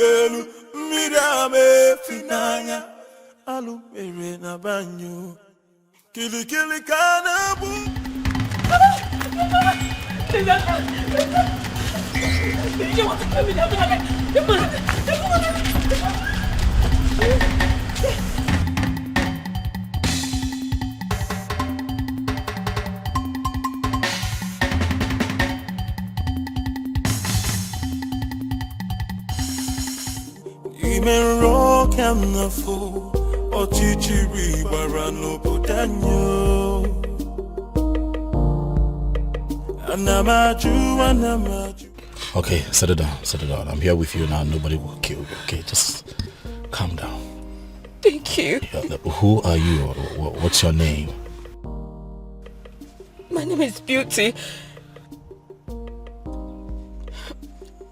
Elu mirame finanya alu mere na banyo kili kanabu. You want to kill me? Even rock and the fool or chichiri barano putanyo. Okay, settle down. I'm here with you now. Nobody will kill you. Okay, just calm down. Thank you. Who are you? What's your name? My name is Beauty.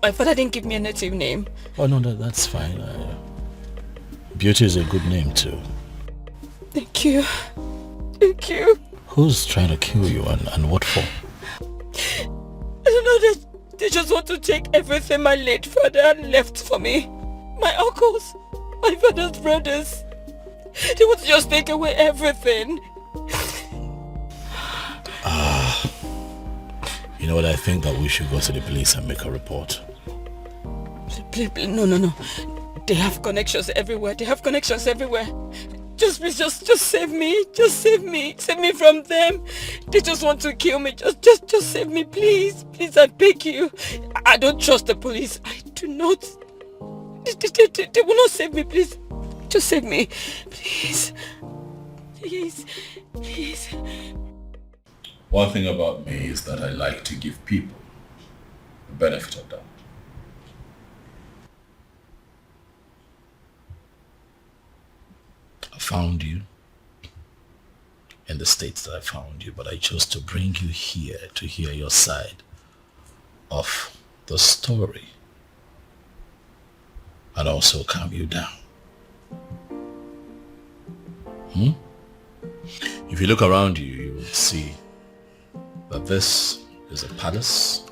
My father didn't give me a native name. Oh no, that's fine. Beauty is a good name too. Thank you. Thank you. Who's trying to kill you and what for? I don't know, they just want to take everything my late father left for me. My uncles, my father's brothers. They want to just take away everything. You know what, I think that we should go to the police and make a report. Please, no. They have connections everywhere. Just please, just save me. Just save me. Save me from them. They just want to kill me. Just save me, please. Please, I beg you. I don't trust the police. I do not. They will not save me, please. Just save me. Please. Please. One thing about me is that I like to give people the benefit of doubt. I found you in the states that I found you, but I chose to bring you here to hear your side of the story and also calm you down. If you look around you, you will see that this is a palace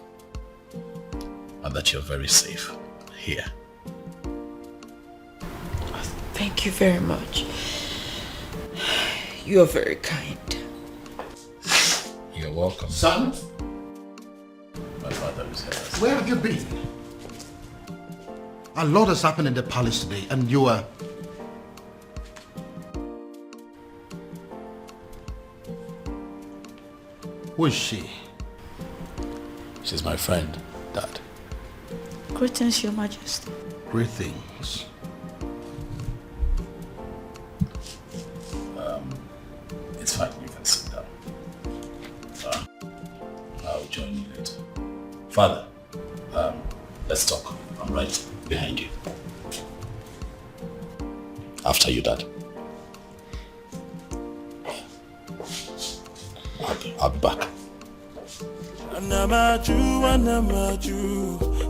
and that you're very safe here. Thank you very much. You are very kind. You're welcome. Son? My father is here. Where have you been? A lot has happened in the palace today and you are... Who is she? She's my friend, Dad. Greetings, Your Majesty. Greetings. It's fine, you can sit down. I'll join you later. Father, let's talk. I'm right behind you. After you, Dad. I'll be back. Anamaju,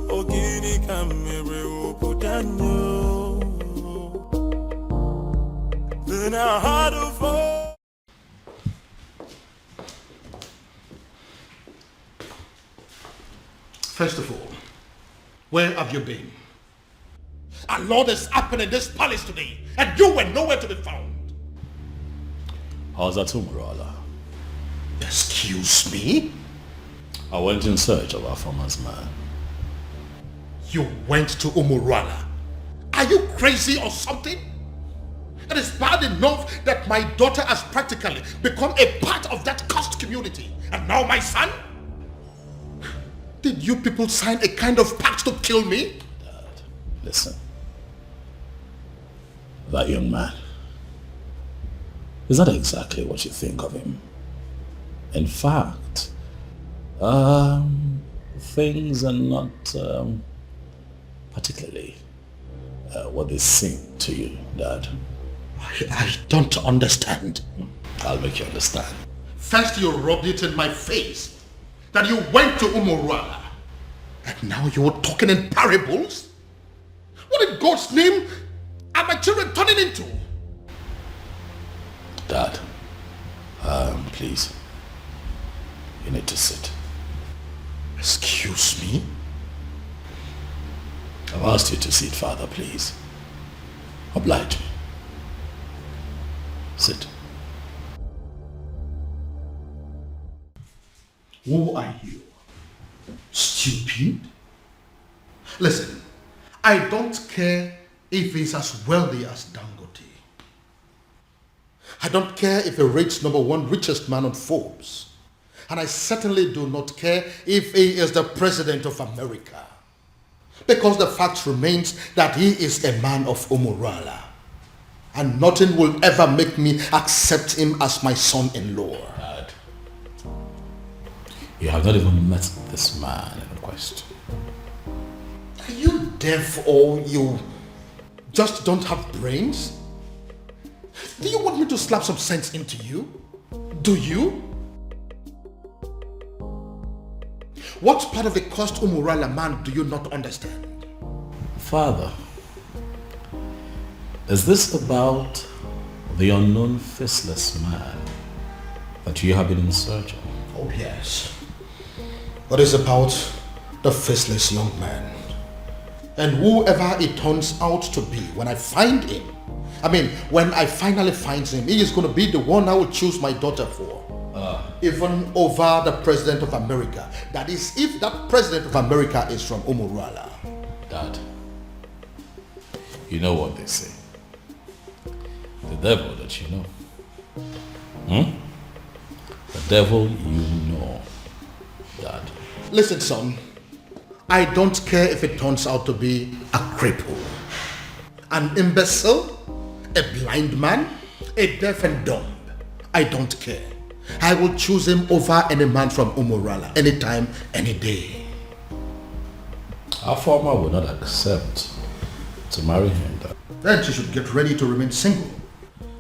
ogini kamere oputanyo. Then I had to fall. First of all, where have you been? A lot has happened in this palace today and you were nowhere to be found. How's that, Umbrella? Excuse me? I went in search of our farmer's man. You went to Umurala? Are you crazy or something? It is bad enough that my daughter has practically become a part of that cursed community. And now my son? Did you people sign a kind of pact to kill me? Dad, listen. That young man, is that exactly what you think of him? In fact, things are not particularly what they seem to you, Dad. I don't understand. I'll make you understand. First you rubbed it in my face that you went to Umurala. And now you're talking in parables? What in God's name are my children turning into? Dad, please. You need to sit. Excuse me? I've asked you to sit, Father, please. Oblige me. Sit. Who are you? Stupid? Listen, I don't care if he's as wealthy as Dangote. I don't care if he rates #1 richest man on Forbes. And I certainly do not care if he is the president of America. Because the fact remains that he is a man of Umurala. And nothing will ever make me accept him as my son-in-law. Dad, you have not even met this man in question. Are you deaf or you just don't have brains? Do you want me to slap some sense into you? Do you? What part of the cursed Umurala man do you not understand? Father, is this about the unknown faceless man that you have been in search of? Oh yes. What is about the faceless young man? And whoever it turns out to be, when I find him, when I finally find him, he is going to be the one I will choose my daughter for. Even over the President of America. That is, if that President of America is from Umurala. Dad, you know what they say. The devil that you know. The devil you know, Dad. Listen, son. I don't care if it turns out to be a cripple, an imbecile, a blind man, a deaf and dumb. I don't care. I will choose him over any man from Umurala, anytime, any day. Our farmer will not accept to marry him, Dad. Then she should get ready to remain single,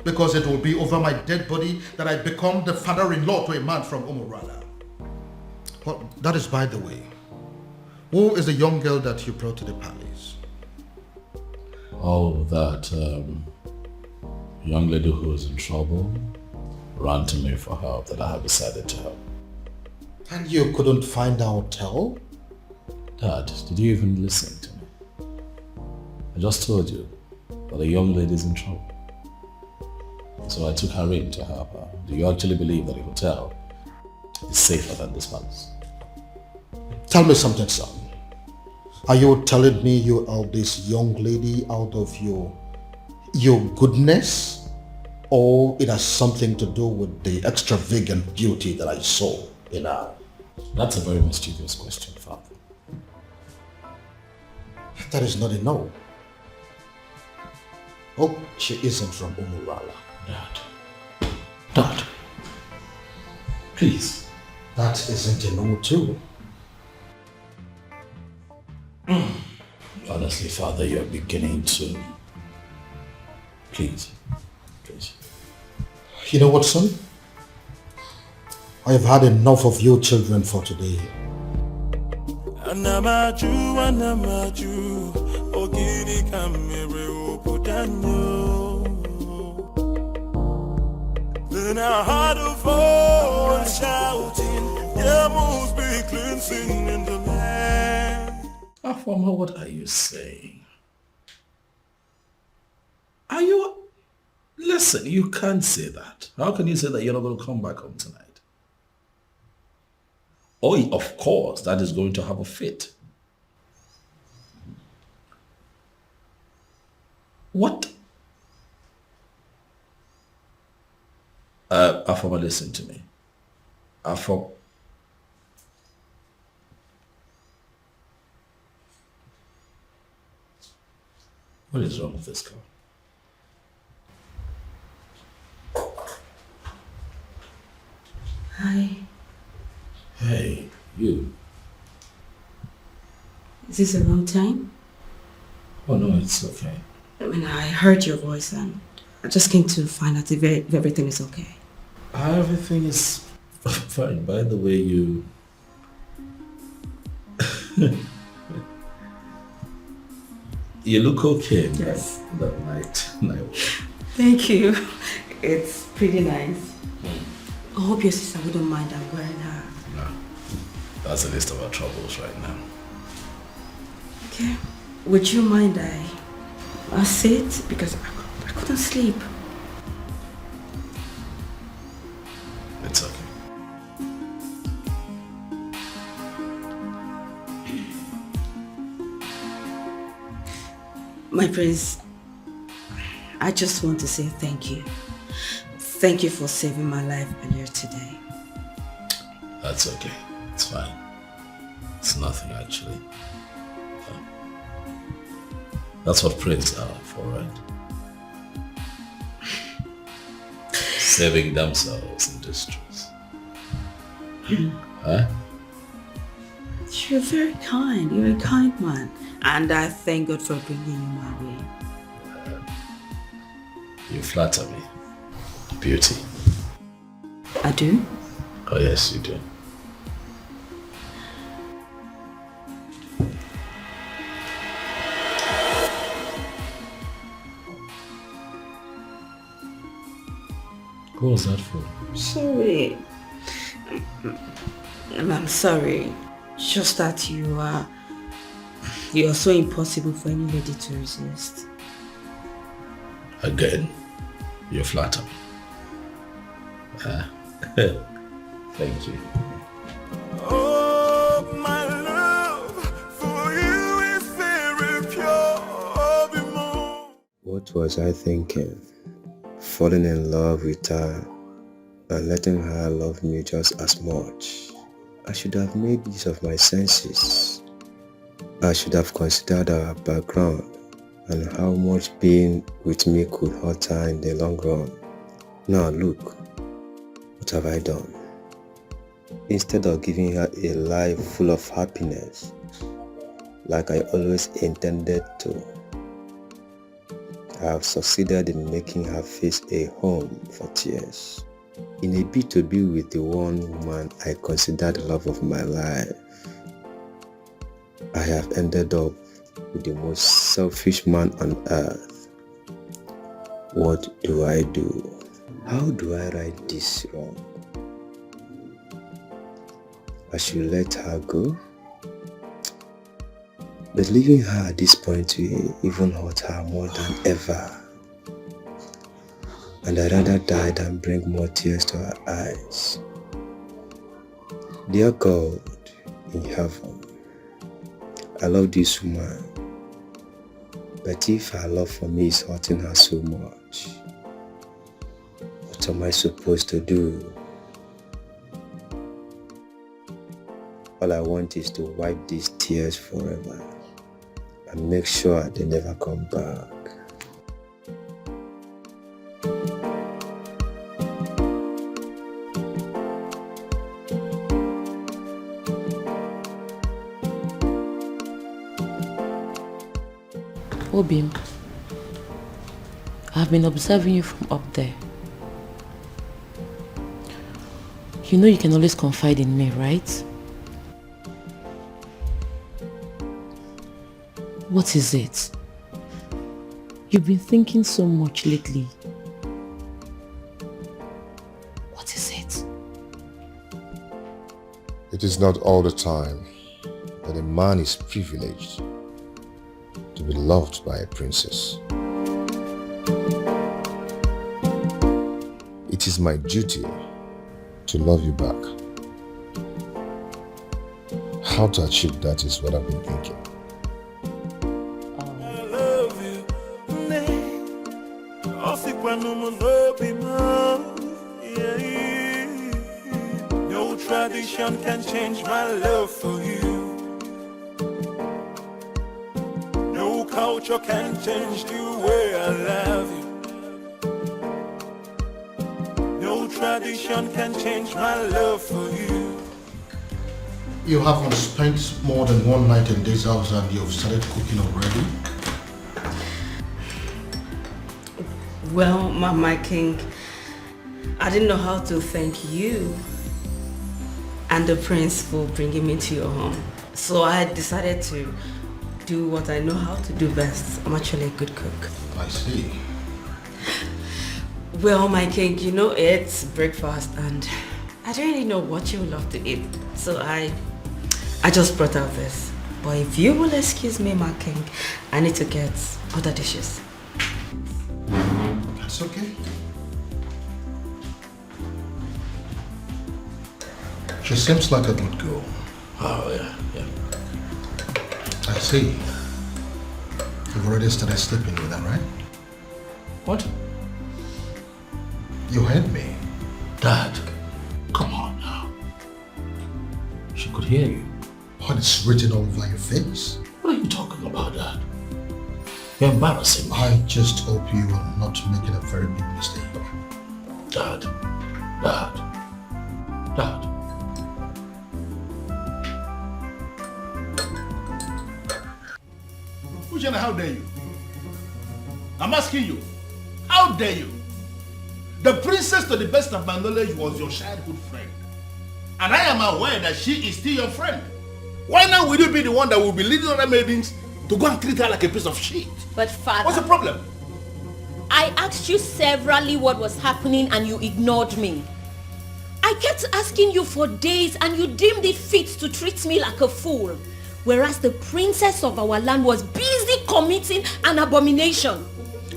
because it will be over my dead body that I become the father-in-law to a man from Umurala. Well, that is by the way. Who is the young girl that you brought to the palace? Oh, that young lady who is in trouble ran to me for help that I have decided to help. And you couldn't find a hotel? Dad, did you even listen to me? I just told you that a young lady is in trouble. So I took her in to help her. Do you actually believe that a hotel is safer than this palace? Tell me something, son. Are you telling me you are this young lady out of your goodness? Or it has something to do with the extravagant beauty that I saw in her? That's a very mischievous question, Father. That is not a no. Oh, she isn't from Umurala. Dad, please. That isn't a no too. Honestly, Father, you're beginning to... Please. You know what, son? I have had enough of you children for today. Anamaju, ogini kamere opudanyo. Then I heard a voice shouting, there must be cleansing in the land. Afama, what are you saying? Are you... Listen, you can't say that. How can you say that you're not going to come back home tonight? Oh, of course, that is going to have a fit. What? Afama, listen to me. Afama. What is wrong with this girl? Hi. Hey, you. Is this the wrong time? Oh no, it's okay. I heard your voice and I just came to find out if everything is okay. Everything is fine. By the way, you... you look okay in Yes. that night. Thank you. It's pretty nice. I hope your sister wouldn't mind I'm wearing her. No, that's the least of our troubles right now. Okay. Would you mind I sit? Because I couldn't sleep. It's okay. My prince, I just want to say thank you. Thank you for saving my life earlier today. That's okay. It's fine. It's nothing actually. That's what princes are for, right? Saving themselves in distress. Huh? You're very kind. You're a kind man. And I thank God for bringing you my way. You flatter me. Beauty. I do? Oh yes, you do. Who was that for? Sorry. I'm sorry. Just that you're so impossible for any lady to resist. Again, you flatter me. Thank you. Oh, my love for you is very pure. What was I thinking? Falling in love with her and letting her love me just as much. I should have made use of my senses. I should have considered our background and how much being with me could hurt her in the long run. Now look, what have I done? Instead of giving her a life full of happiness, like I always intended to, I have succeeded in making her face a home for tears. In a bid to be with the one woman I consider the love of my life, I have ended up with the most selfish man on earth. What do I do? How do I right this wrong? I should let her go? But leaving her at this point will even hurt her more than ever. And I'd rather die than bring more tears to her eyes. Dear God in heaven, I love this woman, but if her love for me is hurting her so much, what am I supposed to do? All I want is to wipe these tears forever and make sure they never come back. Obim, I've been observing you from up there. You know you can always confide in me, right? What is it? You've been thinking so much lately. What is it? It is not all the time that a man is privileged to be loved by a princess. It is my duty to love you back. How to achieve that is what I've been thinking. I love you. No tradition can change my love for you. No culture can change the way I love you. No tradition can change my love for you. You haven't spent more than one night in this house and you've started cooking already? Well, my king, I didn't know how to thank you and the prince for bringing me to your home. So I decided to do what I know how to do best. I'm actually a good cook. I see. Well, my king, you know it's breakfast and I don't really know what you would love to eat. So I just brought out this. But if you will excuse me, my king, I need to get other dishes. That's okay. She seems like a good girl. Oh, yeah. I see. You've already started sleeping with her, right? What? You heard me. Dad, come on now. She could hear you. But it's written all over your face. What are you talking about, Dad? You're embarrassing me. I just hope you are not making a very big mistake. Dad. Ushana, how dare you? I'm asking you, how dare you? The princess, to the best of my knowledge, was your childhood friend. And I am aware that she is still your friend. Why now will you be the one that will be leading other maidens to go and treat her like a piece of shit? But father... What's the problem? I asked you severally what was happening and you ignored me. I kept asking you for days and you deemed it fit to treat me like a fool. Whereas the princess of our land was busy committing an abomination.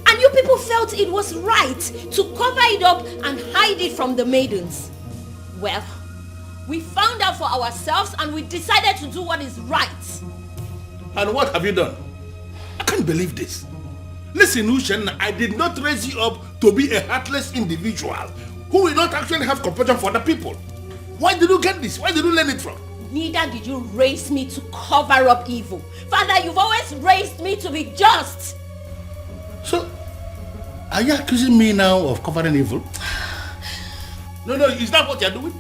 And you people felt it was right to cover it up and hide it from the maidens. Well, we found out for ourselves and we decided to do what is right. And what have you done? I can't believe this. Listen, Ushen, I did not raise you up to be a heartless individual who will not actually have compassion for other people. Why did you get this? Where did you learn it from? Neither did you raise me to cover up evil. Father, you've always raised me to be just. So, are you accusing me now of covering evil? No, is that what you're doing?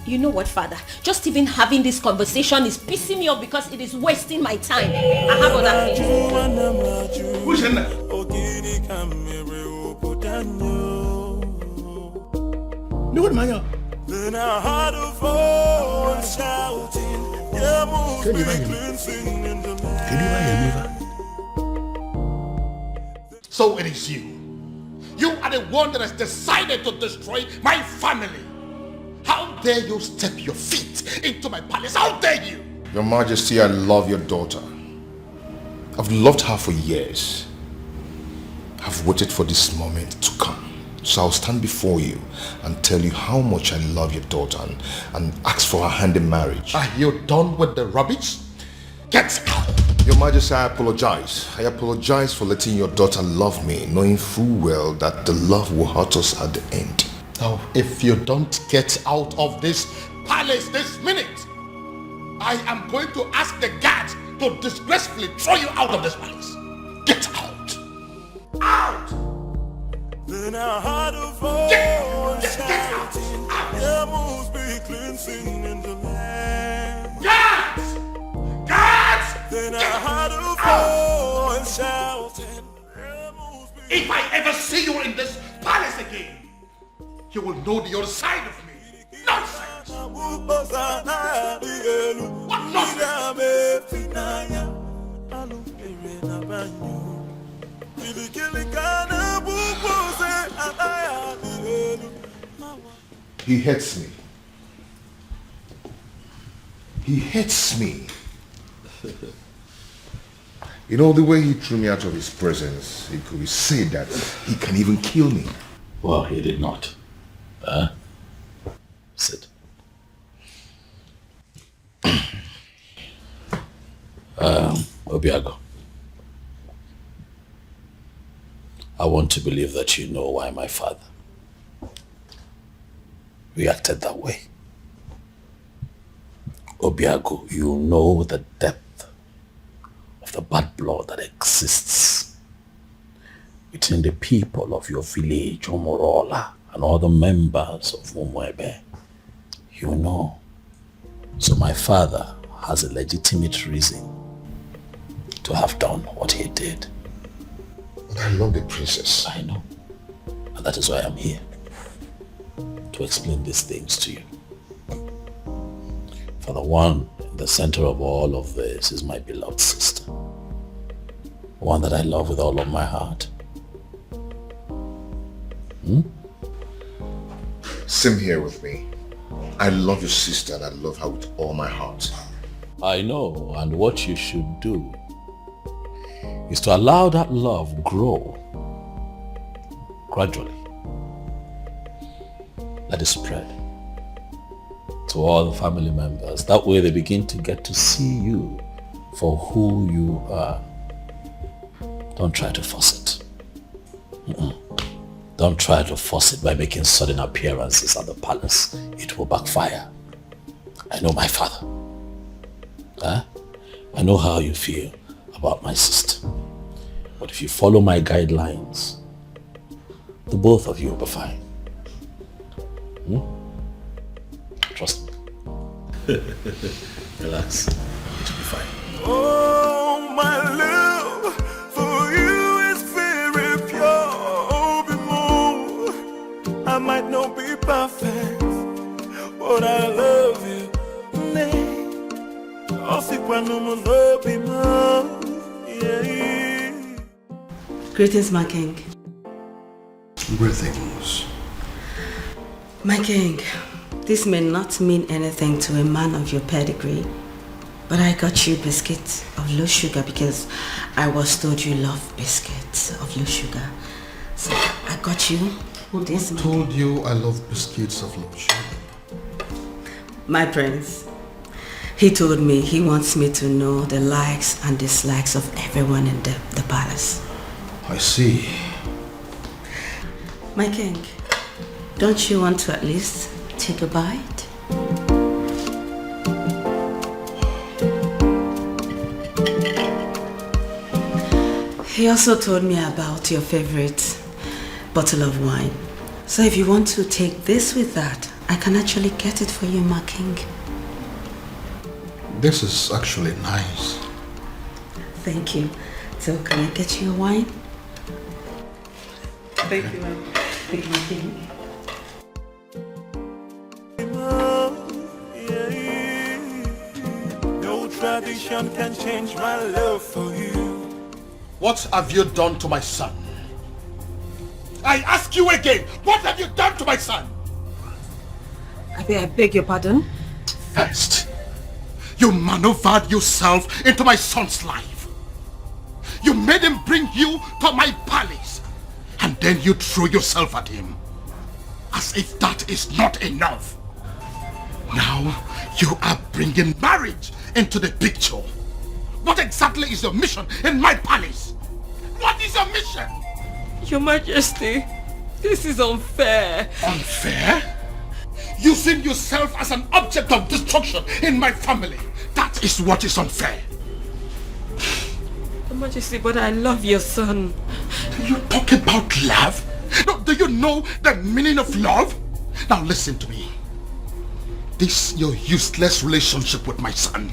You know what, Father? Just even having this conversation is pissing me off because it is wasting my time. I have other things. Who's in there? No, what, Maya? Then I heard a voice shouting, yeah, move Can you me hear me? cleansing in the Can you hear me? So it is you. You are the one that has decided to destroy my family. How dare you step your feet into my palace? How dare you? Your Majesty, I love your daughter. I've loved her for years. I've waited for this moment to come. So I'll stand before you and tell you how much I love your daughter and ask for her hand in marriage. Are you done with the rubbish? Get out! Your Majesty, I apologize. I apologize for letting your daughter love me, knowing full well that the love will hurt us at the end. Now, if you don't get out of this palace this minute, I am going to ask the guards to disgracefully throw you out of this palace. Get out! Out! Then I heard a voice shouting, yeah, must be cleansing in the land. Guards! Guards! Then I heard a voice shouting, yeah, must be... If I ever see you in this palace again, you will know the other side of me. Nonsense! What He hates me. He hates me. You know, the way he threw me out of his presence, it could be said that he can even kill me. Well, he did not. Sit. Obiago, I want to believe that you know why my father reacted that way. Obiago, you know the depth of the bad blood that exists between the people of your village, Omorola, and other members of Umwebe. You know. So my father has a legitimate reason to have done what he did. But I love the princess. I know. And that is why I'm here. To explain these things to you. For the one in the center of all of this is my beloved sister. One that I love with all of my heart. Same here with me. I love your sister and I love her with all my heart. I know, and what you should do is to allow that love grow gradually. Let it spread to all the family members. That way they begin to get to see you for who you are. Don't try to force it. Don't try to force it by making sudden appearances at the palace. It will backfire. I know my father. I know how you feel about my sister. But if you follow my guidelines, the both of you will be fine. Trust me. Relax. It will be fine. Oh, my love for you is very pure. Be more. I might not be perfect, but I love you. Greetings, my king. Greetings. My king, this may not mean anything to a man of your pedigree, but I got you biscuits of low sugar because I was told you love biscuits of low sugar. So I got you this. Who told you I love biscuits of low sugar? My prince. He told me he wants me to know the likes and dislikes of everyone in the palace. I see. My king, don't you want to at least take a bite? He also told me about your favorite bottle of wine. So if you want to take this with that, I can actually get it for you, my king. This is actually nice. Thank you. So can I get you a wine? Thank you, ma'am. Thank you, my king. No tradition can change my love for you. What have you done to my son? I ask you again, what have you done to my son? I beg your pardon? First, you maneuvered yourself into my son's life. You made him bring you to my palace. And then you threw yourself at him. As if that is not enough. Now, you are bringing marriage into the picture. What exactly is your mission in my palace? What is your mission? Your Majesty, this is unfair. Unfair? Using yourself as an object of destruction in my family. That is what is unfair. Your Majesty, but I love your son. You talk about love? No, do you know the meaning of love? Now listen to me. This your useless relationship with my son.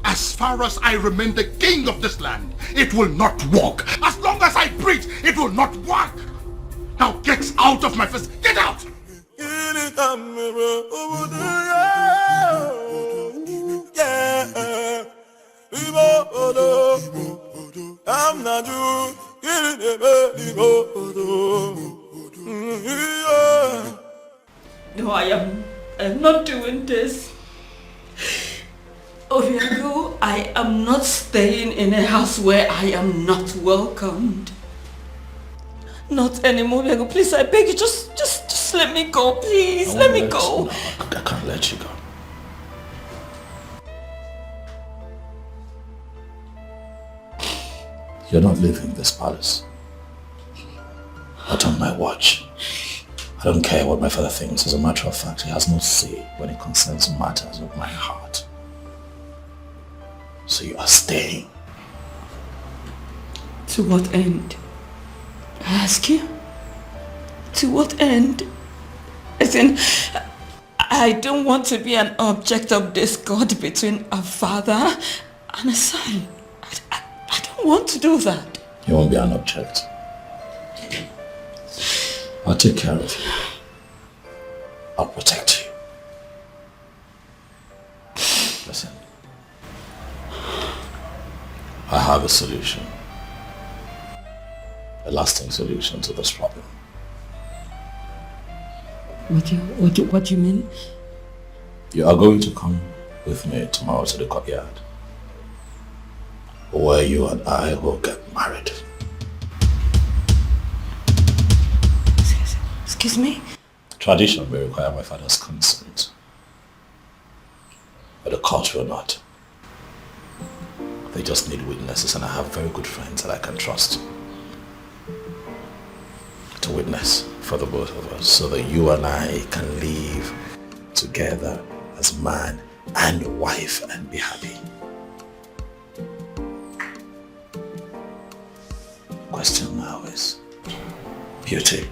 As far as I remain the king of this land, it will not work. As long as I breathe, it will not work. Now get out of my face. Get out! I'm not you. No, I am not doing this. Obiago, I am not staying in a house where I am not welcomed. Not anymore, Obiago. Please, I beg you, just let me go, please. Let me go. No, I can't let you go. You're not leaving this palace. Not on my watch. I don't care what my father thinks. As a matter of fact, he has no say when it concerns matters of my heart. So you are staying. To what end? I ask you? To what end? As in, I don't want to be an object of discord between a father and a son. I don't want to do that. You won't be an object. I'll take care of you. I'll protect you. Listen. I have a solution. A lasting solution to this problem. What do you mean? You are going to come with me tomorrow to the courtyard, where you and I will get married. Excuse me? Tradition may require my father's consent, but the court will not. They just need witnesses, and I have very good friends that I can trust to witness for the both of us, so that you and I can live together as man and wife and be happy. Question now is beauty.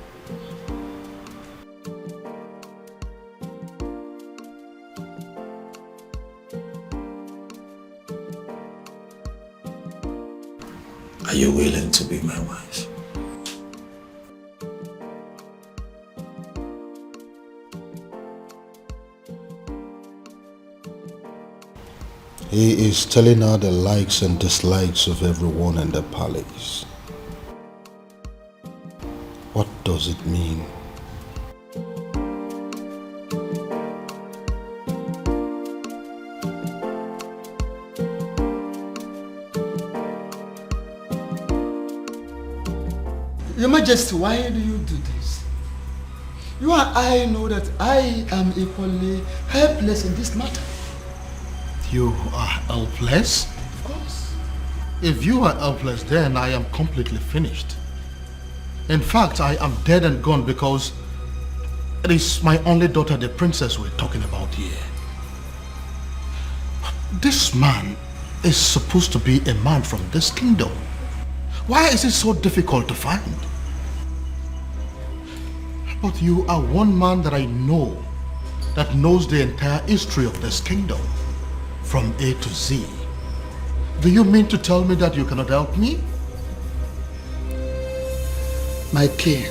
Are you willing to be my wife? He is telling her the likes and dislikes of everyone in the palace. What does it mean? Your Majesty, why do you do this? You and I know that I am equally helpless in this matter. You are helpless? Of course. If you are helpless, then I am completely finished. In fact, I am dead and gone because it is my only daughter, the princess, we're talking about here. This man is supposed to be a man from this kingdom. Why is it so difficult to find? But you are one man that I know that knows the entire history of this kingdom from A to Z. Do you mean to tell me that you cannot help me? My king,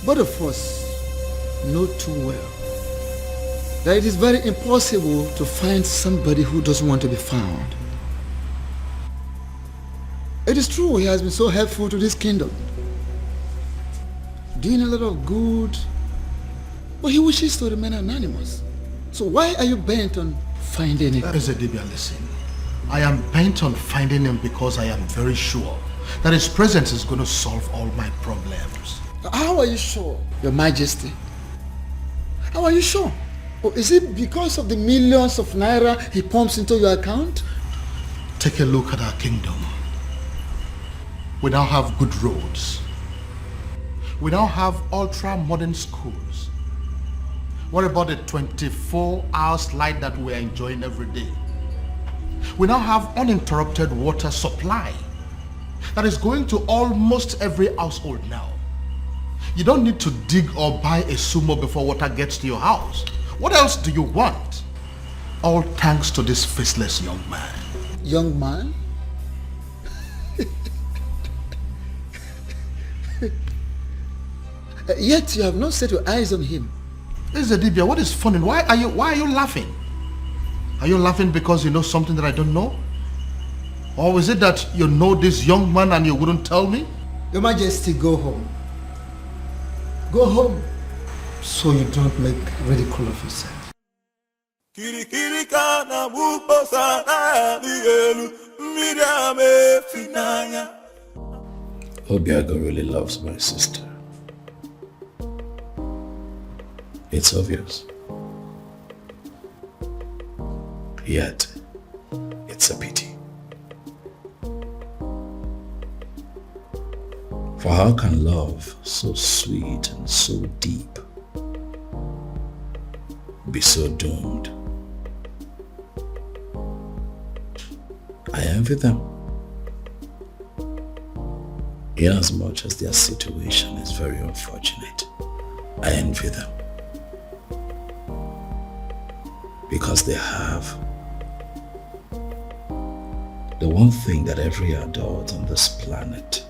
both of us know too well that it is very impossible to find somebody who doesn't want to be found. It is true he has been so helpful to this kingdom, doing a lot of good, but he wishes to remain anonymous. So why are you bent on finding him? Ezedibia, listen. I am bent on finding him because I am very sure that his presence is going to solve all my problems. How are you sure, Your Majesty? How are you sure? Or is it because of the millions of naira he pumps into your account? Take a look at our kingdom. We now have good roads. We now have ultra-modern schools. What about the 24-hour light that we are enjoying every day? We now have uninterrupted water supply that is going to almost every household now. You don't need to dig or buy a sumo before water gets to your house. What else do you want? All thanks to this faceless young man. Young man? Yet you have not set your eyes on him. Ezedibia, what is funny? Why are you laughing? Are you laughing because you know something that I don't know? Or is it that you know this young man and you wouldn't tell me? Your Majesty, go home. Go home so you don't make ridicule of yourself. Obiago really loves my sister. It's obvious. Yet, it's a pity. For how can love so sweet and so deep be so doomed? I envy them, inasmuch as their situation is very unfortunate. I envy them because they have the one thing that every adult on this planet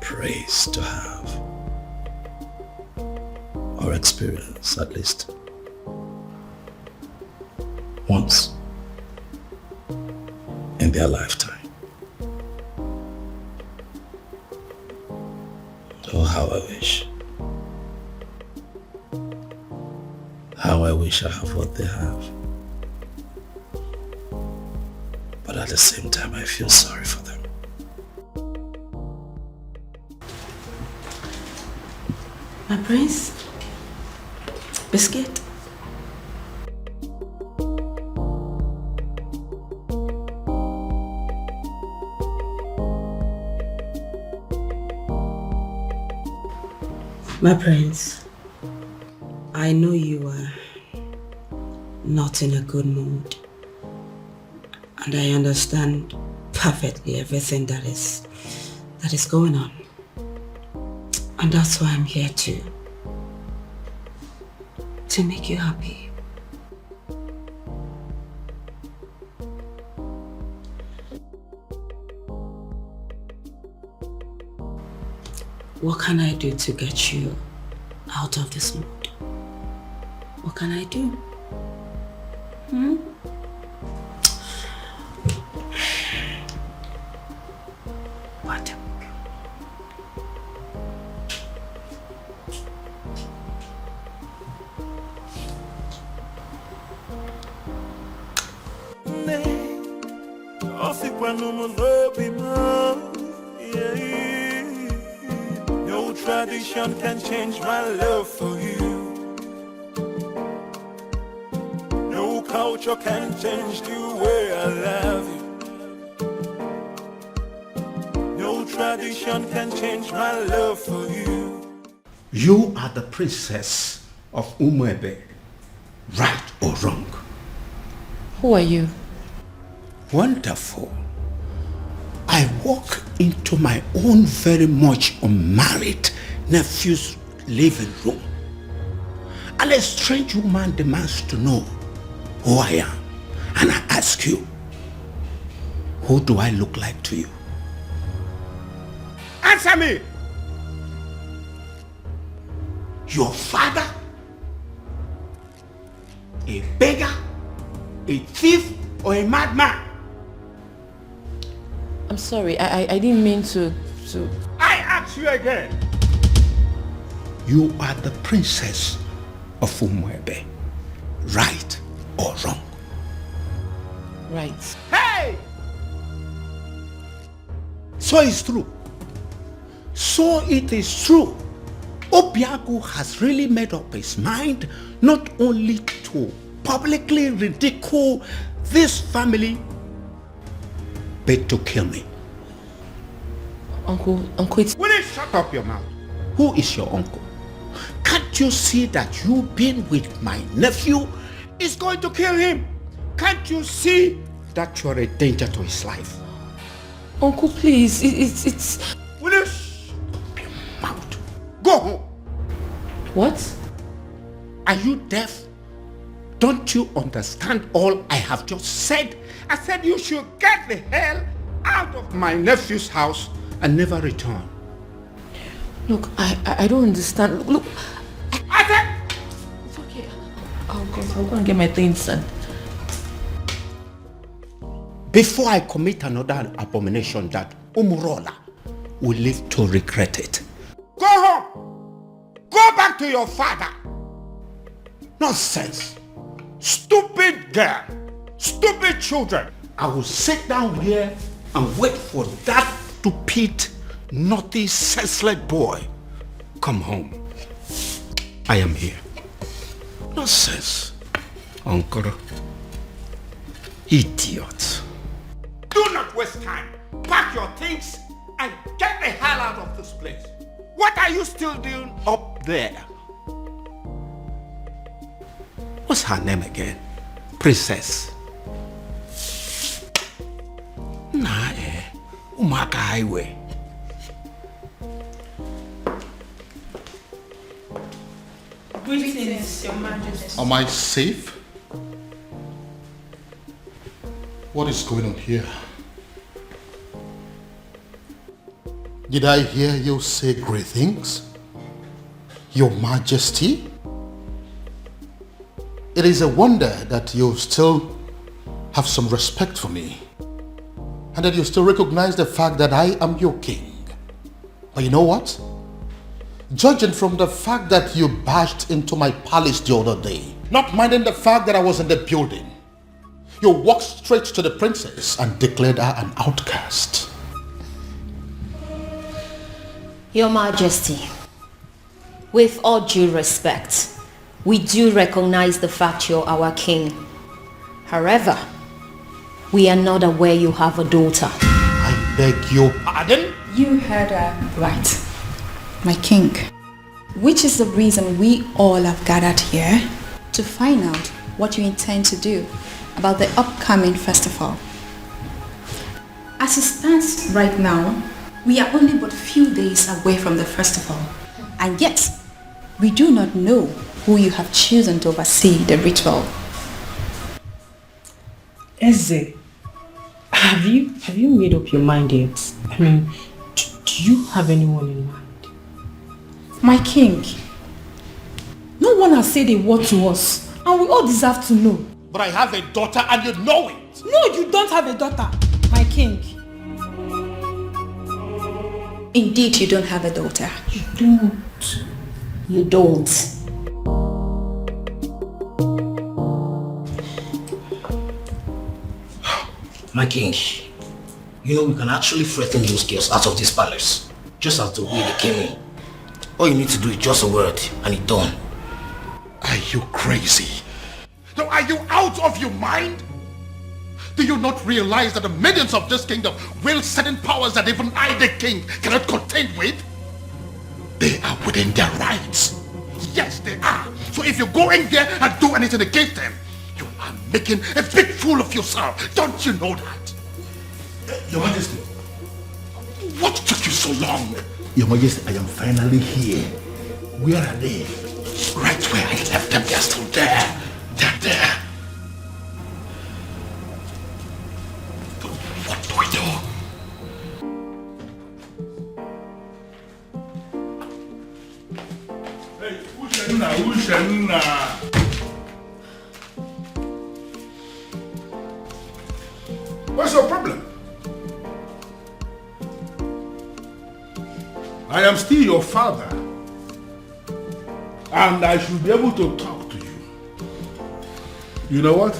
prays to have, or experience at least once in their lifetime. Oh, how I wish. How I I wish I have what they have. But at the same time, I feel sorry for them. My prince? Biscuit? My prince, I know you are not in a good mood, and I understand perfectly everything that is going on. And that's why I'm here to make you happy. What can I do to get you out of this mood? What can I do? What? No tradition can change my love for you. No culture can change the way I love you. No tradition can change my love for you. You are the princess of Umuebe, right or wrong? Who are you? Wonderful. I walk into my own very much unmarried nephew's living room, and a strange woman demands to know who I am. And I ask you, who do I look like to you? Answer me! Your father? A beggar? A thief? Or a madman? I'm sorry, I didn't mean to... I ask you again. You are the princess of Umuebe, right or wrong? Right. Hey! So it's true. So it is true. Obiago has really made up his mind not only to publicly ridicule this family, but to kill me. Uncle, it's... Will you shut up your mouth? Who is your uncle? Can't you see that you being with my nephew is going to kill him? Can't you see that you're a danger to his life? Uncle, please, it's... Will you shut up your mouth? Go home. What? Are you deaf? Don't you understand all I have just said? I said you should get the hell out of my nephew's house and never return. Look, I don't understand. Look, I said... It's okay. I'll go and get my things done. Before I commit another abomination that Umurola will live to regret it. Go home! Go back to your father! Nonsense! Stupid girl! Stupid children! I will sit down here and wait for that stupid, naughty, senseless boy. Come home. I am here. Nonsense. Uncle. Idiot. Do not waste time. Pack your things and get the hell out of this place. What are you still doing up there? What's her name again? Princess. Nah, Umaka Highway. Greetings, Your Majesty. Am I safe? What is going on here? Did I hear you say great things? Your Majesty? It is a wonder that you still have some respect for me, and that you still recognize the fact that I am your king. But you know what? Judging from the fact that you barged into my palace the other day Not minding the fact that I was in the building. You walked straight to the princess and declared her an outcast. Your Majesty, with all due respect, we do recognize the fact you're our king. However, we are not aware you have a daughter. I beg your pardon? You heard her right, my king. Which is the reason we all have gathered here to find out what you intend to do about the upcoming festival. As it stands right now, we are only but few days away from the festival, and yet we do not know who you have chosen to oversee the ritual. Eze, have you made up your mind yet? I mean, do you have anyone in mind? My king, no one has said a word to us, and we all deserve to know. But I have a daughter and you know it. No, you don't have a daughter, my king. Indeed, you don't have a daughter. You don't. You don't. My king, you know we can actually threaten those girls out of this palace, just as the way they came in. All you need to do is just a word and it's done. Are you crazy? No, are you out of your mind? Do you not realize that the millions of this kingdom wield certain powers that even I, the king, cannot contend with? They are within their rights. Yes, they are. So if you go in there and do anything against them, you are making a big fool of yourself. Don't you know that? Your Majesty. What took you so long? Your Majesty, I am finally here. Where are they? Right where I left them, they're still there. They're there. But what do we do? Hey, Ushenna. What's your problem? I am still your father, and I should be able to talk to you. You know what?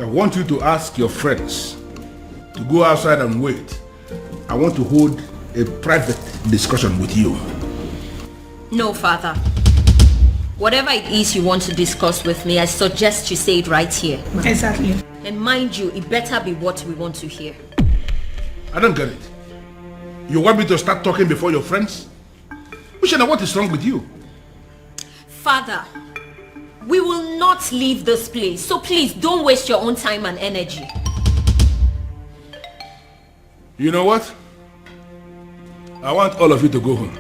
I want you to ask your friends to go outside and wait. I want to hold a private discussion with you. No, father. Whatever it is you want to discuss with me, I suggest you say it right here. Exactly. And mind you, it better be what we want to hear. I don't get it. You want me to start talking before your friends? Ushena, what is wrong with you? Father, we will not leave this place, so please don't waste your own time and energy. You know what? I want all of you to go home.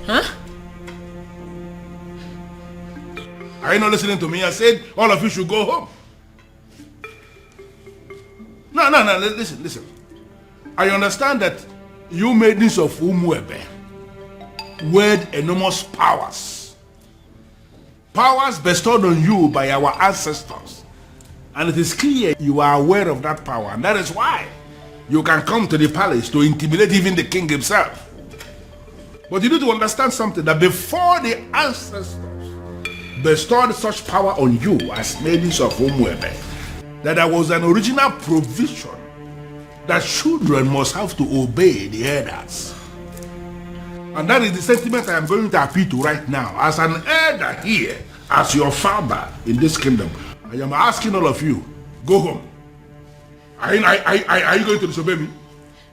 Huh? Are you not listening to me? I said all of you should go home. No, listen. I understand that you maidens of Umuebe wield enormous powers. Powers bestowed on you by our ancestors. And it is clear you are aware of that power. And that is why you can come to the palace to intimidate even the king himself. But you need to understand something, that before the ancestors bestowed such power on you as maidens of Umuebe, that there was an original provision that children must have to obey the elders. And that is the sentiment I am going to appeal to right now. As an elder here, as your father in this kingdom, I am asking all of you, go home. Are you going to disobey me?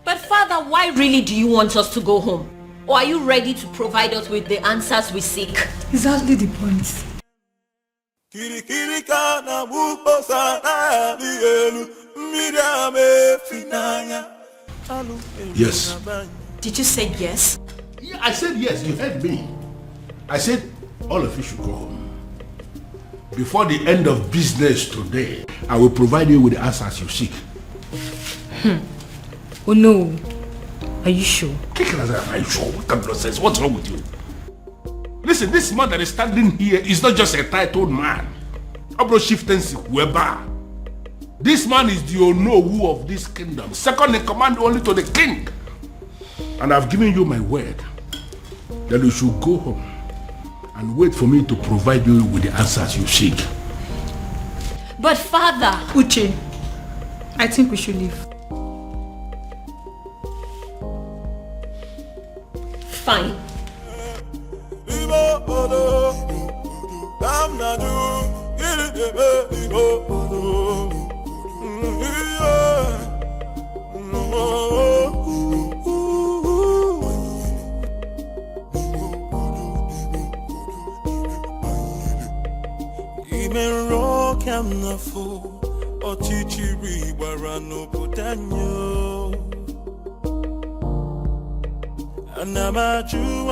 But father, why really do you want us to go home? Or are you ready to provide us with the answers we seek? Exactly the point. Yes. Did you say yes? Yeah, I said yes, you heard me. I said all of you should go home. Before the end of business today, I will provide you with the answers you seek. Oh no. Are you sure? Are you sure? What kind of nonsense? What's wrong with you? Listen, this man that is standing here is not just a titled man. This man is the Onowu of this kingdom, second in command only to the king. And I've given you my word that you should go home and and wait for me to provide you with the answers you seek. But father... Uche, I think we should leave. Fine.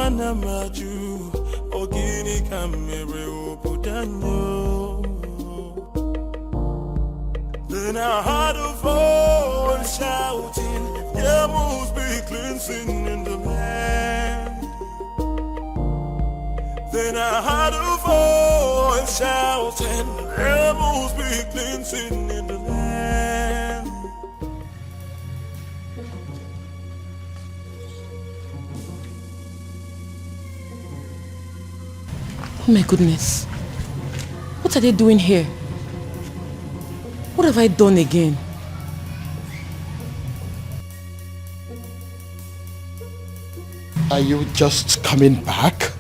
Anamaju, ogini kamere obudanyo. Then I heard a voice shouting, there must be cleansing in the land. Then I heard a voice shouting, there must be cleansing in the land. Oh my goodness. What are they doing here? What have I done again? Are you just coming back?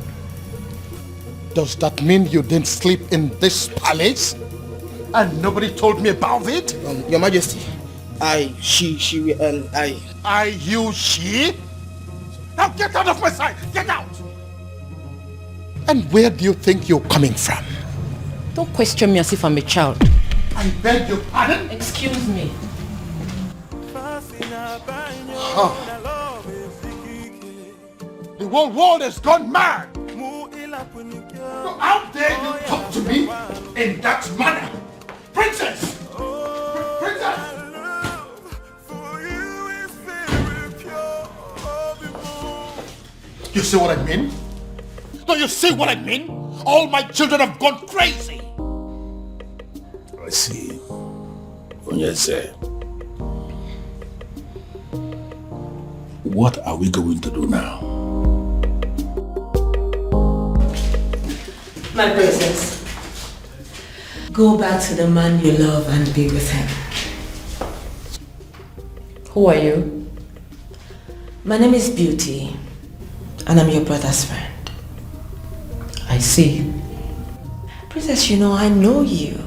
Does that mean you didn't sleep in this palace? And nobody told me about it? Your Majesty, she, she? Now get out of my sight! Get out! And where do you think you're coming from? Don't question me as if I'm a child. I beg your pardon? Excuse me. Huh. The whole world has gone mad! So how dare you talk to me in that manner? Princess! Princess! You see what I mean? Do you see what I mean? All my children have gone crazy! I see. Onyeze. What are we going to do now? My princess, go back to the man you love and be with him. Who are you? My name is Beauty, and I'm your brother's friend. I see. Princess, you know, I know you.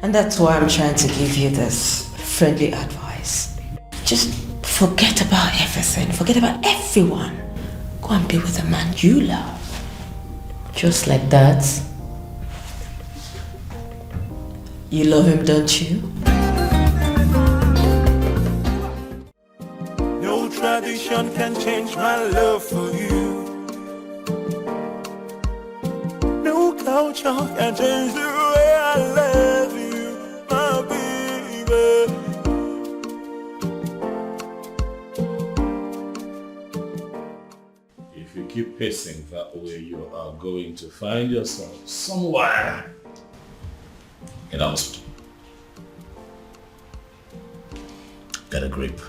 And that's why I'm trying to give you this friendly advice. Just forget about everything. Forget about everyone. Go and be with the man you love. Just like that? You love him, don't you? No tradition can change my love for you. No culture can change the way I love you, my baby. If you keep pacing that way, you are going to find yourself somewhere in a hospital. Get a grip.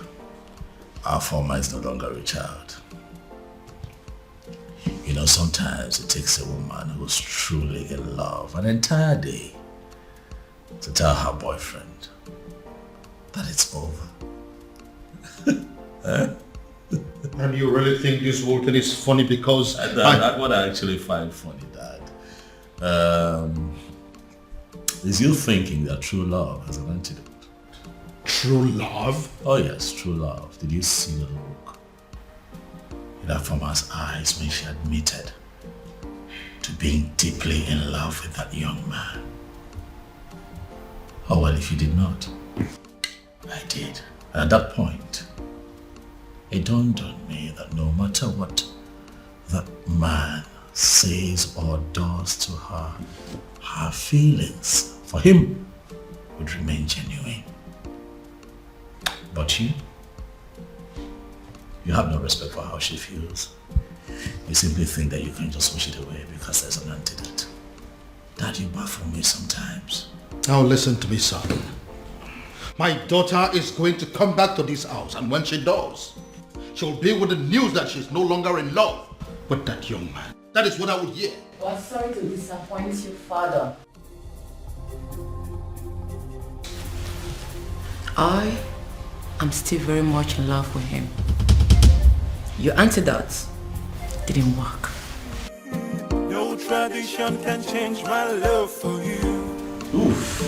Our former is no longer a child. You know, sometimes it takes a woman who's truly in love an entire day to tell her boyfriend that it's over. And you really think this whole thing is funny because... That's what I actually find funny, Dad. Is you thinking that true love has an antidote? True love? Oh yes, true love. Did you see the look in that woman's eyes when she admitted to being deeply in love with that young man? Oh well, if you did not, I did. And at that point, it dawned on me that no matter what that man says or does to her, her feelings for him would remain genuine. But you have no respect for how she feels. You simply think that you can just wish it away because there's an antidote. Dad, you baffle me sometimes. Now listen to me, son. My daughter is going to come back to this house, and when she does, she'll be with the news that she's no longer in love with that young man. That is what I would hear. Well, sorry to disappoint you, Father. I am still very much in love with him. Your antidote didn't work. No tradition can change my love for you. Oof.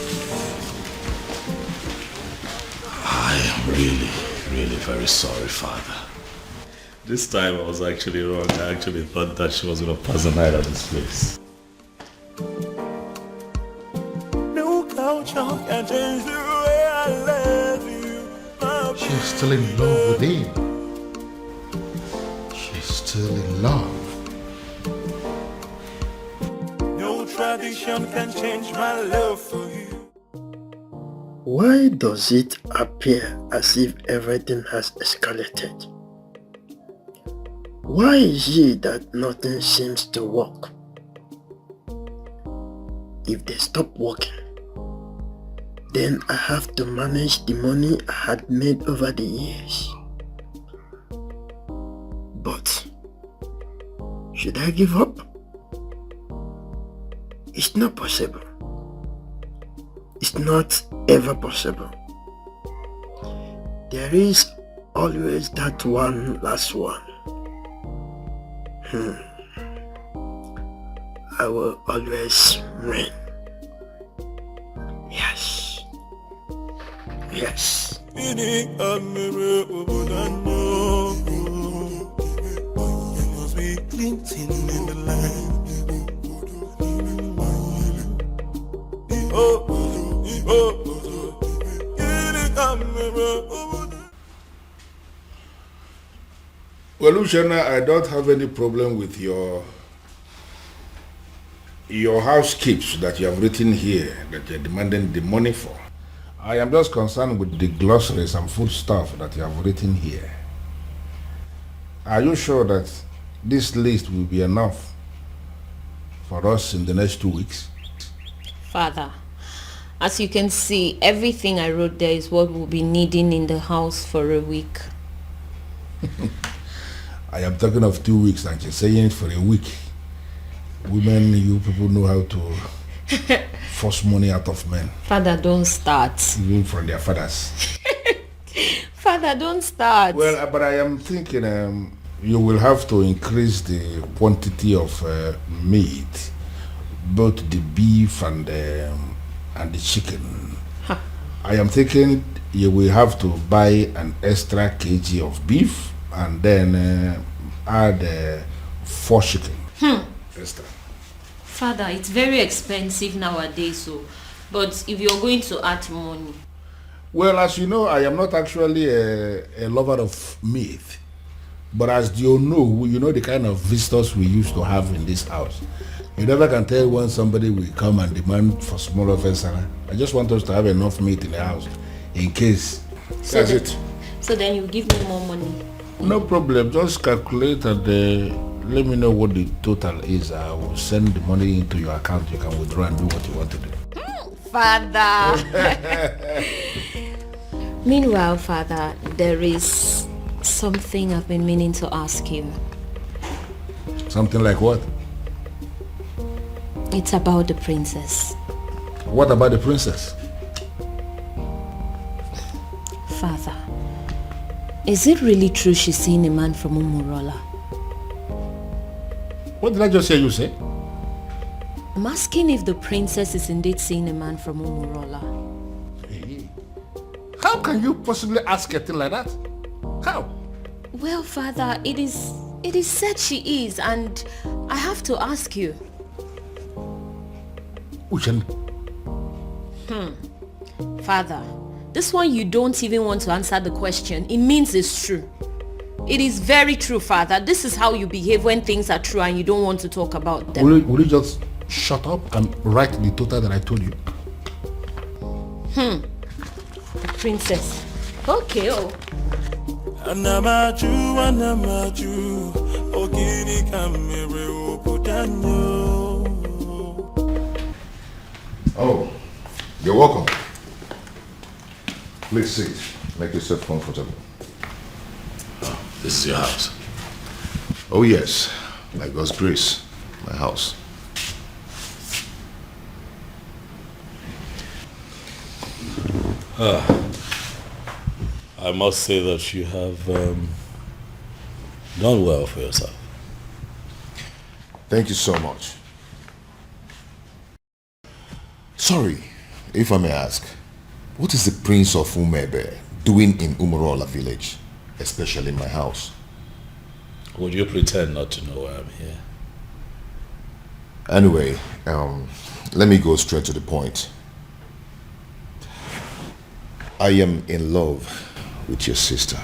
I am really very sorry, Father. This time I was actually wrong. I actually thought that she was going to pass the night at this place. No culture can change the way I love you. She's still in love with him. She's still in love. No tradition can change my love for you. Why does it appear as if everything has escalated? Why is it that nothing seems to work? If they stop working, then I have to manage the money I had made over the years. But should I give up? It's not possible. It's not ever possible. There is always that one last one. I will always win. Yes. Yes. Ini must be glinting in the land. Well, Luciana, I don't have any problem with your house keeps that you have written here that you're demanding the money for. I am just concerned with the glossaries and food stuff that you have written here. Are you sure that this list will be enough for us in the next 2 weeks? Father, as you can see, everything I wrote there is what we'll be needing in the house for a week. I am talking of 2 weeks and you're saying it for a week. Women, you people know how to force money out of men. Father, don't start. Even from their fathers. Father, don't start. Well, but I am thinking you will have to increase the quantity of meat, both the beef and the chicken. Huh. I am thinking you will have to buy an extra kg of beef and then add 4 chicken. Extra. Father, it's very expensive nowadays, but if you're going to add money. Well, as you know, I am not actually a lover of meat. But as you know the kind of visitors we used to have in this house. You never can tell when somebody will come and demand for small offense. I just want us to have enough meat in the house in case. That's it. So then you give me more money. No problem. Just calculate and let me know what the total is. I will send the money into your account. You can withdraw and do what you want to do. Father. Meanwhile, Father, there is something I've been meaning to ask you. Something like what? It's about the princess. What about the princess? Father, is it really true she's seeing a man from Umurola? What did I just hear you say? I'm asking if the princess is indeed seeing a man from Umurola. Hey. How can you possibly ask a thing like that? How? Well, Father, it is said she is, and I have to ask you. Uchenna. Father, this one you don't even want to answer the question. It means it's true. It is very true, Father. This is how you behave when things are true and you don't want to talk about them. Will you just shut up and write the total that I told you? The princess. Okay, Oh, you're welcome. Please sit. Make yourself comfortable. Oh, this is your house? Oh yes, by God's grace, my house. I must say that you have done well for yourself. Thank you so much. Sorry, if I may ask, what is the Prince of Umebe doing in Umurola village, especially in my house? Would you pretend not to know why I'm here? Anyway, let me go straight to the point. I am in love with your sister.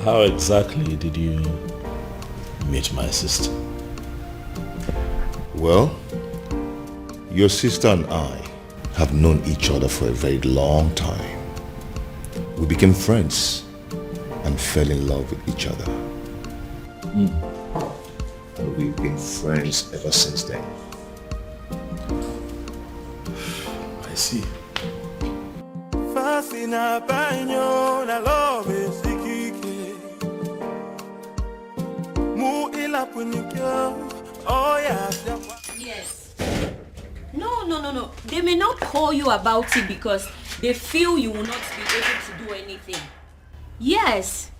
How exactly did you meet my sister? Well, your sister and I have known each other for a very long time. We became friends and fell in love with each other. And we've been friends ever since then. I see. Fascina baño na love is Mu ila punikyo. Oh yeah. Yes. No. They may not call you about it because they feel you will not be able to do anything. Yes.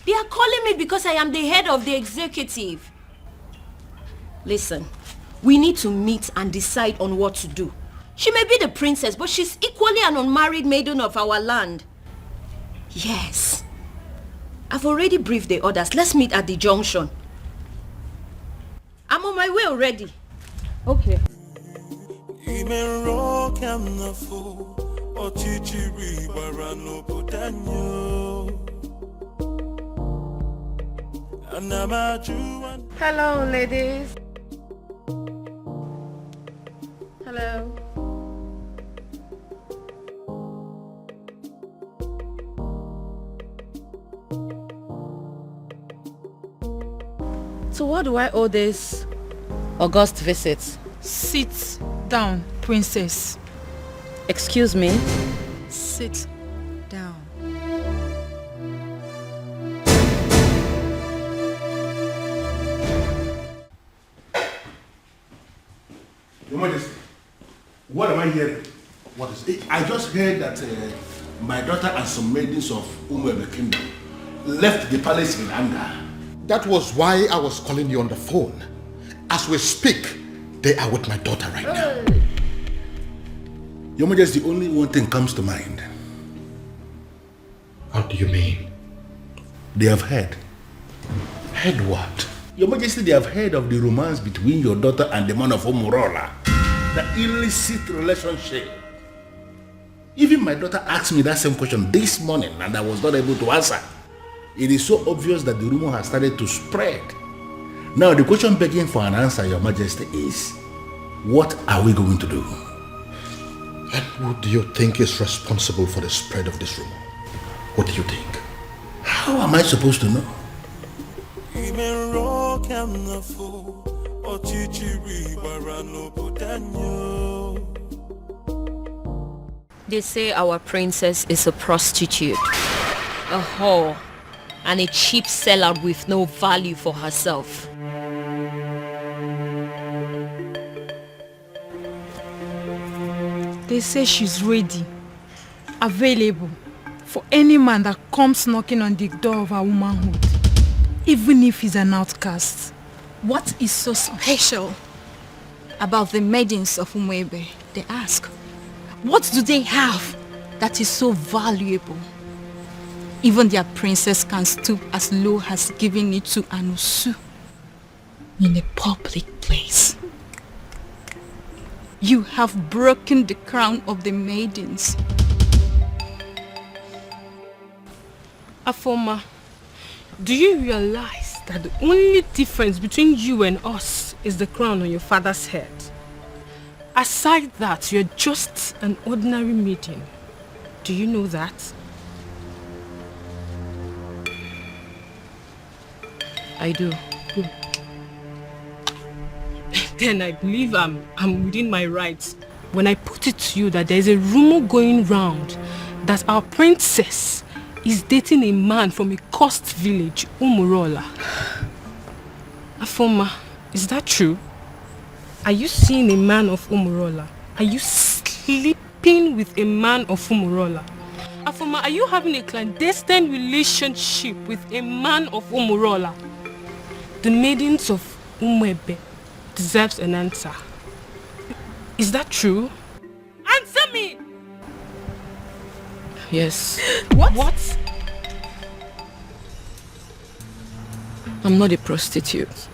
They are calling me because I am the head of the executive. Listen, we need to meet and decide on what to do. She may be the princess, but she's equally an unmarried maiden of our land. Yes. I've already briefed the others. Let's meet at the junction. I'm on my way already. Okay. Hello, ladies. Hello. So what do I owe this august visit? Sit down, princess. Excuse me? Sit down. Your Majesty, what am I hearing? What is it? I just heard that my daughter and some maidens of Umwebe Kingdom left the palace in anger. That was why I was calling you on the phone. As we speak, they are with my daughter right now. Your Majesty, only one thing comes to mind. How do you mean? They have heard. Heard what? Your Majesty, they have heard of the romance between your daughter and the man of Umurola. The illicit relationship. Even my daughter asked me that same question this morning and I was not able to answer. It is so obvious that the rumor has started to spread. Now the question begging for an answer, Your Majesty, is what are we going to do? And who do you think is responsible for the spread of this rumor? What do you think? How am I supposed to know? They say our princess is a prostitute, a whore, and a cheap seller with no value for herself. They say she's ready, available for any man that comes knocking on the door of her womanhood, even if he's an outcast. What is so special about the maidens of Umwebe? They ask. What do they have that is so valuable? Even their princess can stoop as low as giving it to Anusu in a public place. You have broken the crown of the maidens. Afoma, do you realize that the only difference between you and us is the crown on your father's head? Aside that, you're just an ordinary maiden. Do you know that? I do. Then I believe I'm within my rights when I put it to you that there's a rumor going round that our princess is dating a man from a coast village, Umurola. Afoma, is that true? Are you seeing a man of Umurola? Are you sleeping with a man of Umurola? Afoma, are you having a clandestine relationship with a man of Umurola? The maidens of Umwebe deserves an answer. Is that true? Answer me! Yes. What? I'm not a prostitute.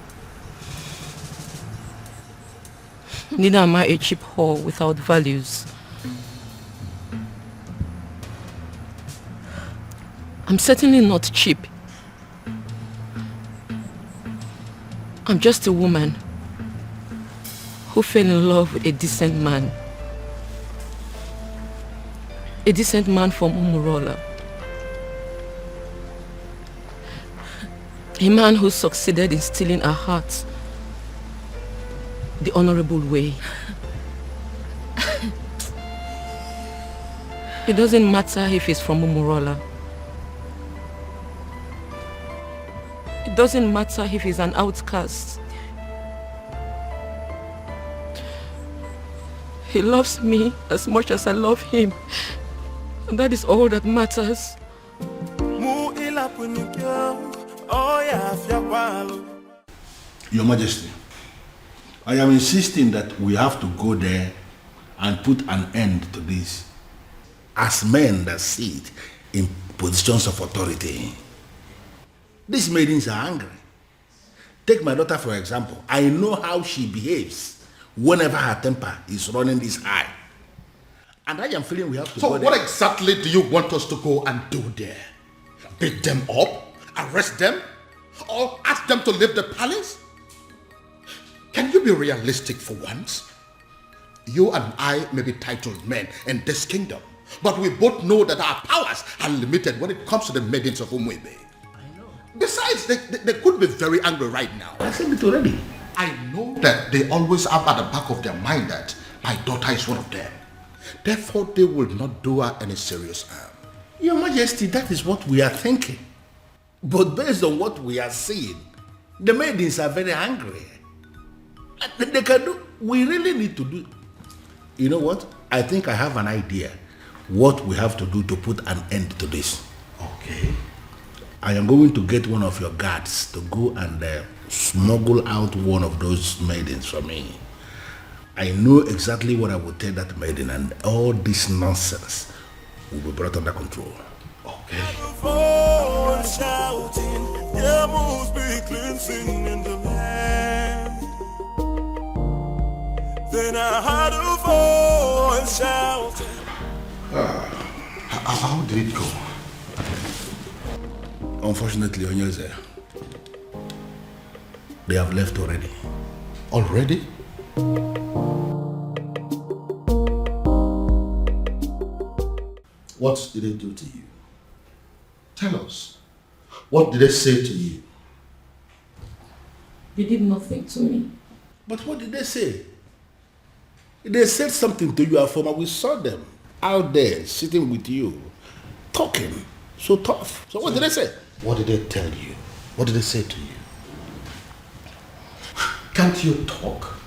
Neither am I a cheap whore without values. I'm certainly not cheap. I'm just a woman who fell in love with a decent man. A decent man from Umurola. A man who succeeded in stealing her heart the honorable way. It doesn't matter if he's from Umurola. It doesn't matter if he's an outcast. He loves me as much as I love him. And that is all that matters. Your Majesty, I am insisting that we have to go there and put an end to this. As men that sit in positions of authority, these maidens are angry. Take my daughter for example. I know how she behaves whenever her temper is running this high. And I am feeling we have to go there. So what exactly do you want us to go and do there? Beat them up? Arrest them? Or ask them to leave the palace? Can you be realistic for once? You and I may be titled men in this kingdom, but we both know that our powers are limited when it comes to the maidens of Umwebe. I know. Besides, they could be very angry right now. I said it already. I know that they always have at the back of their mind that my daughter is one of them. Therefore, they will not do her any serious harm. Your Majesty, that is what we are thinking. But based on what we are seeing, the maidens are very angry. They can do, we really need to do. You know what? I think I have an idea what we have to do to put an end to this. Okay. I am going to get one of your guards to go and smuggle out one of those maidens for me. I know exactly what I will tell that maiden, and all this nonsense will be brought under control. Okay. Then I heard a voice shouting. How did it go? Unfortunately, Onyeze, they have left already. Already? What did they do to you? Tell us. What did they say to you? They did nothing to me. But what did they say? They said something to you, Afoma. We saw them out there sitting with you, talking so tough. So what did they say? What did they tell you? What did they say to you? Can't you talk?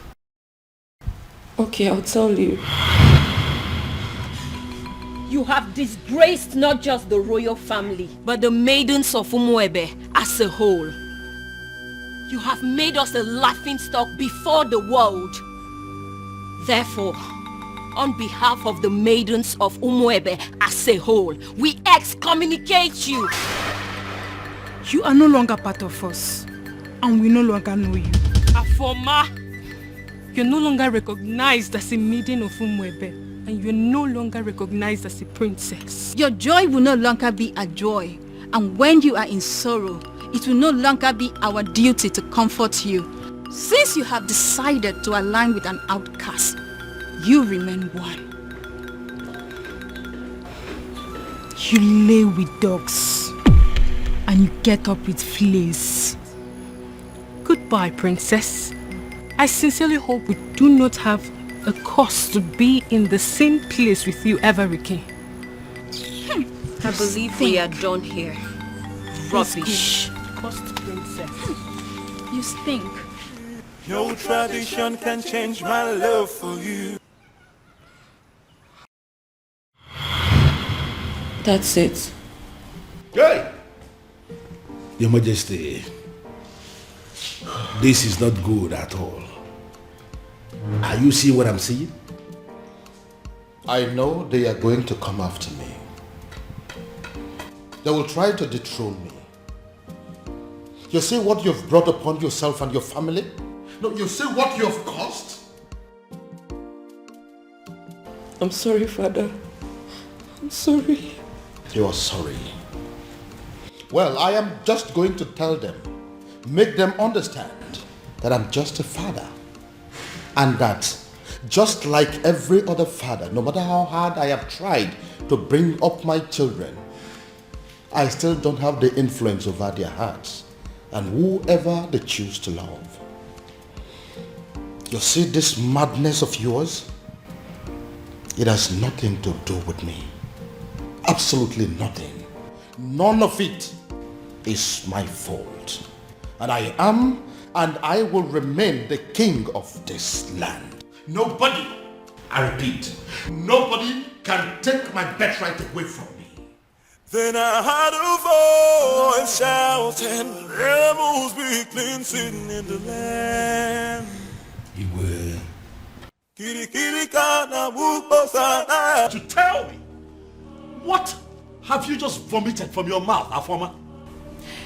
Okay, I'll tell you. You have disgraced not just the royal family, but the maidens of Umwebe as a whole. You have made us a laughingstock before the world. Therefore, on behalf of the maidens of Umwebe as a whole, we excommunicate you. You are no longer part of us, and we no longer know you. Afoma, you're no longer recognized as a maiden of Umwebe, and you're no longer recognized as a princess. Your joy will no longer be a joy, and when you are in sorrow, it will no longer be our duty to comfort you. Since you have decided to align with an outcast, you remain one. You lay with dogs, and you get up with fleas. Goodbye, princess. I sincerely hope we do not have a cause to be in the same place with you ever again. I believe we are done here. Rubbish. Cost princess. You you stink. No tradition can change my love for you. That's it. Hey! Your Majesty, this is not good at all. Are you seeing what I'm seeing? I know they are going to come after me. They will try to dethrone me. You see what you've brought upon yourself and your family? No, you see what you have caused? I'm sorry, Father. I'm sorry. You are sorry. Well, I am just going to tell them, make them understand that I'm just a father. And that just like every other father, no matter how hard I have tried to bring up my children, I still don't have the influence over their hearts and whoever they choose to love. You see this madness of yours? It has nothing to do with me. Absolutely nothing. None of it is my fault. And I am and I will remain the king of this land. Nobody, I repeat, nobody can take my birthright away from me. Then I heard a voice shouting, rebels be cleansing in the land. You will. To tell me, what have you just vomited from your mouth, Afoma?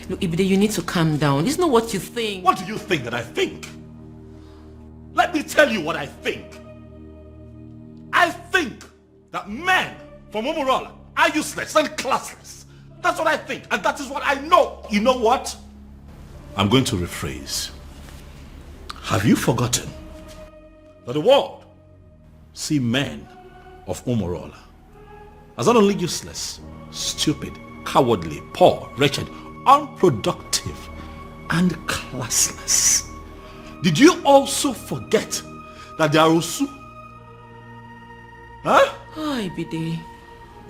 Look, Ibide, you need to calm down. It's not what you think. What do you think that I think? Let me tell you what I think. I think that men from Umurola are useless and classless. That's what I think, and that is what I know. You know what? I'm going to rephrase. Have you forgotten that the world see men of Umurola as not only useless, stupid, cowardly, poor, wretched, unproductive, and classless? Did you also forget that they are Osu? Huh? Oh, Ibide,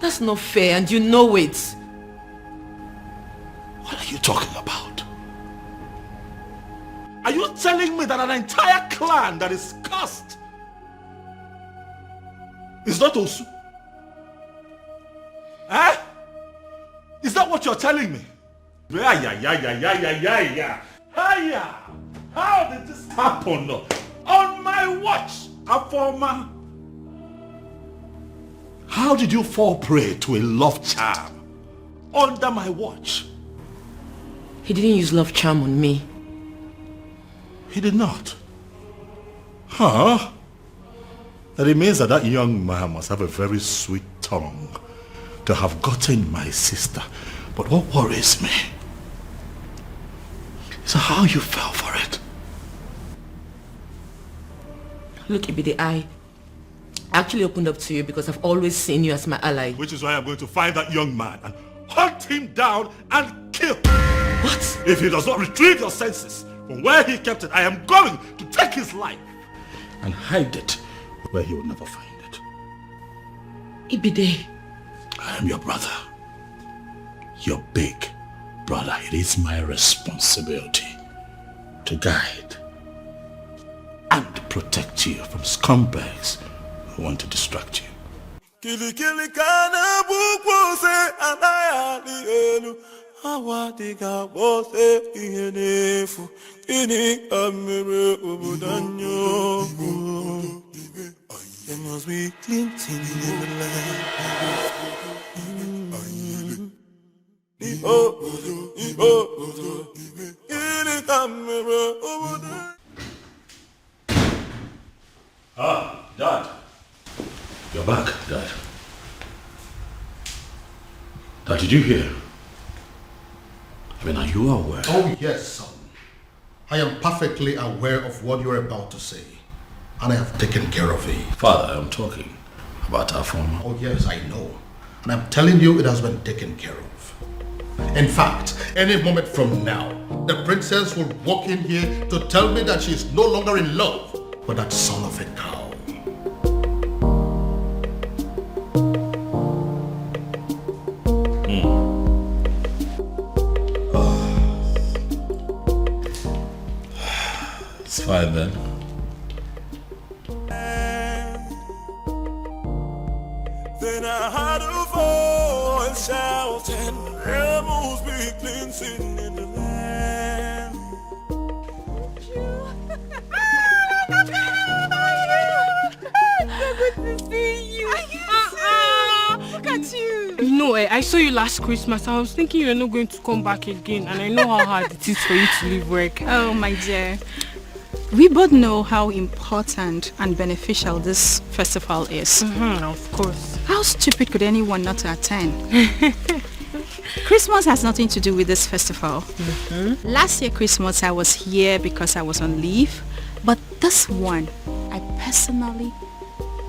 that's not fair and you know it. What are you talking about? Are you telling me that an entire clan that is cursed is not Osu? Eh? Is that what you're telling me? Yeah. How did this happen? On my watch, Afoma. How did you fall prey to a love charm under my watch? He didn't use love charm on me. He did not. Huh? That it means that that young man must have a very sweet tongue to have gotten my sister. But what worries me is how you fell for it. Look, Ibide, I actually opened up to you because I've always seen you as my ally. Which is why I'm going to find that young man and hunt him down and kill. What? If he does not retrieve your senses from where he kept it, I am going to take his life and hide it where he will never find it. Ibide. I am your brother. Your big brother. It is my responsibility to guide and protect you from scumbags who want to distract you. Kili kana bukose anaya elu awadiga bose ihenefu ini amere obudanyo. There must be cleansing in the land. Ah, Dad. You're back, Dad. Dad, did you hear? I mean, are you aware? Oh yes, son. I am perfectly aware of what you're about to say. And I have taken care of it. Father, I'm talking about our former. Oh yes, I know. And I'm telling you it has been taken care of. In fact, any moment from now, the princess will walk in here to tell me that she is no longer in love with that son of a cow. fine then. Then I heard a voice shouting, there must be cleansing in the land. So good to see you. Look at you. No, I saw you last Christmas. I was thinking you're not going to come back again, and I know how hard it is for you to leave work. Oh, my dear. We both know how important and beneficial this festival is. Of course. How stupid could anyone not to attend? Christmas has nothing to do with this festival. Last year Christmas I was here because I was on leave, but this one I personally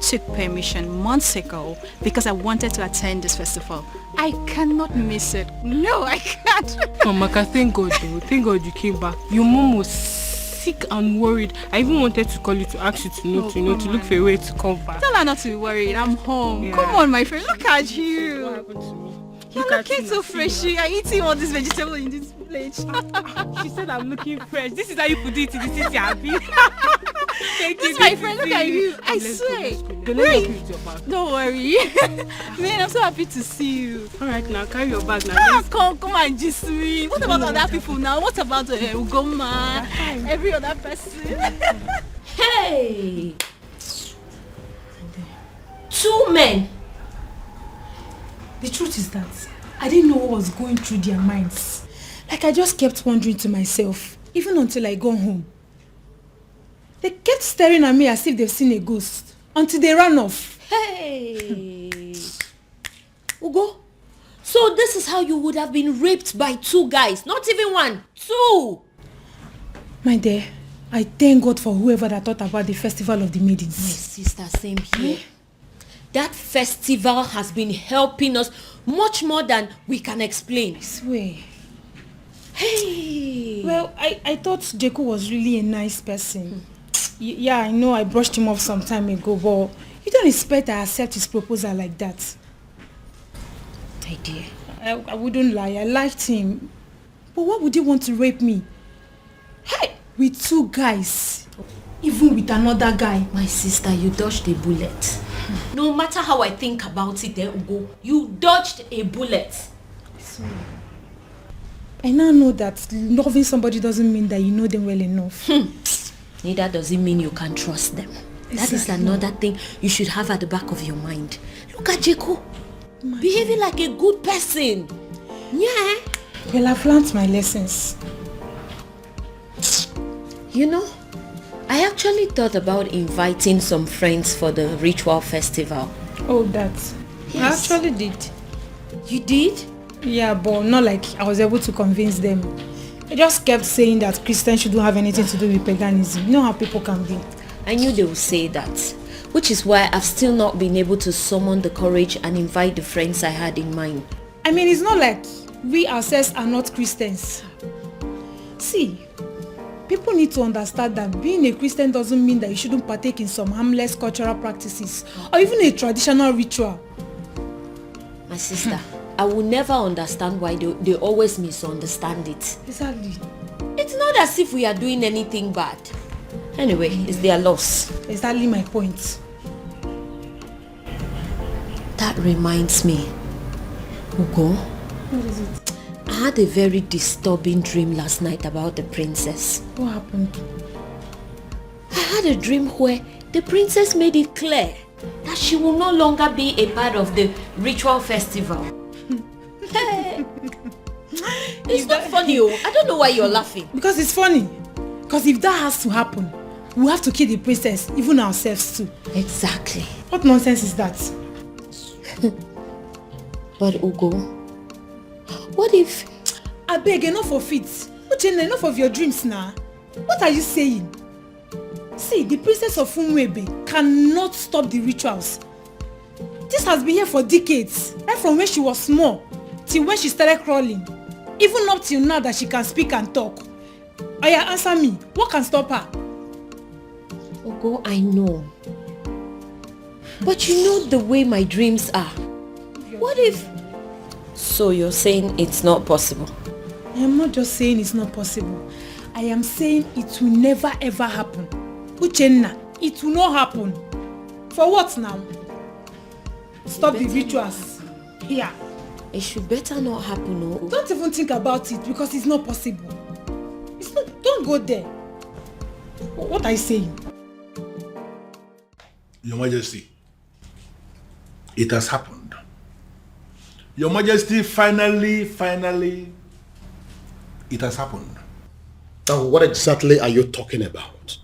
took permission months ago because I wanted to attend this festival. I cannot miss it. No, I can't. Oh, Maka, thank God though. Thank God you came back. Your mom was sick and worried. I even wanted to call you to ask you to look for a way to come back. Tell her not to be worried. I'm home. Yeah. Come on, my friend. Look at you. What happened to me? You're looking so fresh. You are eating all this vegetable in this plate. She said I'm looking fresh. This is how you put it. This is happy. Thank This you. is my friend. Look at you. I Let's swear. go. Let me help you with your bag. Don't worry. Man, I'm so happy to see you. Alright, now carry your bag now. Come and just me. What about other people now? What about Ugoma? Every other person? Hey! 2 men. The truth is that I didn't know what was going through their minds. Like I just kept wondering to myself, even until I got home. They kept staring at me as if they've seen a ghost, until they ran off. Hey! Ugo, so this is how you would have been raped by 2 guys, not even 1, 2! My dear, I thank God for whoever that thought about the Festival of the Maidens. My sister, same here. That festival has been helping us much more than we can explain. I swear. Hey! Well, I thought Jeku was really a nice person. Yeah, I know I brushed him off some time ago, but you don't expect I accept his proposal like that. My dear. I wouldn't lie, I liked him. But why would he want to rape me? Hey! With 2 guys. Even with another guy. My sister, you dodged a bullet. No matter how I think about it, Ugo, you dodged a bullet. I now know that loving somebody doesn't mean that you know them well enough. Neither does it mean you can trust them. That is another thing you should have at the back of your mind. Look at Jeku. Behaving like a good person. Yeah. Well, I've learned my lessons. You know, I actually thought about inviting some friends for the ritual festival. Oh, that. Yes. I actually did. You did? Yeah, but not like I was able to convince them. I just kept saying that Christians shouldn't have anything to do with paganism. You know how people can be. I knew they would say that, which is why I've still not been able to summon the courage and invite the friends I had in mind. I mean, it's not like we ourselves are not Christians. See, people need to understand that being a Christian doesn't mean that you shouldn't partake in some harmless cultural practices or even a traditional ritual. My sister, I will never understand why they always misunderstand it. Exactly. It's not as if we are doing anything bad. Anyway, it's their loss. Exactly my point. That reminds me, Ugo. What is it? I had a very disturbing dream last night about the princess. What happened? I had a dream where the princess made it clear that she will no longer be a part of the ritual festival. It's not funny, oh. I don't know why you're laughing. Because it's funny. Because if that has to happen, we have to kill the princess, even ourselves too. Exactly. What nonsense is that? But Ugo, what if... I beg, enough of it. Uchenna, enough of your dreams now. What are you saying? See, the princess of Umwebe cannot stop the rituals. This has been here for decades, right from when she was small till when she started crawling. Even up till now that she can speak and talk. Oya, answer me. What can stop her? Ugo, I know. But you know the way my dreams are. What if... So you're saying it's not possible? I am not just saying it's not possible. I am saying it will never ever happen. Uchenna, it will not happen. For what now? Stop the rituals. Here. It should better not happen, no? Don't even think about it because it's not possible. It's not, don't go there. What are you saying? Your Majesty, it has happened. Your Majesty, finally, it has happened. Now, what exactly are you talking about?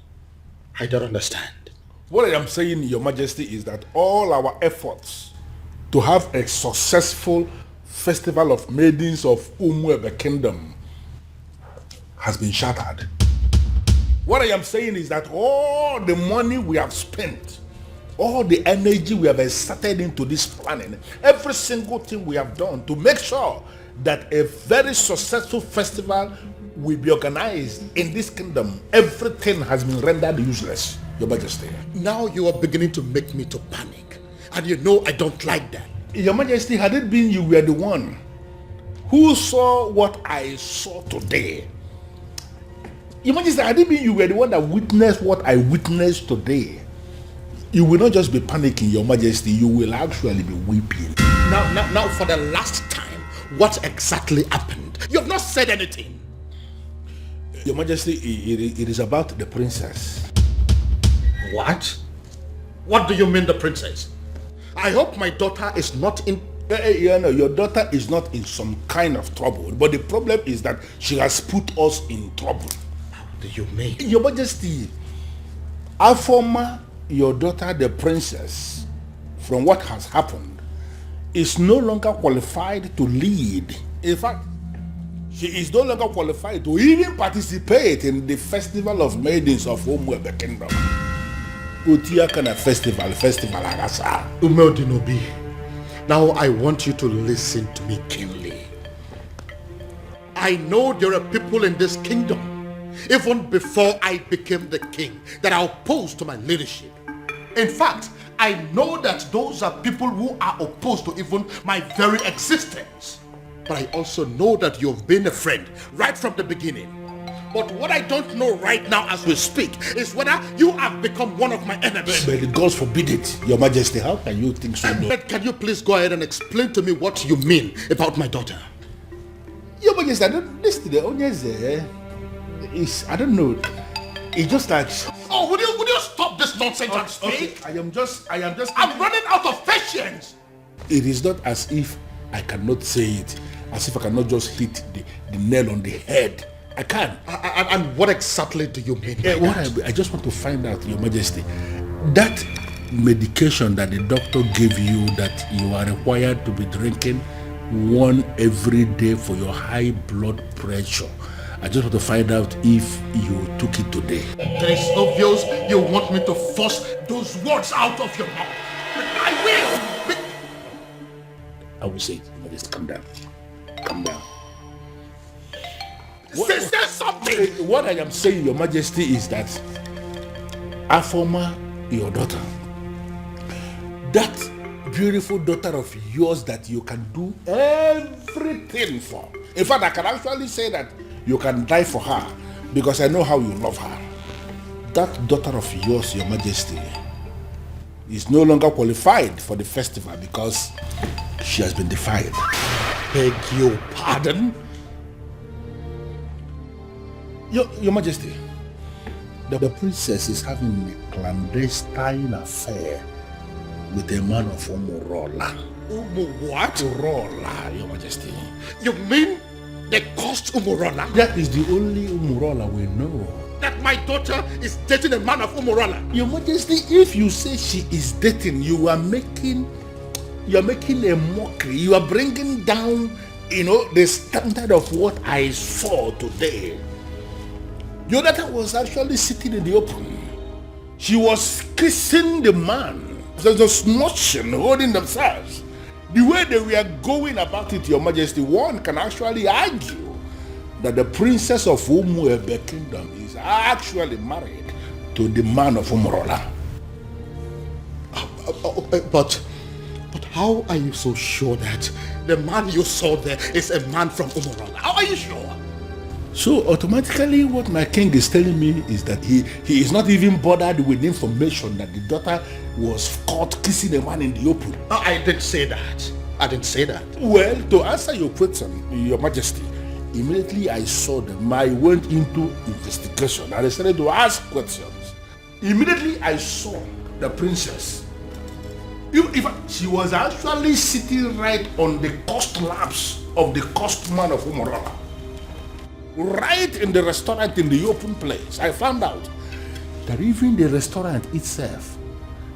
I don't understand. What I am saying, Your Majesty, is that all our efforts to have a successful festival of maidens of Umuebe Kingdom has been shattered. What I am saying is that all the money we have spent, all the energy we have exerted into this planning, every single thing we have done to make sure that a very successful festival will be organized in this kingdom, everything has been rendered useless, Your Majesty. Now you are beginning to make me to panic. And you know I don't like that. Your Majesty, had it been you were the one who saw what I saw today, Your Majesty, had it been you were the one that witnessed what I witnessed today, you will not just be panicking, Your Majesty, you will actually be weeping. Now, for the last time, what exactly happened? You have not said anything. Your Majesty, it is about the princess. What? What do you mean, the princess? I hope my daughter is not in... Your daughter is not in some kind of trouble, but the problem is that she has put us in trouble. How do you mean? Your Majesty, Afoma, your daughter, the princess, from what has happened, is no longer qualified to lead. In fact, she is no longer qualified to even participate in the Festival of Maidens of Umuebe Kingdom. Utia kana festival agasa. Umeodinobi, now I want you to listen to me keenly. I know there are people in this kingdom, even before I became the king, that are opposed to my leadership. In fact, I know that those are people who are opposed to even my very existence. But I also know that you've been a friend right from the beginning. But what I don't know right now as we speak is whether you have become one of my enemies. But God forbid it, Your Majesty. How can you think so? But can you please go ahead and explain to me what you mean about my daughter? Your Majesty, I don't listen to the onions there. I don't know. It's just like... Oh, would you stop this nonsense and speak? Okay, I am just... I'm running out of patience. It is not as if I cannot say it, as if I cannot just hit the nail on the head. I can. And what exactly do you mean? I just want to find out, Your Majesty, that medication that the doctor gave you that you are required to be drinking one every day for your high blood pressure, I just want to find out if you took it today. It is obvious you want me to force those words out of your mouth. I will. I will say it. Your Majesty, calm down. Calm down. Say something. What I am saying, Your Majesty, is that Afoma, your daughter, that beautiful daughter of yours that you can do everything for. In fact, I can actually say that you can die for her because I know how you love her. That daughter of yours, Your Majesty, is no longer qualified for the festival because she has been defiled. Beg your pardon? Your Majesty, the princess is having a clandestine affair with a man of Umurola. What? Umurola, Your Majesty. You mean they caused Umurola? That is the only Umurola we know. That my daughter is dating a man of Umurola? Your Majesty, if you say she is dating, you are making a mockery. You are bringing down, the standard of what I saw today. Your daughter was actually sitting in the open. She was kissing the man. There's a smooching, holding themselves. The way they were going about it, Your Majesty, one can actually argue that the princess of Umuebe Kingdom is actually married to the man of Umurola. But how are you so sure that the man you saw there is a man from Umurola? How are you sure? So automatically what my king is telling me is that he is not even bothered with information that the daughter was caught kissing a man in the open. I didn't say that. I didn't say that. Well, to answer your question, Your Majesty, immediately I saw them, I went into investigation and I started to ask questions. Immediately I saw the princess. If she was actually sitting right on the cost laps of the cost man of Umorola. Right in the restaurant in the open place, I found out that even the restaurant itself,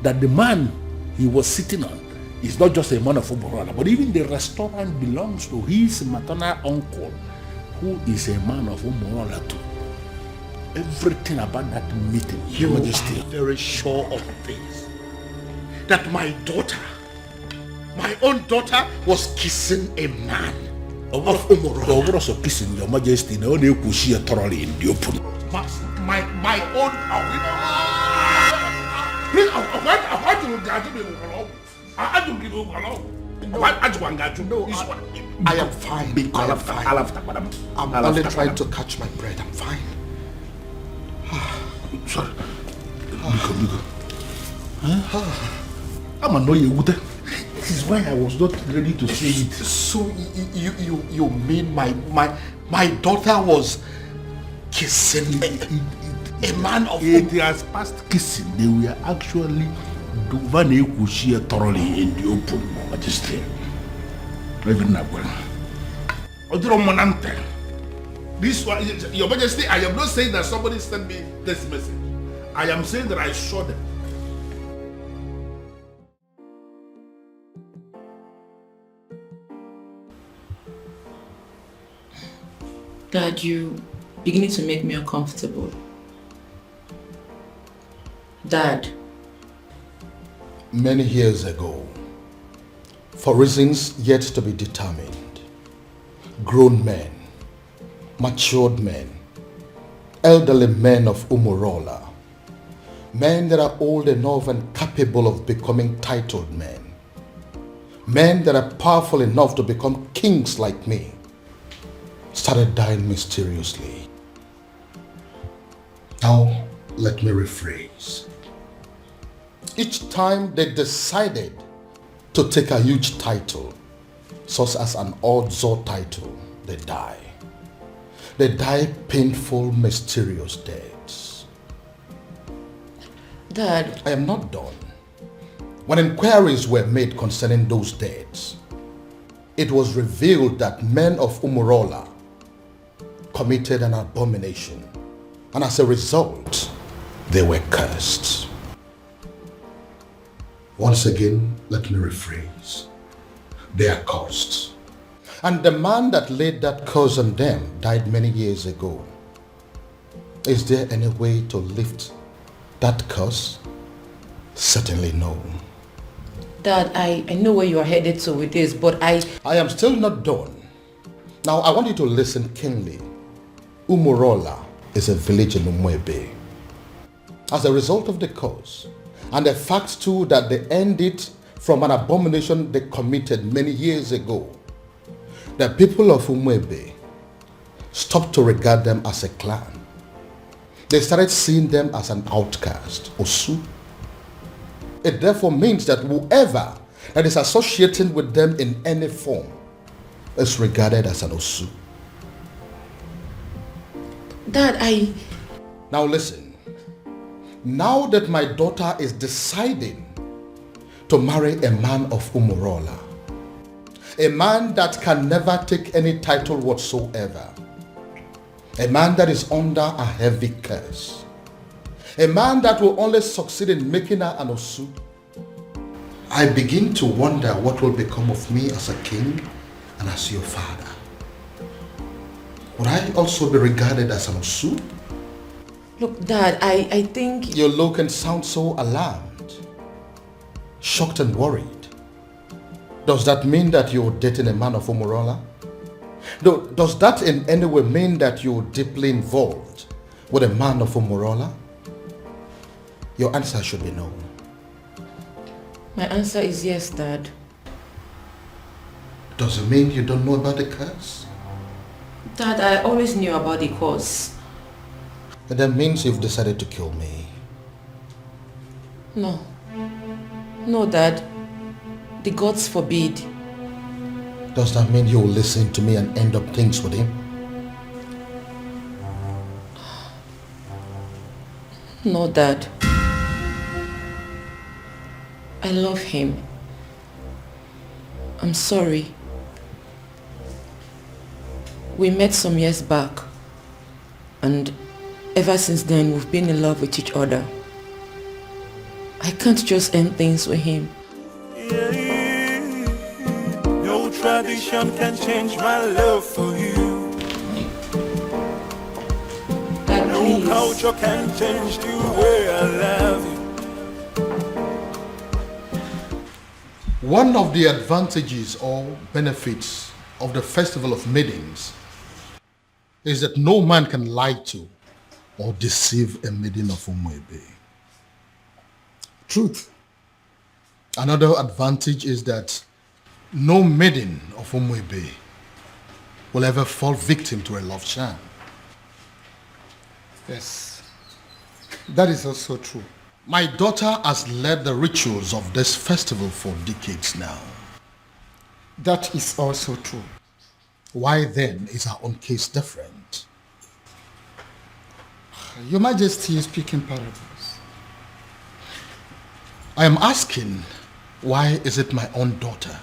that the man he was sitting on is not just a man of Umorola, but even the restaurant belongs to his maternal uncle, who is a man of Umorola too. Everything about that meeting, Your Majesty. Are very sure of this. That my daughter, my own daughter, was kissing a man of Umorola. Also kissing, Your Majesty, no one could see thoroughly in the open. My own. Please, I am fine. I'm only trying to catch my breath. I'm fine. Sorry. Biko. I'm annoyed. This is why I was not ready to say it. So you mean my daughter was kissing a man of it has passed kissing. They were actually doing thoroughly in the open, Majesty. Even now. This one, Your Majesty, I am not saying that somebody sent me this message. I am saying that I saw them. Dad, you beginning to make me uncomfortable. Dad. Many years ago, for reasons yet to be determined, grown men, matured men, elderly men of Umorola, men that are old enough and capable of becoming titled men that are powerful enough to become kings like me, started dying mysteriously. Now, let me rephrase. Each time they decided to take a huge title, such as an Odzo title, they die. They die painful, mysterious deaths. Dad, I am not done. When inquiries were made concerning those deaths, it was revealed that men of Umorola committed an abomination, and as a result, they were cursed. Once again, let me rephrase. They are cursed. And the man that laid that curse on them died many years ago. Is there any way to lift that curse? Certainly no. Dad, I know where you are headed to with this, but I am still not done. Now I want you to listen keenly. Umorola is a village in Umwebe. As a result of the curse, and the fact too that they ended from an abomination they committed many years ago, the people of Umwebe stopped to regard them as a clan. They started seeing them as an outcast, Osu. It therefore means that whoever that is associating with them in any form is regarded as an Osu. Dad, Now listen. Now that my daughter is deciding to marry a man of Umorola, a man that can never take any title whatsoever, a man that is under a heavy curse, a man that will only succeed in making her an Osu, I begin to wonder what will become of me as a king and as your father. Would I also be regarded as an Osu? Look, Dad, I think... You look and sound so alarmed, shocked and worried. Does that mean that you're dating a man of Umorola? Does that in any way mean that you're deeply involved with a man of Umorola? Your answer should be no. My answer is yes, Dad. Does it mean you don't know about the curse? Dad, I always knew about the cause. That means you've decided to kill me. No. No, Dad. The gods forbid. Does that mean you'll listen to me and end up things with him? No, Dad. I love him. I'm sorry. We met some years back, and ever since then we've been in love with each other. I can't just end things with him. No tradition can change my love for you. Dad, no please. culture can change the way I love you. One of the advantages or benefits of the Festival of Maidens is that no man can lie to or deceive a maiden of Umuebe. Truth. Another advantage is that no maiden of Umuebe will ever fall victim to a love charm. Yes. That is also true. My daughter has led the rituals of this festival for decades now. That is also true. Why then is our own case different? Your Majesty is speaking parables. I am asking, why is it my own daughter,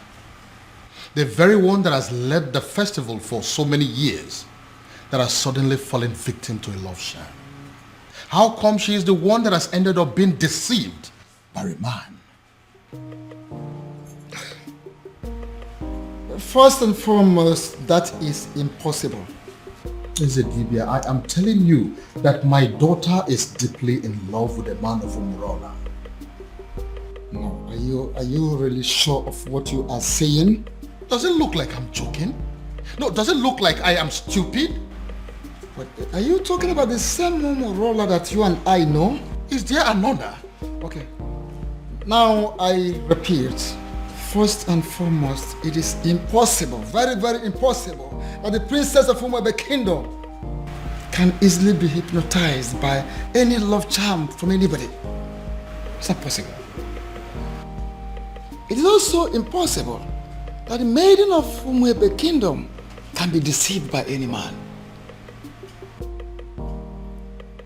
the very one that has led the festival for so many years, that has suddenly fallen victim to a love sham? How come she is the one that has ended up being deceived by a man? First and foremost, that is impossible. Ezedibia, I am telling you that my daughter is deeply in love with a man of Umurola. No, are you really sure of what you are saying? Does it look like I'm joking? No, does it look like I am stupid? But are you talking about the same Umurola that you and I know? Is there another? Okay. Now I repeat, first and foremost, it is impossible, very, very impossible, that the princess of Umuebe Kingdom can easily be hypnotized by any love charm from anybody. It's not possible. It is also impossible that the maiden of Umuebe Kingdom can be deceived by any man.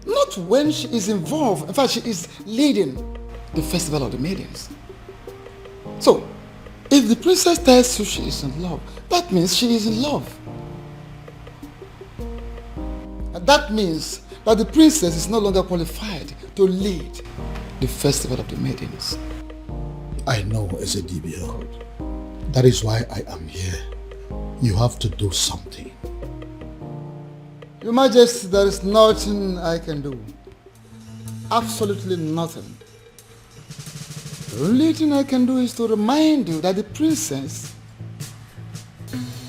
Not when she is involved. In fact, she is leading the festival of the maidens. So, if the princess tells you she is in love, that means she is in love. And that means that the princess is no longer qualified to lead the festival of the maidens. I know, Ezedibia. That is why I am here. You have to do something. Your Majesty, there is nothing I can do. Absolutely nothing. The only thing I can do is to remind you that the princess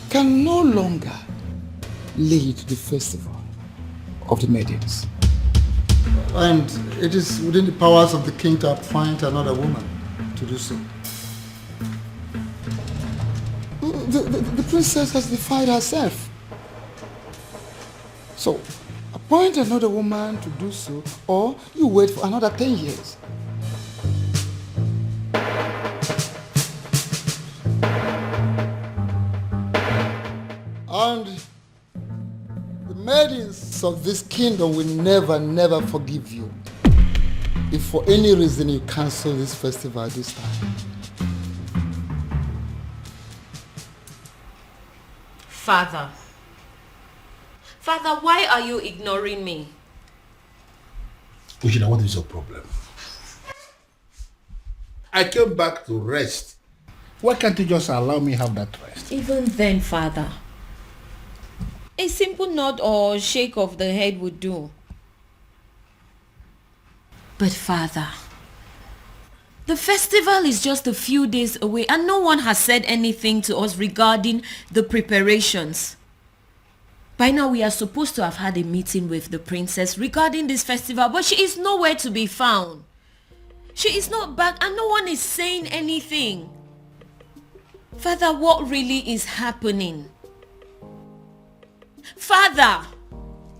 can no longer lead the festival of the maidens. And it is within the powers of the king to appoint another woman to do so. The princess has defied herself. So, appoint another woman to do so, or you wait for another 10 years. And the maidens of this kingdom will never forgive you if for any reason you cancel this festival this time. Father, why are you ignoring me? Ujina, what is your problem? I came back to rest. Why can't you just allow me have that rest? Even then, Father, a simple nod or shake of the head would do. But Father, the festival is just a few days away and no one has said anything to us regarding the preparations. By now we are supposed to have had a meeting with the princess regarding this festival, but she is nowhere to be found. She is not back and no one is saying anything. Father, what really is happening? Father!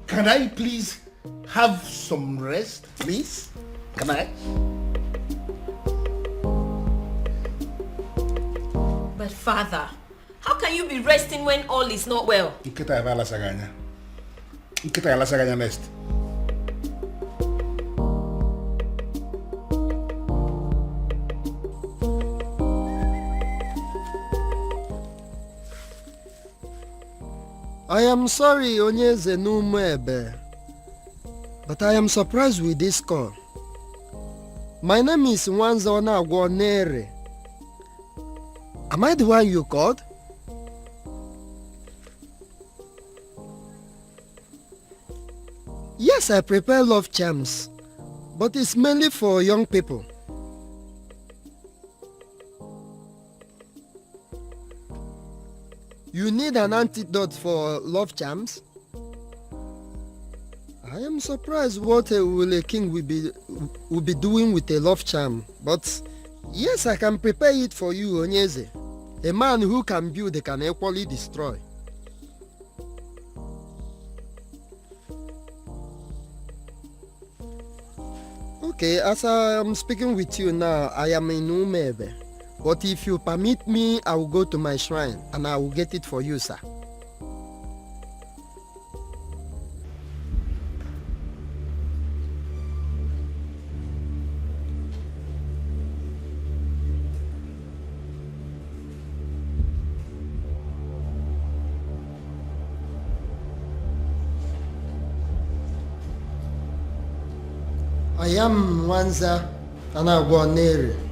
Can I please have some rest, please? Can I? But Father, how can you be resting when all is not well? Nkita ya bala saganya. Nkita ya la saganya next. I am sorry, Onyeze Numebe, but I am surprised with this call. My name is Nwanzona Agwonere. Am I the one you called? Yes, I prepare love charms, but it's mainly for young people. You need an antidote for love charms? I am surprised what a king will be doing with a love charm, but yes, I can prepare it for you, Onyeze. A man who can build can equally destroy. Okay, as I am speaking with you now, I am in Umebe. But if you permit me, I will go to my shrine and I will get it for you, sir. I am Nwanza Anagwonere.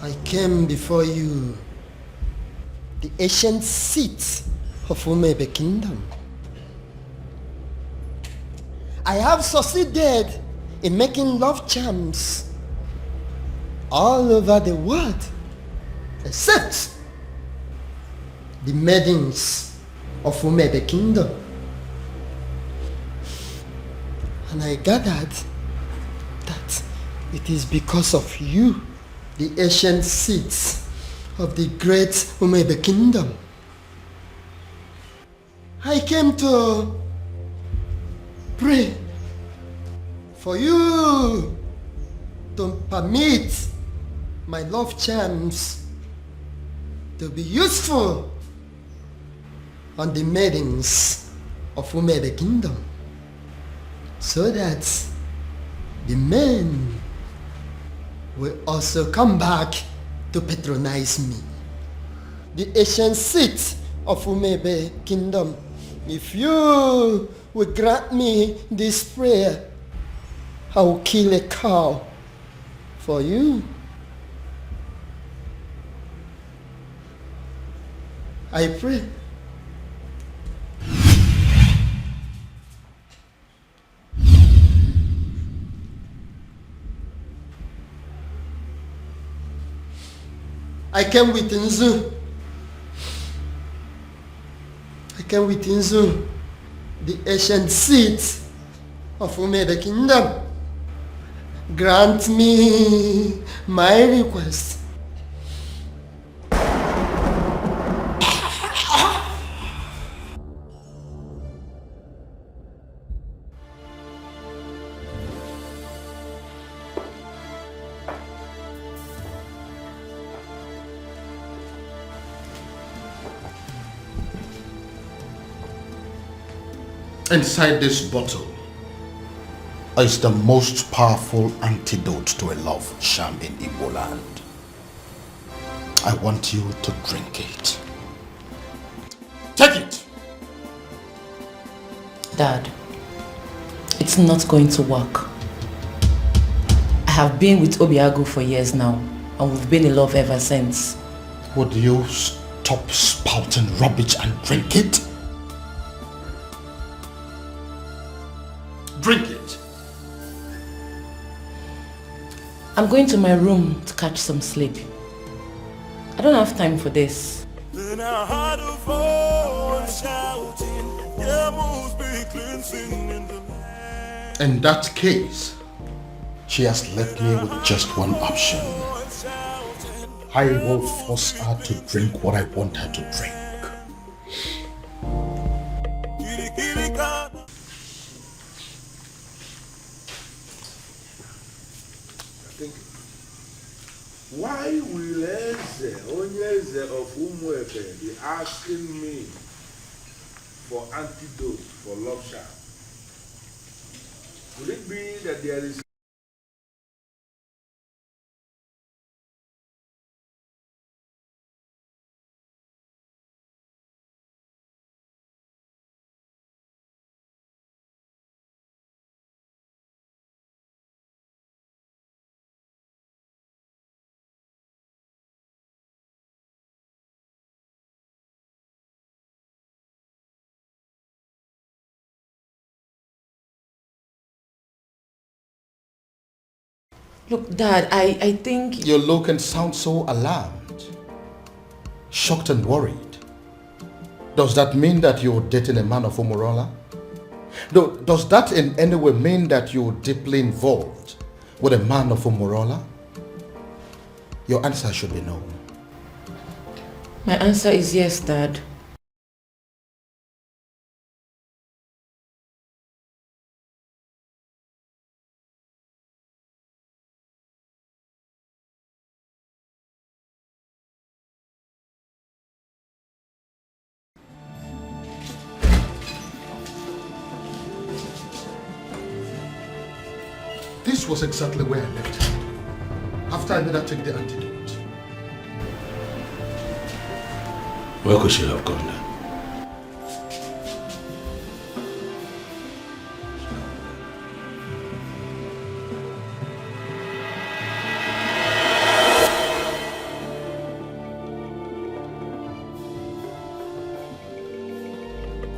I came before you, the ancient seat of Umebe Kingdom. I have succeeded in making love charms all over the world, except the maidens of Umebe Kingdom. And I gathered that it is because of you, the ancient seats of the great Umebe Kingdom. I came to pray for you to permit my love charms to be useful on the maidens of Umebe Kingdom, so that the men will also come back to patronize me. The ancient seat of Umebe Kingdom, if you will grant me this prayer, I will kill a cow for you. I pray. I came with Nzu. I came with Nzu, the ancient seat of Umebe Kingdom. Grant me my request. Inside this bottle is the most powerful antidote to a love charm in Igbo land. I want you to drink it. Take it! Dad, it's not going to work. I have been with Obiago for years now, and we've been in love ever since. Would you stop spouting rubbish and drink it? Drink it. I'm going to my room to catch some sleep. I don't have time for this. Then I heard a voice shouting, "There must be cleansing in the land." In that case, she has left me with just one option. I will force her to drink what I want her to drink. thinking. Why will Eze, Onyeze of Umuefe, be asking me for antidote for love charm? Could it be that there is Look, Dad, I think... You look and sound so alarmed, shocked and worried. Does that mean that you're dating a man of Umurola? Does that in any way mean that you're deeply involved with a man of Umurola? Your answer should be no. My answer is yes, Dad. This was exactly where I left her after I made her take the antidote. Where could she have gone then?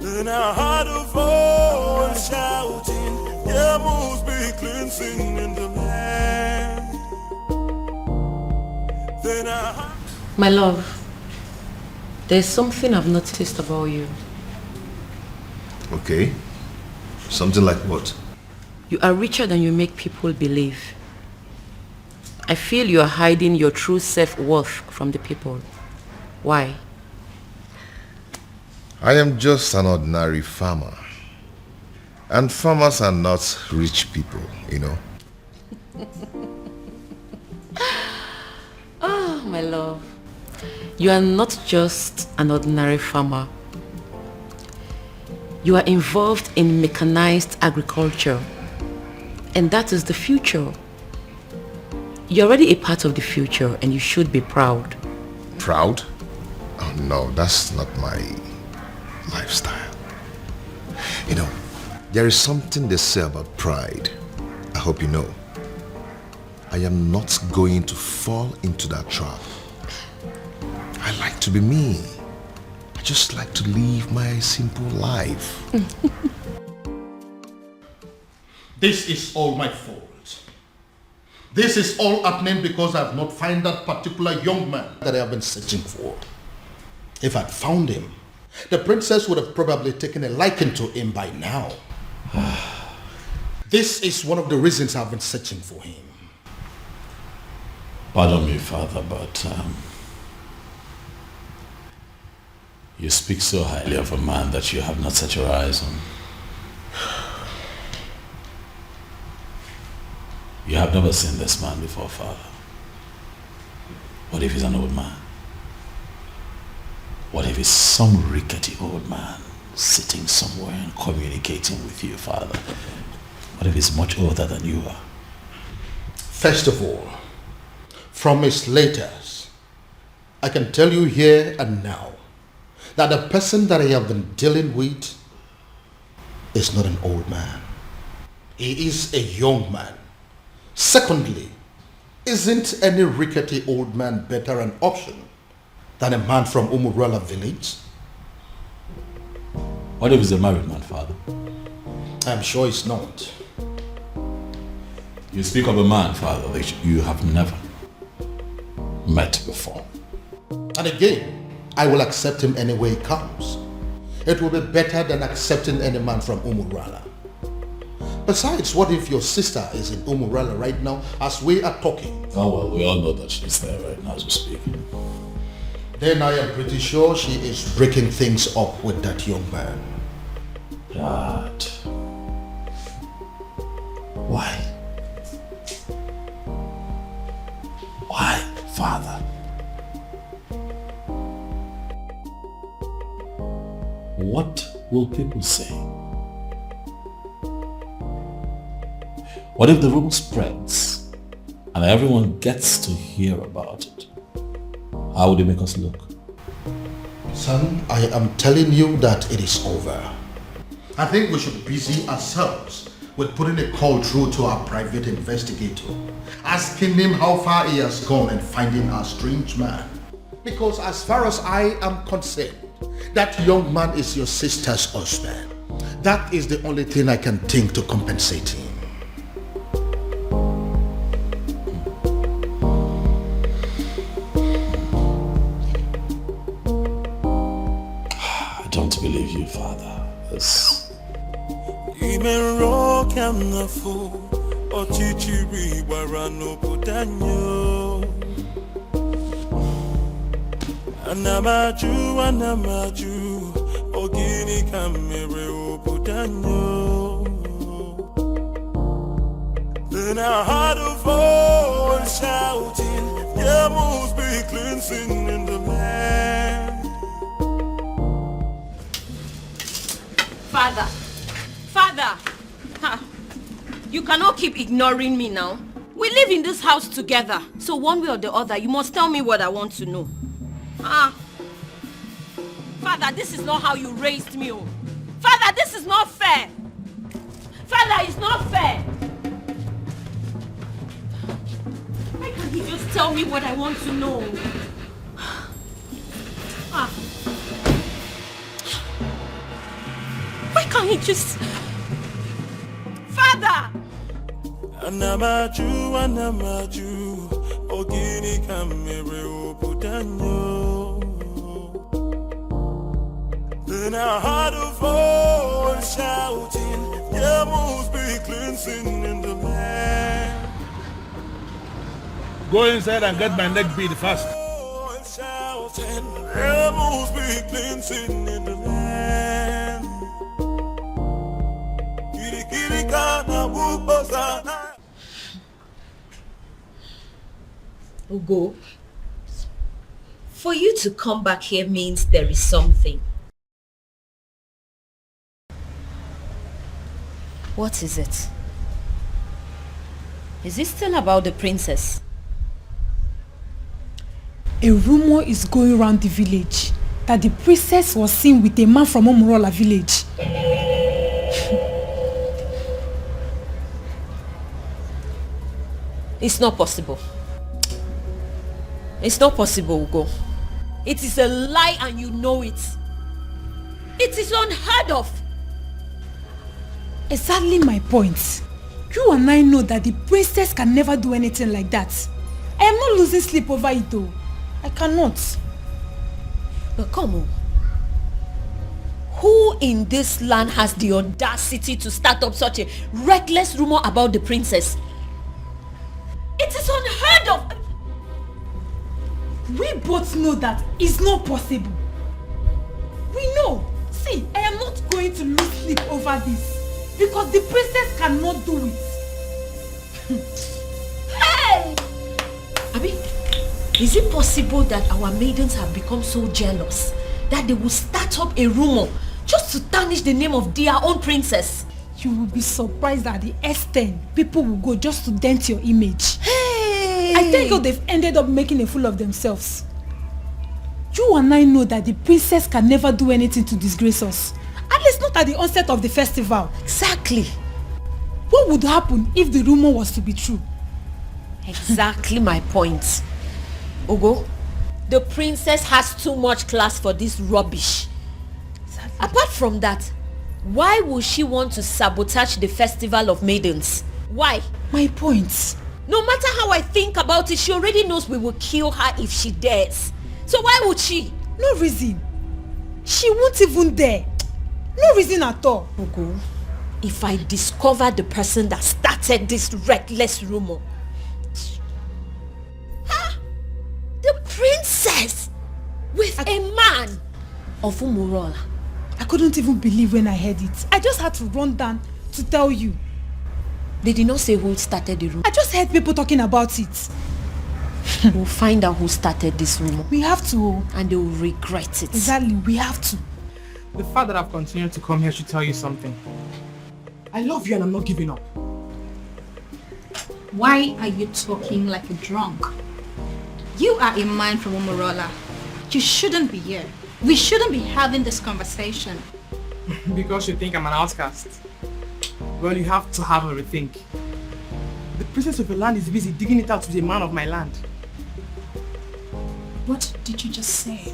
Then I heard a voice shouting, there must be cleansing in the land. Then I heard... My love, there's something I've noticed about you. Okay. Something like what? You are richer than you make people believe. I feel you are hiding your true self-worth from the people. Why? I am just an ordinary farmer. And farmers are not rich people, you know. Oh, my love. You are not just an ordinary farmer. You are involved in mechanized agriculture. And that is the future. You're already a part of the future and you should be proud. Proud? Oh no, that's not my lifestyle. You know, there is something they say about pride. I hope you know. I am not going to fall into that trap. I like to be me. I just like to live my simple life. This is all my fault. This is all happening because I have not found that particular young man that I have been searching for. If I'd found him, the princess would have probably taken a liking to him by now. This is one of the reasons I've been searching for him. Pardon me, Father, but you speak so highly of a man that you have not set your eyes on. You have never seen this man before, Father. What if he's an old man? What if he's some rickety old man sitting somewhere and communicating with you, Father? What if he's much older than you are? First of all, from his letters, I can tell you here and now that the person that I have been dealing with is not an old man. He is a young man. Secondly, isn't any rickety old man better an option than a man from Umurala village? What if he's a married man, Father? I'm sure it's not. You speak of a man, Father, that you have never met before. And again, I will accept him any way he comes. It will be better than accepting any man from Umurala. Besides, what if your sister is in Umurala right now as we are talking? Oh well, we all know that she's there right now as we speak. Then I am pretty sure she is breaking things up with that young man. Dad. Why? father. What will people say? What if the rumor spreads and everyone gets to hear about it? How would it make us look? Son, I am telling you that it is over. I think we should busy ourselves with putting a call through to our private investigator, asking him how far he has gone in finding our strange man. Because as far as I am concerned, that young man is your sister's husband. That is the only thing I can think to compensate him. I don't believe you, Father. This... Anamaju, ogini kamere obudanyo. Then I heard a voice shouting, there must be cleansing in the land. Father, you cannot keep ignoring me now. We live in this house together, so one way or the other, you must tell me what I want to know. Father, this is not how you raised me. Oh. Father, this is not fair. Father, it's not fair. Why can't he just tell me what I want to know? Why can't he just... Father! Anamaju, ogini kamere obudanyo. Then I heard a voice shouting, there must be cleansing in the land. Go inside and get my neck beat fast. Shouting, there must be cleansing in the land. Ugo, for you to come back here means there is something. What is it? Is it still about the princess? A rumor is going around the village that the princess was seen with a man from Omurola village. It's not possible. It's not possible, Ugo. It is a lie and you know it. It is unheard of. Exactly my point. You and I know that the princess can never do anything like that. I am not losing sleep over it though. I cannot. But come on. Who in this land has the audacity to start up such a reckless rumor about the princess? It is unheard of. We both know that it's not possible. We know. See, I am not going to lose sleep over this. Because the princess cannot do it. Hey! Abi, is it possible that our maidens have become so jealous that they will start up a rumor just to tarnish the name of their own princess? You will be surprised at the extent people will go just to dent your image. Hey! I think they've ended up making a fool of themselves. You and I know that the princess can never do anything to disgrace us. At least not at the onset of the festival. Exactly. What would happen if the rumor was to be true? Exactly my point. Ugo, the princess has too much class for this rubbish. Exactly. Apart from that, why would she want to sabotage the festival of maidens? Why? My point. No matter how I think about it, she already knows we will kill her if she dares. So why would she? No reason. She won't even dare. No reason at all. Ugo, if I discover the person that started this reckless rumor. The princess with a man of Umurola. I couldn't even believe when I heard it. I just had to run down to tell you. They did not say who started the rumor. I just heard people talking about it. We'll find out who started this rumor. We have to. And they will regret it. Exactly, we have to. The fact that I've continued to come here should tell you something. I love you and I'm not giving up. Why are you talking like a drunk? You are a man from Umurola. You shouldn't be here. We shouldn't be having this conversation. Because you think I'm an outcast. Well, you have to have a rethink. The princess of your land is busy digging it out with a man of my land. What did you just say?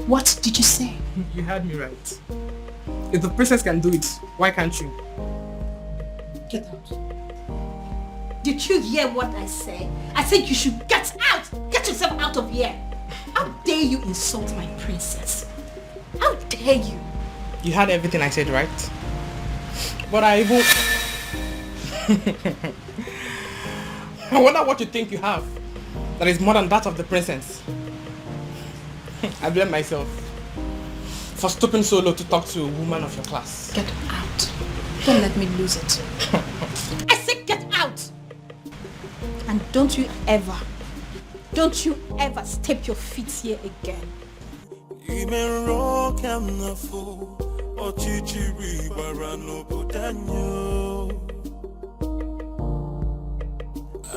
What did you say? You heard me right. If the princess can do it, why can't you? Get out. Did you hear what I said? I said you should get out! Get yourself out of here! How dare you insult my princess? How dare you? You heard everything I said, right? But I even... I wonder what you think you have that is more than that of the princess. I blame myself for stooping so low to talk to a woman of your class. Get out. Don't let me lose it. I said get out! And don't you ever step your feet here again. Even rock am na fo, ochichiri barano bodanyo.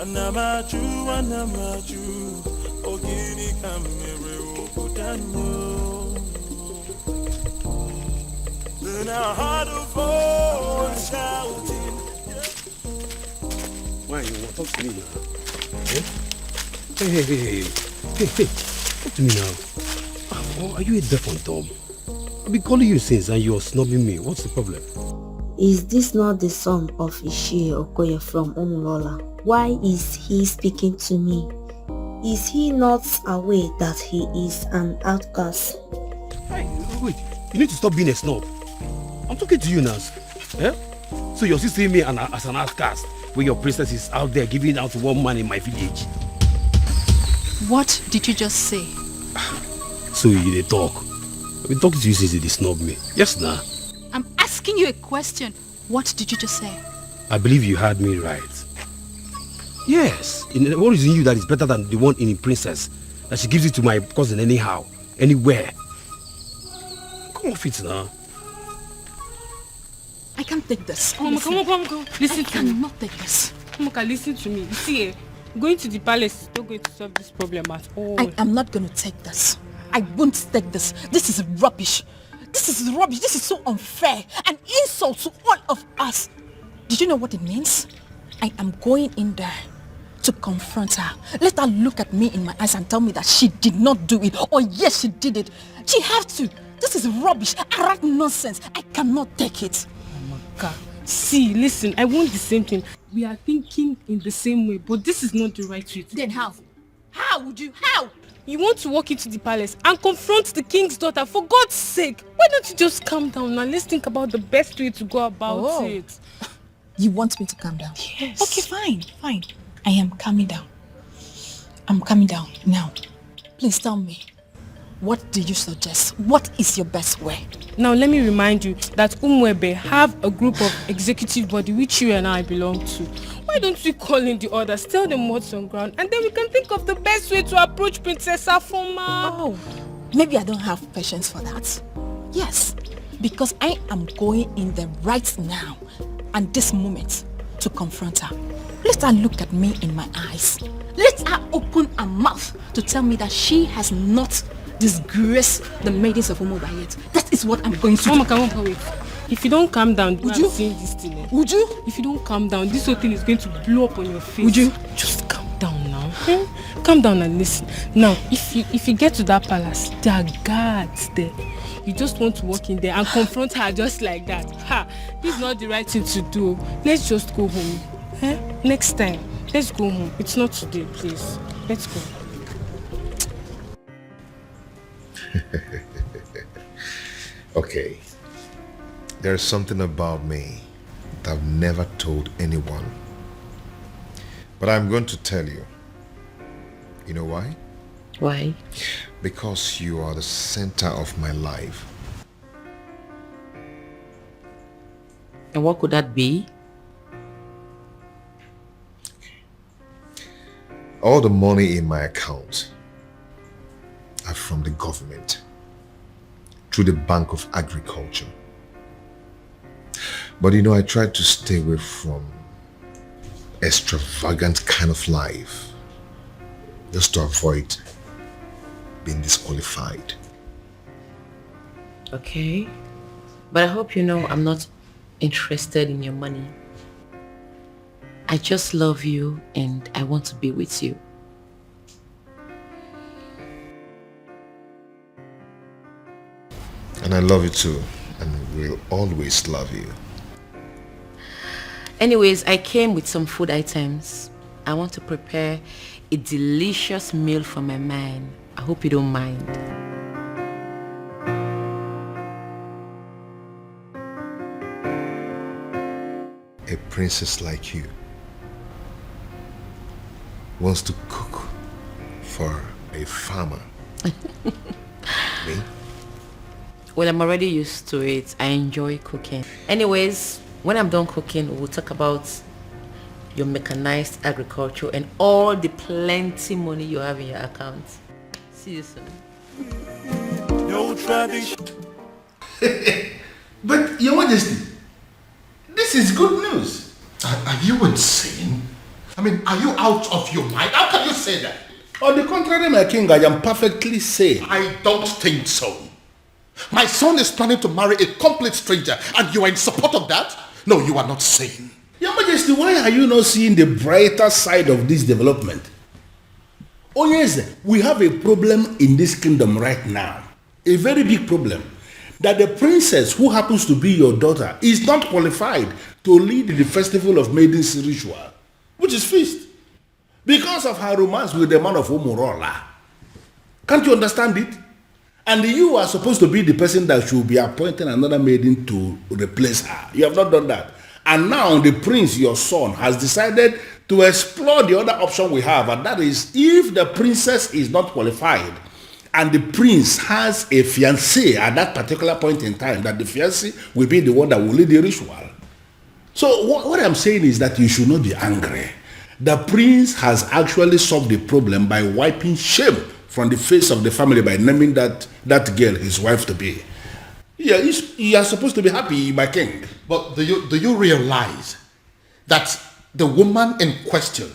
Anamaju, ogini kamere bodanyo. Then I heard a voice shouting. Why you want to talk to me now? Eh? Hey. Talk to me now. Oh, are you a deaf and dumb? I've been calling you since and you're snubbing me. What's the problem? Is this not the son of Ishie Okoye from Umurola? Why is he speaking to me? Is he not aware that he is an outcast? Hey, wait. You need to stop being a snob. I'm talking to you now. Eh? So you're still seeing me as an outcast when your princess is out there giving out to one man in my village. What did you just say? So you dey talk. I've been talking to you since you snub me. Yes, nah. I'm asking you a question. What did you just say? I believe you heard me right. Yes. What is in you that is better than the one in the princess? That she gives it to my cousin anyhow, anywhere. Come off it now. I can't take this. Come on. Listen to me. I cannot take this. Moka, listen to me. You see, going to the palace is not going to solve this problem at all. I am not going to take this. I won't take this. This is rubbish. This is rubbish. This is so unfair. An insult to all of us. Did you know what it means? I am going in there to confront her. Let her look at me in my eyes and tell me that she did not do it. Or yes, she did it. She has to. This is rubbish. Arrant nonsense. I cannot take it. Moka, see, listen, I want the same thing. We are thinking in the same way, but this is not the right way. Then how? How would you? How? You want to walk into the palace and confront the king's daughter, for God's sake. Why don't you just calm down and let's think about the best way to go about it. You want me to calm down? Yes. Okay, fine. I am calming down. I'm calming down now. Please tell me, what do you suggest? What is your best way? Now let me remind you that Umwebe have a group of executive body which you and I belong to. Why don't we call in the others, tell them what's on ground, and then we can think of the best way to approach Princess Afoma. Oh, maybe I don't have patience for that. Yes, because I am going in there right now and this moment to confront her. Let her look at me in my eyes. Let her open her mouth to tell me that she has not disgraced the maidens of Umuba yet. That is what I'm going to do. Mama, wait. If you don't calm down, would you? This thing, Would you? If you don't calm down, this whole thing is going to blow up on your face. Would you? Just calm down now. Calm down and listen. Now, if you get to that palace, there are guards there. You just want to walk in there and confront her just like that. This is not the right thing to do. Let's just go home. Next time, let's go home. It's not today, please. Let's go. Okay. There's something about me that I've never told anyone. But I'm going to tell you. You know why? Why? Because you are the center of my life. And what could that be? All the money in my account are from the government through the Bank of Agriculture. But you know, I try to stay away from extravagant kind of life just to avoid being disqualified. Okay, but I hope you know I'm not interested in your money. I just love you and I want to be with you. And I love you too, and will always love you. Anyways, I came with some food items. I want to prepare a delicious meal for my man. I hope you don't mind. A princess like you wants to cook for a farmer. Me? Well, I'm already used to it. I enjoy cooking. Anyways, when I'm done cooking, we'll talk about your mechanized agriculture and all the plenty money you have in your account. See you soon. No tradition. But, Your Majesty, this is good news. Are you insane? I mean, are you out of your mind? How can you say that? On the contrary, my king, I am perfectly sane. I don't think so. My son is planning to marry a complete stranger and you are in support of that? No, you are not sane. Your Majesty, why are you not seeing the brighter side of this development? Oh yes, we have a problem in this kingdom right now. A very big problem. That the princess who happens to be your daughter is not qualified to lead the festival of maidens ritual, which is feast, because of her romance with the man of Umurola. Can't you understand it? And you are supposed to be the person that should be appointing another maiden to replace her. You have not done that. And now the prince, your son, has decided to explore the other option we have, and that is if the princess is not qualified and the prince has a fiancé at that particular point in time, that the fiancé will be the one that will lead the ritual. So what I'm saying is that you should not be angry. The prince has actually solved the problem by wiping shame from the face of the family by naming that girl his wife to be. Yeah, you are supposed to be happy, my king. But do you realize that the woman in question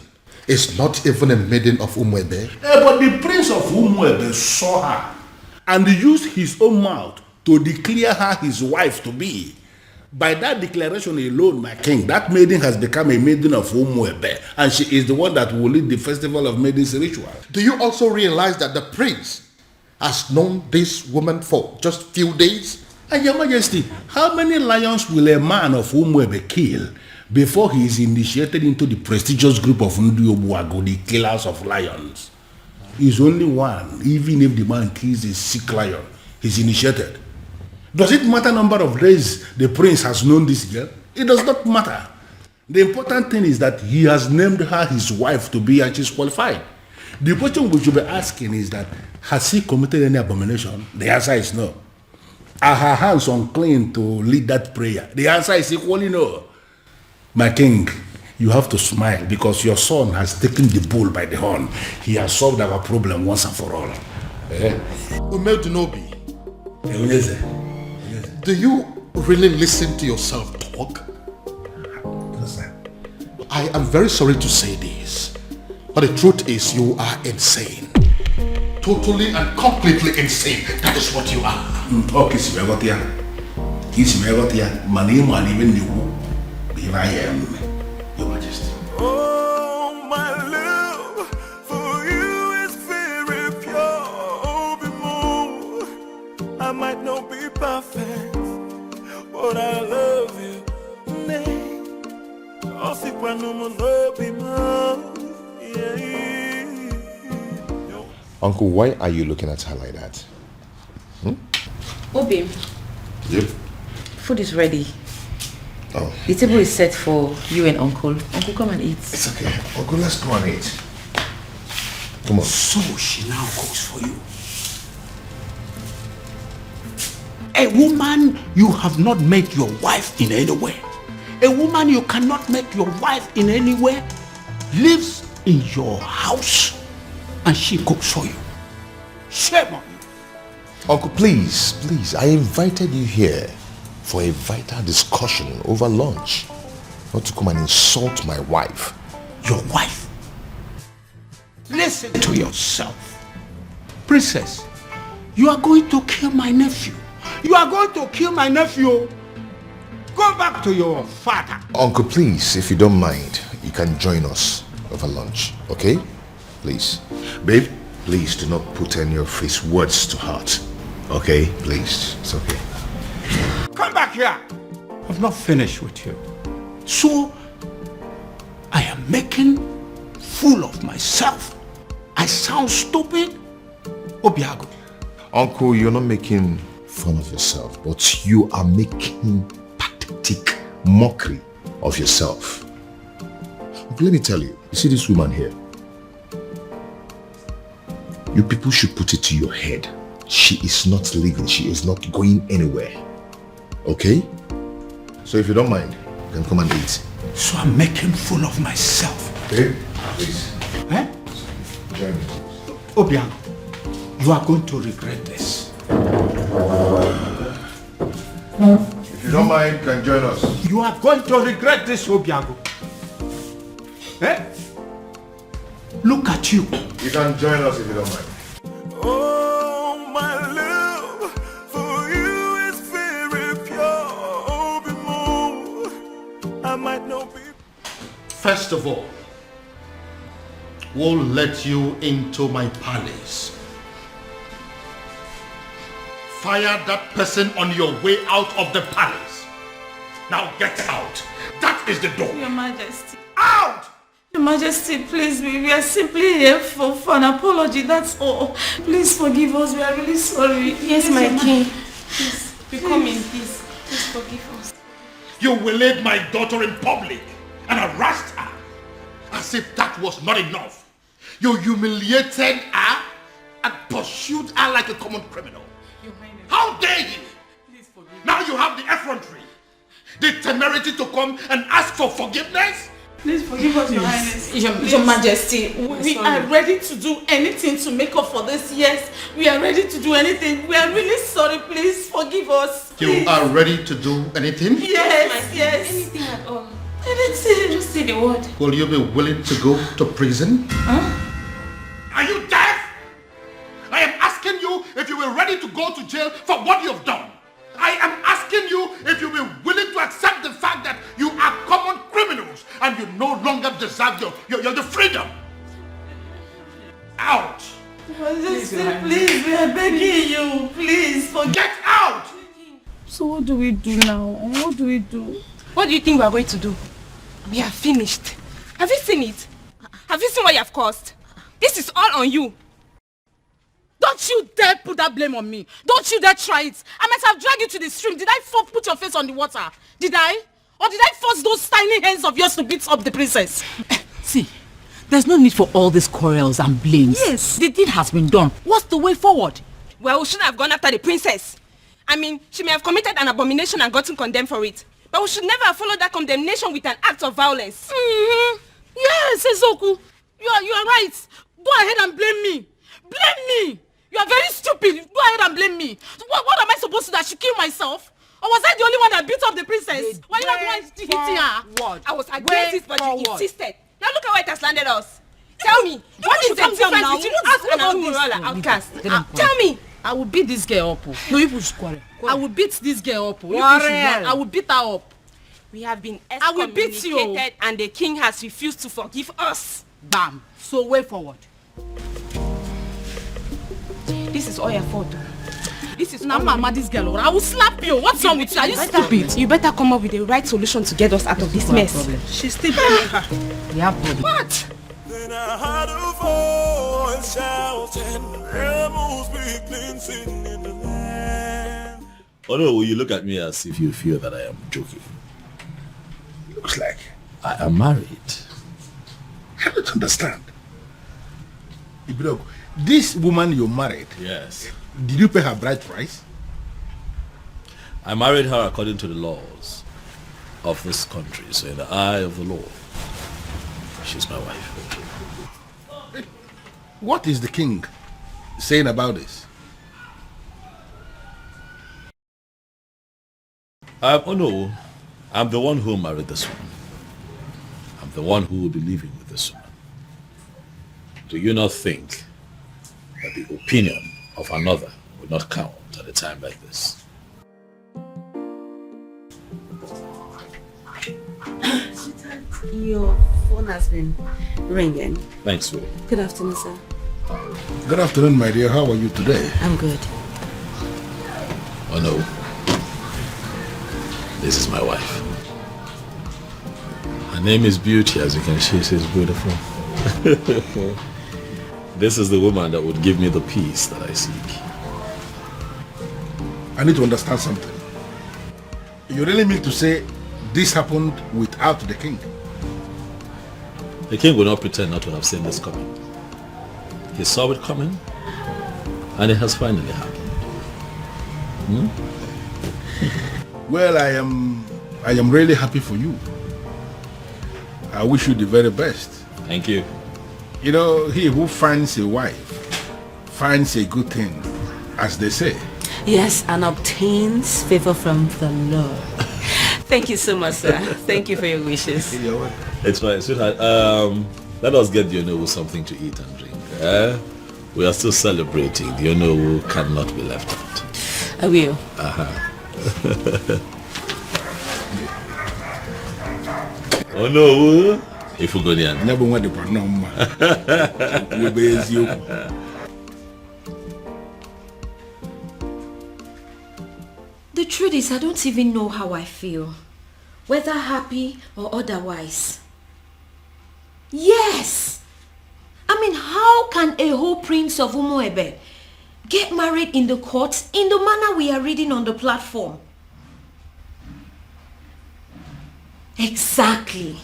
is not even a maiden of Umuebe? But the prince of Umuebe saw her and used his own mouth to declare her his wife to be. By that declaration alone, my king, that maiden has become a maiden of Umuebe, and she is the one that will lead the festival of maidens ritual. Do you also realize that the prince has known this woman for just few days? And Your Majesty, how many lions will a man of Umuebe kill before he is initiated into the prestigious group of Ndiobuago, the killers of lions? He's only one. Even if the man kills a sick lion, he's initiated. Does it matter number of days the prince has known this girl? It does not matter. The important thing is that he has named her his wife to be, and she's qualified. The question we should be asking is that, has he committed any abomination? The answer is no. Are her hands unclean to lead that prayer? The answer is equally no. My king, you have to smile because your son has taken the bull by the horn. He has solved our problem once and for all. Umedunobi, do you really listen to yourself talk? I am very sorry to say this, but the truth is you are insane. Totally and completely insane. That is what you are. Okay, Simegotia. Here I am, Your Majesty. Oh, my love for you is very pure. Oh, be more. I might not be perfect, but I love you. Uncle, why are you looking at her like that? Obi. Yep. Food is ready. Oh. The table is set for you and Uncle. Uncle, come and eat. It's okay. Uncle, let's go and eat. Come on. So she now cooks for you. A woman you have not made your wife in any way. A woman you cannot make your wife in any way lives in your house and she cooks for you. Shame on you. Uncle, please, I invited you here for a vital discussion over lunch. Not to come and insult my wife. Your wife? Listen to yourself. Princess, you are going to kill my nephew. You are going to kill my nephew. Go back to your father. Uncle, please, if you don't mind, you can join us over lunch, okay? Please. Babe, please do not put any of his words to heart. Okay? Please. It's okay. Come back here. I've not finished with you. So, I am making fool of myself. I sound stupid? Obiago. Uncle, you're not making fun of yourself, but you are making pathetic mockery of yourself. Uncle, let me tell you, you see this woman here? You people should put it to your head. She is not leaving. She is not going anywhere. Okay? So if you don't mind, then come and eat. So I'm making fool of myself. Babe, please. Eh? Join me. Obiang, you are going to regret this. If you don't mind, you can join us. You are going to regret this, Obiago. Eh? Look at you. You can join us if you don't mind. Oh, my love for you is very pure. I might not be. First of all, we'll let you into my palace. Fire that person on your way out of the palace. Now get out. That is the door. Your Majesty. Out! Your Majesty, please, we are simply here for an apology, that's all. Please forgive us, we are really sorry. Yes, my king. Please, we come in peace. Please forgive us. You waylaid my daughter in public and harassed her as if that was not enough. You humiliated her and pursued her like a common criminal. How dare you? Please forgive now you have the effrontery, the temerity to come and ask for forgiveness? Please forgive us, Your Highness. Your Majesty, we are ready to do anything to make up for this. Yes, we are ready to do anything. We are really sorry. Please forgive us. Please. You are ready to do anything? Yes, yes. Anything at all. Anything. Just say the word. Will you be willing to go to prison? Huh? Are you deaf? I am asking you if you were ready to go to jail for what you have done. I am asking you if you were willing to accept the fact that you are common criminals and you no longer deserve your freedom. Out! Majesty, please, we are begging you. Please, get out! So what do we do now? What do we do? What do you think we are going to do? We are finished. Have you seen it? Have you seen what you have caused? This is all on you. Don't you dare put that blame on me. Don't you dare try it. I might have dragged you to the stream. Did I put your face on the water? Did I? Or did I force those tiny hands of yours to beat up the princess? See, there's no need for all these quarrels and blames. Yes. The deed has been done. What's the way forward? Well, we shouldn't have gone after the princess. I mean, she may have committed an abomination and gotten condemned for it. But we should never have followed that condemnation with an act of violence. Mm-hmm. Yes, Ezoku. You are right. Go ahead and blame me. Blame me. You are very stupid. Go ahead and blame me. What am I supposed to do? I should kill myself? Or was I the only one that beat up the princess? Why you not the one hitting her? I was against it, but you insisted. Now look at where it has landed us. Tell me, what is the difference between us and our Umurola outcast? Tell me. I will beat this girl up. No, you push quarrel. I will beat this girl up. I will beat her up. We have been I will beat you. excommunicated and the king has refused to forgive us. Bam. So way forward. This is all your fault. This is now mama, this girl. I will slap you. What's wrong with you? Are you stupid? You better come up with the right solution to get us out of this mess. She's still blaming her. We have problem. What? Then I heard a voice shouting, rebels begin singing in the land. Oh no, you look at me as if you feel that I am joking. Looks like I am married. I don't understand. Ibrogo, this woman you married, yes. Did you pay her bride price? I married her according to the laws of this country, so in the eye of the law. She's my wife. What is the king saying about this? Oh no, I'm the one who married this woman. I'm the one who will be living with this woman. Do you not think that the opinion of another will not count at a time like this? Your phone has been ringing. Thanks, sweetie. Good afternoon, sir. Good afternoon, my dear. How are you today? I'm good. Oh no. This is my wife. Her name is Beauty, as you can see, she's beautiful. This is the woman that would give me the peace that I seek. I need to understand something. You really mean to say this happened without the king? The king will not pretend not to have seen this coming. He saw it coming, and it has finally happened. Well, I am really happy for you. I wish you the very best. Thank you. You know, he who finds a wife finds a good thing, as they say. Yes, and obtains favor from the Lord. Thank you so much, sir. Thank you for your wishes. It's fine, sweetheart. Let us get the Onowu something to eat and drink. We are still celebrating. The Onowu cannot be left out. I will. Onowu, if we go there. The truth is, I don't even know how I feel. Whether happy or otherwise. Yes! I mean, how can a whole prince of Umuebe get married in the courts in the manner we are reading on the platform? Exactly.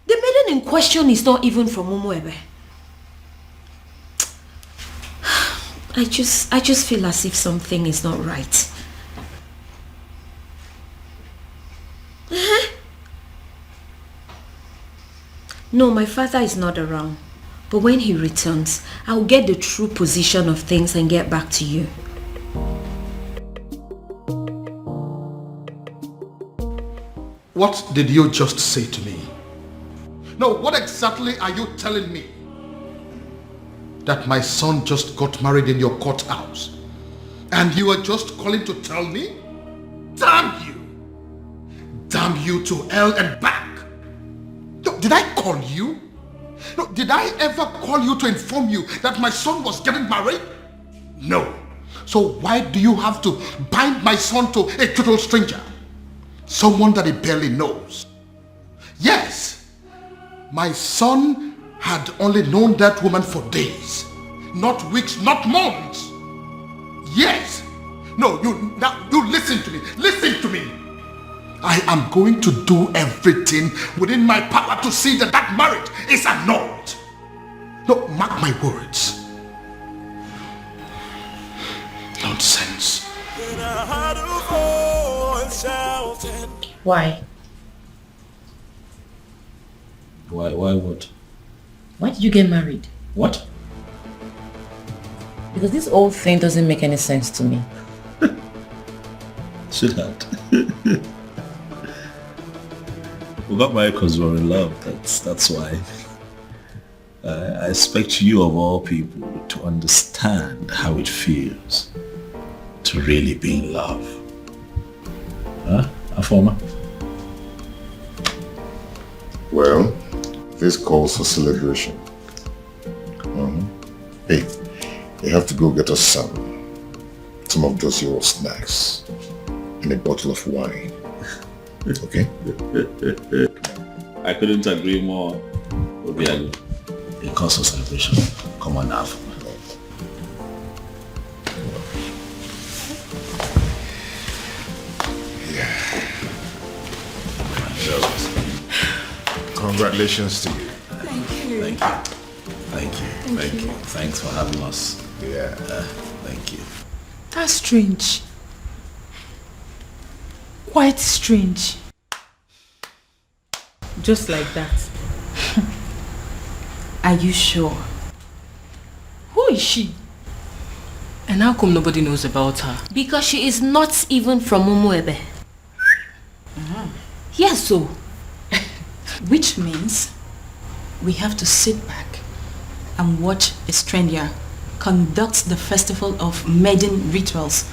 The maiden in question is not even from Umuebe. I just feel as if something is not right. No, my father is not around. But when he returns, I'll get the true position of things and get back to you. What did you just say to me? No, what exactly are you telling me? That my son just got married in your courthouse and you are just calling to tell me? Damn you! Damn you to hell and back! No, did I call you? No, did I ever call you to inform you that my son was getting married? No. So why do you have to bind my son to a total stranger? Someone that he barely knows. Yes, my son had only known that woman for days, not weeks, not months. Yes. No, you listen to me. Listen to me. I am going to do everything within my power to see that that marriage is annulled. No, mark my words. Nonsense. Why? Why what? Why did you get married? What? Because this whole thing doesn't make any sense to me. Sweetheart. We got married because we were in love. That's why. I expect you of all people to understand how it feels to really be in love. Huh, Afoma? Well, this calls for celebration. Hey, you have to go get us some of those your snacks and a bottle of wine. Okay? I couldn't agree more. Obiago. It calls for celebration. Come on now. Congratulations to you. Thank you. Thanks for having us. Yeah. Thank you. That's strange. Quite strange. Just like that. Are you sure? Who is she? And how come nobody knows about her? Because she is not even from Umuebe. Yes, so. Which means we have to sit back and watch a stranger conduct the festival of maiden rituals.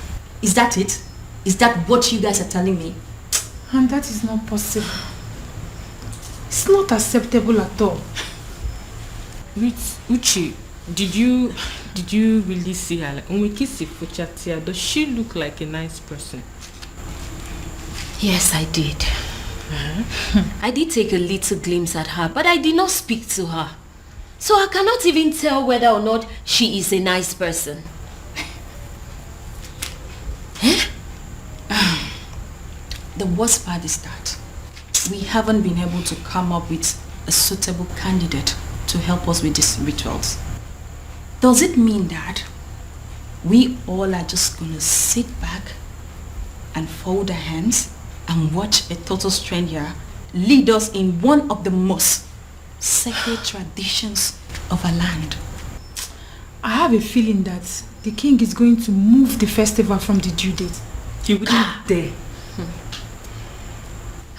Is that it? Is that what you guys are telling me? And that is not possible. It's not acceptable at all. Uchi, did you really see her? Like, when we kiss Fuchatia, does she look like a nice person? Yes, I did. I did take a little glimpse at her, but I did not speak to her. So I cannot even tell whether or not she is a nice person. The worst part is that we haven't been able to come up with a suitable candidate to help us with these rituals. Does it mean that we all are just gonna sit back and fold our hands and watch a total stranger lead us in one of the most sacred traditions of our land? I have a feeling that the king is going to move the festival from the due date. He wouldn't dare.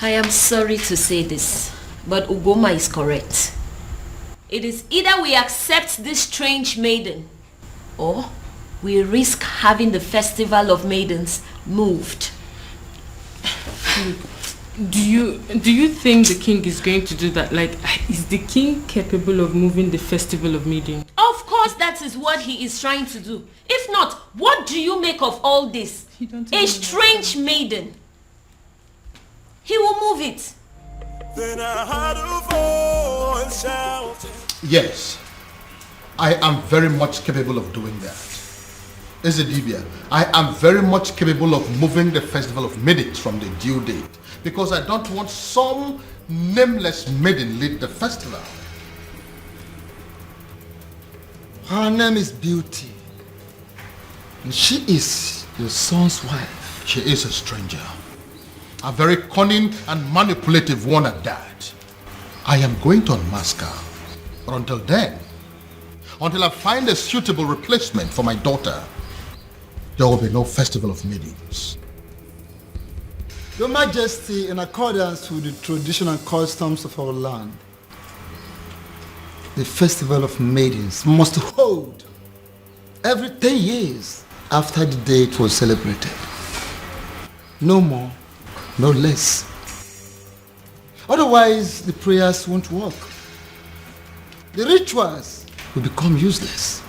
I am sorry to say this, but Ugoma is correct. It is either we accept this strange maiden, or we risk having the festival of maidens moved. Do you think the king is going to do that? Like, is the king capable of moving the festival of maiden? Of course that is what he is trying to do. If not, what do you make of all this? A strange maiden. He will move it. Then I heard a voice shouting. Yes, I am very much capable of doing that. Ezedibia, I am very much capable of moving the festival of maidens from the due date, because I don't want some nameless maiden lead the festival. Her name is Beauty, and she is your son's wife. She is a stranger, a very cunning and manipulative one at that. I am going to unmask her, but until then, until I find a suitable replacement for my daughter, there will be no festival of maidens. Your Majesty, in accordance with the traditional customs of our land, the festival of maidens must hold every 10 years after the date was celebrated. No more, no less. Otherwise, the prayers won't work. The rituals will become useless.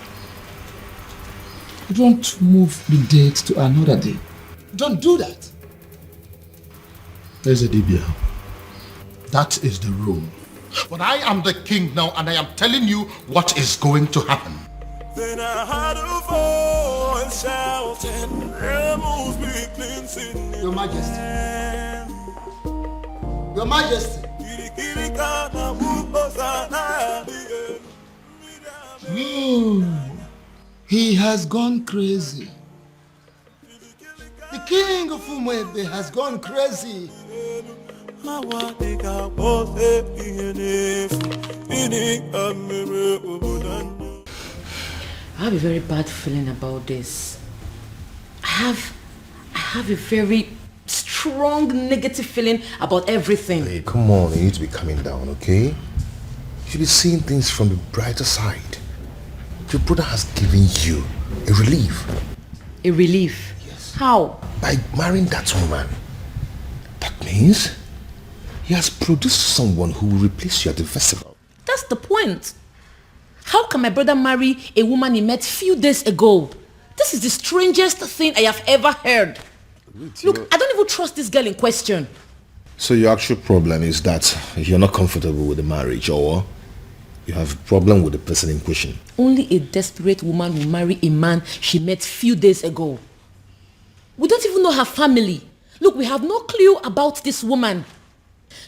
Don't move the date to another day. Don't do that. Ezedibia, that is the rule. But I am the king now, and I am telling you what is going to happen. Then I heard a voice shouting, "Rebels be cleansing." Your Majesty. Your Majesty. He has gone crazy. The king of Umuebe has gone crazy. I have a very bad feeling about this. I have a very strong negative feeling about everything. Hey, come on, you need to be calming down, okay? You should be seeing things from the brighter side. Your brother has given you a relief. A relief? Yes. How? By marrying that woman. That means he has produced someone who will replace you at the festival. That's the point. How can my brother marry a woman he met few days ago? This is the strangest thing I have ever heard. Look, I don't even trust this girl in question. So your actual problem is that you're not comfortable with the marriage, or you have a problem with the person in question? Only a desperate woman will marry a man she met few days ago. We don't even know her family. Look, we have no clue about this woman.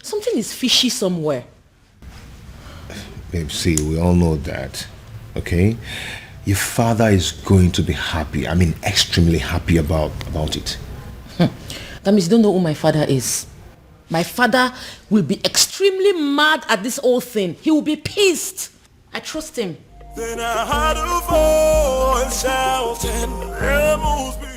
Something is fishy somewhere. Babe, see, we all know that, okay? Your father is going to be happy. I mean, extremely happy about it. That means you don't know who my father is. My father will be extremely mad at this whole thing. He will be pissed. I trust him. Then I heard a voice shouting, "Rebels be."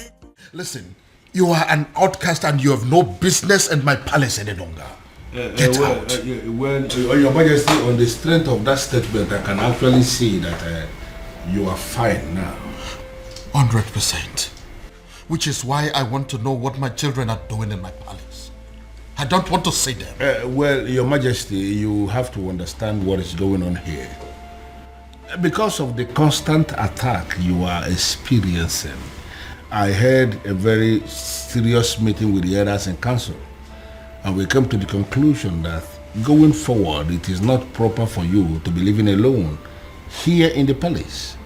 Listen, you are an outcast and you have no business in my palace any longer. Get out. Your Majesty, on the strength of that statement, I can actually see that you are fine now. 100%. Which is why I want to know what my children are doing in my palace. I don't want to see them. Well, Your Majesty, you have to understand what is going on here. Because of the constant attack you are experiencing, I had a very serious meeting with the elders in council, and we came to the conclusion that going forward, it is not proper for you to be living alone here in the palace.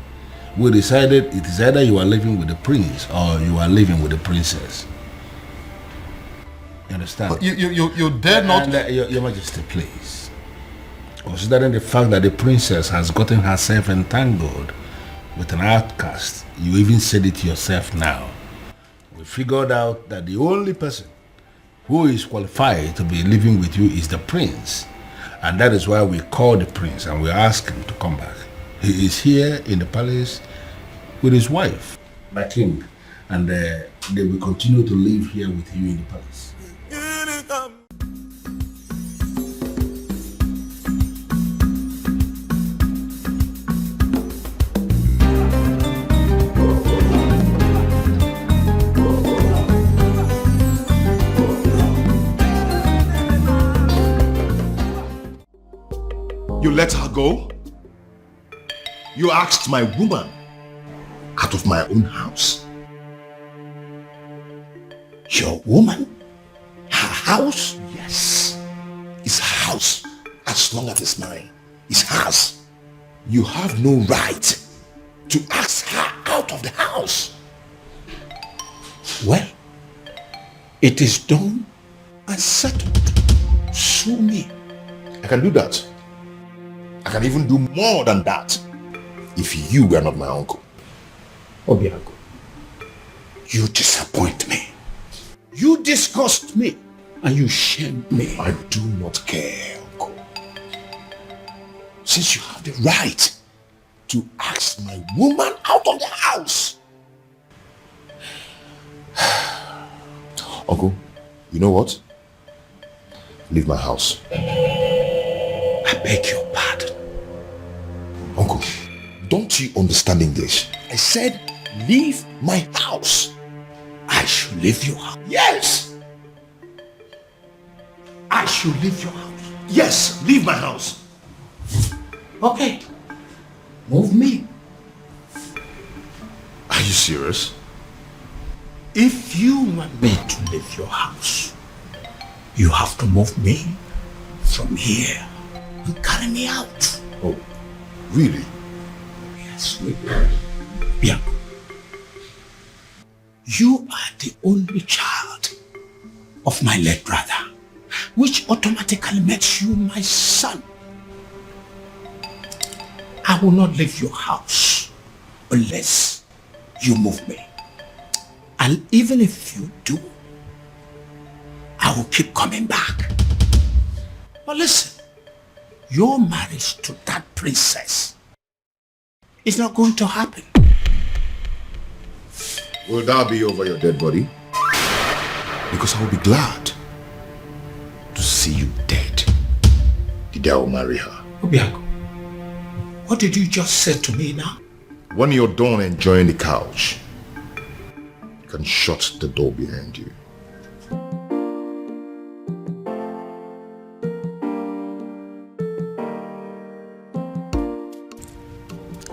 We decided it is either you are living with the prince or you are living with the princess. You understand? You dare not... Your Majesty, please. Considering the fact that the princess has gotten herself entangled with an outcast, you even said it yourself now. We figured out that the only person who is qualified to be living with you is the prince. And that is why we called the prince and we asked him to come back. He is here in the palace with his wife, my king, and they will continue to live here with you in the palace. You let her go? You asked my woman out of my own house. Your woman? Her house? Yes. It's her house. As long as it's mine. It's hers. You have no right to ask her out of the house. Well, it is done and settled. Sue me. I can do that. I can even do more than that if you were not my uncle. Obiago, you disappoint me. You disgust me and you shame me. I do not care, uncle. Since you have the right to ask my woman out of the house. Uncle, you know what? Leave my house. I beg your pardon. Uncle, don't you understand English? I said, leave my house. I should leave your house. Yes! I should leave your house. Yes, leave my house. Okay. Move me. Are you serious? If you want me to leave your house, you have to move me from here and carry me out. Oh, really? Yes, really. Yeah. You are the only child of my late brother, which automatically makes you my son. I will not leave your house unless you move me. And even if you do, I will keep coming back. But listen, your marriage to that princess is not going to happen. Will that be over your dead body? Because I will be glad to see you dead. The day I will marry her. Obiago, what did you just say to me now? When you're done enjoying the couch, you can shut the door behind you.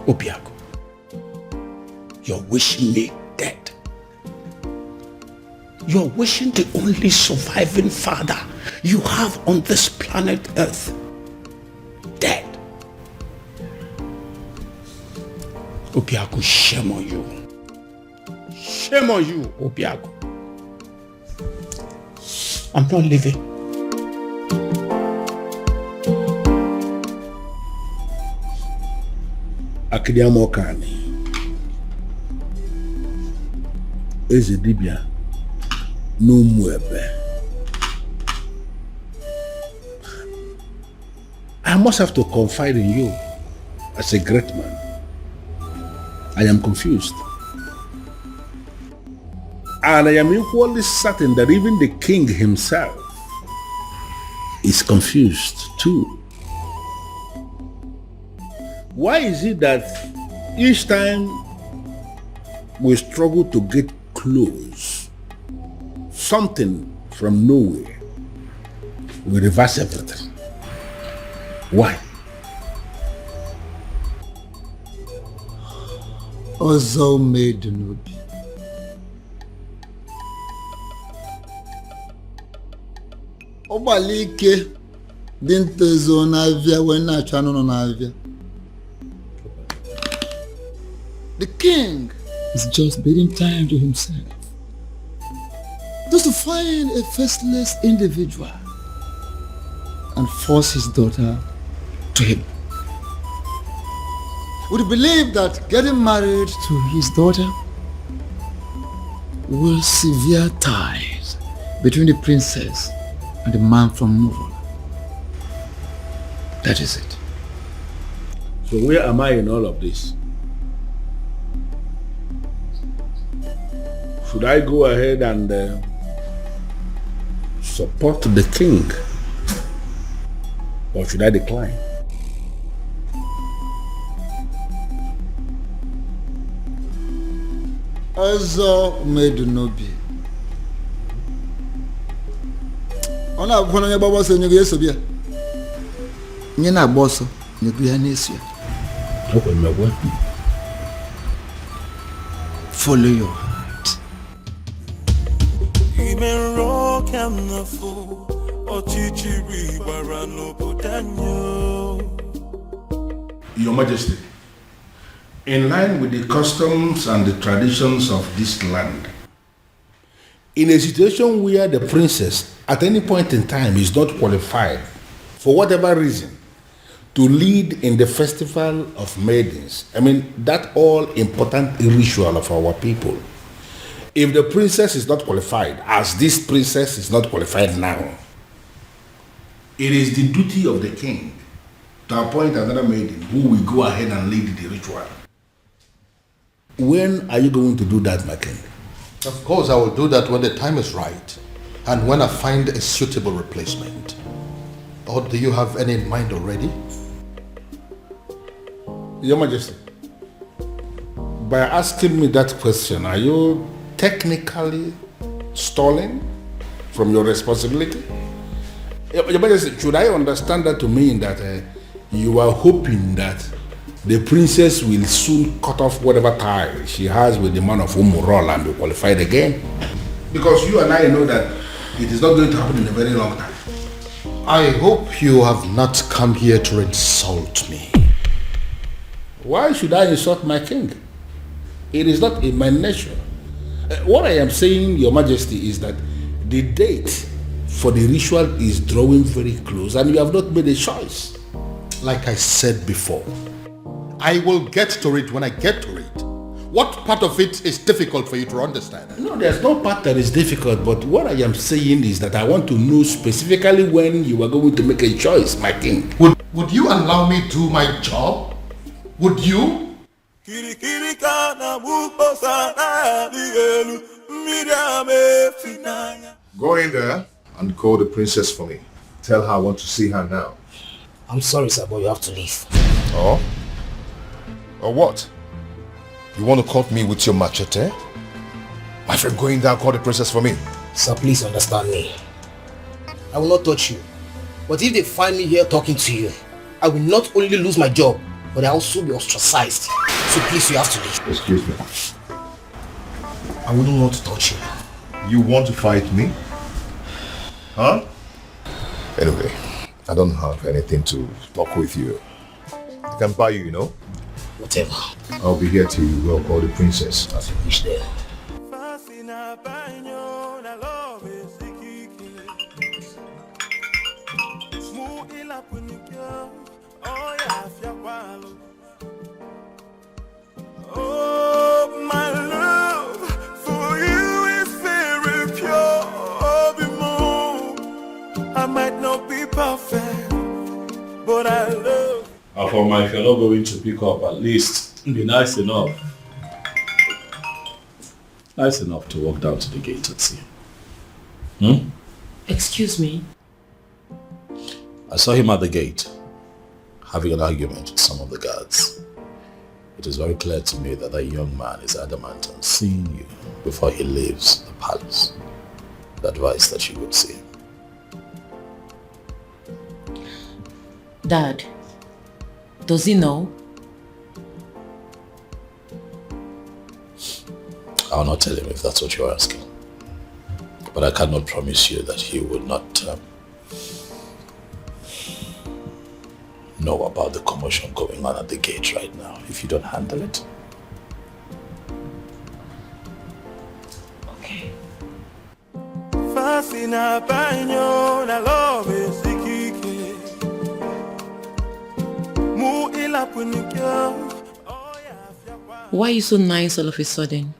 Obiago, you're wishing me dead. You're wishing the only surviving father you have on this planet Earth dead. Obiago, shame on you. Shame on you, Obiago. I'm not leaving. Akidiamokani. Eze dibia n'umuebe. I must have to confide in you. as a great man. I am confused. And I am equally certain that even the king himself is confused too. Why is it that each time we struggle to get close, something from nowhere will reverse everything? Why? Ọzọ made n'obi. Ọgbalị ike dị ntezo n'avịa wee na-achọ anụ nọ n'avịa. The king is just bidding time to himself. Just to find a faceless individual and force his daughter to him. Would you believe that getting married to his daughter will sever ties between the princess and the man from Murola? That is it. So where am I in all of this? Should I go ahead and support the king? Or should I decline? Ọzọ made n'obi. Ọ na-abụkwa na onye gbagba ọsọ nyego ya eso bịa. Onye na-agba ọsọ nyego ya na-eso ya. Follow your heart. Even rock and the fool, Ochichiri Barano Budanyo. Your Majesty, in line with the customs and the traditions of this land, in a situation where the princess at any point in time is not qualified, for whatever reason, to lead in the festival of maidens, I mean, that all important ritual of our people, if the princess is not qualified, as this princess is not qualified now, it is the duty of the king to appoint another maiden who will go ahead and lead the ritual. When are you going to do that, my king? Of course, I will do that when the time is right and when I find a suitable replacement. Or do you have any in mind already? Your Majesty, by asking me that question, are you technically stalling from your responsibility? Your Majesty, should I understand that to mean that you are hoping that the princess will soon cut off whatever tie she has with the man of Umurola and be qualified again? Because you and I know that it is not going to happen in a very long time. I hope you have not come here to insult me. Why should I insult my king? It is not in my nature. What I am saying, Your Majesty, is that the date for the ritual is drawing very close and you have not made a choice. Like I said before, I will get to it when I get to it. What part of it is difficult for you to understand? No, there's no part that is difficult, but what I am saying is that I want to know specifically when you are going to make a choice, my king. Would you allow me to do my job? Would you? Go in there and call the princess for me. Tell her I want to see her now. I'm sorry, sir, but you have to leave. Oh? Or what? You want to cut me with your machete? My friend, go in there and call the princess for me. Sir, please understand me. I will not touch you. But if they find me here talking to you, I will not only lose my job, but I will also be ostracized. So please, you have to leave. Excuse me. I wouldn't want to touch you. You want to fight me? Huh? Anyway, I don't have anything to talk with you. I can buy you, you know? Whatever. I'll be here till you go call the princess. As you wish there. Oh, my love for you is very pure. I might not be perfect, but I love. Afoma, if you're not going to pick up, at least be nice enough. Nice enough to walk down to the gate and see him. Excuse me? I saw him at the gate, having an argument with some of the guards. It is very clear to me that that young man is adamant on seeing you before he leaves the palace. The advice that you would see him. Dad, does he know? I'll not tell him if that's what you're asking. But I cannot promise you that he would not know about the commotion going on at the gate right now if you don't handle it. Okay. Why are you so nice all of a sudden?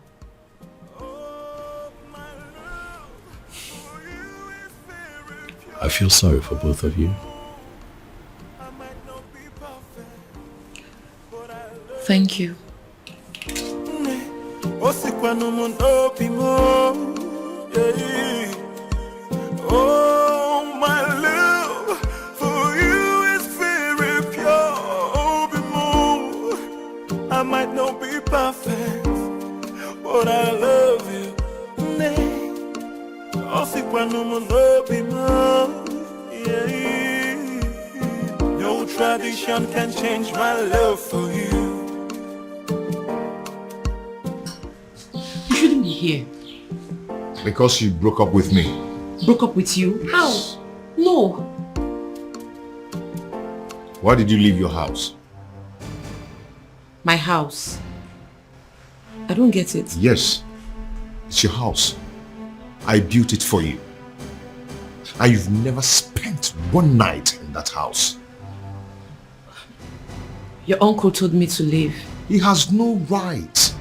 I feel sorry for both of you. Thank you. Oh, my love for you is very pure. I might not be perfect, but I love you. No tradition can change my love for you. You shouldn't be here. Because you broke up with me. Broke up with you? How? No. Why did you leave your house? My house. I don't get it. Yes, it's your house. I built it for you. And you've never spent one night in that house. Your uncle told me to leave. He has no right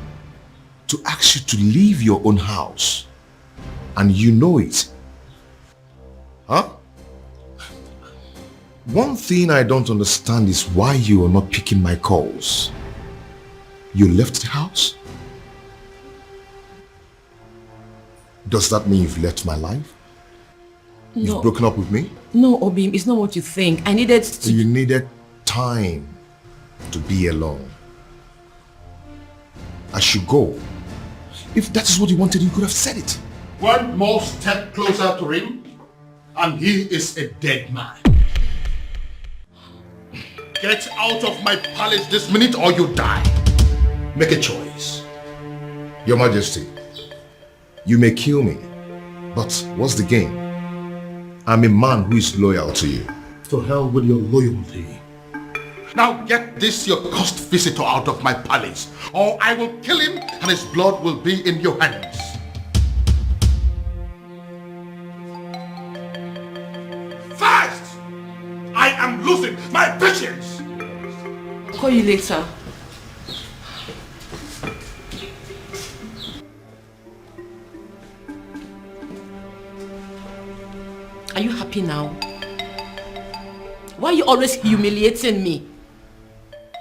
to ask you to leave your own house. And you know it. Huh? One thing I don't understand is why you are not picking my calls. You left the house? Does that mean you've left my life? No. You've broken up with me? No, Obim, it's not what you think. I needed to... You needed time to be alone. I should go. If that is what you wanted, you could have said it. One more step closer to him, and he is a dead man. Get out of my palace this minute or you die. Make a choice. Your Majesty, you may kill me, but what's the gain? I'm a man who is loyal to you. To hell with your loyalty. Now get this your cursed visitor out of my palace, or I will kill him and his blood will be in your hands. Fast! I am losing my patience! I'll call you later. Are you happy now? Why are you always humiliating me?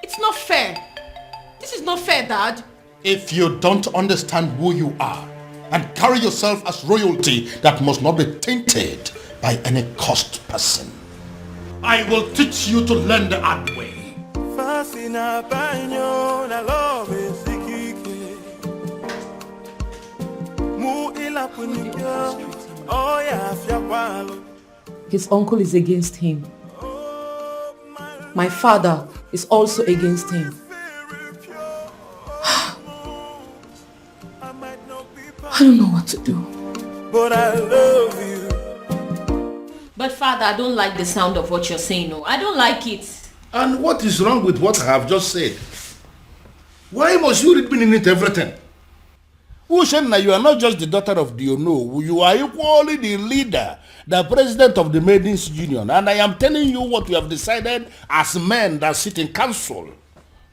It's not fair. This is not fair, Dad. If you don't understand who you are and carry yourself as royalty that must not be tainted by any cursed person, I will teach you to learn the hard way. His uncle is against him. My father is also against him. I don't know what to do. But I love you. But Father, I don't like the sound of what you're saying. No, I don't like it. And what is wrong with what I have just said? Why must you read meaning into everything? Ushenna, you are not just the daughter of the Ono. You are equally the leader, the president of the Maidens Union. And I am telling you what we have decided as men that sit in council.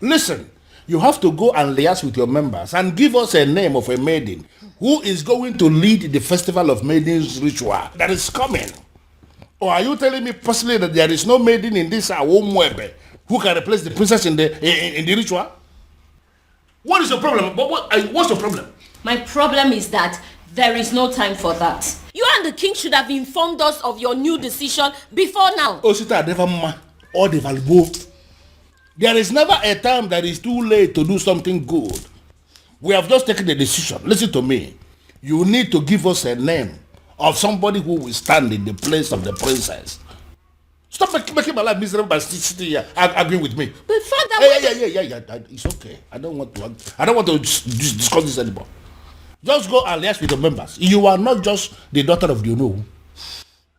Listen, you have to go and liaise with your members and give us a name of a maiden who is going to lead the Festival of Maidens ritual that is coming. Or are you telling me personally that there is no maiden in this Awomwebe who can replace the princess in the ritual? What is your problem? What's your problem? My problem is that there is no time for that. You and the king should have informed us of your new decision before now. Osita never or the valuable. There is never a time that is too late to do something good. We have just taken the decision. Listen to me. You need to give us a name of somebody who will stand in the place of the princess. Stop making my life miserable by sitting here arguing with me. But father, yeah. It's okay. I don't want to discuss this anymore. Just go and liaise with the members. You are not just the daughter of the Uno.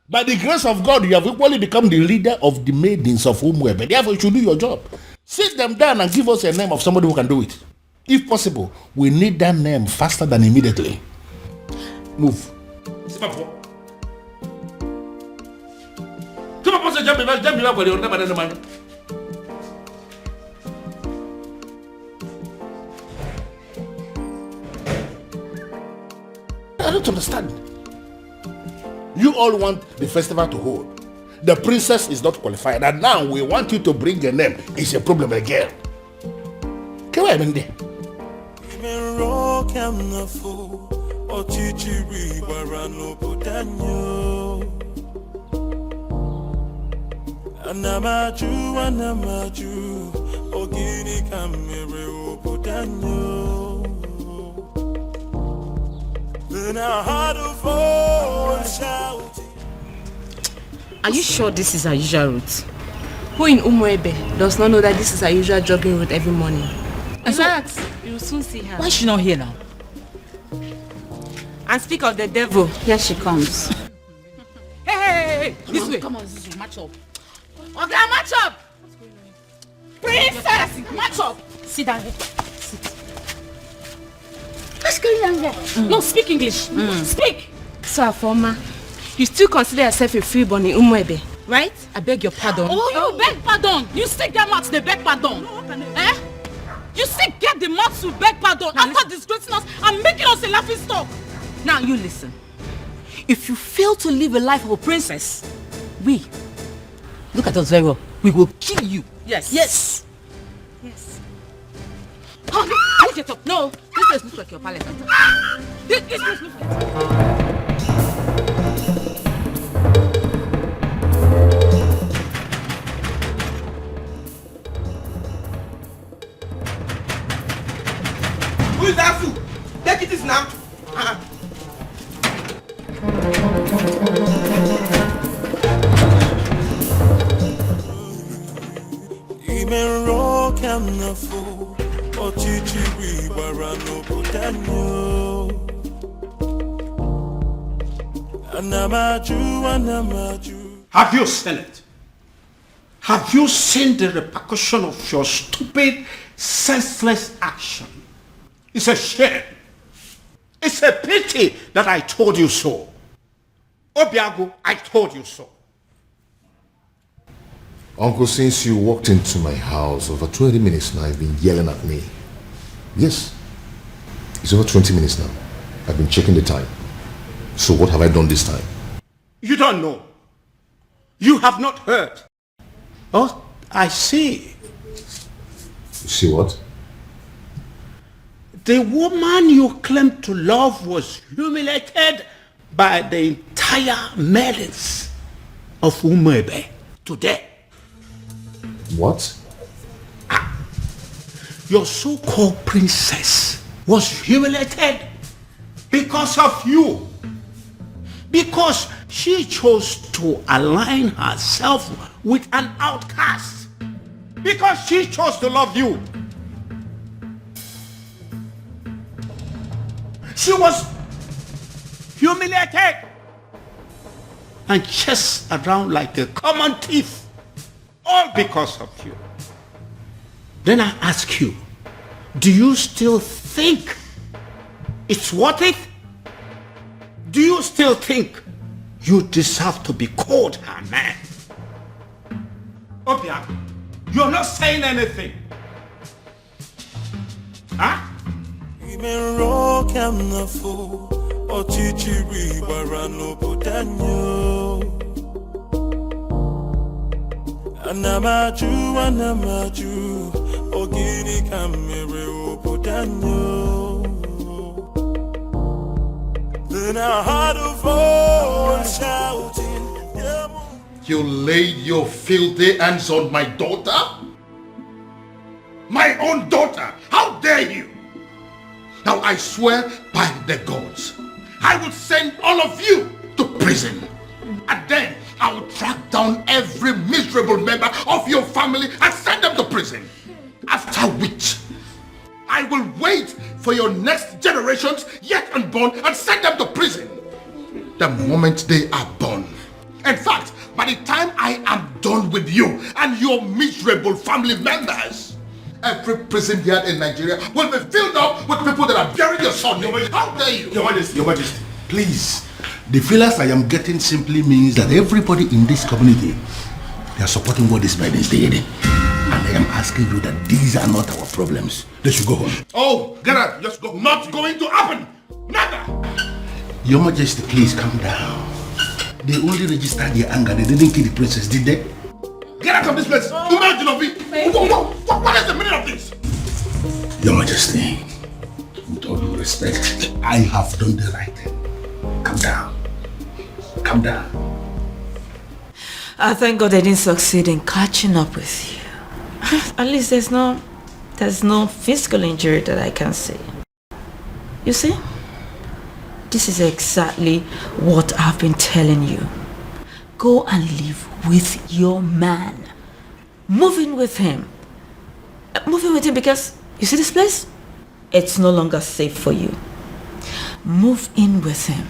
By the grace of God, you have equally become the leader of the maidens of Umwebe. Therefore, you should do your job. Sit them down and give us a name of somebody who can do it. If possible, we need that name faster than immediately. Move. I don't understand. You all want the festival to hold. The princess is not qualified, and now we want you to bring a name. It's a problem again. Come on, Mende. Anamaju, ogini kamere obudanyo. Then I had a voice shouting. Are you sure this is our usual route? Who in Umwebe does not know that this is our usual jogging route every morning? In fact, you will soon see her. Why is she not here now? And speak of the devil, here she comes. Hey! This way. Come on, Zuzu, match up. Okay, match up! Princess, match up! Sit down here. Sit. What's going on there? No, speak English. Speak! So, Afoma, you still consider yourself a freeborn in Umwebe, right? I beg your pardon. Oh, you beg pardon? You still get mouth to beg pardon? Eh? You still get the mouth to beg pardon after disgracing us and making us a laughing stock? Now you listen. If you fail to live a life of a princess, we, look at us very well, we will kill you. Yes. Yes. Yes. Oh, no, get up. No, this place looks like your palace. This place looks like... Who is that fool? Take it now. Have you seen it? Have you seen the repercussion of your stupid, senseless action? It's a shame. It's a pity that I told you so. Obiago, I told you so. Uncle, since you walked into my house over 20 minutes now, you've been yelling at me. Yes. It's over 20 minutes now. I've been checking the time. So what have I done this time? You don't know. You have not heard. Oh, I see. You see what? The woman you claim to love was humiliated by the entire maidens of Umwebe today. What? Your so-called princess was humiliated because of you. Because she chose to align herself with an outcast. Because she chose to love you. She was humiliated and chased around like a common thief, all because of you. Then I ask you, do you still think it's worth it? Do you still think you deserve to be called her man? Obia, you're not saying anything. Huh? Anamaju, Ogini kamere obodanyo. Then I heard a voice shouting, You laid your filthy hands on my daughter? My own daughter! How dare you! Now I swear by the gods, I will send all of you to prison. And then I will track down every miserable member of your family and send them to prison. After which, I will wait for your next generations yet unborn and send them to prison. The moment they are born. In fact, by the time I am done with you and your miserable family members, every prison yard in Nigeria will be filled up with people that are burying your son. How dare you? Your Majesty, please. The feelers I am getting simply means that everybody in this community, they are supporting what this man is doing. And I am asking you that these are not our problems. They should go home. Oh, get out. Just go. Not going to happen. Never. Your Majesty, please calm down. They only registered their anger. They didn't kill the princess, did they? Get out of this place. What is the meaning of this? Your Majesty, with all due respect, I have done the right thing. Calm down. Calm down. I thank God I didn't succeed in catching up with you. At least there's no physical injury that I can see. You see? This is exactly what I've been telling you. Go and live with your man. Move in with him. Move in with him because, you see this place? It's no longer safe for you. Move in with him.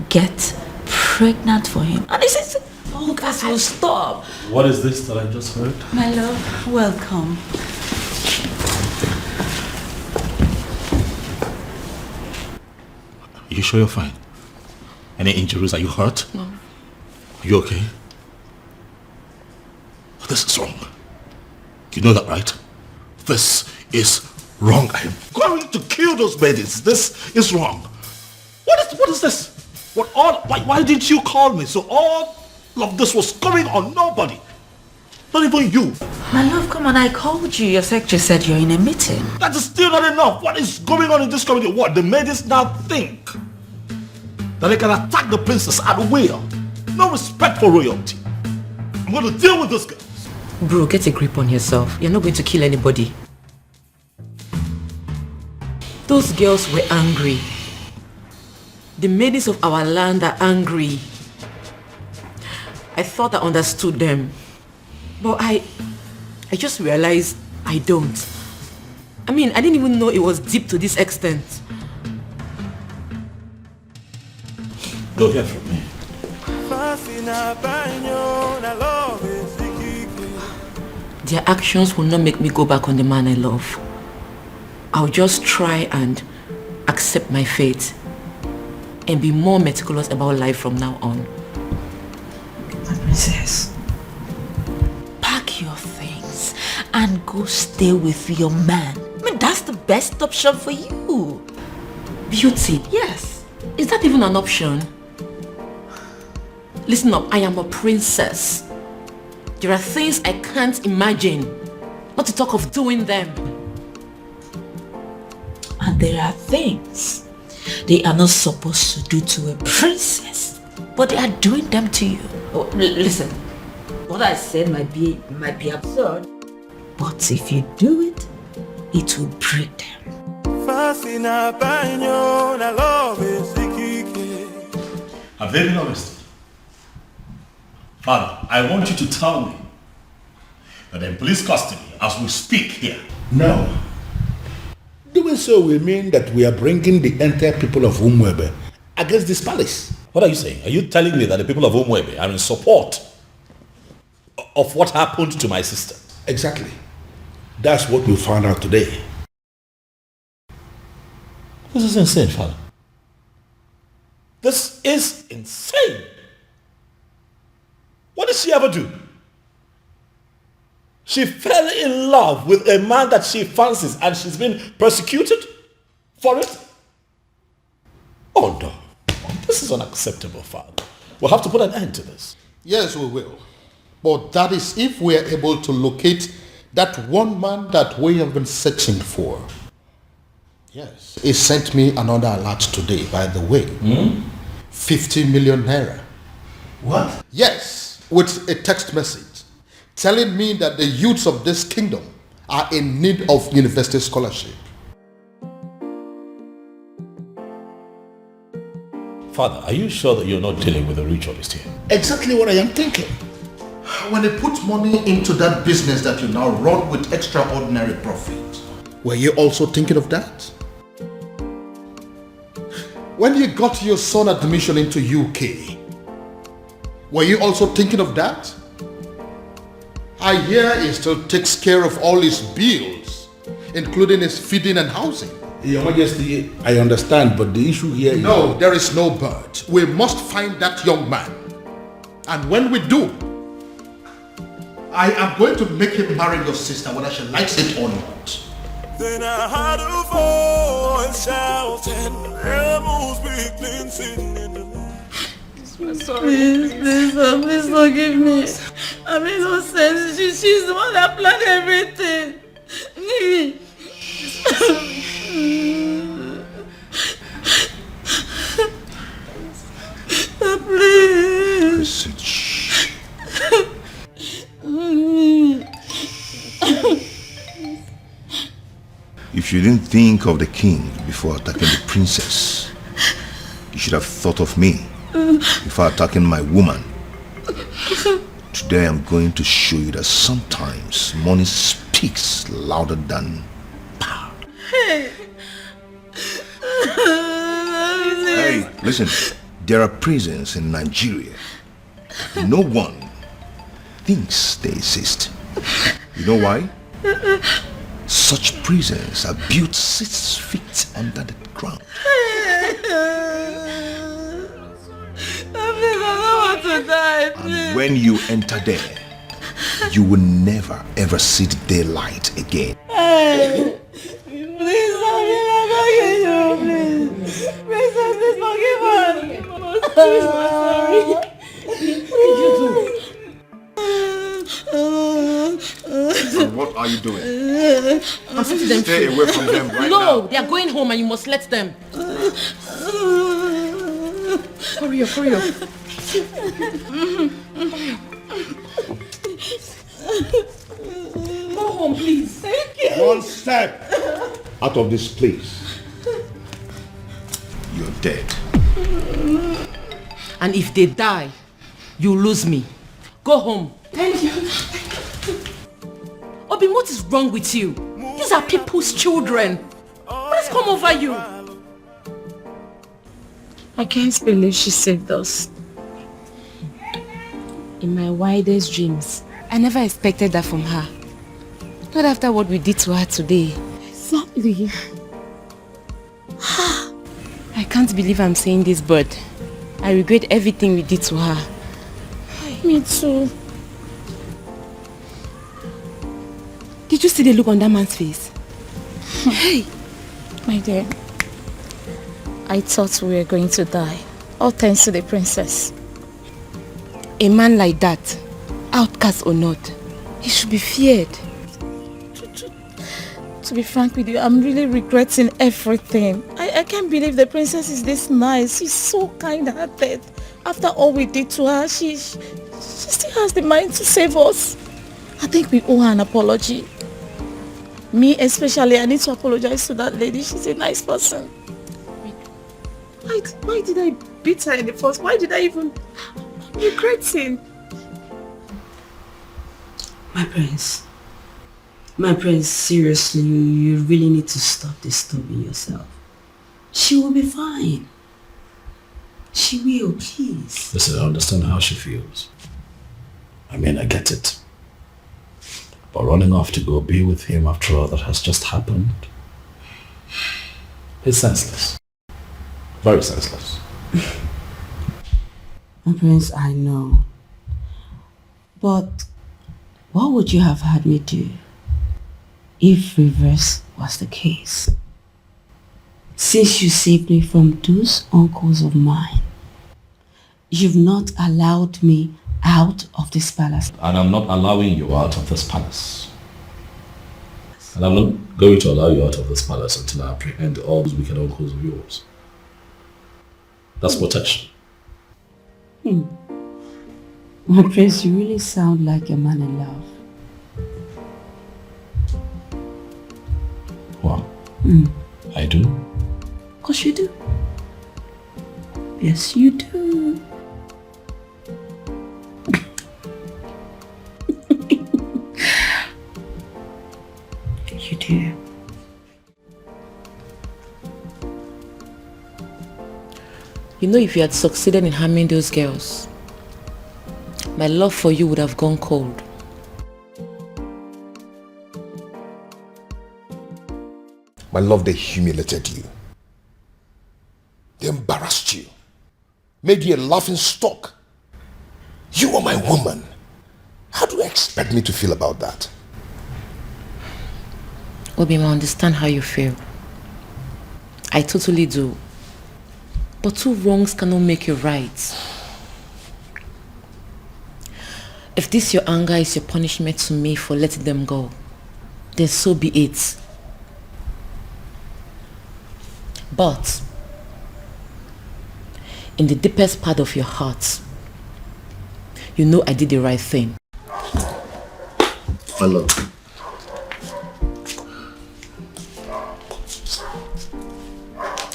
Get pregnant for him. And this is, all guys will stop. What is this that I just heard? My love, welcome. You sure you're fine? Any injuries? Are you hurt? No. Are you okay? This is wrong. You know that, right? This is wrong. I am going to kill those babies. This is wrong. What is this? Why didn't you call me? So all of this was going on nobody. Not even you. My love, come on, I called you. Your secretary said you're in a meeting. That is still not enough. What is going on in this community? What? The ladies now think that they can attack the princess at will. No respect for royalty. I'm going to deal with this girl. Bro, get a grip on yourself. You're not going to kill anybody. Those girls were angry. The maidens of our land are angry. I thought I understood them. But I just realized I don't. I mean, I didn't even know it was deep to this extent. Don't hear from me. Their actions will not make me go back on the man I love. I'll just try and accept my fate and be more meticulous about life from now on. My princess, pack your things and go stay with your man. I mean, that's the best option for you. Beauty? Yes. Is that even an option? Listen up, I am a princess. There are things I can't imagine, not to talk of doing them. And there are things they are not supposed to do to a princess, but they are doing them to you. Oh, listen, what I said might be absurd, but if you do it, it will break them. I'm very honest. Father, I want you to tell me that in police custody as we speak here. No. Doing so will mean that we are bringing the entire people of Umwebe against this palace. What are you saying? Are you telling me that the people of Umwebe are in support of what happened to my sister? Exactly. That's what we found out today. This is insane, Father. This is insane. What did she ever do? She fell in love with a man that she fancies and she's been persecuted for it? Oh no. This is unacceptable, Father. We'll have to put an end to this. Yes, we will. But that is if we are able to locate that one man that we have been searching for. Yes. He sent me another alert today, by the way. 50 million naira. What? Yes, with a text message telling me that the youths of this kingdom are in need of university scholarship. Father, are you sure that you're not dealing with a ritualist here? Exactly what I am thinking. When they put money into that business that you now run with extraordinary profit, were you also thinking of that? When you got your son admission into UK, were you also thinking of that? I hear he still takes care of all his bills, including his feeding and housing. Your Majesty, I understand, but the issue here is... No, there is no but. We must find that young man. And when we do, I am going to make him marry your sister, whether she likes it or not. Then I heard a voice shouting, Amos weakling sitting in the I'm sorry. Please forgive me. I made no sense. She's the one that planned everything. Please. If you didn't think of the king before attacking the princess, you should have thought of me before attacking my woman. Today I'm going to show you that sometimes money speaks louder than power. Hey. Hey, listen, there are prisons in Nigeria. No one thinks they exist. You know why? Such prisons are built 6 feet under the ground. I don't want to die, please. And when you enter there, you will never ever see the daylight again. Hey, please, I'm begging you, please. Princess, please forgive us. Please, I'm sorry. What did you do? And what are you doing? I'm setting them Stay free. away from them right now. No, they are going home and you must let them. Hurry up, hurry up. Go home, please. Thank you. One step out of this place. You're dead. And if they die, you lose me. Go home. Thank you. Obin, what is wrong with you? These are people's children. What has come over you? I can't believe she saved us. In my wildest dreams, I never expected that from her. Not after what we did to her today. Exactly. I can't believe I'm saying this, but I regret everything we did to her. Me too. Did you see the look on that man's face? Hey! My dear, I thought we were going to die. All thanks to the princess. A man like that, outcast or not, he should be feared. To be frank with you, I'm really regretting everything. I can't believe the princess is this nice. She's so kind-hearted. After all we did to her, she still has the mind to save us. I think we owe her an apology. Me especially, I need to apologize to that lady. She's a nice person. Why did I beat her in the first? Why did I even... I'm regretting. My prince, seriously, you really need to stop disturbing yourself. She will be fine. She will, please. Listen, I understand how she feels. I mean, I get it. But running off to go be with him after all that has just happened, it's senseless. Very senseless. My prince, I know. But what would you have had me do if reverse was the case? Since you saved me from those uncles of mine, you've not allowed me out of this palace. And I'm not allowing you out of this palace. And I'm not going to allow you out of this palace until I apprehend all those wicked uncles of yours. That's protection. My prince, you really sound like a man in love. Wow. I do? Of course you do. Yes, you do. You do. You know, if you had succeeded in harming those girls, my love for you would have gone cold. My love, they humiliated you. They embarrassed you. Made you a laughing stock. You are my woman. How do you expect me to feel about that? Obima, I understand how you feel. I totally do. But two wrongs cannot make you right. If this your anger is your punishment to me for letting them go, then so be it. But in the deepest part of your heart, you know I did the right thing. My love.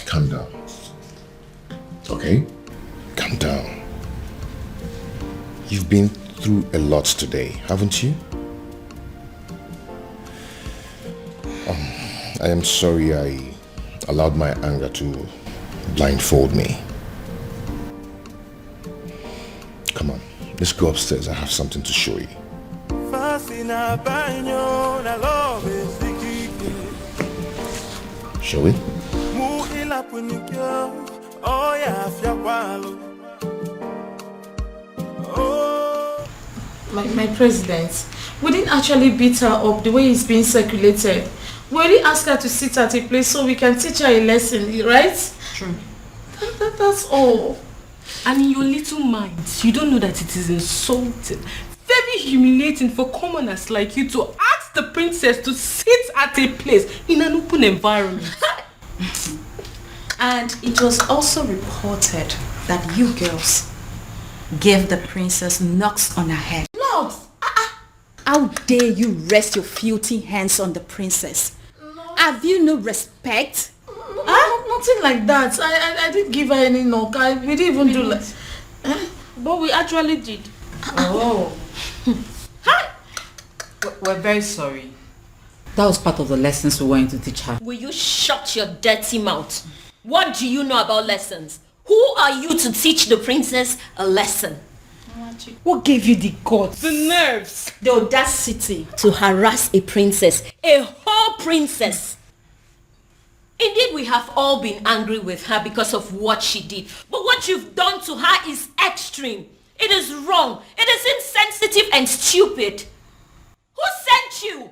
Calm down. Okay? Calm down. You've been through a lot today, haven't you? I am sorry I allowed my anger to blindfold me. Come on, let's go upstairs. I have something to show you. Shall we? My president, we didn't actually beat her up the way it's being circulated. We only asked her to sit at a place so we can teach her a lesson, right? True. That's all. And in your little minds, you don't know that it is insulting, very humiliating for commoners like you to ask the princess to sit at a place in an open environment. And it was also reported that you girls gave the princess knocks on her head. Knocks? How dare you rest your filthy hands on the princess? Have you no respect? Nothing like that. I didn't give her any knock. We didn't even do like... But we actually did. Oh. We're very sorry. That was part of the lessons we wanted to teach her. Will you shut your dirty mouth? What do you know about lessons? Who are you to teach the princess a lesson? What gave you the guts? The nerves. The audacity to harass a princess. A whole princess. Indeed, we have all been angry with her because of what she did. But what you've done to her is extreme. It is wrong. It is insensitive and stupid. Who sent you?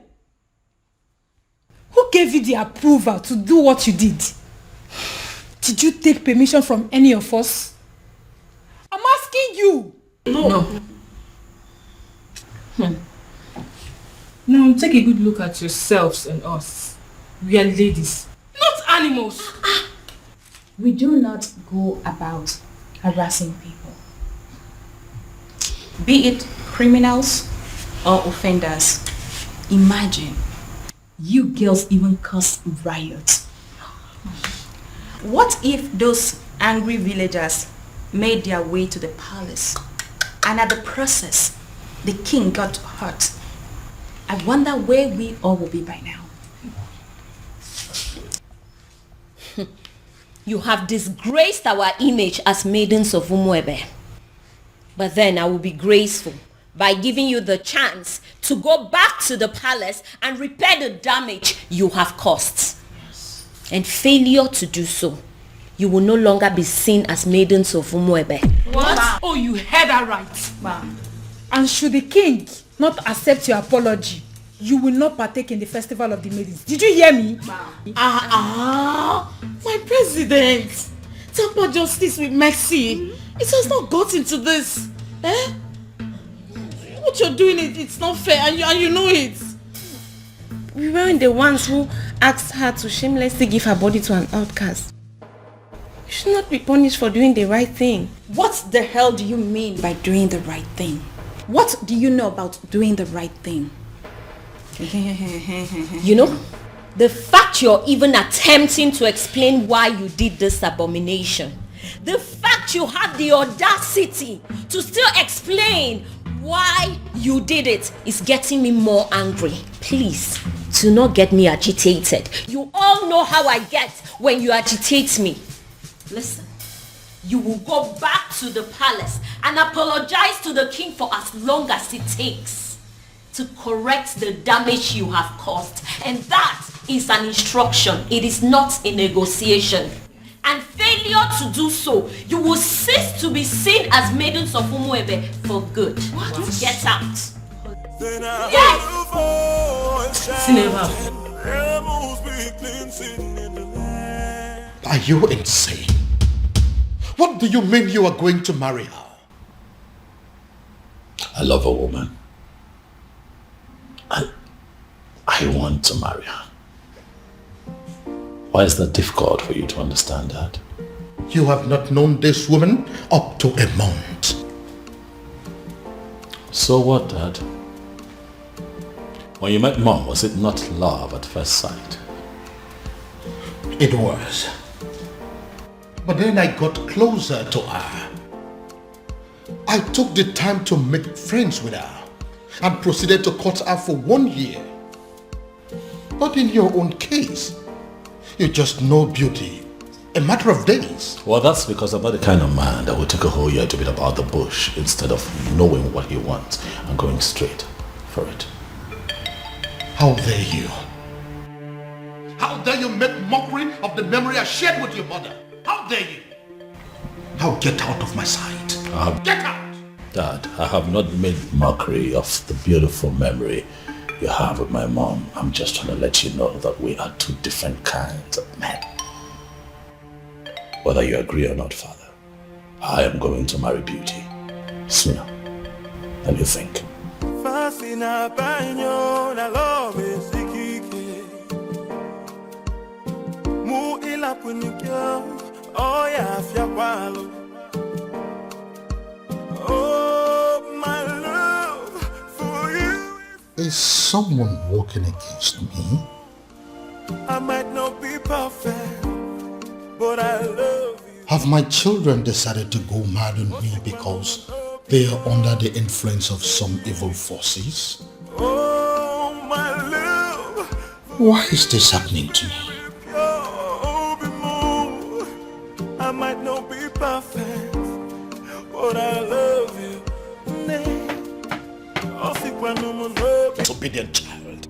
Who gave you the approval to do what you did? Did you take permission from any of us? I'm asking you. No. Now take a good look at yourselves and us. We are ladies, not animals. We do not go about harassing people, be it criminals or offenders. Imagine, you girls even caused riots. What if those angry villagers made their way to the palace and at the process the king got hurt? I wonder where we all will be by now. You have disgraced our image as maidens of Umuebe. But then I will be graceful by giving you the chance to go back to the palace and repair the damage you have caused. And failure to do so, you will no longer be seen as maidens of Umuebe. What? Wow. Oh, you heard that right. Wow. And should the king not accept your apology, you will not partake in the festival of the maidens. Did you hear me? Wow. My president, temper justice with mercy. It has not gotten to this. What you're doing, it's not fair, and you know it. We weren't the ones who asked her to shamelessly give her body to an outcast. You should not be punished for doing the right thing. What the hell do you mean by doing the right thing? What do you know about doing the right thing? You know, the fact you're even attempting to explain why you did this abomination, the fact you had the audacity to still explain why you did it is getting me more angry. Please, do not get me agitated. You all know how I get when you agitate me. Listen, you will go back to the palace and apologize to the king for as long as it takes to correct the damage you have caused. And that is an instruction. It is not a negotiation. And failure to do so, you will cease to be seen as maidens of Umuebe for good. What? Get out. Yes! Are you insane? What do you mean you are going to marry her? I love a woman. I want to marry her. Why is that difficult for you to understand that? You have not known this woman up to a month. So what, Dad? When you met Mom, was it not love at first sight? It was. But then I got closer to her. I took the time to make friends with her and proceeded to court her for 1 year. But in your own case, you just know beauty. A matter of days. Well, that's because I'm not the kind of man that will take a whole year to beat about the bush instead of knowing what he wants and going straight for it. How dare you? How dare you make mockery of the memory I shared with your mother? How dare you? Now get out of my sight. Get out! Dad, I have not made mockery of the beautiful memory you have with my mom. I'm just trying to let you know that we are two different kinds of men. Whether you agree or not, Father, I am going to marry Beauty sooner than you think. Oh, my love for you. Is someone walking against me? I might not be perfect, but I love you. Have my children decided to go mad on me because they are under the influence of some evil forces? Oh, my love. Why is this happening to me? I might not be perfect, but I love you. Disobedient child.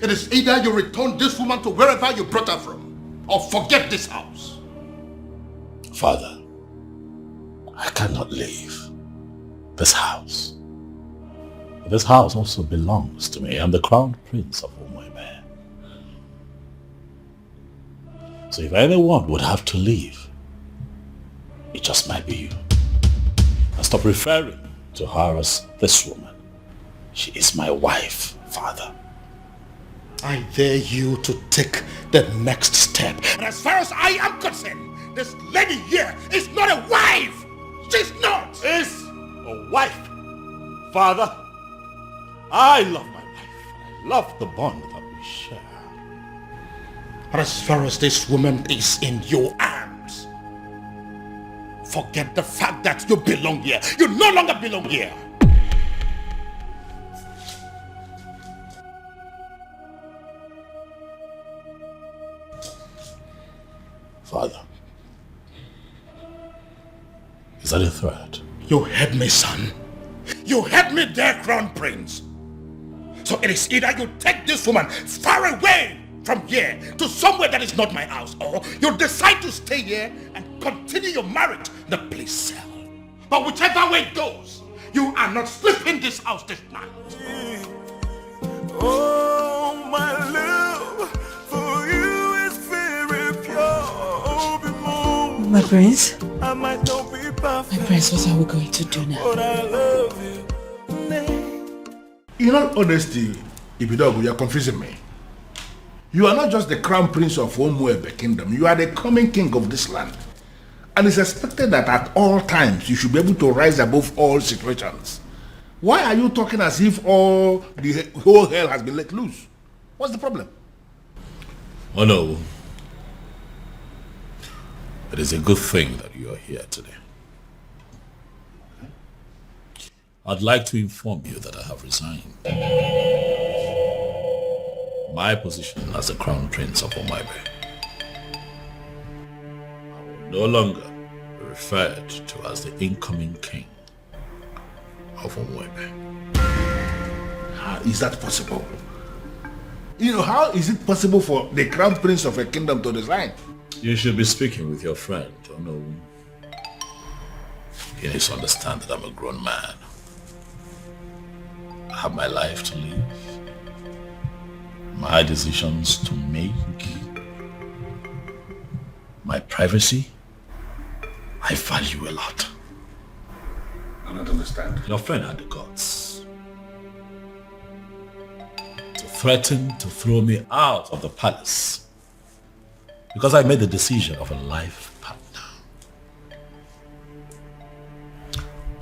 It is either you return this woman to wherever you brought her from, or forget this house. Father, I cannot leave this house. This house also belongs to me. I'm the crown prince of Umuebe. So if anyone would have to leave, it just might be you. And stop referring to her as this woman. She is my wife, Father. I dare you to take the next step. And as far as I am concerned, this lady here is not a wife. She's not. Is a wife. Father, I love my wife. I love the bond that we share. But as far as this woman is in your arms, forget the fact that you belong here. You no longer belong here. Father, is that a threat? You heard me, son. You heard me there, Crown Prince. So it is either you take this woman far away from here to somewhere that is not my house, or you decide to stay here and continue your marriage in the police cell. But whichever way it goes, you are not sleeping in this house this night. Oh, my love for you is very pure. My prince? I might not be perfect. My prince, what are we going to do now? But I love you. In all honesty, Ibidogu, you are confusing me. You are not just the crown prince of Umuebe kingdom. You are the coming king of this land. And it's expected that at all times you should be able to rise above all situations. Why are you talking as if the whole hell has been let loose? What's the problem? Oh no. It is a good thing that you are here today. I'd like to inform you that I have resigned. My position as the Crown Prince of Umuebe. I will no longer be referred to as the incoming king of Umuebe. How is that possible? How is it possible for the Crown Prince of a kingdom to resign? You should be speaking with your friend, no. He needs to understand that I'm a grown man. I have my life to live, my decisions to make, my privacy. I value a lot. I don't understand. Your friend had the guts to threaten to throw me out of the palace because I made the decision of a life partner.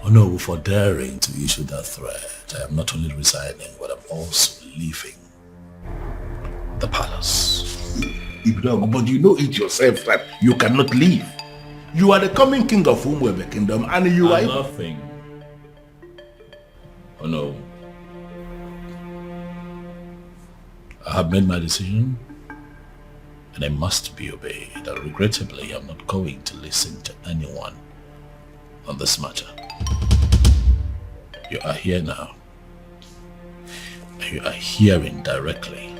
Oh no, for daring to issue that threat, I am not only resigning, but I'm also leaving the palace. But you know it yourself that you cannot leave. You are the coming king of Umuebe kingdom and you are... Nothing. Oh no. I have made my decision and I must be obeyed. And regrettably, I'm not going to listen to anyone on this matter. You are here now. You are hearing directly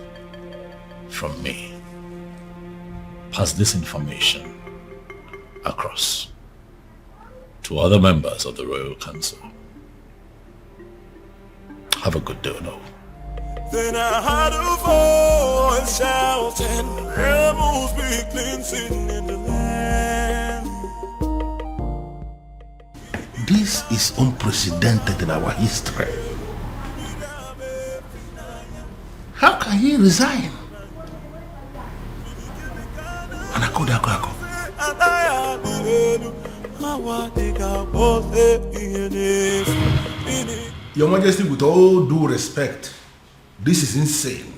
from me. Pass this information across to other members of the Royal Council. Have a good day, no. Then I heard a voice shouting, rebels be cleansing in the land. This is unprecedented in our history. How can he resign? Your Majesty, with all due respect, this is insane.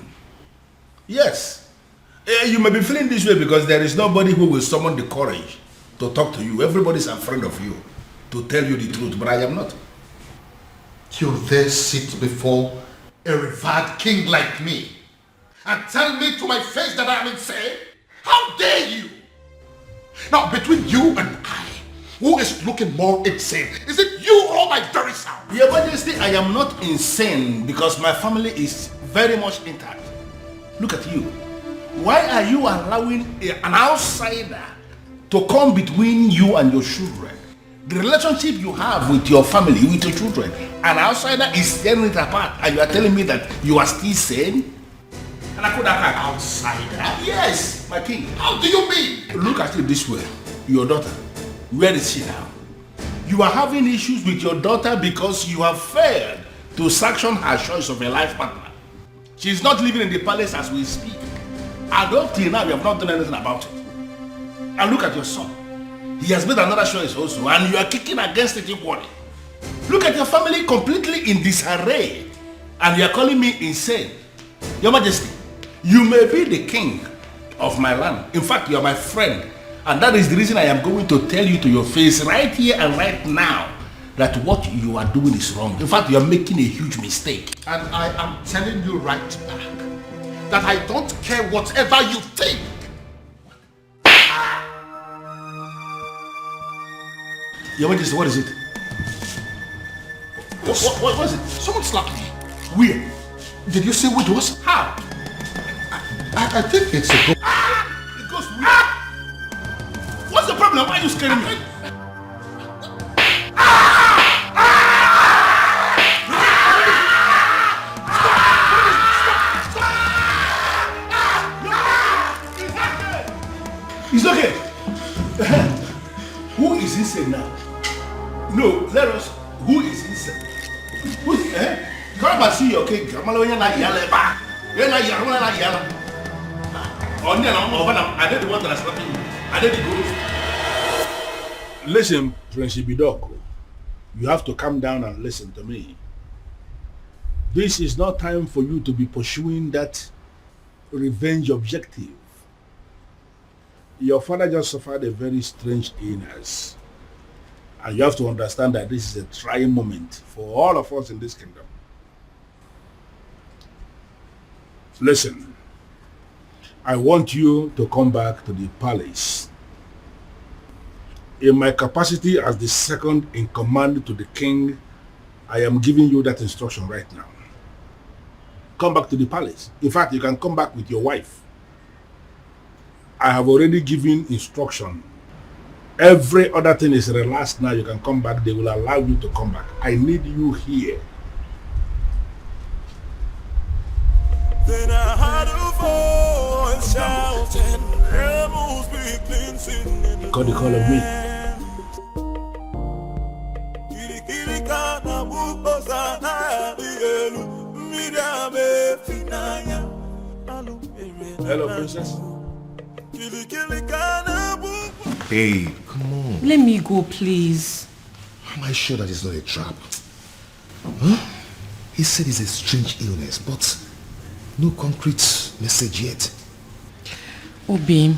Yes, you may be feeling this way because there is nobody who will summon the courage to talk to you. Everybody's a friend of you to tell you the truth, but I am not. You dare sit before a revered king like me and tell me to my face that I am insane? How dare you? Now, between you and I, who is looking more insane? Is it you or my very self? Your Majesty, I am not insane because my family is very much intact. Look at you. Why are you allowing an outsider to come between you and your children? The relationship you have with your family, with your children, an outsider is tearing it apart and you are telling me that you are still sane? And I could have an outsider? Yes, my king. How do you mean? Look at it this way. Your daughter, where is she now? You are having issues with your daughter because you have failed to sanction her choice of a life partner. She is not living in the palace as we speak. And up till now, you have not done anything about it. And look at your son. He has made another choice also, and you are kicking against it equally. Look at your family completely in disarray, and you are calling me insane. Your Majesty, you may be the king of my land. In fact, you are my friend. And that is the reason I am going to tell you to your face right here and right now that what you are doing is wrong. In fact, you are making a huge mistake. And I am telling you right back that I don't care whatever you think. Your Majesty, what is it? What was it? Someone slapped me. Where? Did you see what it was? How? I think it's a ghost. It goes where? What's the problem? Why are you scaring me? It's okay. Who is insane now? No, let us. Who is insane? Come and see your king. I'm not yelling back. You're not yelling. I did the one that I slapped you. I did the good. Listen, Prince Ibidoko, you have to calm down and listen to me. This is not time for you to be pursuing that revenge objective. Your father just suffered a very strange illness. And you have to understand that this is a trying moment for all of us in this kingdom. Listen, I want you to come back to the palace. In my capacity as the second in command to the king, I am giving you that instruction right now. Come back to the palace. In fact, you can come back with your wife. I have already given instruction. Every other thing is relaxed now. You can come back. They will allow you to come back. I need you here. Then I heard a voice shouting, rebels be cleansing in the Got the call of me. Hello, princess. Babe, come on. Let me go, please. Am I sure that it's not a trap? Huh? He said it's a strange illness, but no concrete message yet. Oh, babe,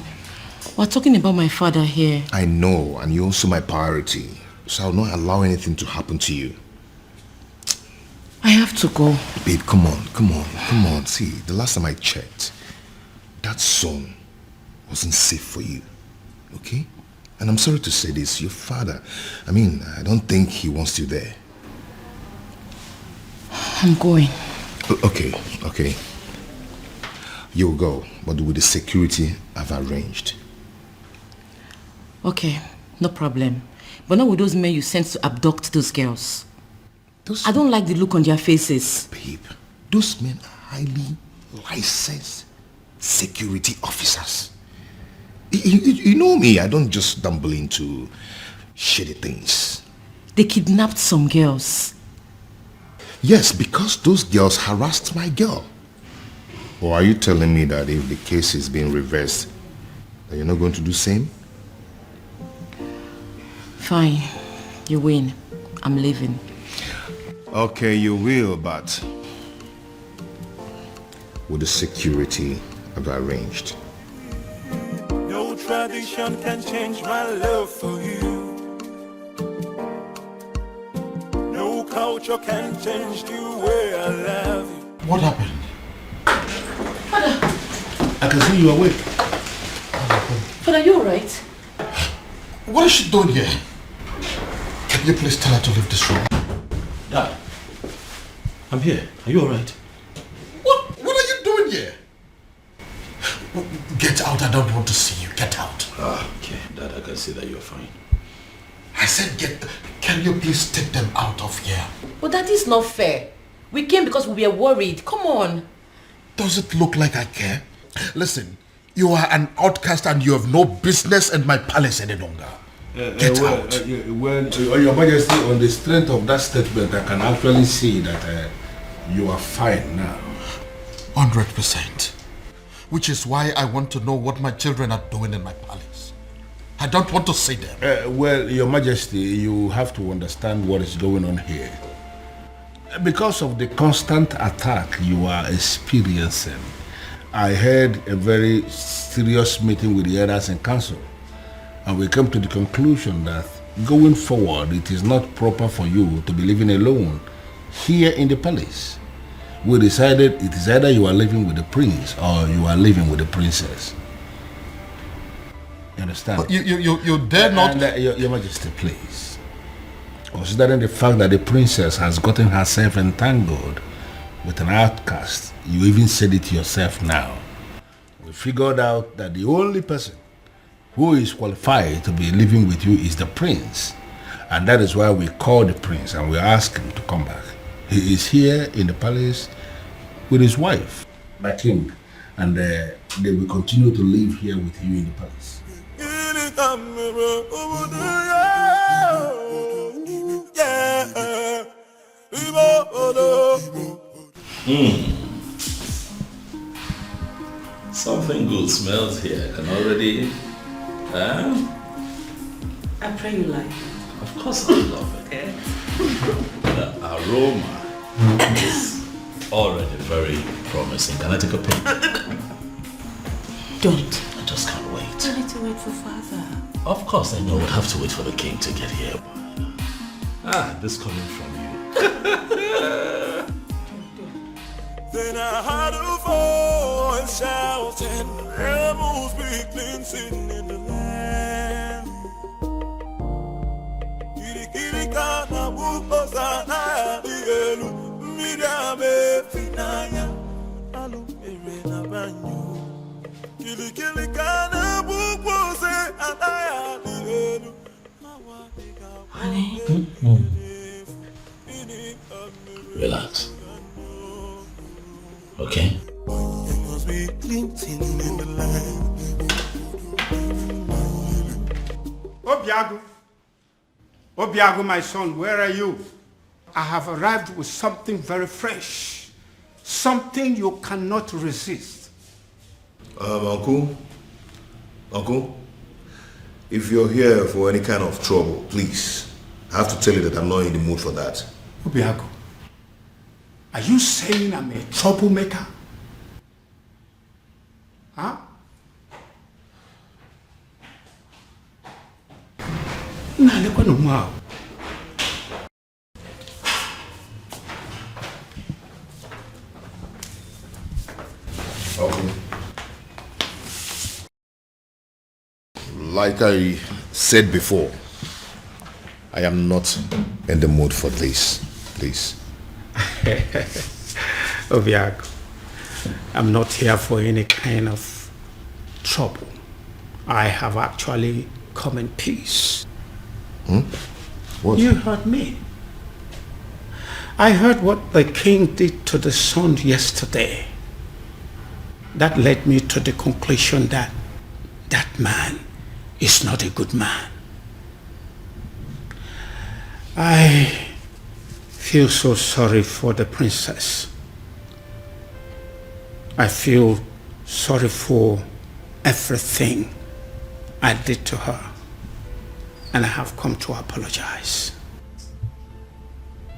we're talking about my father here. I know, and you're also my priority, so I'll not allow anything to happen to you. I have to go. Babe, come on. See, the last time I checked, that song wasn't safe for you, okay? And I'm sorry to say this, your father, I don't think he wants you there. I'm going. Okay. You'll go, but with the security I've arranged. Okay, no problem. But not with those men you sent to abduct those girls. I don't like the look on their faces. Babe, those men are highly licensed security officers. You know me, I don't just stumble into shitty things. They kidnapped some girls. Yes, because those girls harassed my girl. Or are you telling me that if the case is being reversed, that you're not going to do the same? Fine, you win. I'm leaving. Okay, you will, but with the security I've arranged. No tradition can change my love for you. No culture can change the way I love you. What happened? Father! I can see you awake. Father, are you alright? What is she doing here? Can you please tell her to leave this room? Dad, I'm here. Are you alright? What are you doing here? Get out, I don't want to see you. Get out. Okay, Dad, I can see that you're fine. I said can you please take them out of here? But that is not fair. We came because we were worried. Come on. Does it look like I care? Listen, you are an outcast and you have no business in my palace any longer. Get out. Your Majesty, on the strength of that statement, I can actually see that you are fine now. 100%. Which is why I want to know what my children are doing in my palace. I don't want to see them. Your Majesty, you have to understand what is going on here. Because of the constant attack you are experiencing, I had a very serious meeting with the elders in council, and we came to the conclusion that going forward, it is not proper for you to be living alone here in the palace. We decided it is either you are living with the prince or you are living with the princess. You understand? But you dare not... And, Your Majesty, please. Considering the fact that the princess has gotten herself entangled with an outcast, you even said it yourself now. We figured out that the only person who is qualified to be living with you is the prince. And that is why we called the prince and we asked him to come back. He is here in the palace with his wife, my king, and they will continue to live here with you in the palace. Yeah. Something good smells here. I can already... I pray you like. Of course I love it. Okay. The aroma is already very promising. Can I take a peek? Don't. I just can't wait. I need to wait for father. Of course I know we'll have to wait for the king to get here. This coming from you. Then I heard a voice shouting, rebels be cleansing in the land. Kiri kiri kana buko sana dielu, midame finaya, alu na banyu. Kiri kiri kana buko se anaya dielu. Honey. Relax. Okay? Obiago, my son, where are you? I have arrived with something very fresh. Something you cannot resist. Uncle, if you're here for any kind of trouble, please, I have to tell you that I'm not in the mood for that. Obiago, are you saying I'm a troublemaker? Huh? Okay. Like I said before, I am not in the mood for this, please. Obiago, I'm not here for any kind of trouble. I have actually come in peace. What? You heard me. I heard what the king did to the son yesterday. That led me to the conclusion that that man is not a good man. I feel so sorry for the princess. I feel sorry for everything I did to her. And I have come to apologize.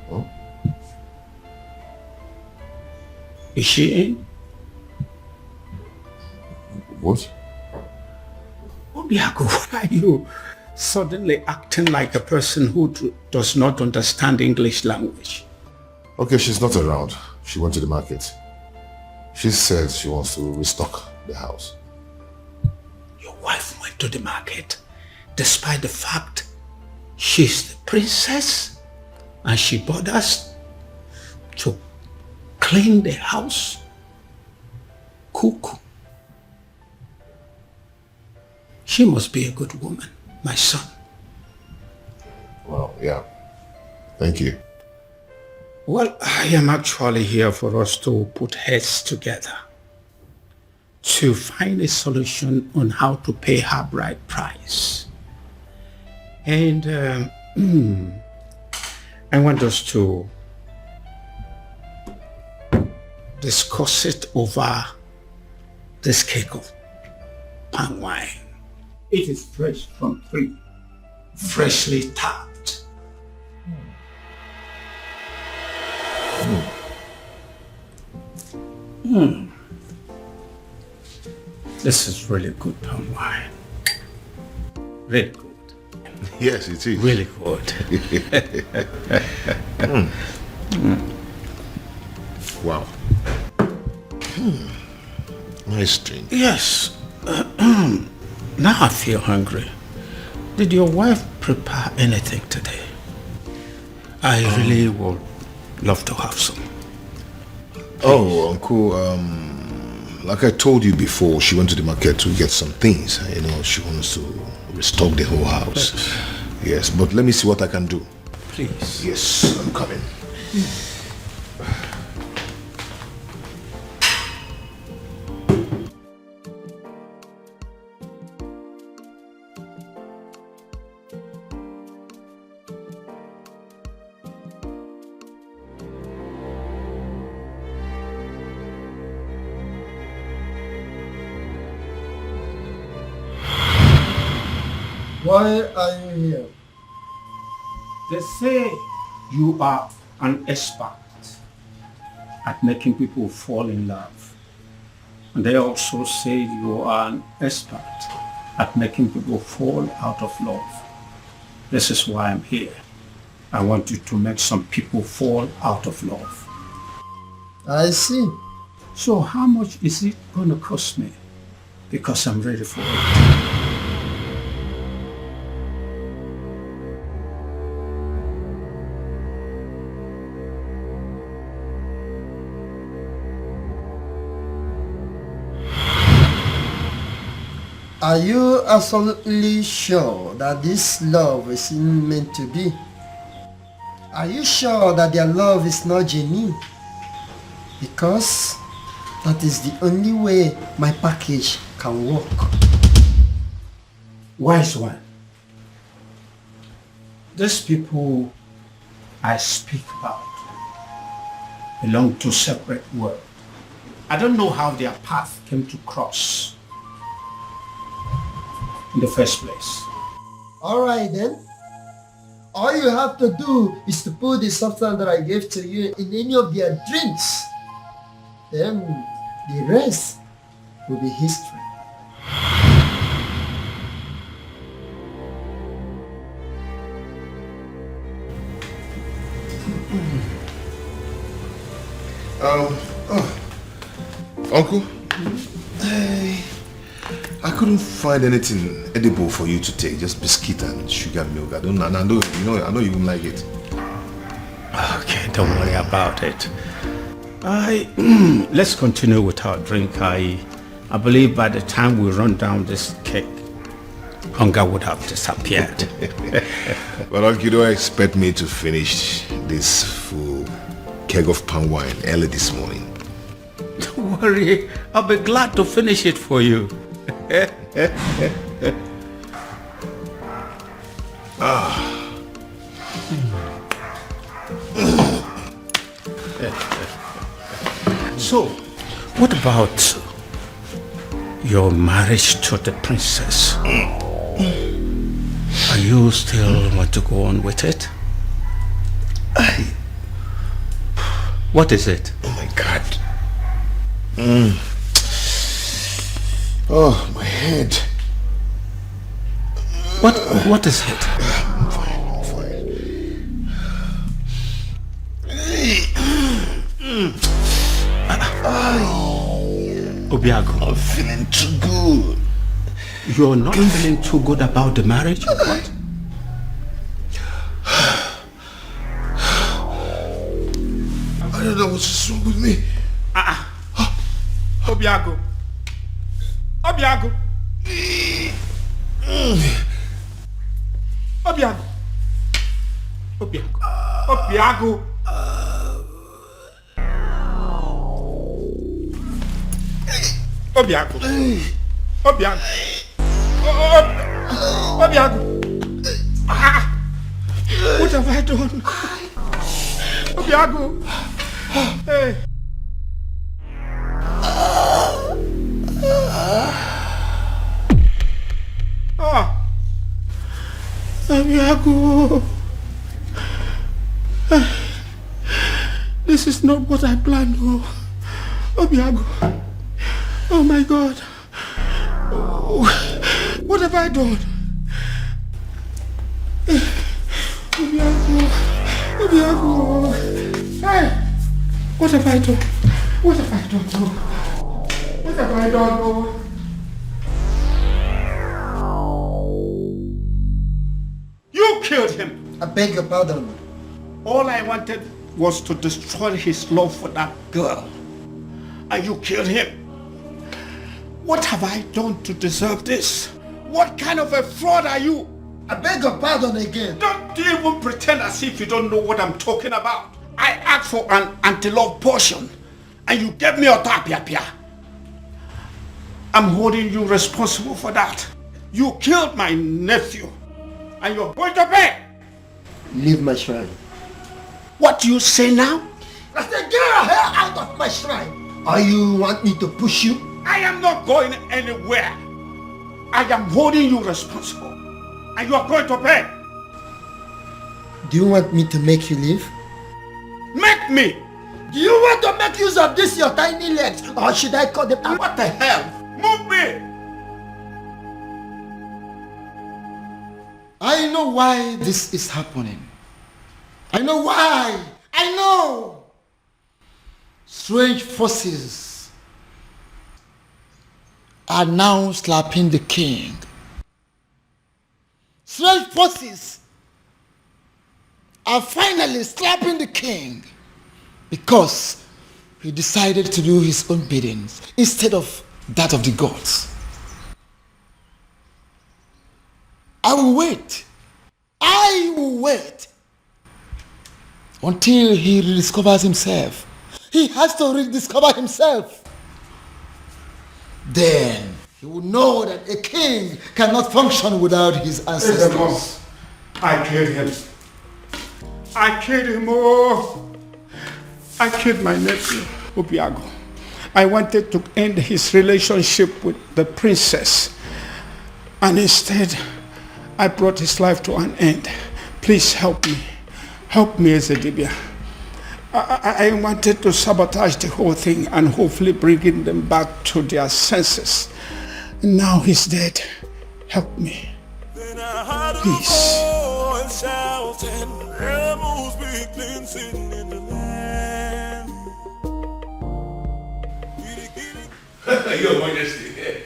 Oh? Is she in? What? Obiago, why are you suddenly acting like a person who does not understand English language? Okay, she's not around. She went to the market. She said she wants to restock the house. Your wife went to the market despite the fact she's the princess and she bothers to clean the house, cook. She must be a good woman, my son. Well, yeah. Thank you. Well, I am actually here for us to put heads together to find a solution on how to pay her bride price. And I want us to discuss it over this cake of palm wine. It is fresh from tree, freshly tapped. This is really good palm wine. Really good. Yes, it is. Really good. Wow. Nice drink. Yes. Now I feel hungry. Did your wife prepare anything today? I really would love to have some. Oh, Uncle, like I told you before, she went to the market to get some things. You know, she wants to restock the whole house. Yes, but let me see what I can do. Please. Yes, I'm coming. Why are you here? They say you are an expert at making people fall in love. And they also say you are an expert at making people fall out of love. This is why I'm here. I want you to make some people fall out of love. I see. So how much is it going to cost me? Because I'm ready for it. Are you absolutely sure that this love is meant to be? Are you sure that their love is not genuine? Because that is the only way my package can work. Wise one. These people I speak about belong to separate worlds. I don't know how their path came to cross in the first place. Alright then. All you have to do is to put the substance that I gave to you in any of their drinks. Then the rest will be history. Uncle, I couldn't find anything edible for you to take, just biscuit and sugar milk. I know you won't like it. Okay, don't worry about it. Let's continue with our drink. I believe by the time we run down this cake, hunger would have disappeared. But Uncle, you don't expect me to finish this full keg of palm wine early this morning. Don't worry, I'll be glad to finish it for you. So, what about your marriage to the princess? Are you still want to go on with it? What is it? Oh my God. Oh, my head. What is it? I'm fine. Obiago, I'm feeling too good. You're not feeling too good about the marriage or what? I don't know what's wrong with me. Obiago. Obiago. Obiago. Obiago. Obiago. Obiago. Obiago. Obiago. What have I done? Obiago. Hey. Obiago. This is not what I planned. Obiago. Oh my God. What have I done? Obiago. Hey. What have I done? What have I done? What have I done? You killed him. I beg your pardon. All I wanted was to destroy his love for that girl. And you killed him. What have I done to deserve this? What kind of a fraud are you? I beg your pardon again. Don't even pretend as if you don't know what I'm talking about. I asked for an anti-love potion and you gave me a tapia. I'm holding you responsible for that. You killed my nephew and you're going to pay. Leave my shrine. What do you say now? I said get your hair out of my shrine. Or you want me to push you? I am not going anywhere. I am holding you responsible. And you are going to pay. Do you want me to make you leave? Make me! Do you want to make use of this your tiny legs? Or should I cut them out? What the hell? Move me! I know why this is happening. I know why. I know. Strange forces are now slapping the king. Strange forces are finally slapping the king because he decided to do his own biddings instead of that of the gods. I will wait until he rediscovers himself. He has to rediscover himself. Then he will know that a king cannot function without his ancestors. I killed him. I killed him. Oh, I killed my nephew, Obiago. I wanted to end his relationship with the princess. And instead, I brought his life to an end. Please help me. Help me, Ezedibia. I wanted to sabotage the whole thing and hopefully bringing them back to their senses. Now he's dead. Help me. Please. Your Majesty.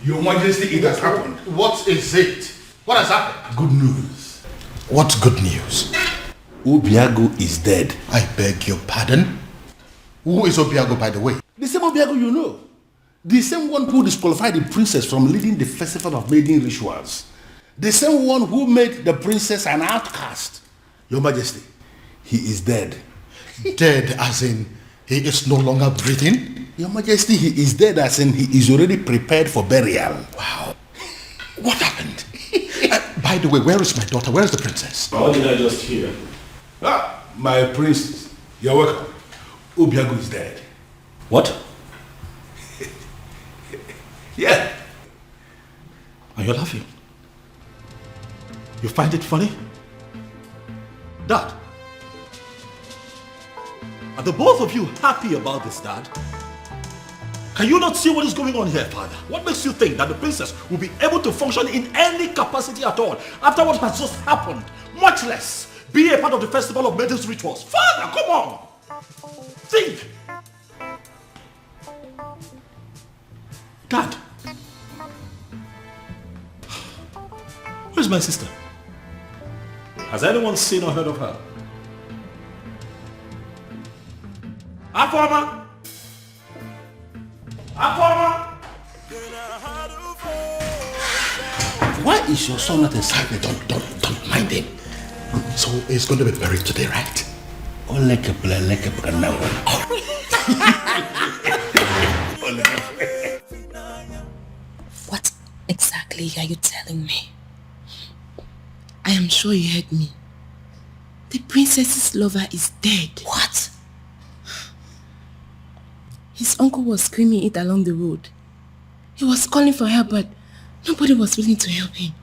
Your Majesty, it has happened. What is it? What has happened? Good news. What good news? Obiago is dead. I beg your pardon? Who is Obiago, by the way? The same Obiago you know. The same one who disqualified the princess from leading the festival of maiden rituals. The same one who made the princess an outcast. Your Majesty, he is dead. Dead as in he is no longer breathing? Your Majesty, he is dead as in he is already prepared for burial. Wow. What happened? By the way, where is my daughter? Where is the princess? What did I just hear? Ah, my princess. You're welcome. Obiago is dead. What? Yeah. Are you laughing? You find it funny? Dad, are the both of you happy about this, Dad? Can you not see what is going on here, Father? What makes you think that the princess will be able to function in any capacity at all after what has just happened? Much less be a part of the festival of maidens rituals. Father, come on! Think! Dad, where's my sister? Has anyone seen or heard of her? Afoma! Afoma! Why is your son not inside me? Don't mind him. So he's going to be buried today, right? What exactly are you telling me? I am sure you heard me. The princess's lover is dead. What? His uncle was screaming it along the road. He was calling for help, but nobody was willing to help him.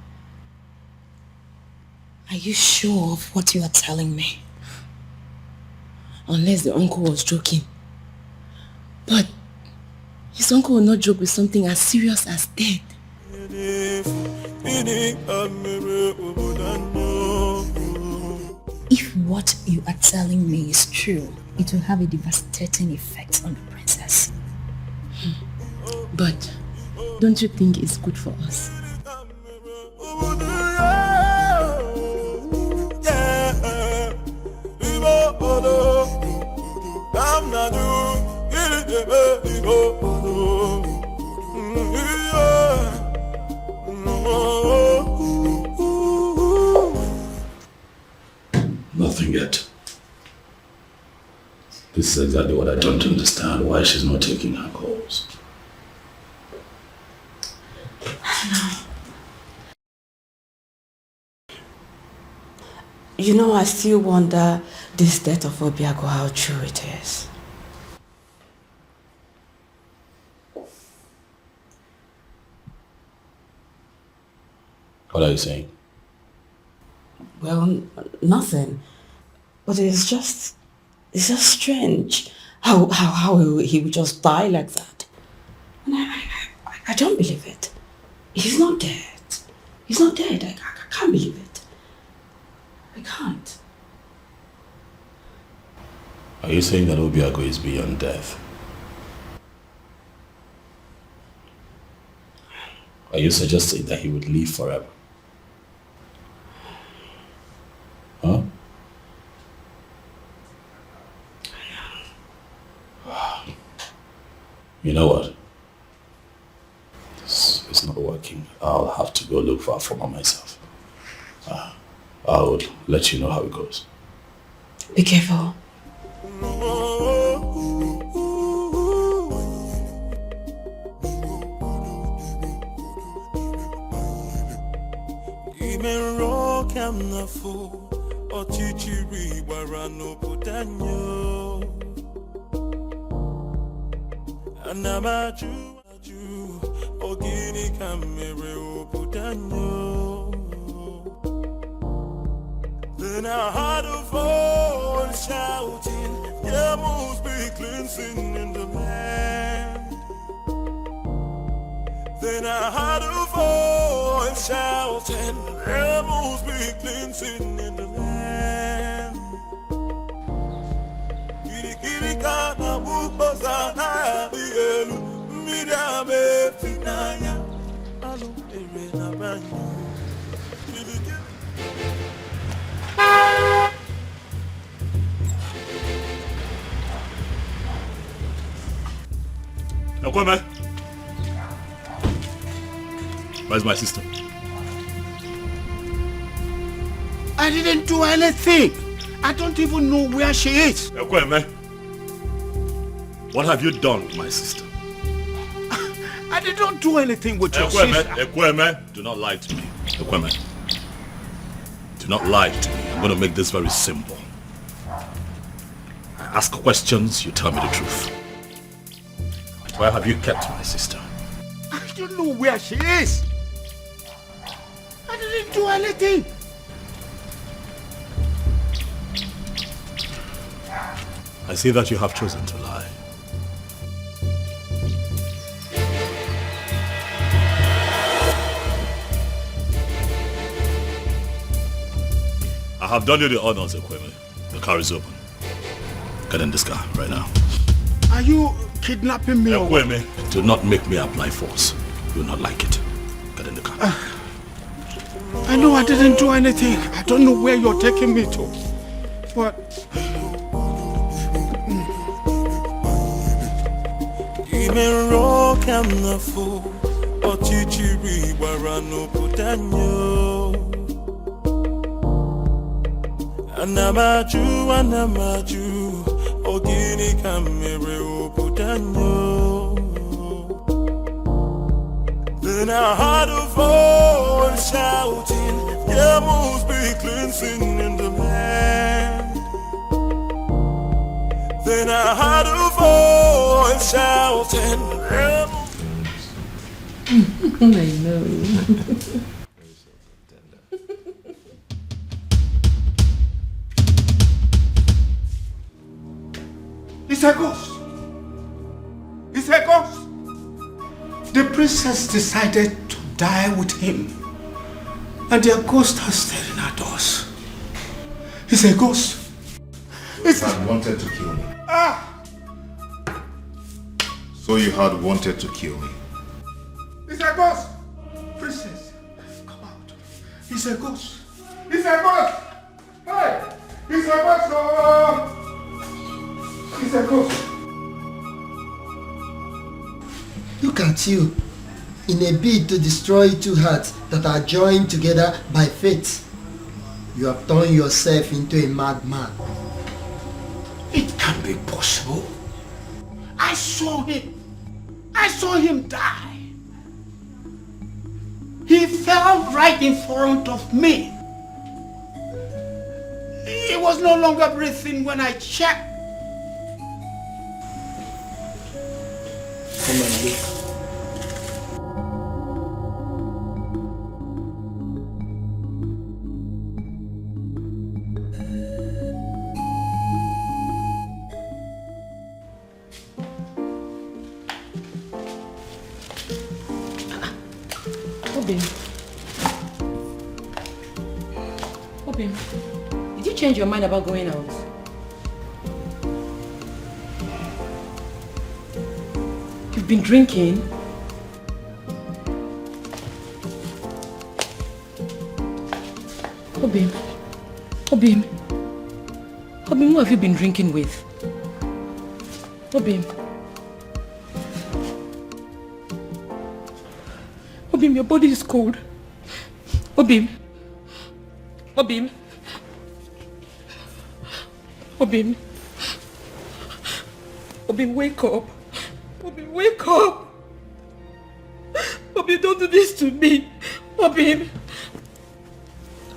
Are you sure of what you are telling me? Unless the uncle was joking. But his uncle will not joke with something as serious as death. If what you are telling me is true, it will have a devastating effect on the princess. But don't you think it's good for us? Nothing yet. This is exactly what I don't understand. Why she's not taking her calls. You know, I still wonder this death of Obiago, how true it is. What are you saying? Well, nothing. But it's just strange how he would just die like that. And I don't believe it. He's not dead. He's not dead. I can't believe it. I can't. Are you saying that Obiago is beyond death? Are you suggesting that he would live forever? Huh? You know what? This is not working. I'll have to go look for Afoma myself. I'll let you know how it goes. Be careful. Then I heard a voice shouting, there must be cleansing in the land. Then I heard a voice shouting, there must be cleansing in the land. Kirikana mukosana bielu midame finaya alu erena banyu. Ekweme, where's my sister? I didn't do anything. I don't even know where she is. Ekweme, what have you done with my sister? I did not do anything with your sister. Ekweme, do not lie to me. Ekweme, do not lie to me. I'm going to make this very simple. I ask questions, you tell me the truth. Where have you kept my sister? I don't know where she is. I didn't do anything. I see that you have chosen to lie. I have done you the honors, Ekweme. The car is open. Get in this car right now. Are you kidnapping me? Ekweme, do not make me apply force. You will not like it. Get in the car. I know I didn't do anything. I don't know where you're taking me to. But... Anamaju, ogini kamere oputanyo. Then I heard a voice shouting, there must be cleansing in the land. Then I heard a voice shouting, there I know. It's a ghost. It's a ghost. The princess decided to die with him. And their ghost are staring at us. It's a ghost. It's had wanted to kill me. So you had wanted to kill me. It's a ghost. Princess, come out. It's a ghost. It's a ghost. Hey, it's a ghost. Oh. It's a ghost. Look at you, in a bid to destroy two hearts that are joined together by fate. You have turned yourself into a madman. It can't be possible. I saw him. I saw him die. He fell right in front of me. He was no longer breathing when I checked. Come and look. Obim. Obim, did you change your mind about going out? You've been drinking? Obim. Obim. Obim, who have you been drinking with? Obim. Obim, your body is cold. Obim. Obim. Obim. Obim, wake up. Obim, wake up. Obim, don't do this to me. Obim.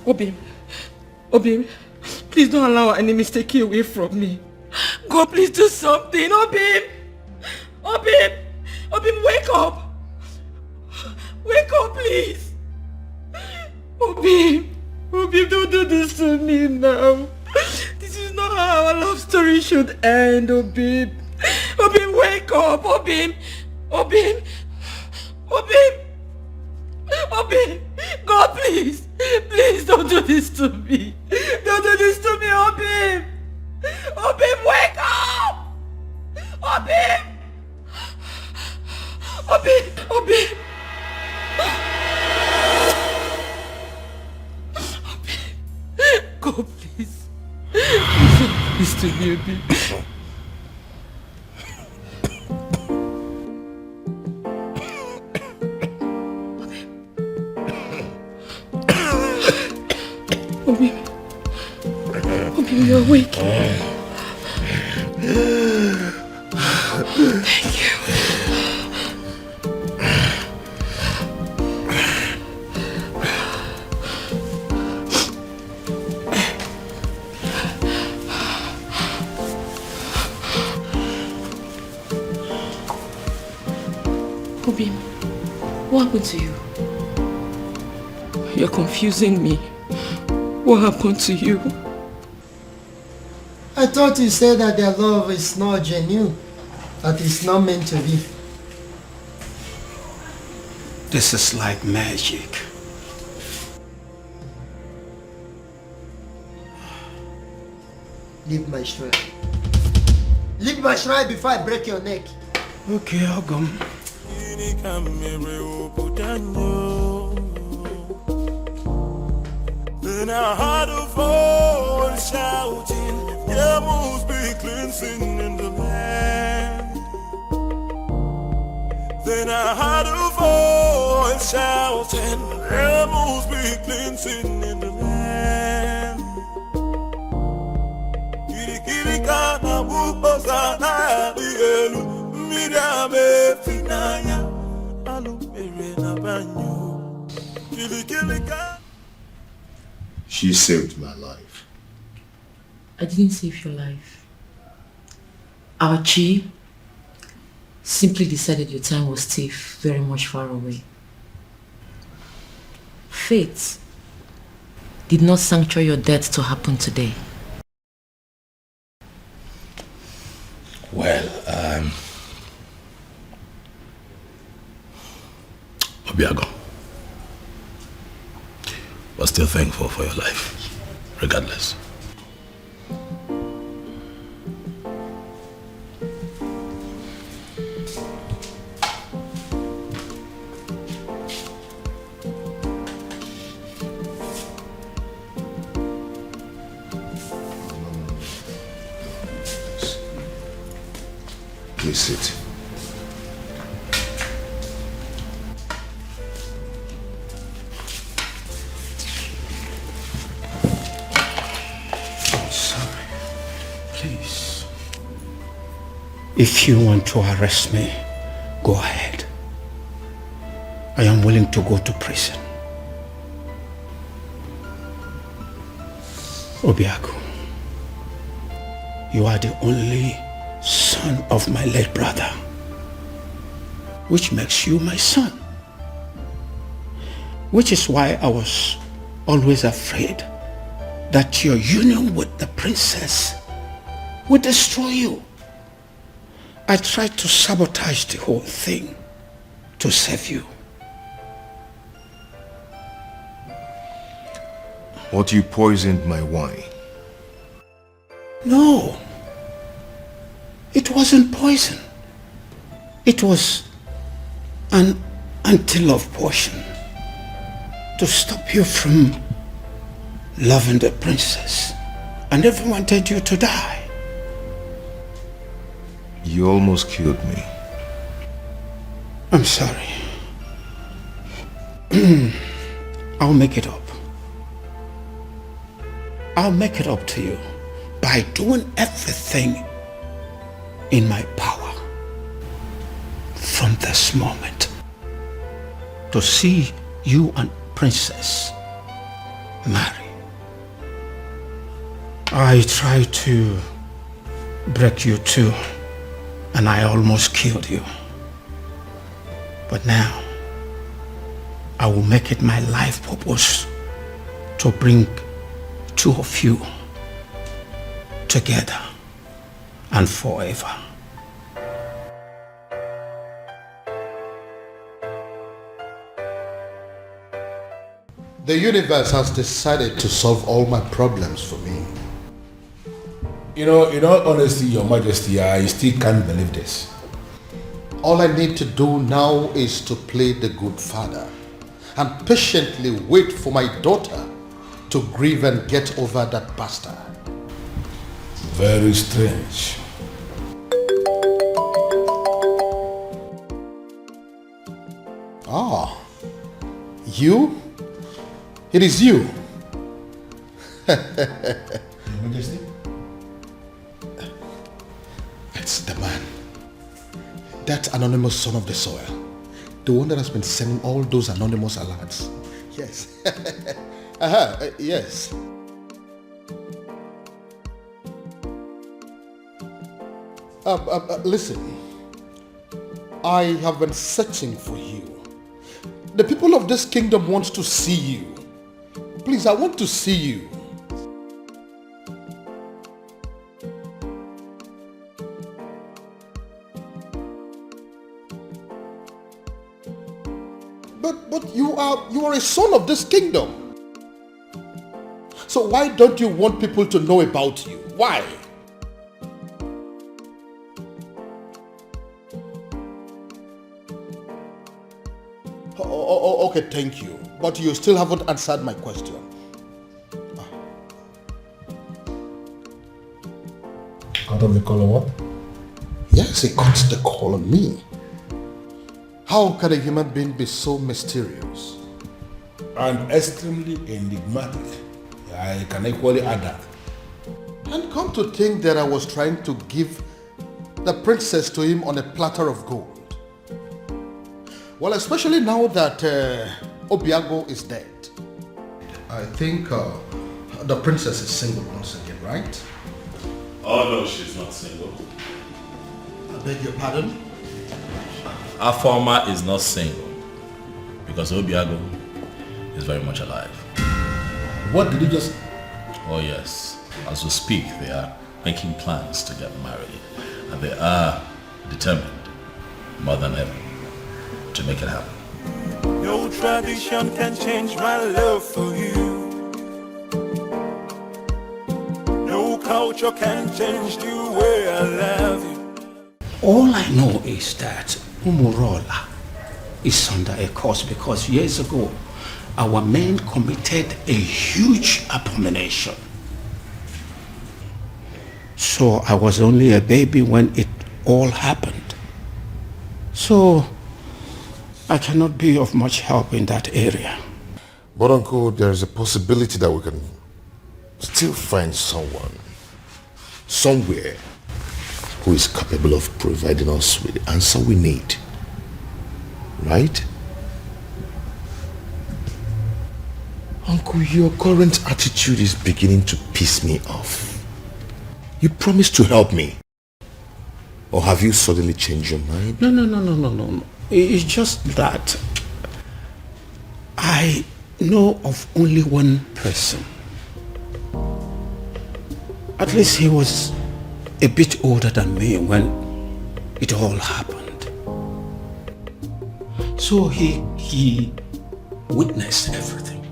Obim. Obim. Please don't allow any mistake take you away from me. God, please do something. Obim. Obim. Obim, wake up. Wake up, please. Obim. Obim, don't do this to me now. This is not how our love story should end, Obim. Obim, wake up. Obim. Obim. Obim. Obim. God, please. Please don't do this to me. Don't do this to me, Obim. Obim, wake up. Obim. Obim. Obim. God, please. Please to me, Obim. Obim. Obim, you're awake. Thank you. Obim, what happened to you? You're confusing me. What happened to you? I thought you said that their love is not genuine, that it's not meant to be. This is like magic. Leave my shrine. Leave my shrine before I break your neck. Okay, Ogum. Then I heard a voice shouting, there must be cleansing in the land. Then I heard a voice shouting, there must be cleansing in the land. Kirikana buposa na digelu, midame finaya, alumere na banyo. Kirikirika. She saved my life. I didn't save your life. Our chief simply decided your time was still very much far away. Fate did not sancture your death to happen today. Well, Obiago, we're still thankful for your life, regardless. Please sit. Please. If you want to arrest me, go ahead. I am willing to go to prison. Obiaku, you are the only son of my late brother, which makes you my son. Which is why I was always afraid that your union with the princess would destroy you. I tried to sabotage the whole thing to save you. But you poisoned my wine. No. It wasn't poison. It was an anti-love potion to stop you from loving the princess. I never wanted you to die. You almost killed me. I'm sorry. I'll make it up. I'll make it up to you by doing everything in my power from this moment to see you and Princess marry. I tried to break you too, and I almost killed you. But now, I will make it my life purpose to bring two of you together and forever. The universe has decided to solve all my problems for me. You know, in all honesty, Your Majesty, I still can't believe this. All I need to do now is to play the good father and patiently wait for my daughter to grieve and get over that bastard. Very strange. Ah, you? It is you. Your Majesty? It's the man. That anonymous son of the soil. The one that has been sending all those anonymous alerts. Yes. Yes. Listen. I have been searching for you. The people of this kingdom want to see you. Please, I want to see you. But you are a son of this kingdom. So why don't you want people to know about you? Why? Okay, thank you. But you still haven't answered my question. Cut off the call on what? Yes, he cuts the call on me. How can a human being be so mysterious? And extremely enigmatic. I can equally add that. And come to think that I was trying to give the princess to him on a platter of gold. Well, especially now that Obiago is dead. I think the princess is single once again, right? Oh no, she's not single. I beg your pardon? Afoma is not single because Obiago is very much alive. What did you just... Oh yes, as we speak, they are making plans to get married and they are determined more than ever to make it happen. No tradition can change my love for you. No culture can change the way I love you. All I know is that Umurola is under a curse because years ago our men committed a huge abomination. So I was only a baby when it all happened. So I cannot be of much help in that area. But Uncle, there is a possibility that we can still find someone, somewhere, who is capable of providing us with the answer we need. Right? Uncle, your current attitude is beginning to piss me off. You promised to help me. Or have you suddenly changed your mind? No. It's just that I know of only one person. At least he was a bit older than me when it all happened. So he witnessed everything.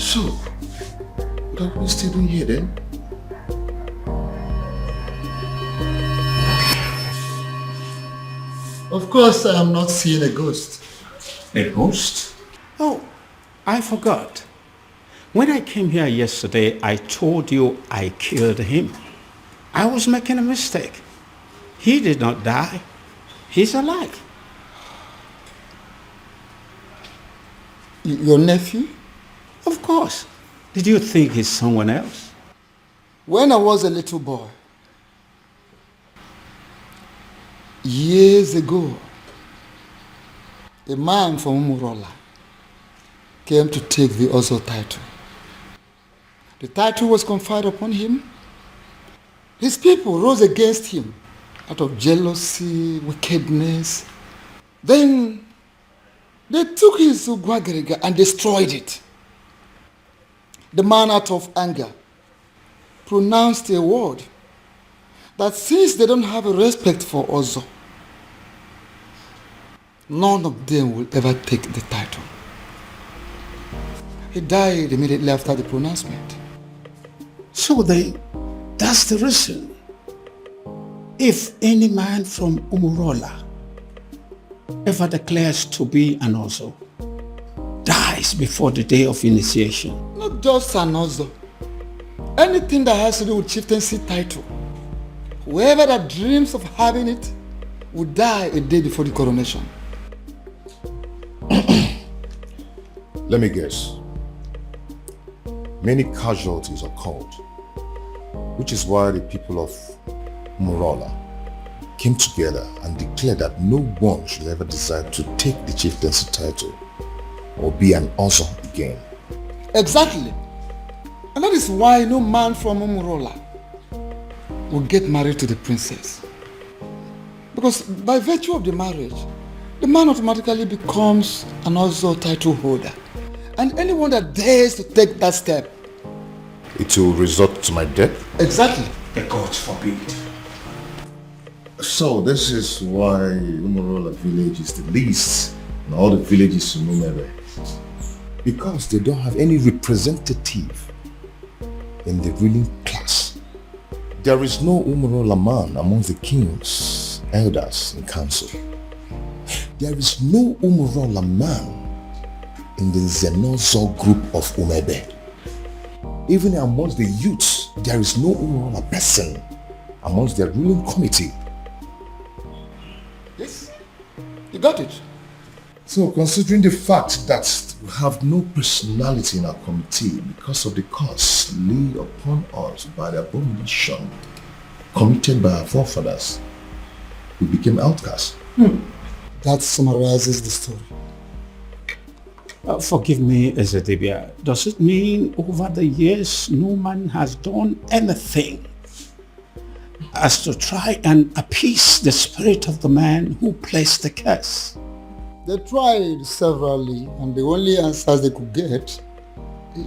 So, what are we still doing here then? Of course, I am not seeing a ghost. A ghost? Oh, I forgot. When I came here yesterday, I told you I killed him. I was making a mistake. He did not die. He's alive. Your nephew? Of course. Did you think he's someone else? When I was a little boy, years ago, a man from Umurola came to take the Ozo title. The title was conferred upon him. His people rose against him out of jealousy, wickedness. Then they took his Ugwagariga and destroyed it. The man, out of anger, pronounced a word that since they don't have a respect for Ozo, none of them will ever take the title. He died immediately after the pronouncement. So that's the reason. If any man from Umurola ever declares to be an Ozo, dies before the day of initiation. Not just an Ozo. Anything that has to do with chieftaincy title. Whoever that dreams of having it will die a day before the coronation. Let me guess. Many casualties occurred, which is why the people of Umurola came together and declared that no one should ever decide to take the chieftaincy title or be an Ozo again. Exactly. And that is why no man from Umurola will get married to the princess. Because by virtue of the marriage, the man automatically becomes an Ozo title holder. And anyone that dares to take that step, it will result to my death? Exactly. The gods forbid. So this is why Umurola village is the least in all the villages in Umere. Because they don't have any representative in the ruling class. There is no Umurola man among the kings, elders, and council. There is no Umurola man in the Zenozo group of Umebe. Even amongst the youths, there is no Umurola person amongst their ruling committee. Yes, you got it. So considering the fact that we have no personality in our committee because of the curse laid upon us by the abomination committed by our forefathers, we became outcasts. That summarizes the story. Forgive me, Ezedibia. Does it mean over the years no man has done anything as to try and appease the spirit of the man who placed the curse? They tried severally, and the only answers they could get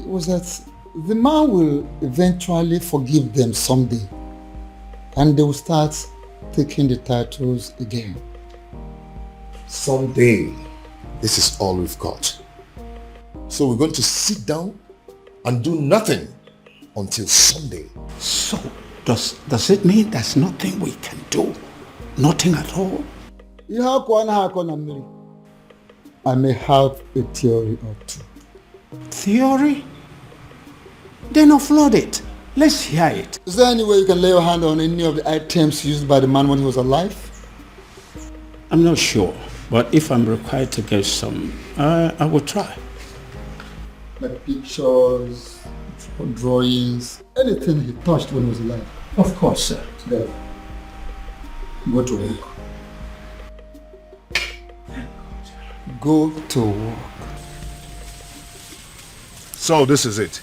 was that the man will eventually forgive them someday, and they will start taking the titles again. Someday, this is all we've got. So we're going to sit down and do nothing until Sunday. So, does it mean there's nothing we can do? Nothing at all? I may have a theory or two. Theory? Then offload it. Let's hear it. Is there any way you can lay your hand on any of the items used by the man when he was alive? I'm not sure, but if I'm required to get some, I will try. Like pictures, drawings, anything he touched when he was alive. Of course, sir. There. Go to work. Go to work. So this is it.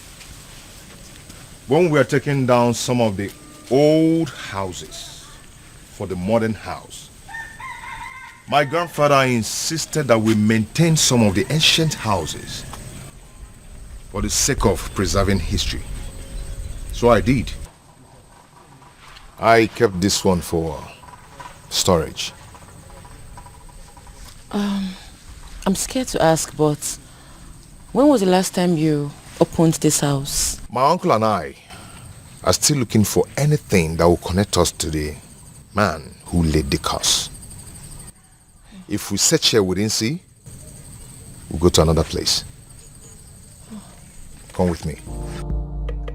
When we are taking down some of the old houses for the modern house, my grandfather insisted that we maintain some of the ancient houses for the sake of preserving history. So I did. I kept this one for storage. I'm scared to ask, but when was the last time you opened this house. My uncle and I are still looking for anything that will connect us to the man who laid the curse. If we search here we didn't see, we'll go to another place. Come with me.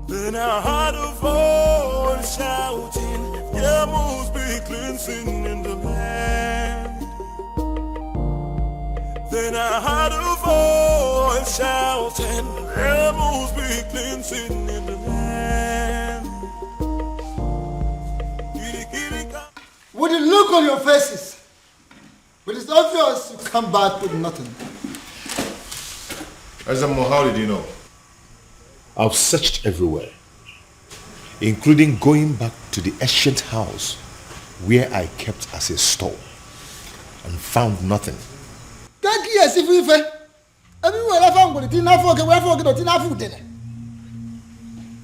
Then I heard a voice shouting, there must be cleansing in the land. Then I heard a voice shouting, there must be cleansing in the land. With the look on your faces, but it's obvious you come back with nothing. Azamo, how did you know? I've searched everywhere, including going back to the ancient house where I kept as a store and found nothing. Thank you, as if we everywhere I found it, didn't forget,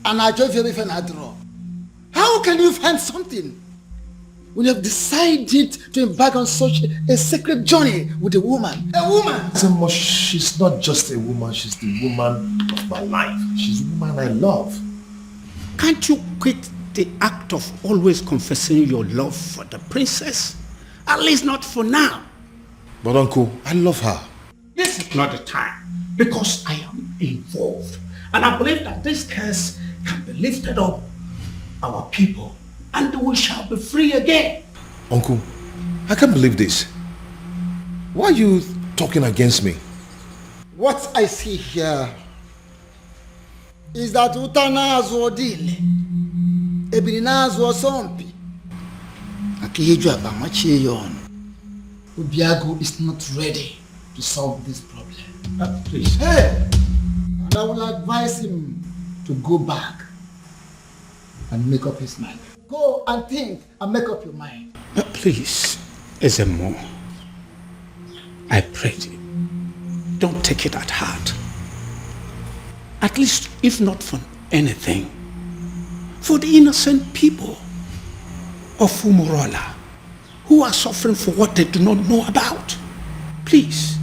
and I told you if I draw. How can you find something when you have decided to embark on such a sacred journey with a woman? A woman! Azamo, she's not just a woman, she's the woman of my life. She's the woman I love. Can't you quit the act of always confessing your love for the princess? At least not for now. But uncle, I love her. This is not the time, because I am involved. And I believe that this curse can be lifted up our people, and we shall be free again. Uncle, I can't believe this. Why are you talking against me? What I see here is that Utanazo Dile, Ebinazo Sompi, Akiyeju Abamacheyon, Ubiago is not ready to solve this problem. Please. Hey! And I will advise him to go back and make up his mind. Go and think and make up your mind. Please, Ezemo, I pray you, don't take it at heart. At least, if not for anything, for the innocent people of Umurola who are suffering for what they do not know about. Please.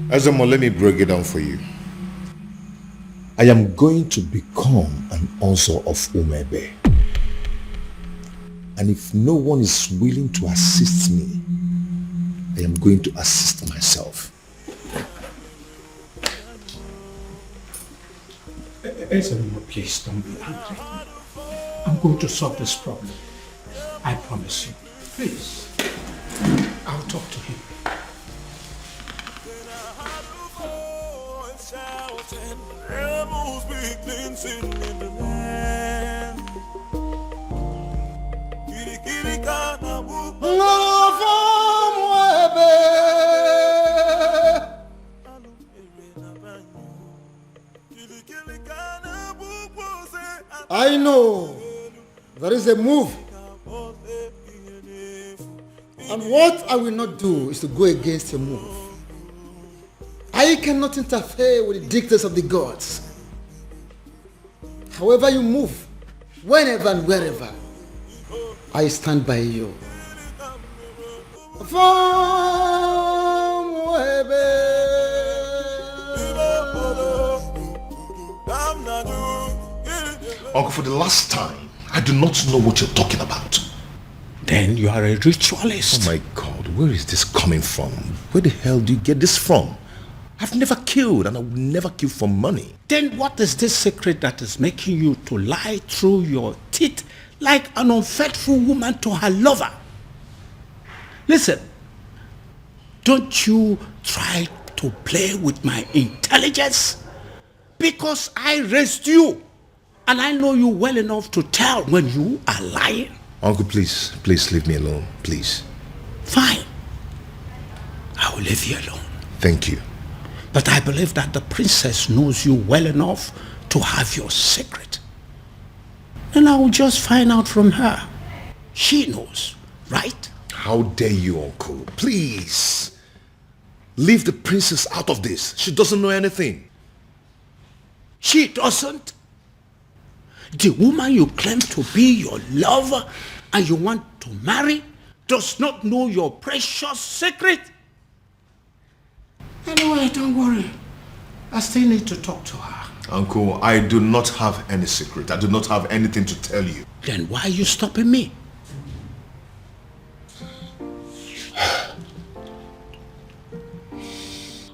Azamo, let me break it down for you. I am going to become an Onso of Umebe. And if no one is willing to assist me, I am going to assist myself. Ezemo, please don't be angry. I'm going to solve this problem. I promise you. Please. I'll talk to him. There must be cleansing in the land. I know there is a move, and what I will not do is to go against your move. I cannot interfere with the dictates of the gods. However you move, whenever and wherever, I stand by you. Uncle, for the last time, I do not know what you're talking about. Then you are a ritualist. Oh my God, where is this coming from? Where the hell do you get this from? I've never killed, and I will never kill for money. Then what is this secret that is making you to lie through your teeth like an unfaithful woman to her lover? Listen, don't you try to play with my intelligence, because I raised you and I know you well enough to tell when you are lying. Uncle, please leave me alone, please. Fine. I will leave you alone. Thank you. But I believe that the princess knows you well enough to have your secret. And I will just find out from her. She knows, right? How dare you, Uncle? Please. Leave the princess out of this. She doesn't know anything. She doesn't? The woman you claim to be your lover and you want to marry does not know your precious secret? Anyway, don't worry. I still need to talk to her. Uncle, I do not have any secret. I do not have anything to tell you. Then why are you stopping me?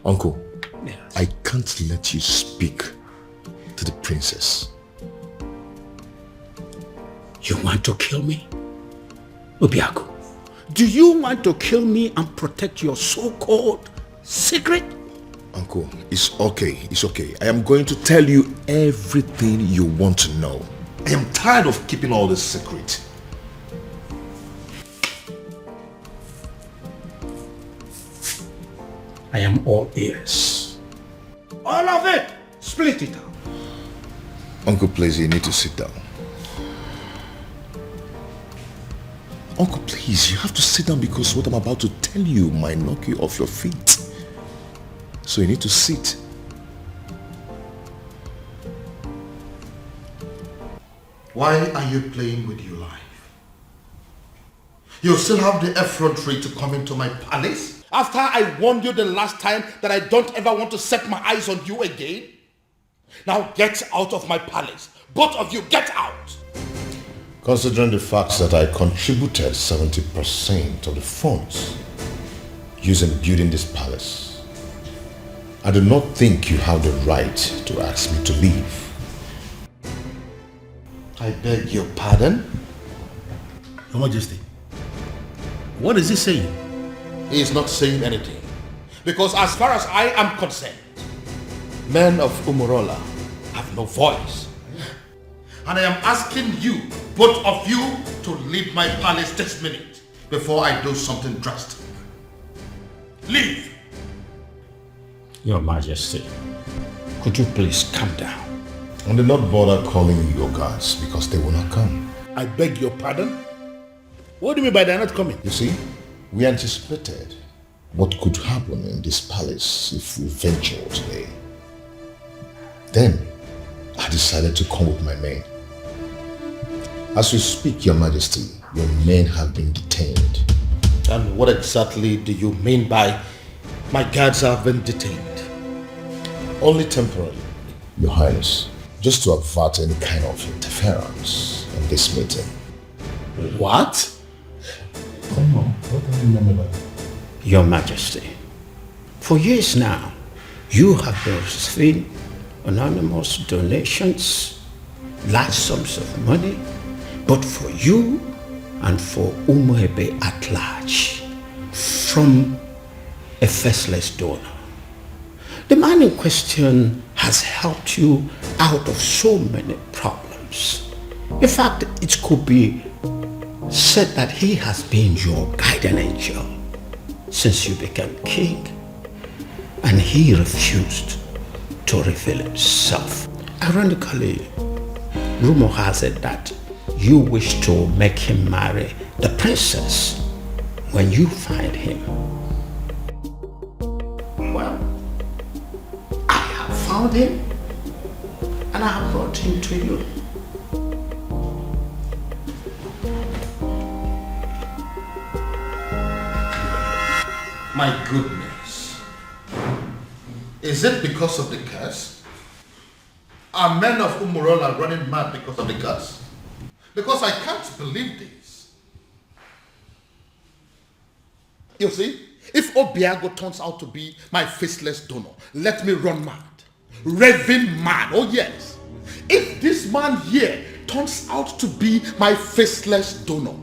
Uncle, I can't let you speak to the princess. You want to kill me? Obiaku, do you want to kill me and protect your so-called secret? Uncle, it's okay. It's okay. I am going to tell you everything you want to know. I am tired of keeping all this secret. I am all ears. All of it! Split it out. Uncle, please, you need to sit down. Uncle, please, you have to sit down because what I'm about to tell you might knock you off your feet. So you need to sit. Why are you playing with your life? You still have the effrontery to come into my palace? After I warned you the last time that I don't ever want to set my eyes on you again? Now get out of my palace. Both of you, get out! Considering the fact that I contributed 70% of the funds used in building this palace, I do not think you have the right to ask me to leave. I beg your pardon? Your Majesty, what is he saying? He is not saying anything. Because as far as I am concerned, men of Umurola have no voice. And I am asking you, both of you, to leave my palace this minute before I do something drastic. Leave! Your Majesty, could you please calm down? And do not bother calling your guards because they will not come. I beg your pardon? What do you mean by they're not coming? You see, we anticipated what could happen in this palace if we ventured today. Then, I decided to come with my men. As we speak, Your Majesty, your men have been detained. And what exactly do you mean by my guards have been detained? Only temporarily, Your Highness, just to avert any kind of interference in this meeting. What? Come on, what do you remember that? Your Majesty, for years now, you have been receiving anonymous donations, large sums of money, but for you and for Umuebe at large, from a faceless donor. The man in question has helped you out of so many problems. In fact, it could be said that he has been your guardian angel since you became king, and he refused to reveal himself. Ironically, rumor has it that you wish to make him marry the princess when you find him. Well, I have found him and I have brought him to you. My goodness. Is it because of the curse? Are men of Umurola running mad because of the curse? Because I can't believe this. You see, if Obiago turns out to be my faceless donor, let me run mad. Raving mad, oh yes. If this man here turns out to be my faceless donor,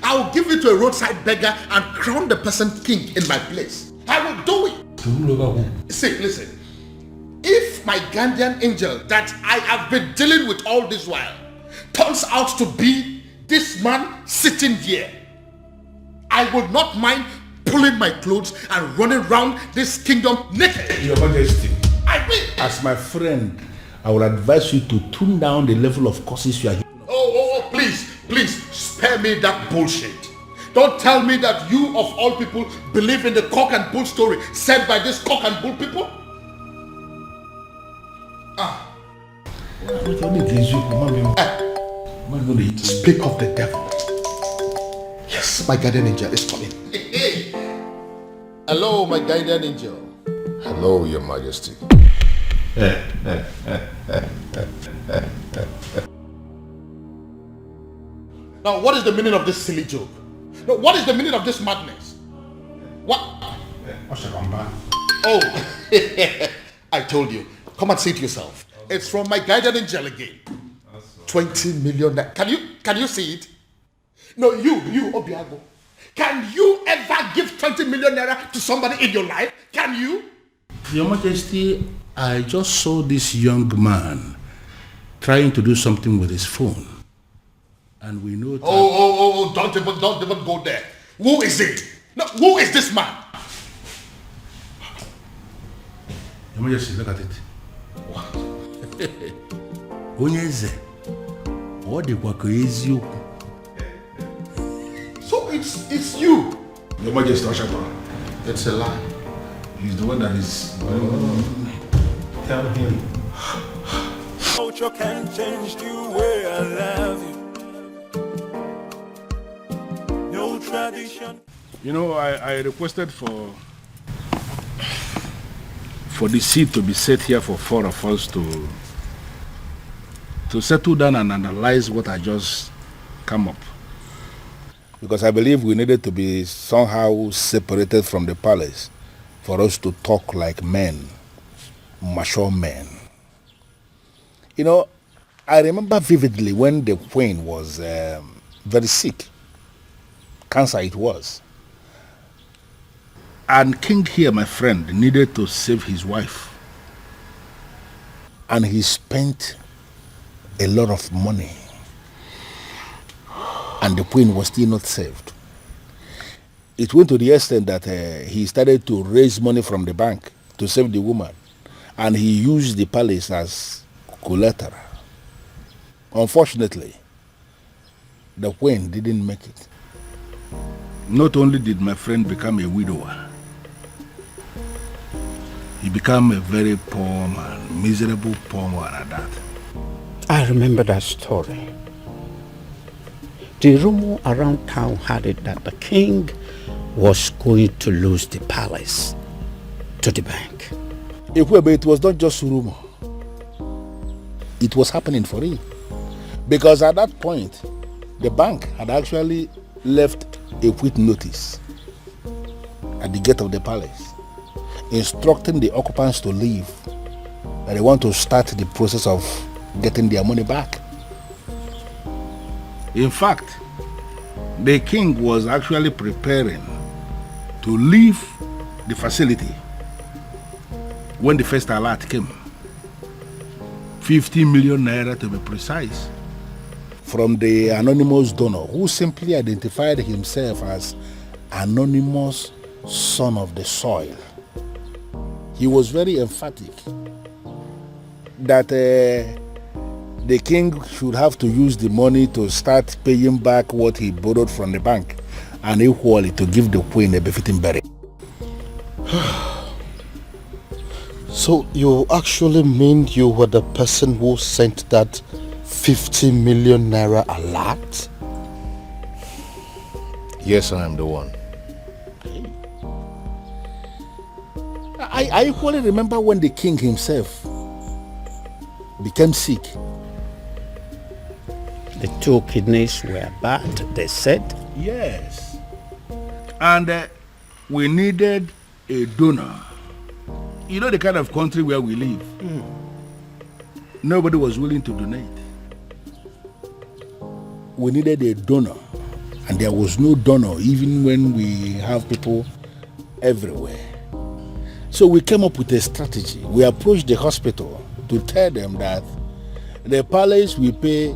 I'll give it to a roadside beggar and crown the person king in my place. I will do it. See, listen. If my guardian angel that I have been dealing with all this while turns out to be this man sitting here, I would not mind pulling my clothes and running around this kingdom naked. Your Majesty, I will. as my friend, I would advise you to tune down the level of curses you are. Oh, please, spare me that bullshit. Don't tell me that you of all people believe in the cock and bull story said by this cock and bull people. Speak of the devil. Yes, my guardian angel is coming. Hello, my guardian angel. Hello, Your Majesty. Now, what is the meaning of this silly joke? No, what is the meaning of this madness? What? Oh, I told you. Come and see it yourself. It's from my guardian angel again. 20 million. Can you see it? No, you, Obiago. Can you ever give 20 million naira to somebody in your life? Can you? Your Majesty, I just saw this young man trying to do something with his phone. And we know that... Oh, don't even go there. Who is it? No, who is this man? Your Majesty, look at it. What? Onyeze. What the eziokwu? So it's you. Your Majesty, Oshaba. It's a lie. He's the one that is... Tell him. Culture can change the way I love you. No tradition. You know, I requested for the seat to be set here for four of us to settle down and analyze what I just come up. Because I believe we needed to be somehow separated from the palace for us to talk like men, mature men. You know, I remember vividly when the queen was very sick. Cancer it was. And King here, my friend, needed to save his wife. And he spent a lot of money. And the queen was still not saved. It went to the extent that he started to raise money from the bank to save the woman. And he used the palace as collateral. Unfortunately, the queen didn't make it. Not only did my friend become a widower, he became a very poor man, miserable poor man at that. I remember that story. The rumor around town had it that the king was going to lose the palace to the bank. It was not just rumor. It was happening for real. Because at that point, the bank had actually left a quit notice at the gate of the palace, instructing the occupants to leave, that they want to start the process of getting their money back. In fact, the king was actually preparing to leave the facility when the first alert came. 50 million naira to be precise. From the anonymous donor who simply identified himself as anonymous son of the soil. He was very emphatic that the king should have to use the money to start paying back what he borrowed from the bank and equally to give the queen a befitting burial. So you actually mean you were the person who sent that 50 million naira alert? Yes, I am the one. I equally remember when the king himself became sick. The 2 kidneys were bad, they said. Yes. And we needed a donor. You know the kind of country where we live. Nobody was willing to donate. We needed a donor, and there was no donor even when we have people everywhere. So we came up with a strategy. We approached the hospital to tell them that the palace will pay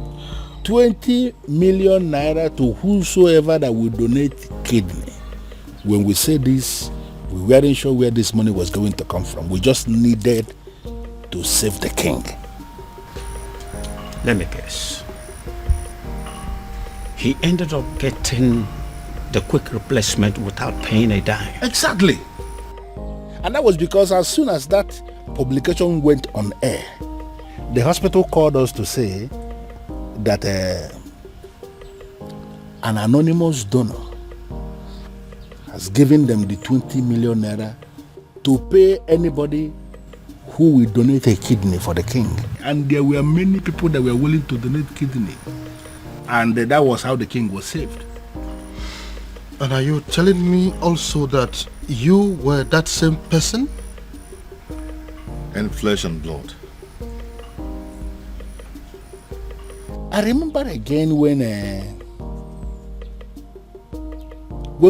20 million naira to whosoever that will donate kidney. When we said this, we weren't sure where this money was going to come from. We just needed to save the king. Let me guess. He ended up getting the quick replacement without paying a dime. Exactly. And that was because as soon as that publication went on air, the hospital called us to say that an anonymous donor has given them the 20 million naira to pay anybody who will donate a kidney for the king. And there were many people that were willing to donate kidney. And that was how the king was saved. And are you telling me also that you were that same person? In flesh and blood. I remember again when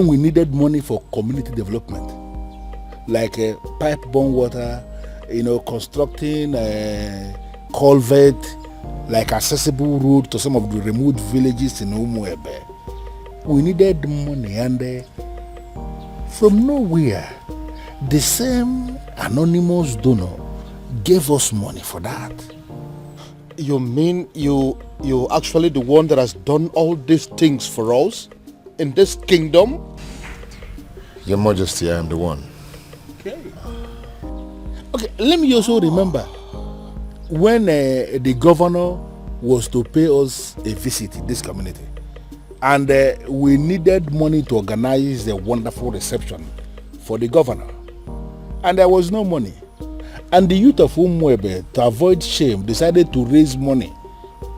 we needed money for community development, like pipe-borne water, constructing a culvert, like accessible road to some of the remote villages in Umuebe. We needed money, and from nowhere, the same anonymous donor gave us money for that. You mean you actually the one that has done all these things for us in this kingdom? Your Majesty, I am the one. Okay, let me also remember when the governor was to pay us a visit in this community, and we needed money to organize a wonderful reception for the governor, and there was no money. And the youth of Umuebe, to avoid shame, decided to raise money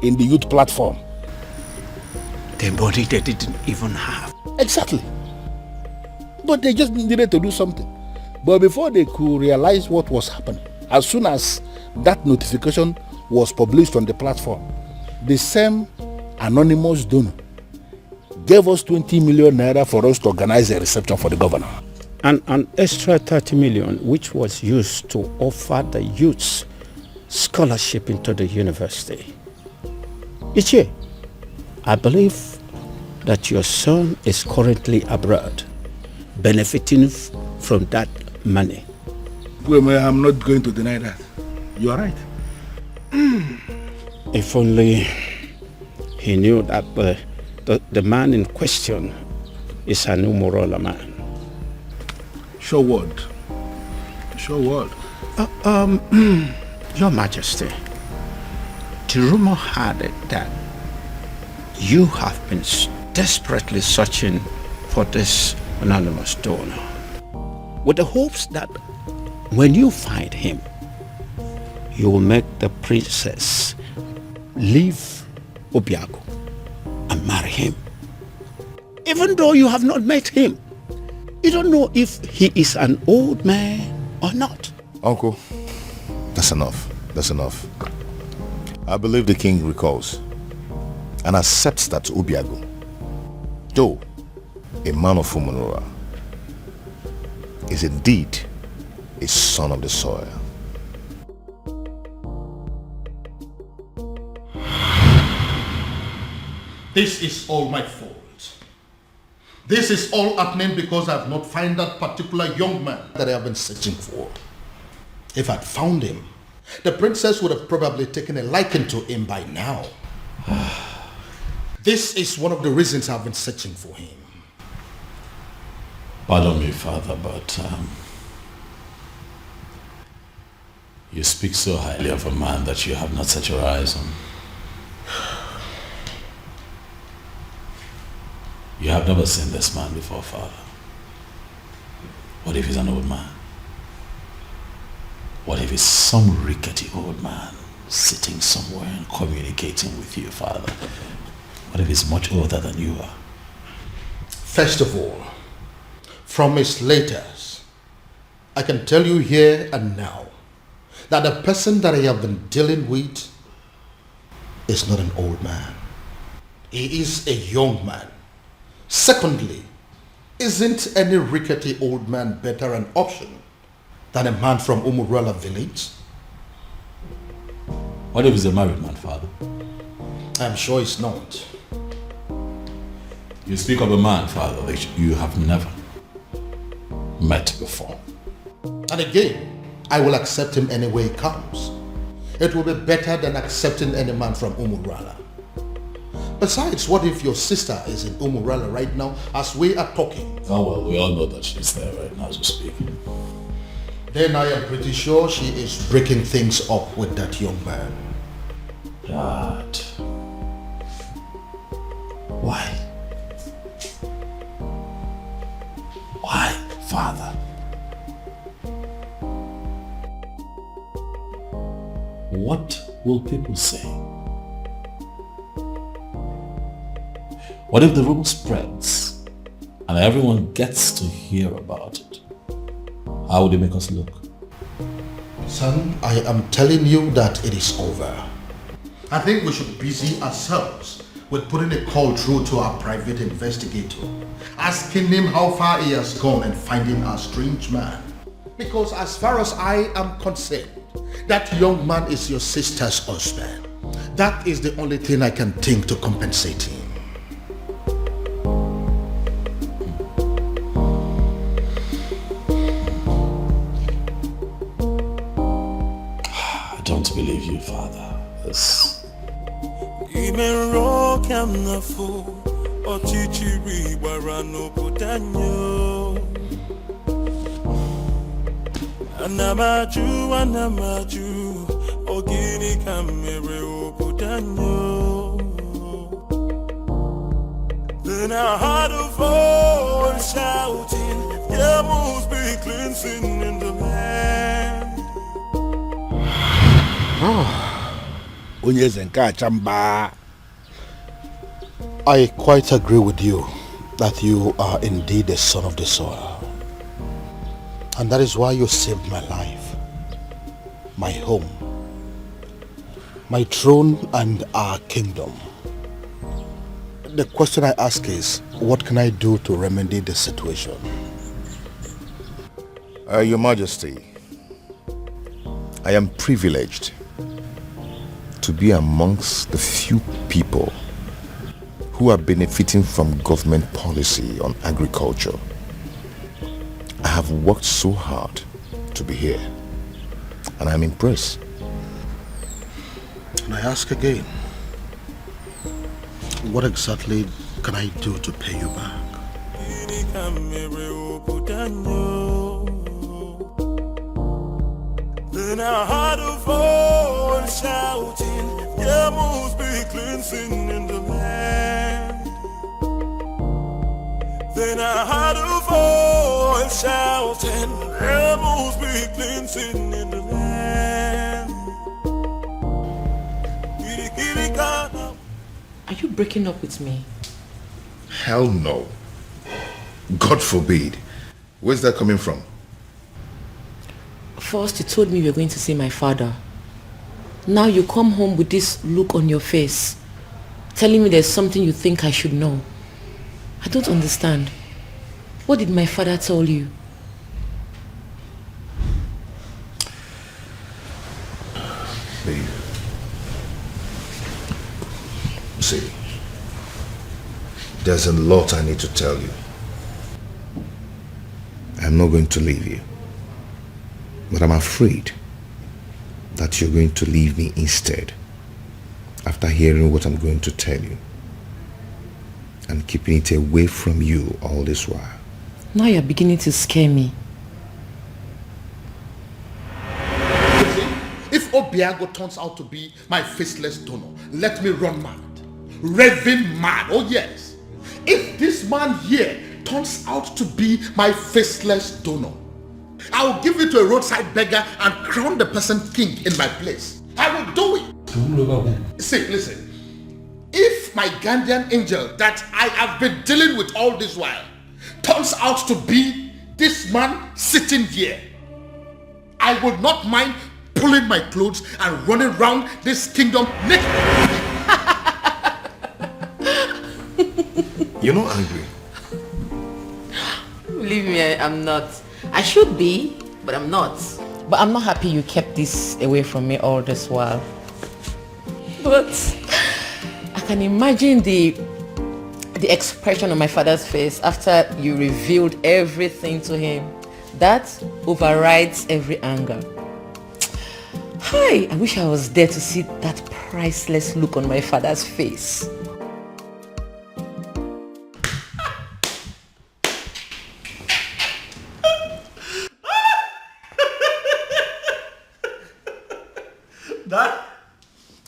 in the youth platform. The money they didn't even have. Exactly. But they just needed to do something. But before they could realize what was happening, as soon as that notification was published on the platform, the same anonymous donor gave us 20 million naira for us to organize a reception for the governor. And an extra 30 million, which was used to offer the youths scholarship into the university. Ichie, I believe that your son is currently abroad, benefiting from that money. Well, I'm not going to deny that. You are right. If only he knew that the man in question is an Umorola man. Sure word. Sure word. Your Majesty, the rumor had it that you have been desperately searching for this anonymous donor, with the hopes that when you find him, you will make the princess leave Obiago and marry him. Even though you have not met him, you don't know if he is an old man or not. Uncle, that's enough. That's enough. I believe the king recalls and accepts that Obiago, though a man of Umunura, is indeed a son of the soil. This is all my fault. This is all happening because I have not found that particular young man that I have been searching for. If I'd found him, the princess would have probably taken a liking to him by now. This is one of the reasons I've been searching for him. Pardon me, Father, but you speak so highly of a man that you have not set your eyes on. You have never seen this man before, Father. What if he's an old man? What if he's some rickety old man sitting somewhere and communicating with you, Father? What if he's much older than you are? First of all, from his letters, I can tell you here and now that the person that I have been dealing with is not an old man. He is a young man. Secondly, isn't any rickety old man better an option than a man from Umurala village? What if he's a married man, Father? I'm sure he's not. You speak of a man, Father, that you have never met before. And again, I will accept him any way he comes. It will be better than accepting any man from Umurala. Besides, what if your sister is in Umurala right now as we are talking? Oh well, we all know that she's there right now as we speak. Then I am pretty sure she is breaking things up with that young man. Dad. Why? Why, Father? what will people say? What if the rumor spreads and everyone gets to hear about it? How would it make us look? Son, I am telling you that it is over. I think we should busy ourselves with putting a call through to our private investigator, asking him how far he has gone and finding our strange man. Because as far as I am concerned, that young man is your sister's husband. That is the only thing I can think to compensate him. I don't believe you, Father. Anamaju, ogini kamere obudanyo. Then I heard a voice shouting, there must be cleansing in the land. I quite agree with you that you are indeed the son of the soil. And that is why you saved my life, my home, my throne and our kingdom. The question I ask is, what can I do to remedy the situation? Your Majesty, I am privileged to be amongst the few people who are benefiting from government policy on agriculture. I have worked so hard to be here, and I'm impressed. And I ask again, what exactly can I do to pay you back? Then I heard a voice shouting, there must be cleansing in the land. Then I heard a voice shouting, there must be cleansing in the land. Are you breaking up with me? Hell no. God forbid. Where's that coming from? First you told me you were going to see my father. Now you come home with this look on your face, telling me there's something you think I should know. I don't understand. What did my father tell you? Babe. See, there's a lot I need to tell you. I'm not going to leave you. But I'm afraid that you're going to leave me instead after hearing what I'm going to tell you and keeping it away from you all this while. Now you're beginning to scare me. If Obiago turns out to be my faceless donor, let me run mad. Raving mad, oh yes. If this man here turns out to be my faceless donor, I will give it to a roadside beggar and crown the person king in my place. I will do it. See, listen. If my guardian angel that I have been dealing with all this while turns out to be this man sitting here, I would not mind pulling my clothes and running around this kingdom naked. You're not angry. Believe me, I'm not. I should be, but I'm not. But I'm not happy you kept this away from me all this while. But I can imagine the expression on my father's face after you revealed everything to him. That overrides every anger. Hi, I wish I was there to see that priceless look on my father's face.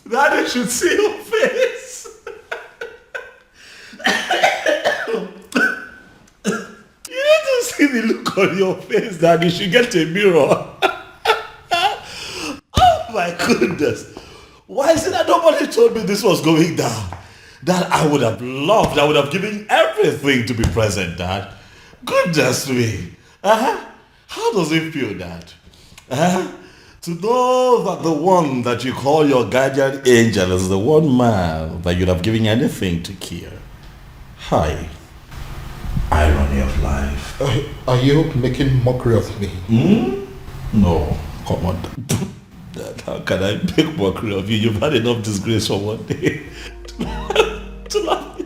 Daddy should see your face. You need to see the look on your face, Daddy. You should get a mirror. Oh My goodness. Why is it that nobody told me this was going down? Dad, I would have loved, I would have given everything to be present, Dad. Goodness me. How does it feel, Dad? To know that the one that you call your guardian angel is the one man that you'd have given anything to kill. Hi. Irony of life. Are you making mockery of me? No, come on. Dad, how can I make mockery of you? You've had enough disgrace for one day to laugh.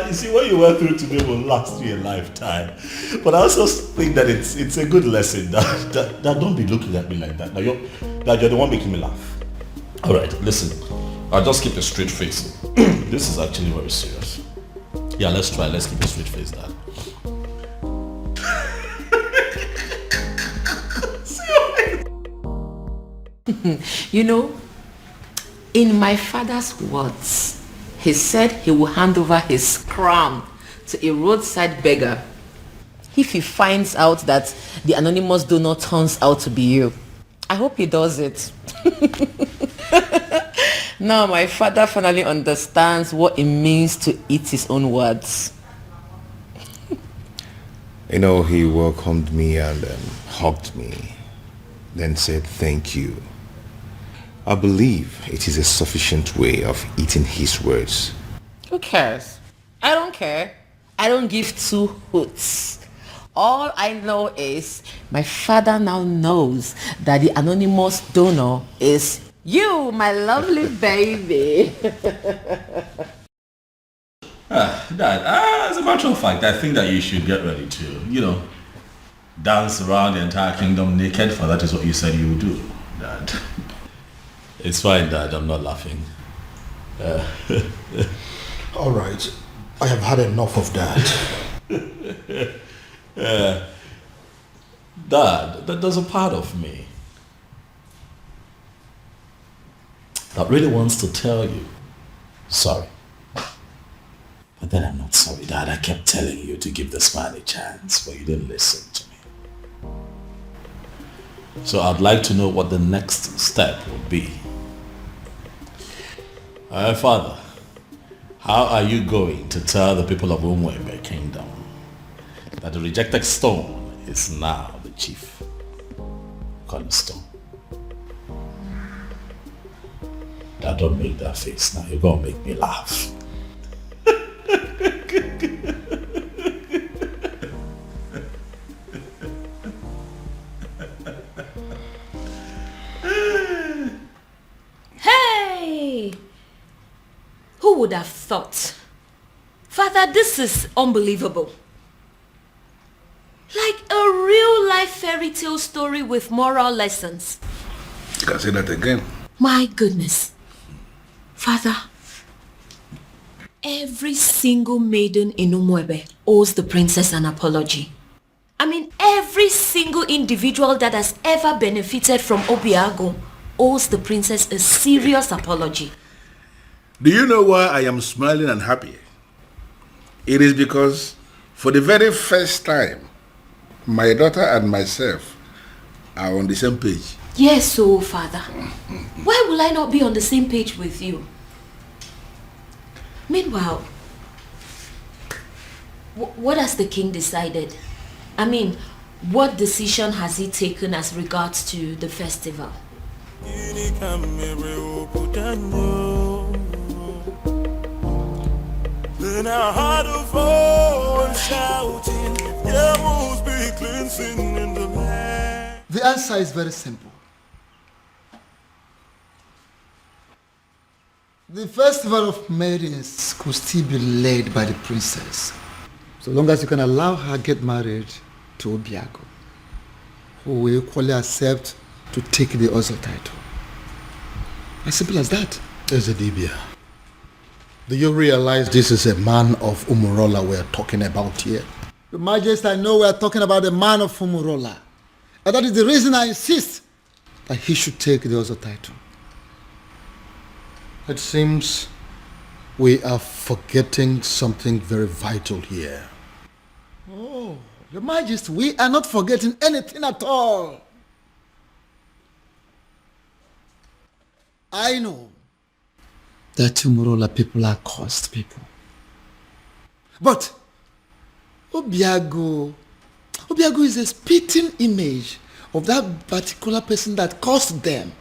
You see, what you went through today will last you a lifetime. But I also think that it's a good lesson. That don't be looking at me like that. Now you're the one making me laugh. All right, listen. I'll just keep a straight face. This is actually very serious. Yeah, let's try. Let's keep a straight face, Dad. You know, in my father's words, he said he will hand over his crown to a roadside beggar if he finds out that the anonymous donor turns out to be you. I hope he does it. Now my father finally understands what it means to eat his own words. You know, he welcomed me and hugged me, then said thank you. I believe it is a sufficient way of eating his words. Who cares? I don't care. I don't give two hoots. All I know is my father now knows that the anonymous donor is you, my lovely baby. Dad, as a matter of fact, I think that you should get ready to, dance around the entire kingdom naked, for that is what you said you would do, Dad. It's fine, Dad. I'm not laughing. All right. I have had enough of that. Dad, there's a part of me that really wants to tell you sorry. But then I'm not sorry, Dad. I kept telling you to give this man a chance, but you didn't listen to me. So I'd like to know what the next step would be. Father, how are you going to tell the people of Umwebe Kingdom that the rejected stone is now the chief cornerstone? Now don't make that face now. You're going to make me laugh. Hey! Who would have thought? Father, this is unbelievable. Like a real-life fairy tale story with moral lessons. You can say that again. My goodness. Father, every single maiden in Umwebe owes the princess an apology. I mean, every single individual that has ever benefited from Obiago owes the princess a serious apology. Do you know why I am smiling and happy? It is because for the very first time, my daughter and myself are on the same page. Yes, so Father, why will I not be on the same page with you? Meanwhile, what has the king decided? I mean, what decision has he taken as regards to the festival? Then I heard a voice shouting, there must be cleansing in the land. The answer is very simple. The festival of maidens could still be led by the princess, so long as you can allow her get married to Obiago, who will equally accept to take the Ozo title. As simple as that. Ezedibia, do you realize this is a man of Umurola we're talking about here? Your Majesty, I know we're talking about the man of Umurola. And that is the reason I insist that he should take the Ozo title. It seems we are forgetting something very vital here. Oh, Your Majesty, we are not forgetting anything at all. I know that Umurola people are cursed people. But Obiago is a spitting image of that particular person that caused them.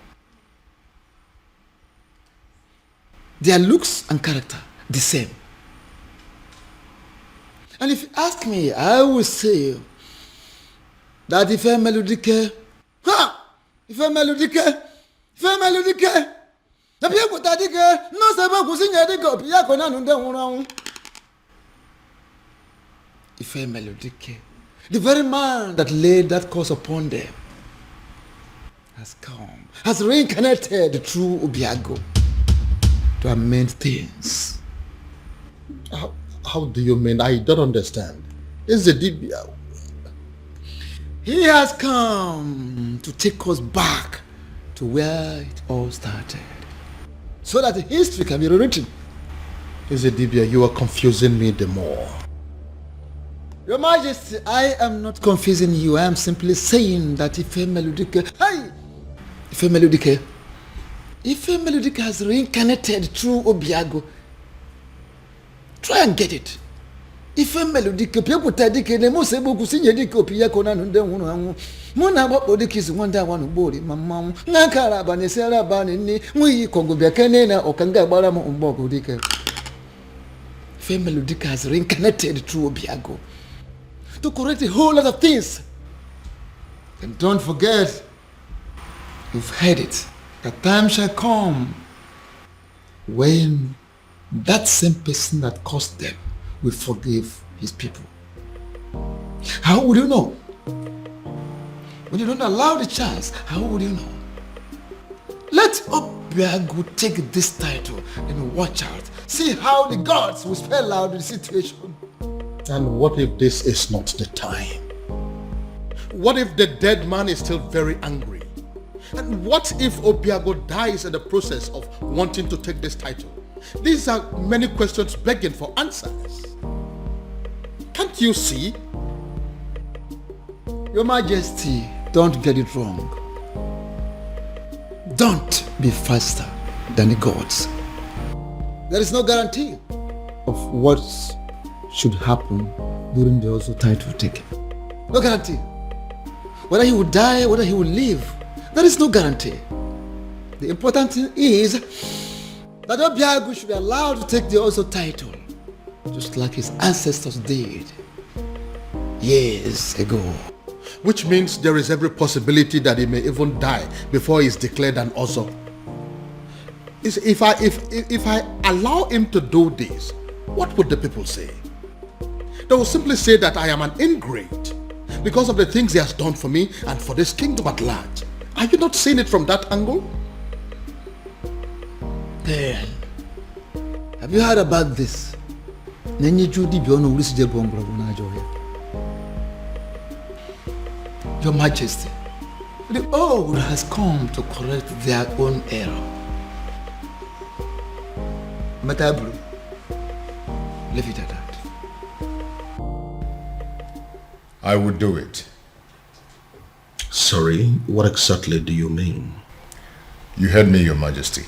Their looks and character, the same. And if you ask me, I will say that if a melodique, the very man that laid that curse upon them has come, has reincarnated through Obiago to amend things. How do you mean? I don't understand. It's the Dibia. He has come to take us back to where it all started, so that history can be rewritten. Is it Dibia? You are confusing me the more. Your Majesty, I am not confusing you. I am simply saying that if a melodique has reincarnated through Obiago, try and get it. If a melodique, people tadike, the most able to sing a dick of Piacona and then one. Mona Bodic is one day one body, Mamma, Nakara, Banesera Banini, we Congo Biacanena or Kanga Baramo on Bogo Dikeh. If a melodique has reincarnated through Obiago to correct a whole lot of things. And don't forget, you've heard it, the time shall come when that same person that caused them will forgive his people. How would you know? When you don't allow the chance, how would you know? Let Obiago take this title and watch out. See how the gods will spell out the situation. And what if this is not the time? What if the dead man is still very angry? And what if Obiago dies in the process of wanting to take this title? These are many questions begging for answers. Can't you see? Your Majesty, don't get it wrong. Don't be faster than the gods. There is no guarantee of what should happen during the Ozo title taking. No guarantee. Whether he will die, whether he will live, there is no guarantee. The important thing is that Obiago should be allowed to take the Ozo title, just like his ancestors did years ago. Which means there is every possibility that he may even die before he is declared an Ozo. If I allow him to do this, what would the people say? They will simply say that I am an ingrate because of the things he has done for me and for this kingdom at large. Are you not seeing it from that angle? Then, have you heard about this? Your Majesty, the old has come to correct their own error. Matabru, leave it at that. I would do it. Sorry, what exactly do you mean? You heard me, Your Majesty.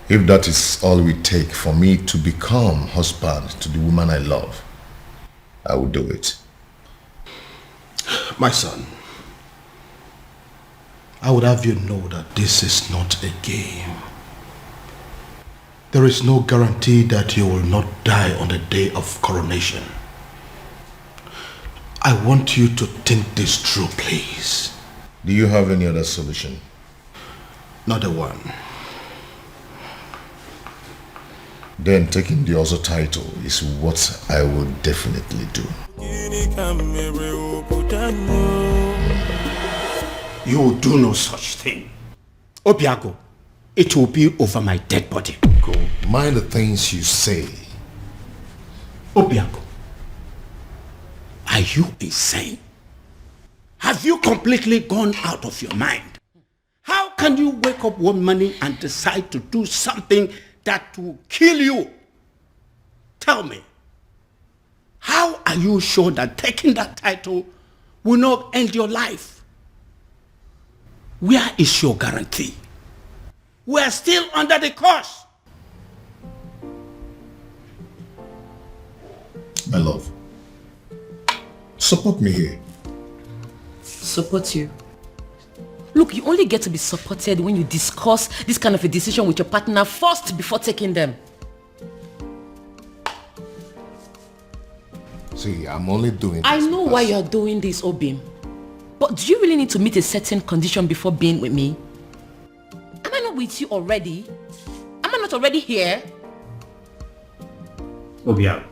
If that is all we take for me to become husband to the woman I love, I will do it. My son, I would have you know that this is not a game. There is no guarantee that you will not die on the day of coronation. I want you to think this through, please. Do you have any other solution? Not a one. Then taking the Ozo title is what I will definitely do. You will do no such thing. Obiago, it will be over my dead body. Go. Mind the things you say. Obiago, are you insane? Have you completely gone out of your mind? How can you wake up one morning and decide to do something that will kill you? Tell me, How are you sure that taking that title will not end your life? Where is your guarantee? We are still under the curse. My love, support me here. Support you? Look, you only get to be supported when you discuss this kind of a decision with your partner first before taking them. See, I'm only doing this. I know why you're doing this, Obim. But do you really need to meet a certain condition before being with me? Am I not with you already? Am I not already here? Obia,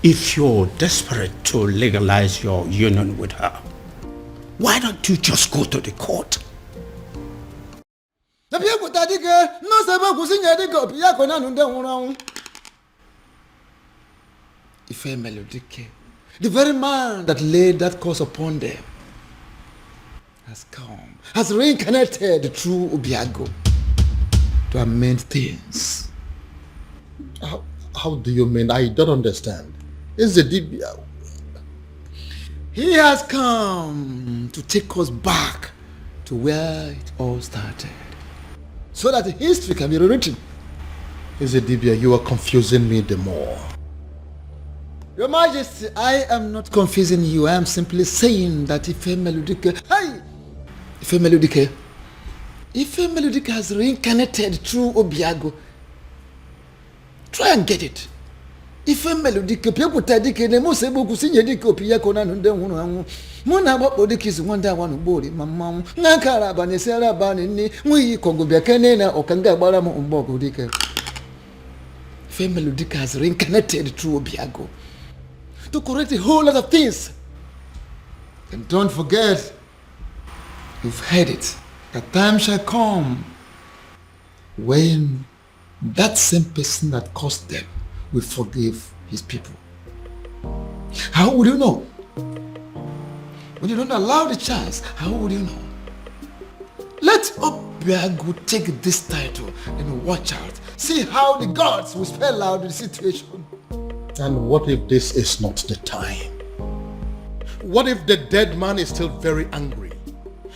if you're desperate to legalize your union with her, why don't you just go to the court? Dikeh, the very man that laid that curse upon them, has come, has reincarnated through Obiago to amend things. How do you mean? I don't understand. Is the Dibia? He has come to take us back to where it all started, so that history can be rewritten. Is the Dibia? You are confusing me the more. Your Majesty, I am not confusing you. I am simply saying that Ife Melodike has reincarnated through Obiago. Try and get it. Ife Melodike, Piakuta Dike, the most able to sing a Dike, Piakona, and then one. Mona Bodikis wonder one body, Mamma, Nakara, Banisera Banini, we Congo Biacanena or Kanga Baramo Umbogo Dike. Ife Melodike has reincarnated through Obiago to correct a whole lot of things. And don't forget, you've heard it, a time shall come when that same person that caused them will forgive his people. How would you know? When you don't allow the chance, how would you know? Let Obiago take this title and watch out. See how the gods will spell out the situation. And what if this is not the time? What if the dead man is still very angry?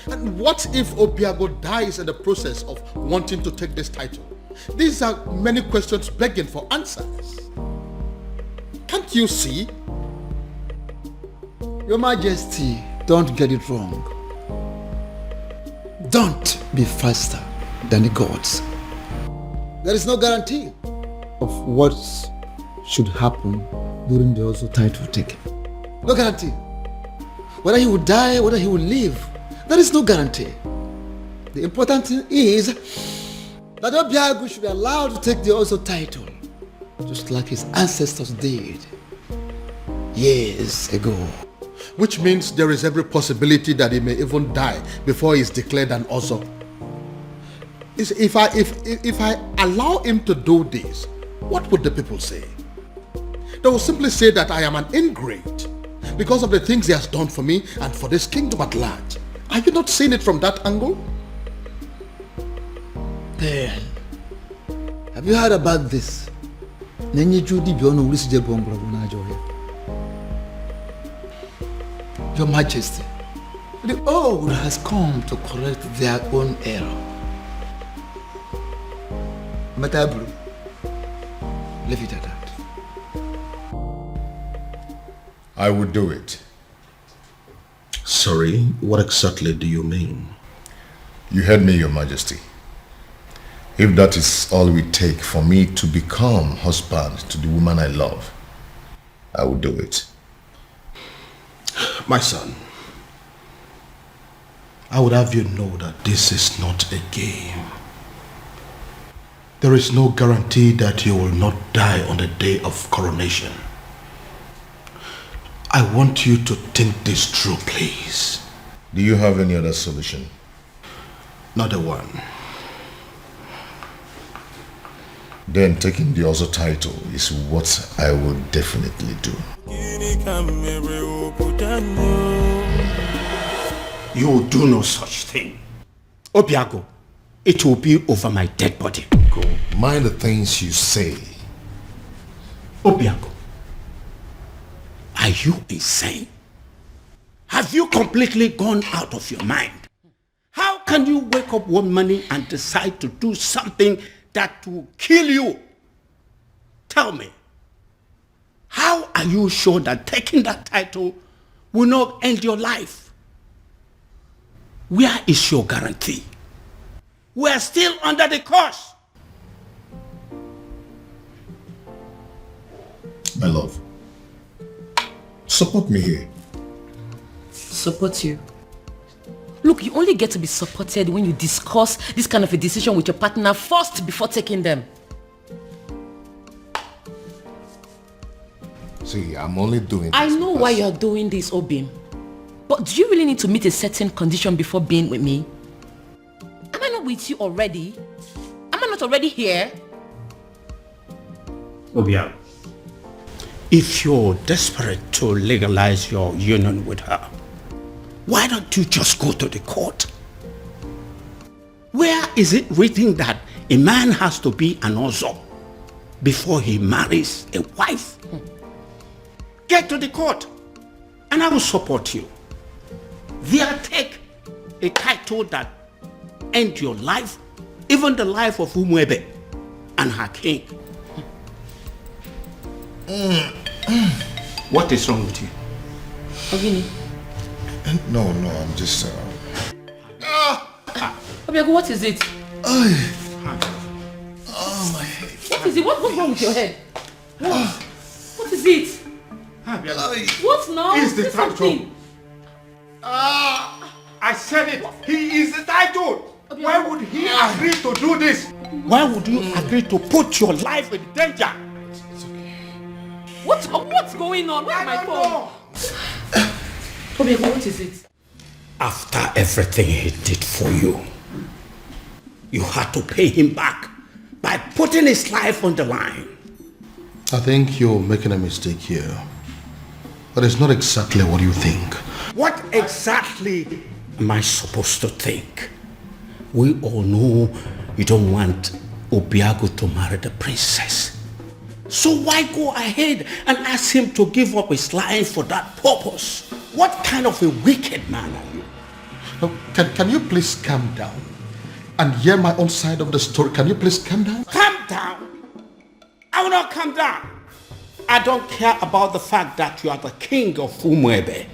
And what if Obiago dies in the process of wanting to take this title? These are many questions begging for answers. Can't you see? Your Majesty, don't get it wrong. Don't be faster than the gods. There is no guarantee of what should happen during the also title taking. No guarantee. Whether he will die, whether he will live, there is no guarantee. The important thing is that Obiago should be allowed to take the also title, just like his ancestors did years ago. Which means there is every possibility that he may even die before he is declared an Ozo. If I allow him to do this, what would the people say? They will simply say that I am an ingrate because of the things he has done for me and for this kingdom at large. Are you not seeing it from that angle? Then, have you heard about this? Your Majesty, the old has come to correct their own error. Matabru, leave it at that. I would do it. Sorry, what exactly do you mean? You heard me, Your Majesty. If that is all we take for me to become husband to the woman I love, I will do it. My son, I would have you know that this is not a game. There is no guarantee that you will not die on the day of coronation. I want you to think this through, please. Do you have any other solution? Not a one. Then taking the other title is what I will definitely do. You will do no such thing. Obiago, it will be over my dead body. Go. Mind the things you say. Obiago, Are you insane? Have you completely gone out of your mind? How can you wake up one morning and decide to do something that will kill you? Tell me, how are you sure that taking that title will not end your life? Where is your guarantee? We are still under the curse. My love, support me here. Support you? Look, you only get to be supported when you discuss this kind of a decision with your partner first before taking them. See, I'm only doing this. I know why you're doing this, Obim. But do you really need to meet a certain condition before being with me? Am I not with you already? Am I not already here? Obia, if you're desperate to legalize your union with her, why don't you just go to the court? Where is it written that a man has to be an ozo before he marries a wife? Get to the court and I will support you. There, take a title that ends your life, even the life of Umwebe and her king. What is wrong with you? Ogini. No, I'm just... Obiago, what is it? Oh, my head. What is it? What's wrong with your head? What is it? What now? He's the Say title. something. I said it. He is the title. Why would he agree to do this? Why would you agree to put your life in danger? What's going on? Where's my phone? Obiago, what is it? After everything he did for you, you had to pay him back by putting his life on the line. I think you're making a mistake here. But it's not exactly what you think. What exactly am I supposed to think? We all know you don't want Obiago to marry the princess. So why go ahead and ask him to give up his life for that purpose? What kind of a wicked man are you? Can you please calm down and hear my own side of the story? Can you please calm down? Calm down? I will not calm down. I don't care about the fact that you are the king of Umwebe,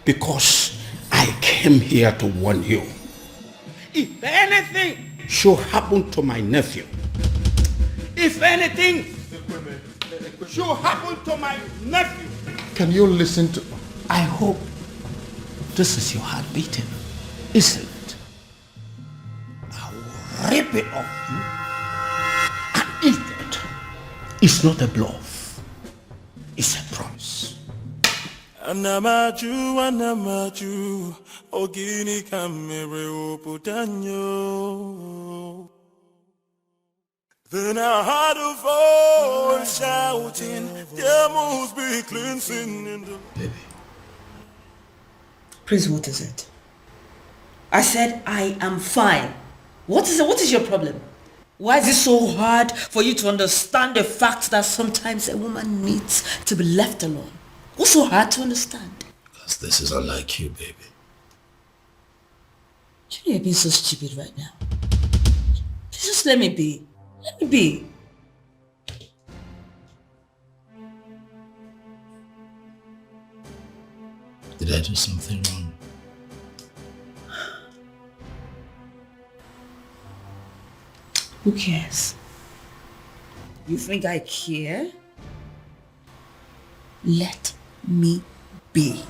because I came here to warn you. If anything should happen to my nephew, if anything should happen to my nephew, Can you listen to... I hope this is your heart beating, isn't it? I will rip it off you and eat it. It's not a bluff. It's a promise. Anamaju, Ogini kamere oputanyo. Then I heard a voice shouting, there must be cleansing in the... Baby. Prince, what is it? I said I am fine. What is it? What is your problem? Why is it so hard for you to understand the fact that sometimes a woman needs to be left alone? What's so hard to understand? Because this is unlike you, baby. You know you're being so stupid right now. Just let me be. Let me be. Did I do something wrong? Who cares? You think I care? Let me be.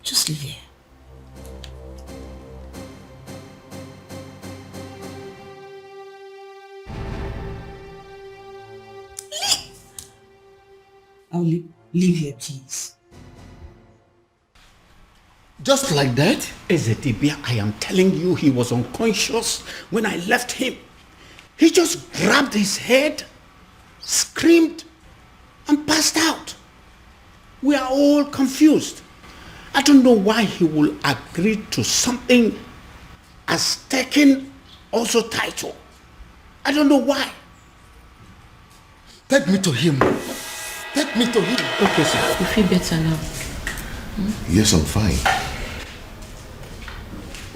Just live here. I'll leave here, please. Just like that? Ezedibia, I am telling you, he was unconscious when I left him. He just grabbed his head, screamed, and passed out. We are all confused. I don't know why he will agree to something as taking also title. I don't know why. Take me to him. Take me to him. Okay, sir. You feel better now? Yes, I'm fine.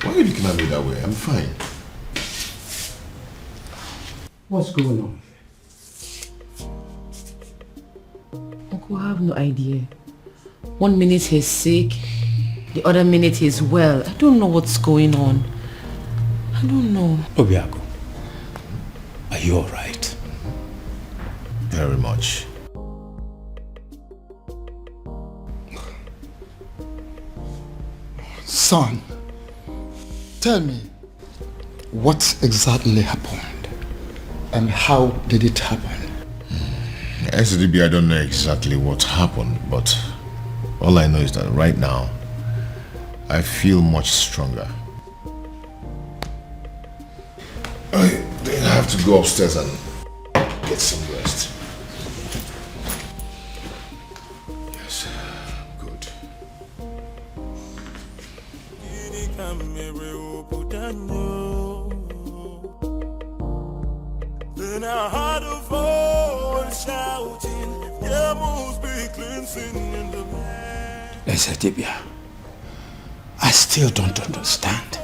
Why are you looking at me that way? I'm fine. What's going on? Uncle, I have no idea. 1 minute he's sick, the other minute he's well. I don't know what's going on. I don't know. Obiago, are you alright? Very much. Son, tell me, what exactly happened? And how did it happen? SDB, I don't know exactly what happened, but all I know is that right now, I feel much stronger. I have to go upstairs and get some rest. Yes, good. Then I heard a voice shouting, there must be cleansing in the land. Ezetibia, I still don't understand.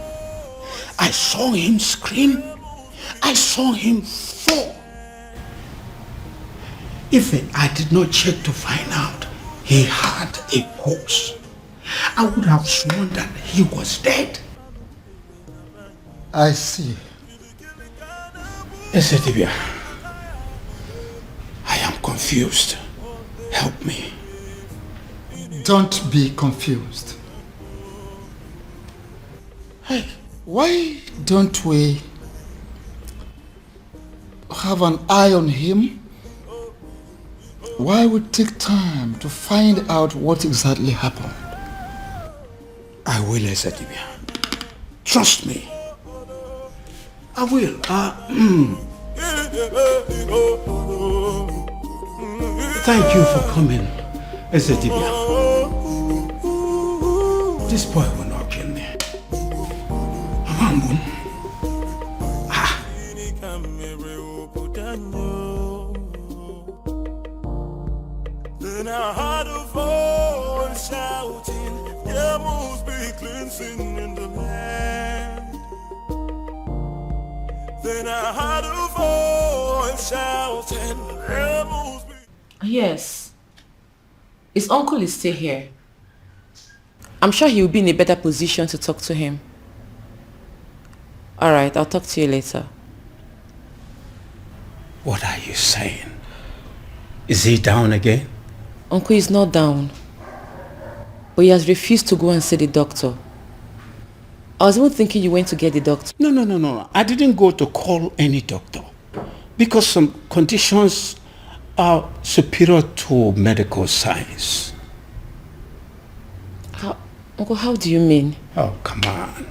I saw him scream. I saw him fall. If I did not check to find out he had a pulse, I would have sworn that he was dead. I see. Ezetibia, I am confused. Help me. Don't be confused. Hey, why don't we have an eye on him? Why we take time to find out what exactly happened? I will, Ezetibia. Trust me. I will. Thank you for coming, Ezetibia. This boy will not kill me. Then I heard a voice shouting, there must be cleansing in the land. Then I heard a voice shouting, there must be... Yes. His uncle is still here. I'm sure he will be in a better position to talk to him. Alright, I'll talk to you later. What are you saying? Is he down again? Uncle is not down. But he has refused to go and see the doctor. I was even thinking you went to get the doctor. No. I didn't go to call any doctor. Because some conditions are superior to medical science. Uncle, how do you mean? Oh, come on.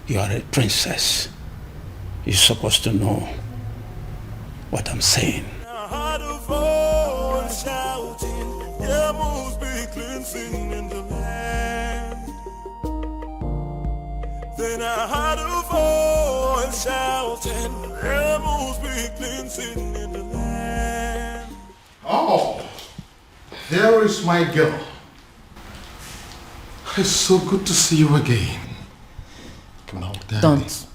You are a princess. You're supposed to know what I'm saying. I heard a voice shouting, there must be cleansing in the land. Then I heard a voice shouting, there must be cleansing in the land. Oh, there is my girl. It's so good to see you again. No, Daddy. Don't.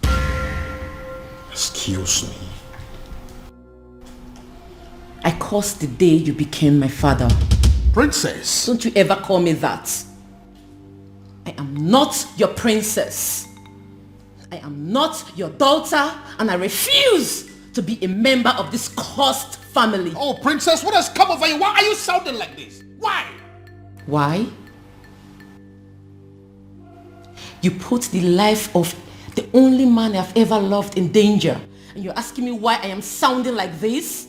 Excuse me. I cursed the day you became my father. Princess. Don't you ever call me that. I am not your princess. I am not your daughter, and I refuse to be a member of this cursed family. Oh, princess, what has come over you? Why are you sounding like this? Why? Why? You put the life of the only man I've ever loved in danger, and you're asking me why I am sounding like this?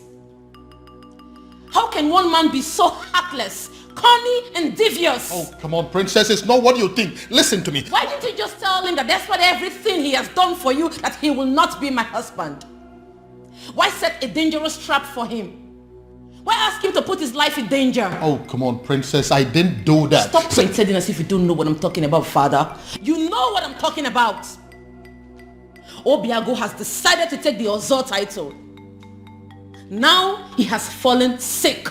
How can one man be so heartless, corny and devious? Oh, come on, princess, it's not what you think. Listen to me. Why didn't you just tell him that despite everything he has done for you, that he will not be my husband? Why set a dangerous trap for him? Why ask him to put his life in danger? Oh, come on, princess, I didn't do that. Stop pretending as if you don't know what I'm talking about, father. You know what I'm talking about. Obiago has decided to take the Ozo title. Now he has fallen sick.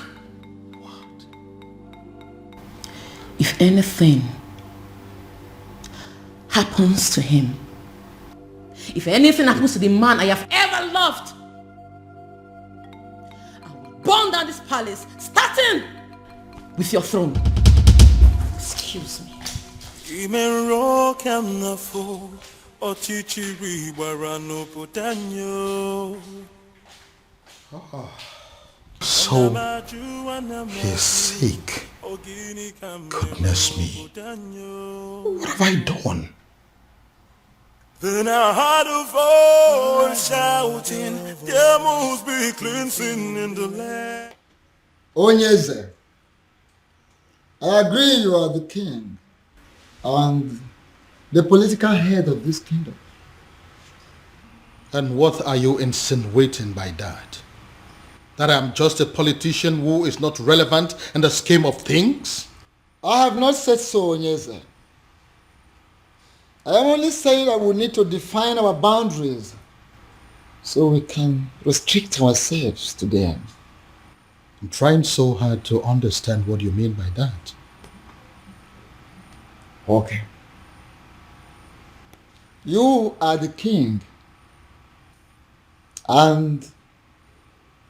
if anything happens to him, if anything happens to the man I have ever loved, I will burn down this palace, starting with your throne. Excuse me. So he's sick. Goodness me. What have I done? Then I heard a voice shouting, there must be cleansing in the land. Onyeze, I agree you are the king and the political head of this kingdom. And what are you insinuating by that? That I'm just a politician who is not relevant in the scheme of things? I have not said so, Onyeze. I am only saying that we need to define our boundaries so we can restrict ourselves to them. I'm trying so hard to understand what you mean by that. Okay. You are the king, and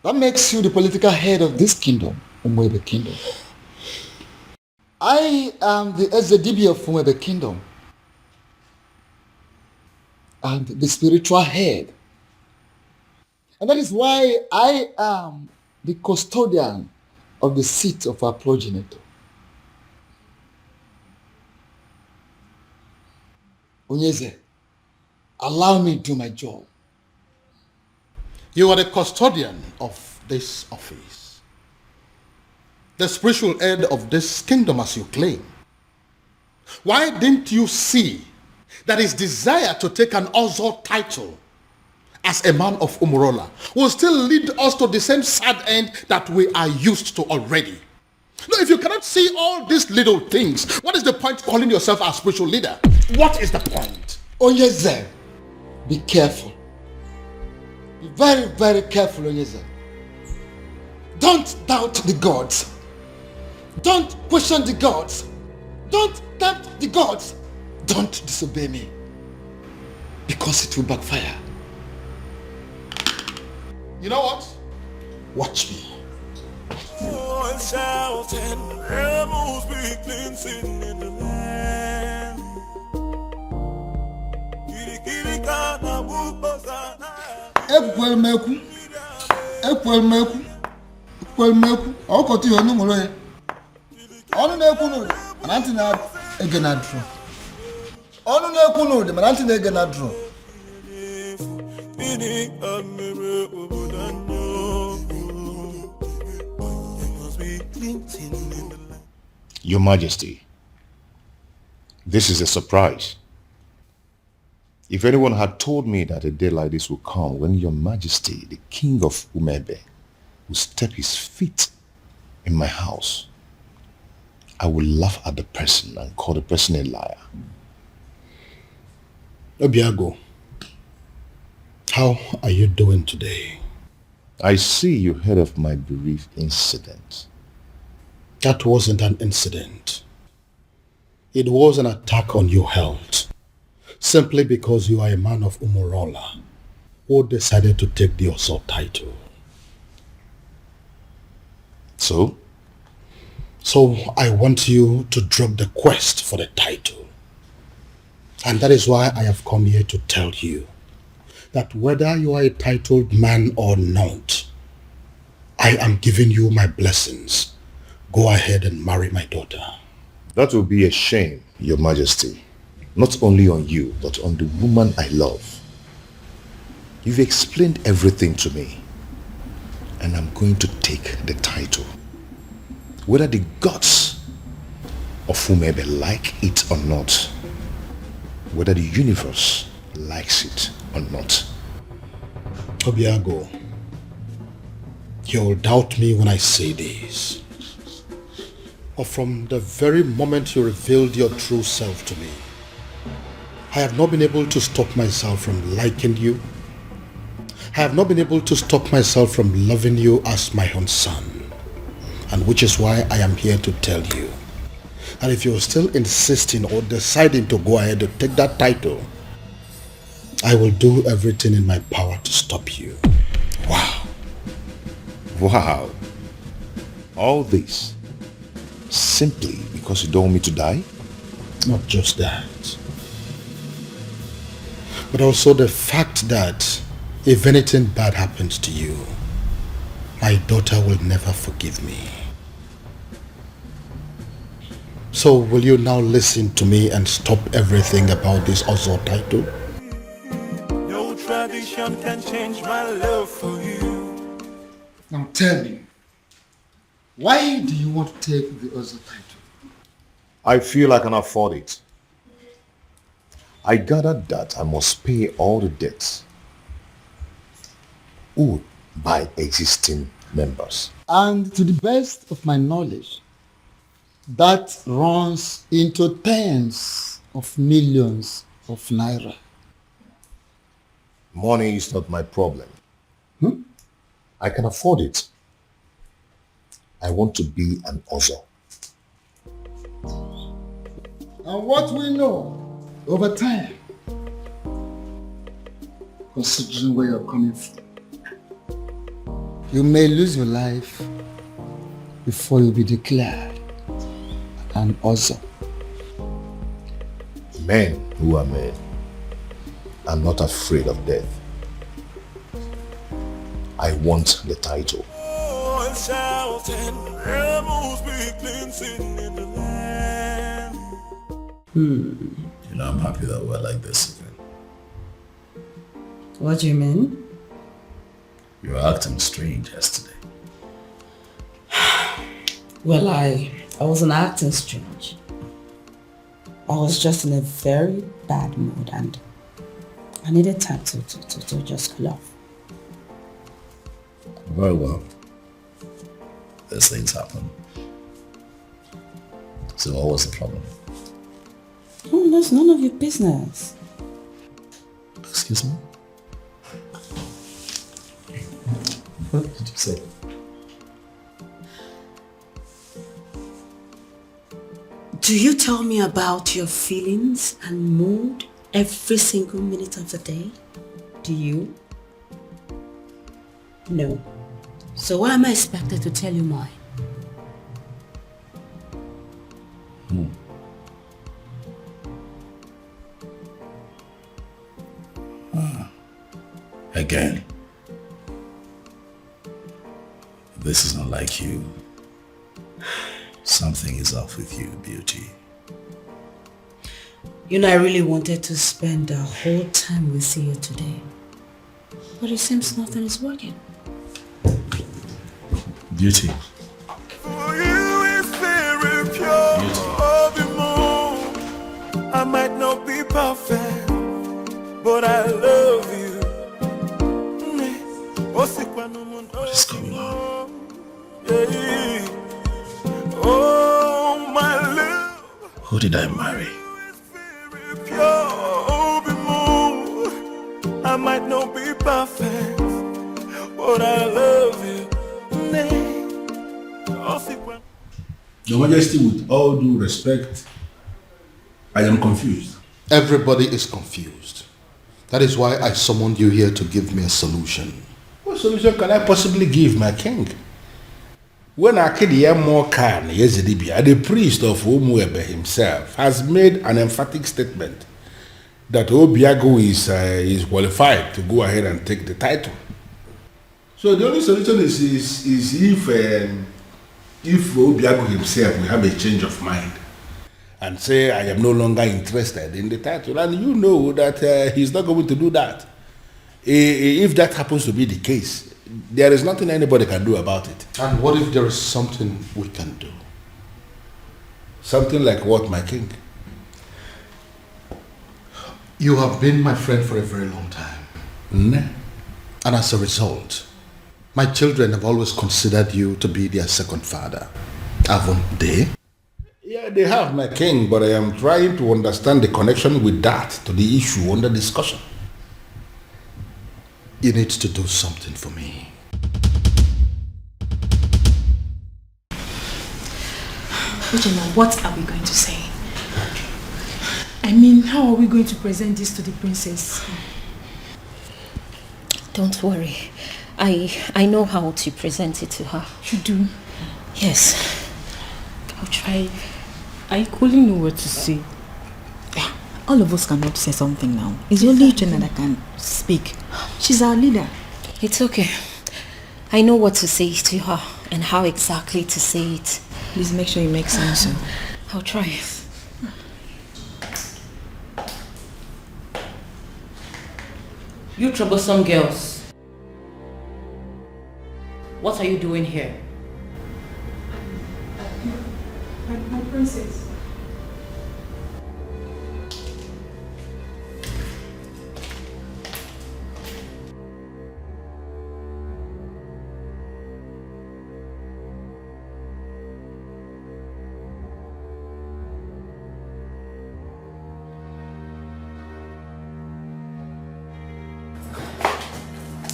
that makes you the political head of this kingdom, Umwebe Kingdom. I am the Ezedibi of Umwebe Kingdom and the spiritual head. And that is why I am the custodian of the seat of our progenitor. Onyeze, allow me to do my job. You are the custodian of this office, the spiritual head of this kingdom as you claim. Why didn't you see that his desire to take an Ozo title as a man of Umurola will still lead us to the same sad end that we are used to already? No, if you cannot see all these little things, what is the point calling yourself a spiritual leader? What is the point? Onyeze, be careful. Be very, very careful, Onyeze. Don't doubt the gods. Don't question the gods. Don't tempt the gods. Don't disobey me, because it will backfire. You know what? Watch me. Shouting, there must be cleansing in the land. Ekwelmeku, ọkọtụ ihe ọnụ nwere ya. Ọnụ na-ekwu n'ụdị, mana ntị na-ege na drum. Ọnụ na-ekwu n'ụdị, mana ntị na-ege na drum. Your Majesty, this is a surprise. If anyone had told me that a day like this would come when Your Majesty, the King of Umebe, will step his feet in my house, I would laugh at the person and call the person a liar. Obiago, how are you doing today? I see you heard of my bereaved incident. That wasn't an incident. It was an attack on your health, simply because you are a man of Umurola who decided to take the Oso title. So? So I want you to drop the quest for the title. And that is why I have come here to tell you that whether you are a titled man or not, I am giving you my blessings. Go ahead and marry my daughter. That will be a shame, Your Majesty. Not only on you, but on the woman I love. You've explained everything to me, and I'm going to take the title. Whether the gods of Umebe like it or not, whether the universe likes it or not. Obiago, you'll doubt me when I say this. But from the very moment you revealed your true self to me, I have not been able to stop myself from liking you. I have not been able to stop myself from loving you as my own son. And which is why I am here to tell you And if you're still insisting or deciding to go ahead to take that title, I will do everything in my power to stop you. Wow. Wow. All this simply because you don't want me to die? Not just that, but also the fact that if anything bad happens to you, my daughter will never forgive me. So will you now listen to me and stop everything about this Ozo title? No tradition can change my love for you. Now tell me, why do you want to take the Ozo title? I feel I can afford it. I gathered that I must pay all the debts owed by existing members. And to the best of my knowledge, that runs into tens of millions of naira. Money is not my problem. I can afford it. I want to be an Ozo. And what we know over time, considering where you're coming from, you may lose your life before you'll be declared an Ozo. Men who are men are not afraid of death. I want the title. Oh, and shouting, rebels begin singing in the land. You know, I'm happy that we're like this again. What do you mean? You were acting strange yesterday. Well, I wasn't acting strange. I was just in a very bad mood and I needed time to just cool off. Very well. These things happen. So what was the problem? Oh, that's none of your business. Excuse me? What did you say? Do you tell me about your feelings and mood every single minute of the day? Do you? No. So why am I expected to tell you mine? Again. This is not like you. Something is off with you, beauty. You know, I really wanted to spend the whole time with you today. But it seems nothing is working. Beauty. For you is very pure. The moon. I might not be perfect, but I love you. What is going on? Oh, my love. Who did I marry? Pure, the moon. I might not be perfect, but I love you. Your Majesty, with all due respect, I am confused. Everybody is confused. That is why I summoned you here to give me a solution. What solution can I possibly give, my king? When Akedia Mokan Yezidibia, the priest of Umuebe himself, has made an emphatic statement that Obiago is qualified to go ahead and take the title. So the only solution is if Obiago himself will have a change of mind and say, I am no longer interested in the title. And you know that he's not going to do that. If that happens to be the case, there is nothing anybody can do about it. And what if there is something we can do? Something like what, my king? You have been my friend for a very long time. And as a result, my children have always considered you to be their second father. Haven't they? Yeah, they have, my king, but I am trying to understand the connection with that to the issue under discussion. You need to do something for me. Uchenna, what are we going to say? I mean, how are we going to present this to the princess? Don't worry. I know how to present it to her. You do? Yes. I'll try. I equally know what to say. All of us cannot say something now. It's only Uchenna that can speak. She's our leader. It's okay. I know what to say to her and how exactly to say it. Please make sure you make sense. I'll try. You troublesome girls. What are you doing here? My princess.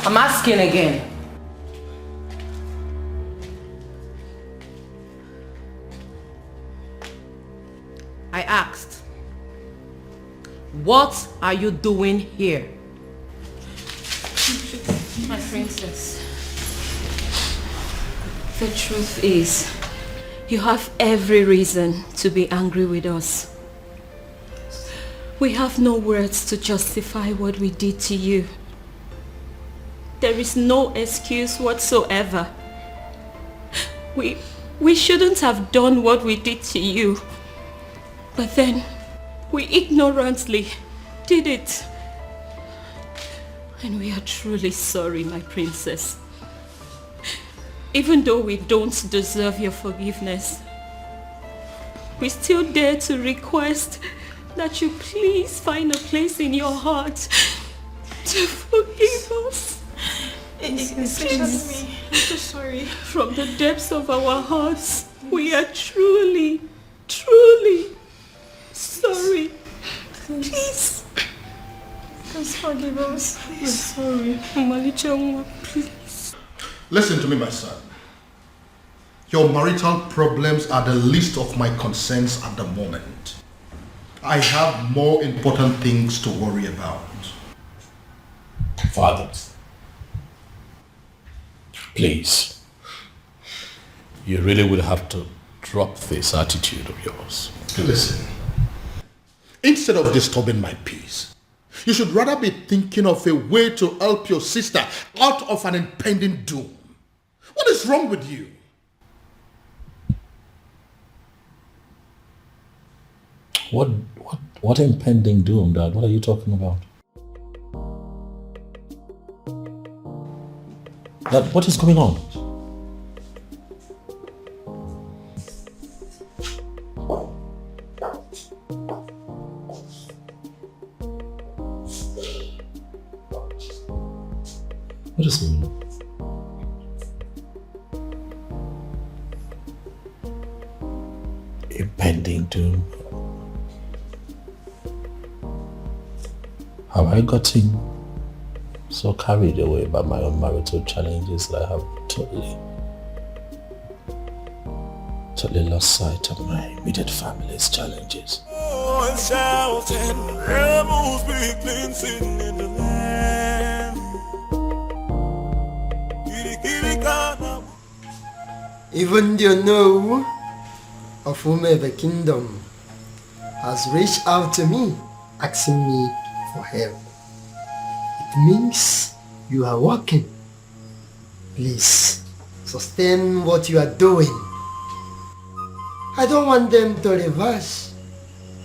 I'm asking again. I asked, what are you doing here? My princess, the truth is, you have every reason to be angry with us. We have no words to justify what we did to you. There is no excuse whatsoever. We shouldn't have done what we did to you. But then, we ignorantly did it. And we are truly sorry, my princess. Even though we don't deserve your forgiveness, we still dare to request that you please find a place in your heart to forgive us. Excuse me. I'm so sorry. From the depths of our hearts, we are truly, truly sorry. Please. Please forgive us. We're sorry. Malichangwa, please. Listen to me, my son. Your marital problems are the least of my concerns at the moment. I have more important things to worry about. Father, please, you really would have to drop this attitude of yours. Listen, instead of disturbing my peace, you should rather be thinking of a way to help your sister out of an impending doom. What is wrong with you? What impending doom, Dad? What are you talking about? Dad, what is going on? What is going on? Impending doom. Have I gotten so carried away by my own marital challenges that I have totally lost sight of my immediate family's challenges? And shouting, rebels be cleansing in the land. Even the know of whomever kingdom has reached out to me, asking me for help. It means you are working. Please, sustain what you are doing. I don't want them to reverse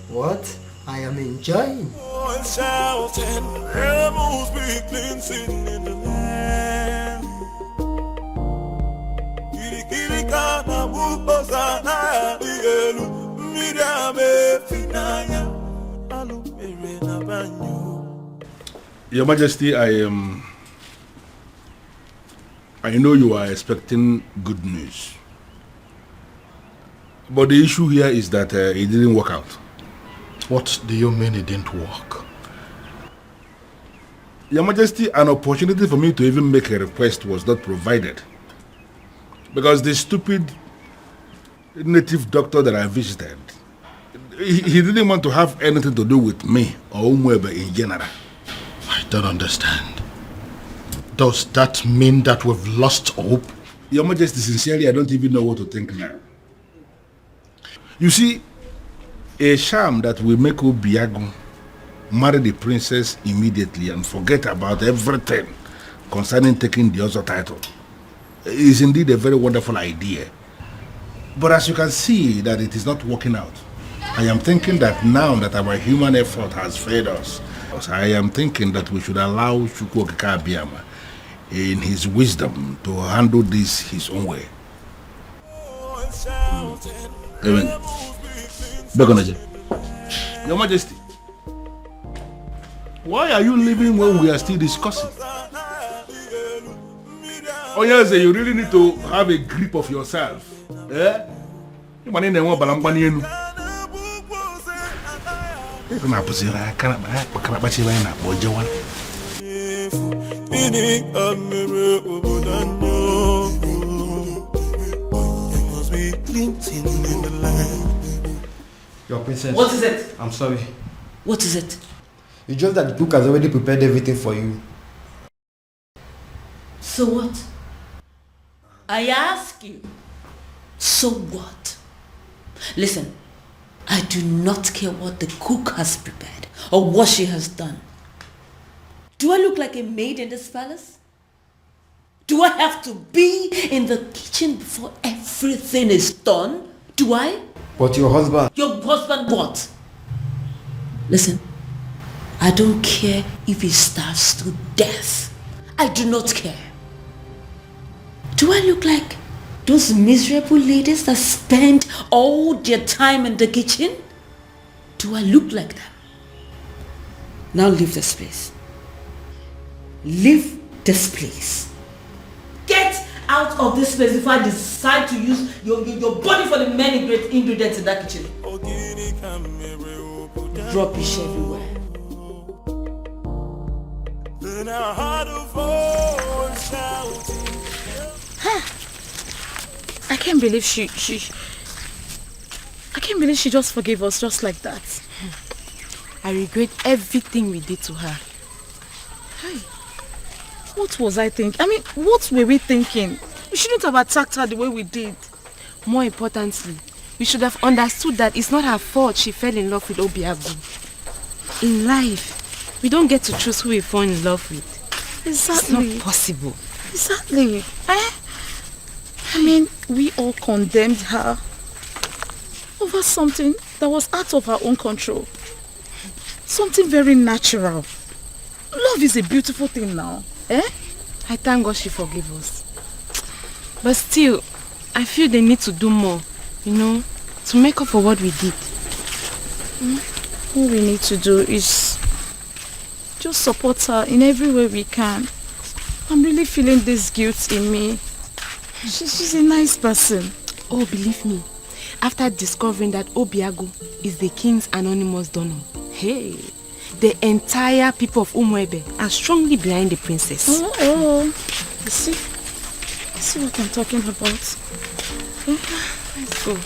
what I am enjoying. And shouting, rebels be cleansing in the land. Your Majesty, I know you are expecting good news. But the issue here is that it didn't work out. What do you mean it didn't work? Your Majesty, an opportunity for me to even make a request was not provided. Because the stupid native doctor that I visited, he didn't want to have anything to do with me or Umwebe in general. I don't understand. Does that mean that we've lost hope? Your Majesty, sincerely, I don't even know what to think now. You see, a sham that will make Obiago marry the princess immediately and forget about everything concerning taking the other title is indeed a very wonderful idea. But as you can see that it is not working out, I am thinking that now that our human effort has failed us, I am thinking that we should allow Chukwuokika Abiyama in his wisdom to handle this his own way. Your Majesty, why are you leaving when we are still discussing? Oh yes, you really need to have a grip of yourself. Eh? Your princess. What is it? I'm sorry. What is it? It's just that the cook has already prepared everything for you. So what? I ask you. So what? Listen, I do not care what the cook has prepared or what she has done. Do I look like a maid in this palace? Do I have to be in the kitchen before everything is done? Do I? But your husband... Your husband what? Listen, I don't care if he starves to death. I do not care. Do I look like those miserable ladies that spend all their time in the kitchen? Do I look like them? Now leave this place. Leave this place. Get out of this place before I decide to use your body for the many great ingredients in that kitchen. Rubbish everywhere. I can't believe she just forgave us just like that. I regret everything we did to her. Hey, what was I thinking? I mean, what were we thinking? We shouldn't have attacked her the way we did. More importantly, we should have understood that it's not her fault she fell in love with Obiagu. In life, we don't get to choose who we fall in love with. Exactly. It's not possible. Exactly. I mean, we all condemned her over something that was out of her own control. Something very natural. Love is a beautiful thing now. Eh? I thank God she forgave us. But still, I feel they need to do more, to make up for what we did. All we need to do is just support her in every way we can. I'm really feeling this guilt in me. She's a nice person. Oh, believe me, after discovering that Obiagu is the king's anonymous donor, hey, the entire people of Umuebe are strongly behind the princess. Oh. You see what I'm talking about? Let's go.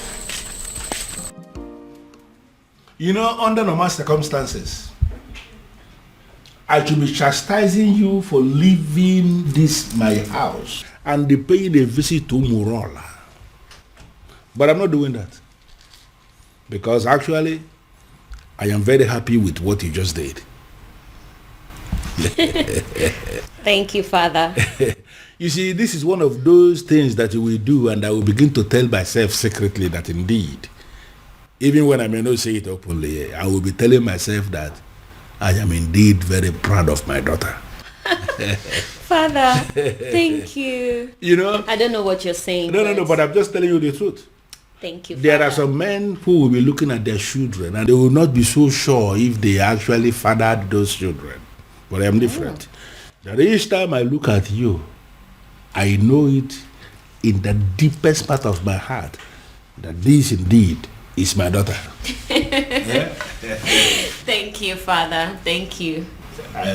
Under normal circumstances, I should be chastising you for leaving this my house and paying a visit to Umurola. But I'm not doing that. Because actually, I am very happy with what you just did. Thank you, Father. You see, this is one of those things that you will do, and I will begin to tell myself secretly that indeed, even when I may not say it openly, I will be telling myself that I am indeed very proud of my daughter. Father, thank you. I don't know what you're saying. No, but I'm just telling you the truth. Thank you, There Father. are some men who will be looking at their children and they will not be so sure if they actually fathered those children. But I'm different. That each time I look at you, I know it in the deepest part of my heart that this indeed is my daughter. Thank you, Father. Thank you.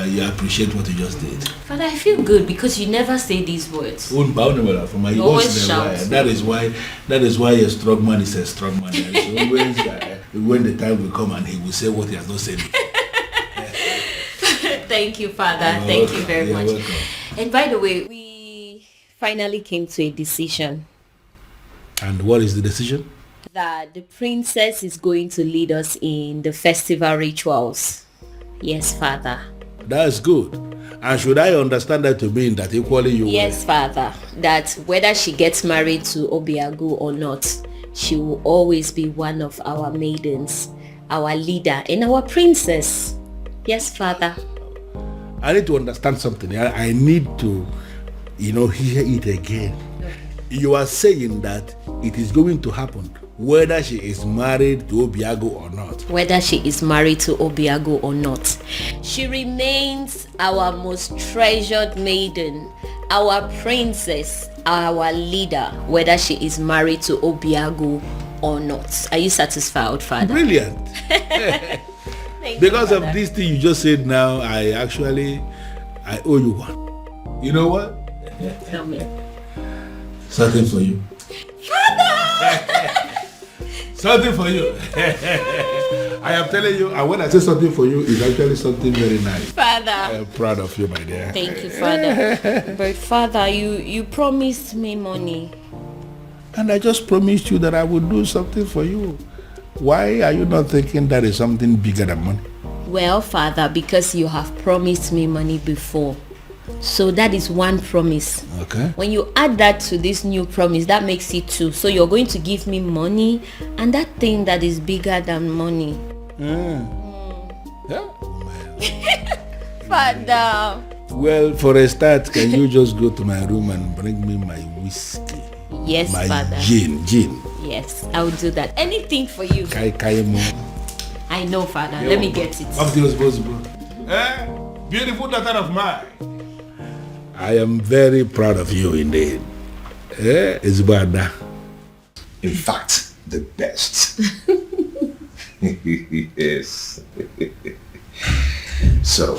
You appreciate what you just did. Father, I feel good because you never say these words. You always shout. That is why a strong man is a strong man. Always, when the time will come and he will say what he has not said. Thank you, Father. You're Thank welcome. you very You're much. welcome. And by the way, we finally came to a decision And what is the decision? that the princess is going to lead us in the festival rituals. Yes, Father. That's good. And should I understand that to mean that equally you Yes, Father. That whether she gets married to Obiagu or not, she will always be one of our maidens, our leader, and our princess. Yes, Father. I need to understand something. I need to, hear it again. You are saying that it is going to happen whether she is married to Obiagu or not. Whether she is married to Obiagu or not, she remains our most treasured maiden, our princess, our leader, whether she is married to Obiagu or not. Are you satisfied, Father? Brilliant. Because of this thing you just said now, I owe you one. You know what? Tell me. Something for you. Something for you. I am telling you, and when I say something for you, it's actually something very nice. Father. I am proud of you, my dear. Thank you, Father. But Father, you promised me money. And I just promised you that I would do something for you. Why are you not thinking that is something bigger than money? Well, Father, because you have promised me money before. So that is one promise. Okay. When you add that to this new promise, that makes it two. So you're going to give me money and that thing that is bigger than money. Yeah. Father. Well, for a start, can you just go to my room and bring me my whiskey? Yes, my Father. Gin. Yes, I will do that. Anything for you. I know, Father. Let me get it. Up to your spouse, bro. Beautiful daughter of mine. I am very proud of you indeed. It's bad. In fact, the best. Yes. So,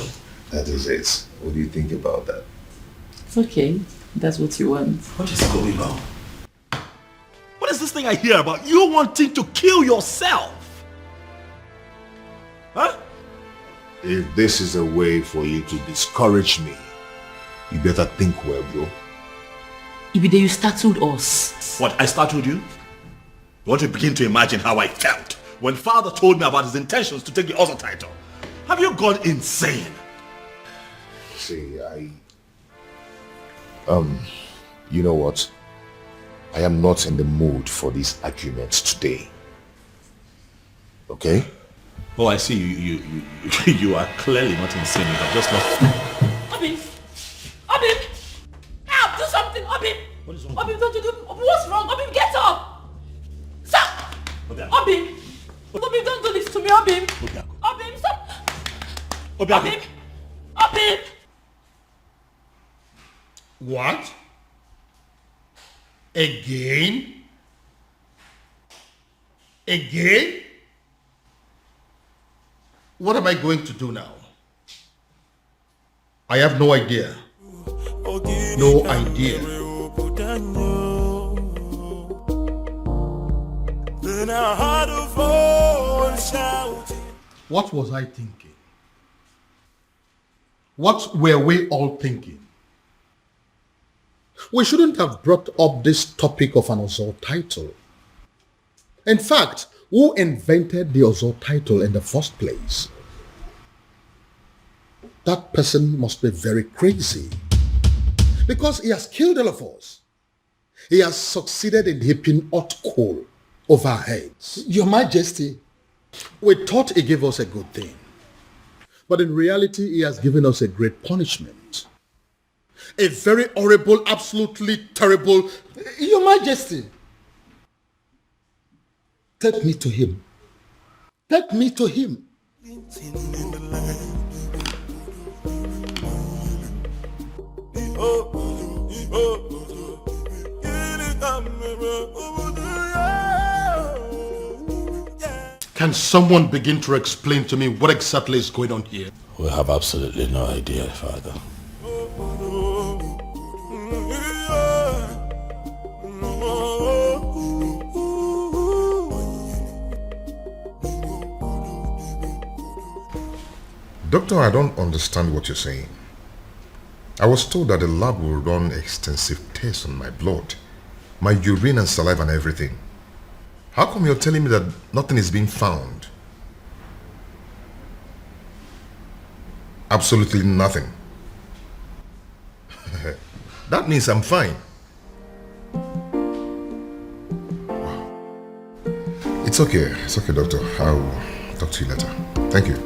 that is it. What do you think about that? It's okay. That's what you want. What is going on? What is this thing I hear about? You wanting to kill yourself? Huh? If this is a way for you to discourage me, you better think well, bro. Ibide, you startled us. What, I startled you? You want to begin to imagine how I felt when father told me about his intentions to take the other title. Have you gone insane? See, you know what? I am not in the mood for these arguments today. Okay? Oh, I see. You are clearly not insane. You are just not... Obim! Help! Do something, Obim! What is wrong? Obim, don't you do... What's wrong? Obim, get up! Stop! Obim! Obim, don't do this to me, Obim! Obim, stop! Obim! What? Again? Again? What am I going to do now? I have no idea. No idea. What was I thinking? What were we all thinking? We shouldn't have brought up this topic of an Ozor title. In fact, who invented the Ozor title in the first place? That person must be very crazy. Because he has killed all of us. He has succeeded in heaping hot coal over our heads. Your Majesty, we thought he gave us a good thing. But in reality, he has given us a great punishment. A very horrible, absolutely terrible... Your Majesty, take me to him. Take me to him. Can someone begin to explain to me what exactly is going on here? We have absolutely no idea, Father. Doctor, I don't understand what you're saying. I was told that the lab will run extensive tests on my blood, my urine and saliva and everything. How come you're telling me that nothing is being found? Absolutely nothing. That means I'm fine. Wow. It's okay, doctor. I'll talk to you later. Thank you.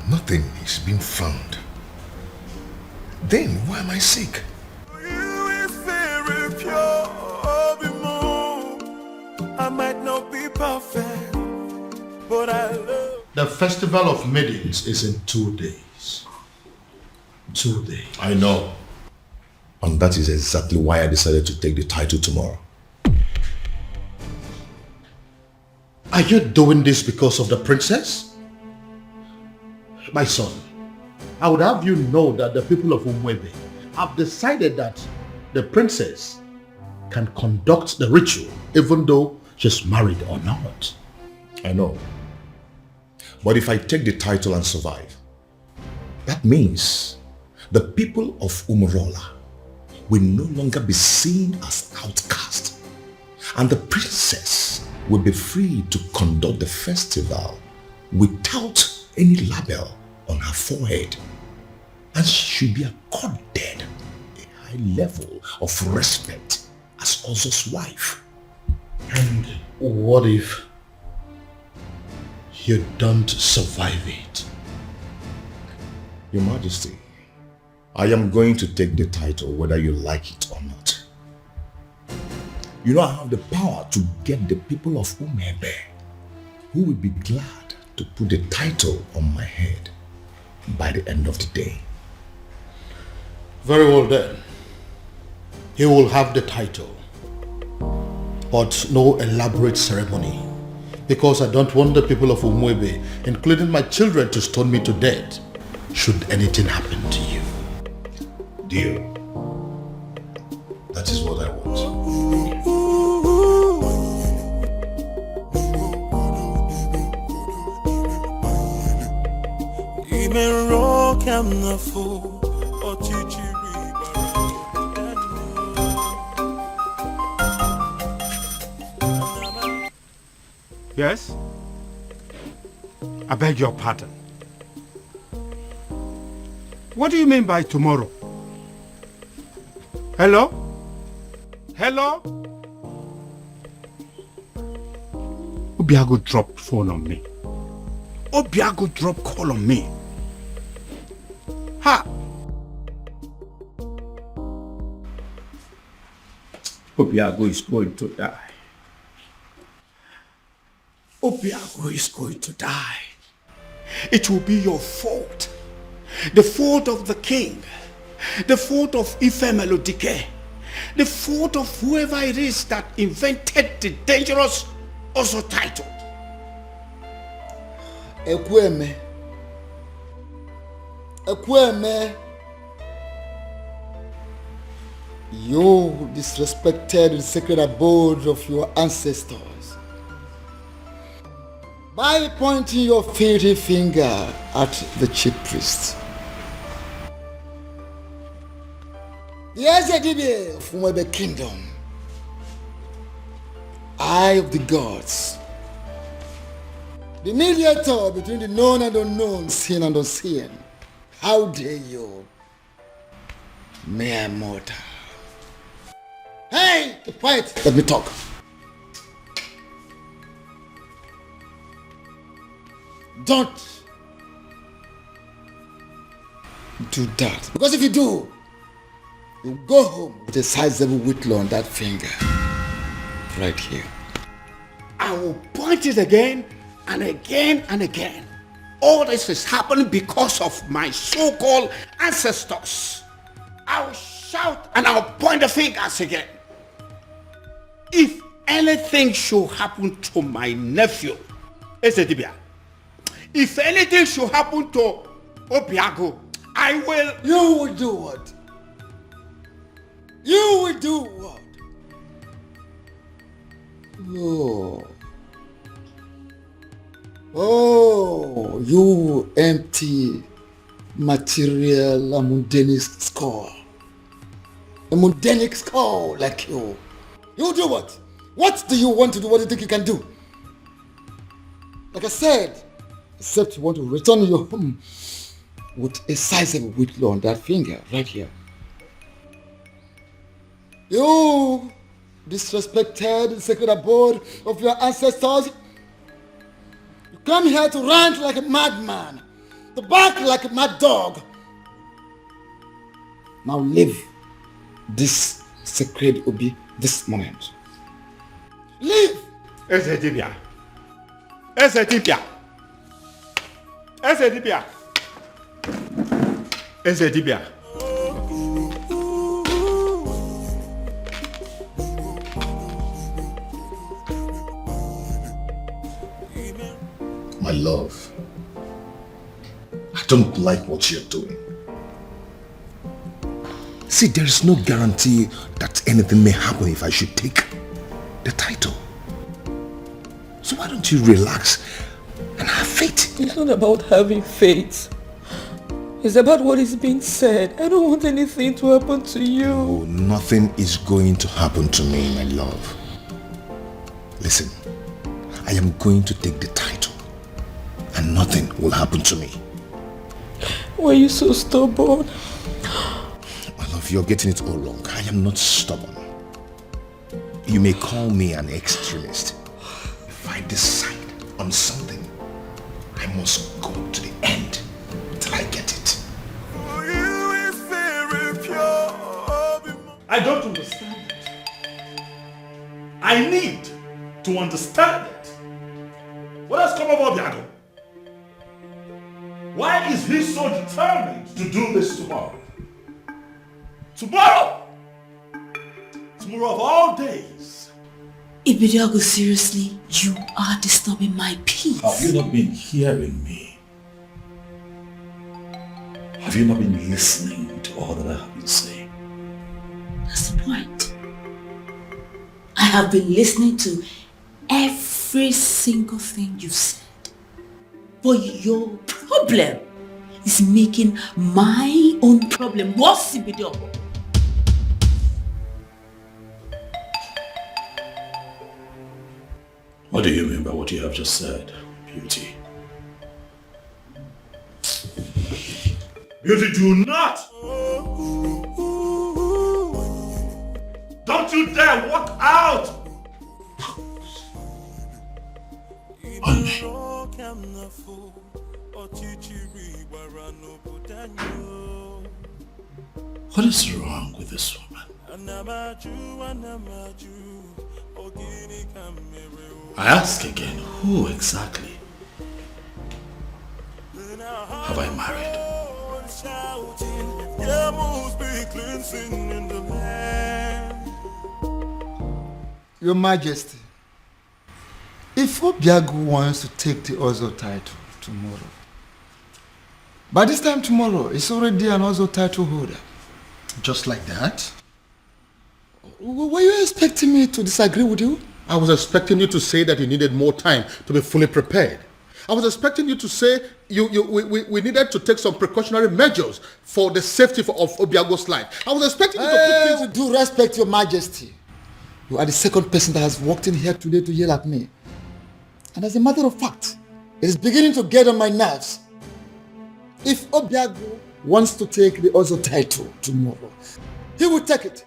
Nothing is being found. Then why am I sick? I might not be perfect, but I love. The Festival of Maidens is in 2 days. 2 days. I know. And that is exactly why I decided to take the title tomorrow. Are you doing this because of the princess? My son, I would have you know that the people of Umwebe have decided that the princess can conduct the ritual even though she's married or not. I know. But if I take the title and survive, that means the people of Umurola will no longer be seen as outcasts, and the princess will be free to conduct the festival without any label on her forehead, and she should be accorded a high level of respect as Ozo's wife. And what if you don't survive it? Your Majesty, I am going to take the title whether you like it or not. You know I have the power to get the people of Umebe who will be glad to put the title on my head by the end of the day. Very well then. He will have the title, but no elaborate ceremony, because I don't want the people of Umwebe, including my children, to stone me to death should anything happen to you. Dear, that is what I want. Even rock I'm not fool or chichi. Yes? I beg your pardon. What do you mean by tomorrow? Hello? Hello? Obiago dropped phone on me. Obiago dropped call on me. Ha! Obiago is going to die. Obiago is going to die. It will be your fault. The fault of the king. The fault of Ifemelo Dikeh. The fault of whoever it is that invented the dangerous Ozo title. Ekweme. Ekweme. You disrespected the sacred abode of your ancestors by pointing your filthy finger at the chief priest. The Ezedibe of Umwebe Kingdom, eye of the gods, the mediator between the known and unknown, seen and unseen. How dare you, mere mortal? Hey, keep quiet. Let me talk. Don't do that. Because if you do, you go home with a sizable whitlow on that finger. Right here. I will point it again and again and again. All this is happening because of my so-called ancestors. I will shout and I'll point the fingers again. if anything should happen to my nephew, Esedibia, if anything should happen to Obiago, I will... You will do what? You will do what? Oh, you empty material, a mundane skull. A mundane skull like you. You do what? What do you want to do? What do you think you can do? Like I said, except you want to return your home with a sizable whitlow on that finger right here. You disrespected the sacred abode of your ancestors. You come here to rant like a madman, to bark like a mad dog. Now leave this sacred Obi this moment. Leave! Esedibia. Esedibia. Esedibia. Esedibia. My love, I don't like what you're doing. See, there is no guarantee that anything may happen if I should take the title. So why don't you relax and have faith? It's not about having faith. It's about what is being said. I don't want anything to happen to you. Oh, nothing is going to happen to me, my love. Listen, I am going to take the title and nothing will happen to me. Why are you so stubborn? My love, you're getting it all wrong. I am not stubborn. You may call me an extremist. If I decide on something, I must go to the end till I get it. I don't understand it. I need to understand it. What has come over Obiago? Why is he so determined to do this tomorrow? Tomorrow! Tomorrow of all days. Ibidiago, seriously, you are disturbing my peace. Have you not been hearing me? Have you not been listening to all that I have been saying? That's the point. I have been listening to every single thing you said. But your problem is making my own problem worse, Ibidiago. What do you mean by what you have just said, Beauty? Beauty, do not! Don't you dare walk out! What is wrong with this woman? I ask again, who exactly have I married? Your Majesty, if Obiago wants to take the Ozo title tomorrow, by this time tomorrow, it's already an Ozo title holder. Just like that? Were you expecting me to disagree with you? I was expecting you to say that you needed more time to be fully prepared. I was expecting you to say we needed to take some precautionary measures for the safety of Obiago's life. I was expecting you to put things... With due respect, Your Majesty, you are the second person that has walked in here today to yell at me. And as a matter of fact, it is beginning to get on my nerves. If Obiago wants to take the Ozo title tomorrow, he will take it.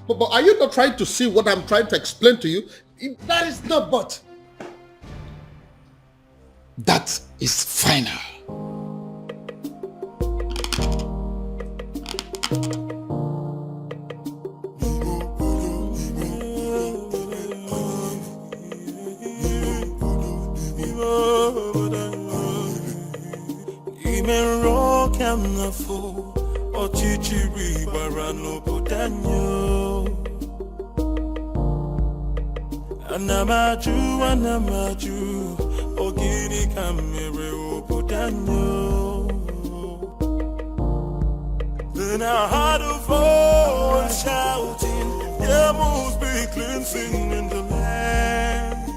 But are you not trying to see what I'm trying to explain to you? That is not but. That is final. Anamaju, Ogini kamere obudanyo. Then I heard a voice shouting, there must be cleansing in the land.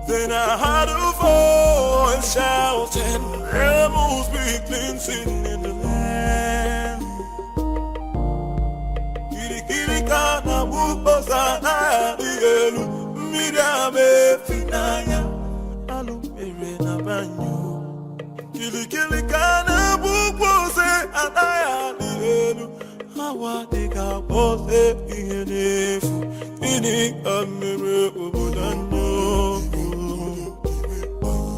Then I heard a voice shouting, there must be cleansing in the land. Kirikana buposa na dielu, midame finaya, alumere na banyo. Kirikana bupose anaya dielu, hawa deka pose ihenefu, ini kamere obudanyo.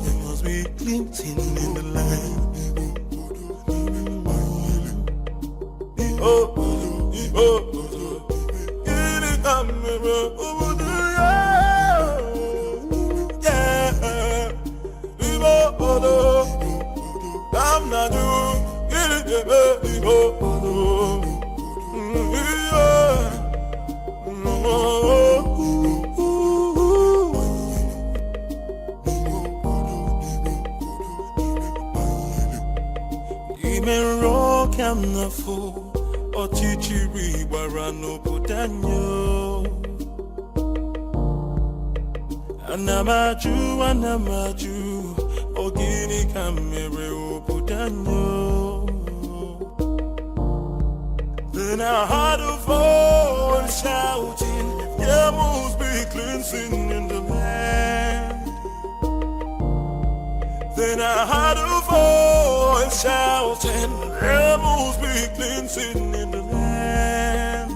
There must be cleansing in the land. Ochichiri warano budanyo. Anamaju, Ogini kamere obudanyo. Then I heard a voice shouting, there must be cleansing in the land. Then I heard a voice shouting, there must be cleansing in the land.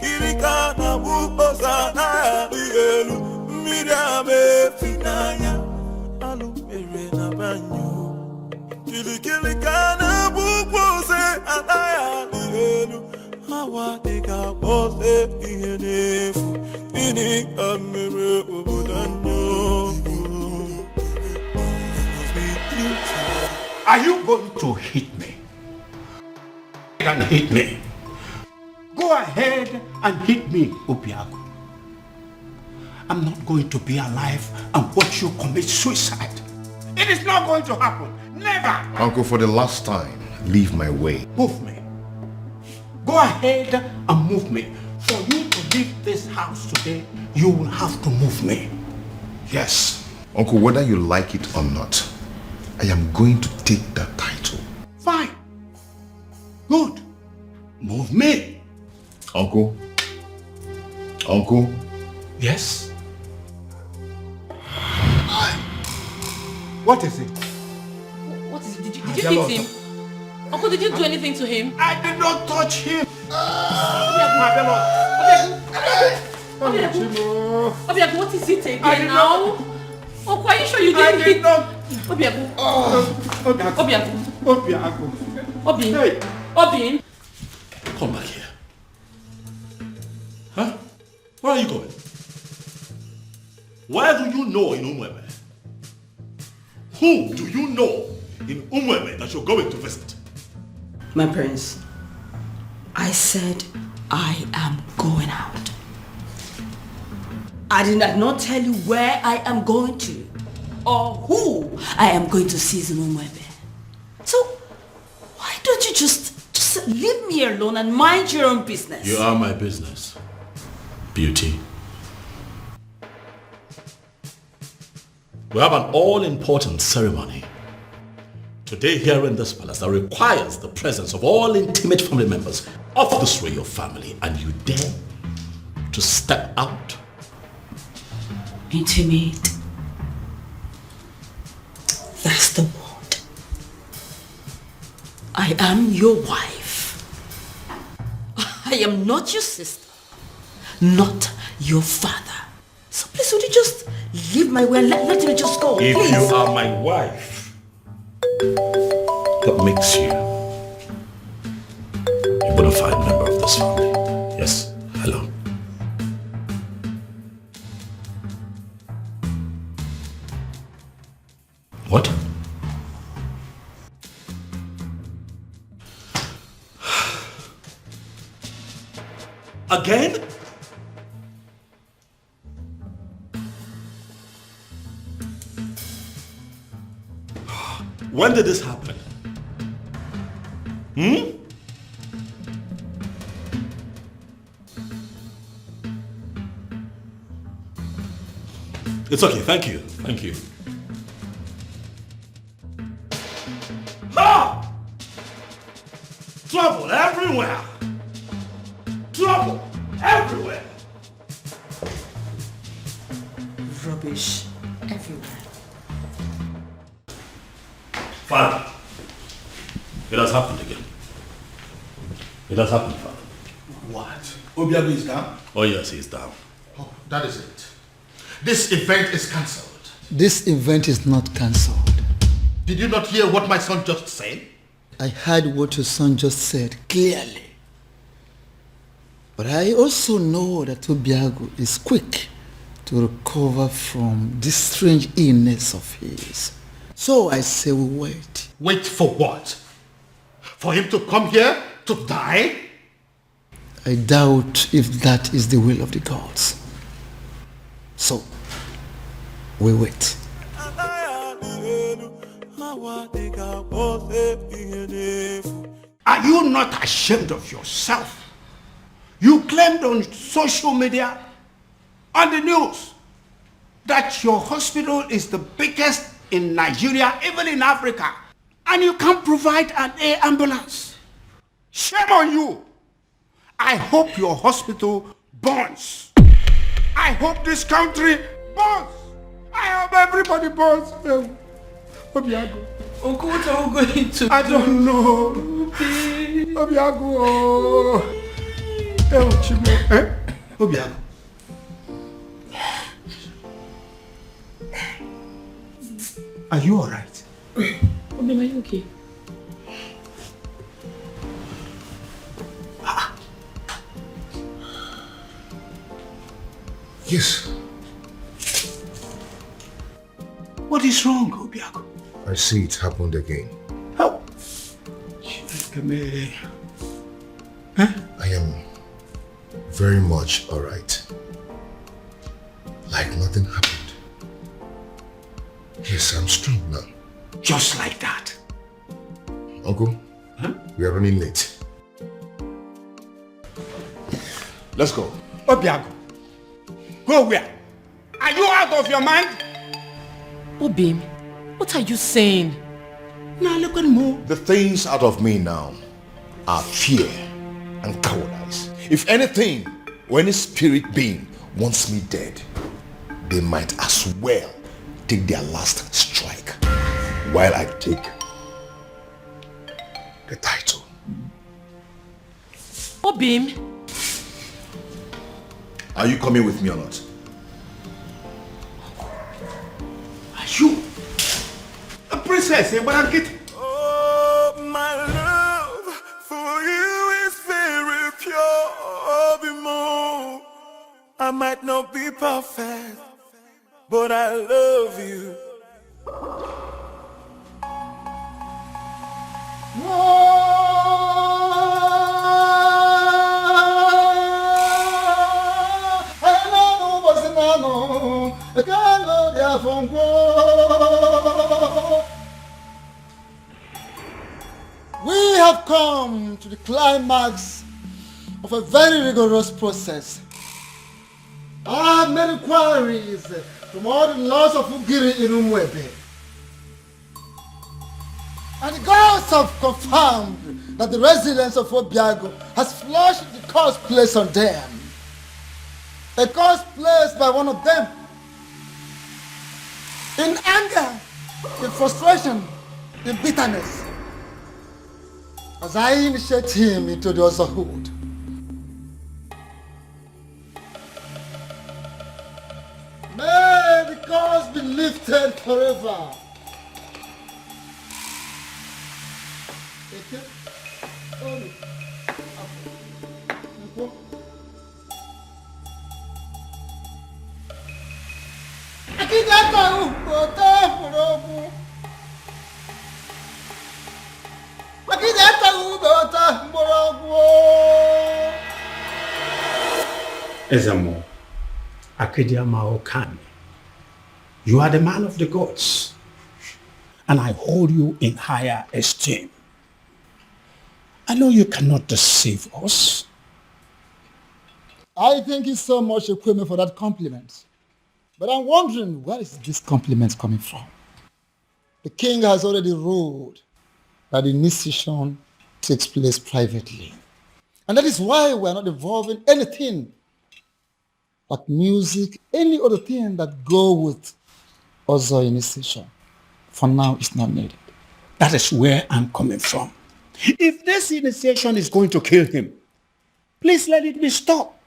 Kirikana buposa na dielu, midame finaya, alumere na banyo. Kirikana bupose anaya dielu, hawa deka pose ihenefu, ini kamere obudanyo. Are you going to hit me? And hit me. Go ahead and hit me, Obiago. I'm not going to be alive and watch you commit suicide. It is not going to happen. Never. Uncle, for the last time, leave my way. Move me. Go ahead and move me. For you to leave this house today, you will have to move me. Yes. Uncle, whether you like it or not, I am going to take that title. Fine. Good. Move me. Uncle? Uncle? Yes? What is it? What is it? Did you hit him? Uncle, did you do anything to him? I did not touch him. Obiago, what is it again now? Uncle, are you sure you didn't hit? Obiago. Obiago. Obin. Come back here. Huh? Where are you going? Where do you know in Umwebe? Who do you know in Umwebe that you're going to visit? My prince, I said I am going out. I did not tell you where I am going to or who I am going to see in Umwebe. So why don't you just leave me alone and mind your own business? You are my business, Beauty. We have an all-important ceremony today here in this palace that requires the presence of all intimate family members of this royal family, and you dare to step out? Intimate. That's the word. I am your wife. I am not your sister, not your father. So please, would you just leave my way and let me just go, If please? you are my wife, that makes you a bona fide member of this family. Yes, hello. What? Again? When did this happen? It's okay, thank you. Thank you. Ah! Trouble everywhere! Trouble everywhere! Rubbish everywhere. Father, it has happened again. It has happened, Father. What? Obiago is down? Oh yes, he's down. Oh, that is it. This event is cancelled. This event is not cancelled. Did you not hear what my son just said? I heard what your son just said clearly. But I also know that Obiago is quick to recover from this strange illness of his. So I say we wait. Wait for what? For him to come here to die? I doubt if that is the will of the gods. So, we wait. Are you not ashamed of yourself? You claimed on social media, on the news, that your hospital is the biggest in Nigeria, even in Africa, and you can't provide an air ambulance. Shame on you. I hope your hospital burns. I hope this country burns. I hope everybody burns. Obiago. Uncle, what are we going to I don't know. Obiago. Obiago. Are you alright? Obi, are you okay? Yes. What is wrong, Obiago? I see it happened again. How? I am very much alright. Like nothing happened. Yes, I'm strong now. Just like that. Uncle, we are running late. Let's go. Obiago. Go where? Are you out of your mind? Obim, what are you saying? Now look at me. The things out of me now are fear and cowardice. If anything, or any spirit being wants me dead, they might as well take their last strike while I take the title. Obim. Are you coming with me or not? Are you a princess? Oh, my love for you is very pure, Bimo. I might not be perfect, but I love you. We have come to the climax of a very rigorous process. I have made inquiries from all the laws of Ugiri in Umwebe. And the gods have confirmed that the residents of Obiago has flushed the curse placed on them. A curse placed by one of them. In anger, in frustration, in bitterness. As I initiate him into the otherhood. May the curse be lifted forever. Ezamo, Akediama Okani, you are the man of the gods, and I hold you in higher esteem. I know you cannot deceive us. I thank you so much, Ekweme, for that compliment. But I'm wondering, where is this compliment coming from? The king has already ruled that the initiation takes place privately. And that is why we are not involving anything but music, any other thing that go with other initiation. For now, it's not needed. That is where I'm coming from. If this initiation is going to kill him, please let it be stopped.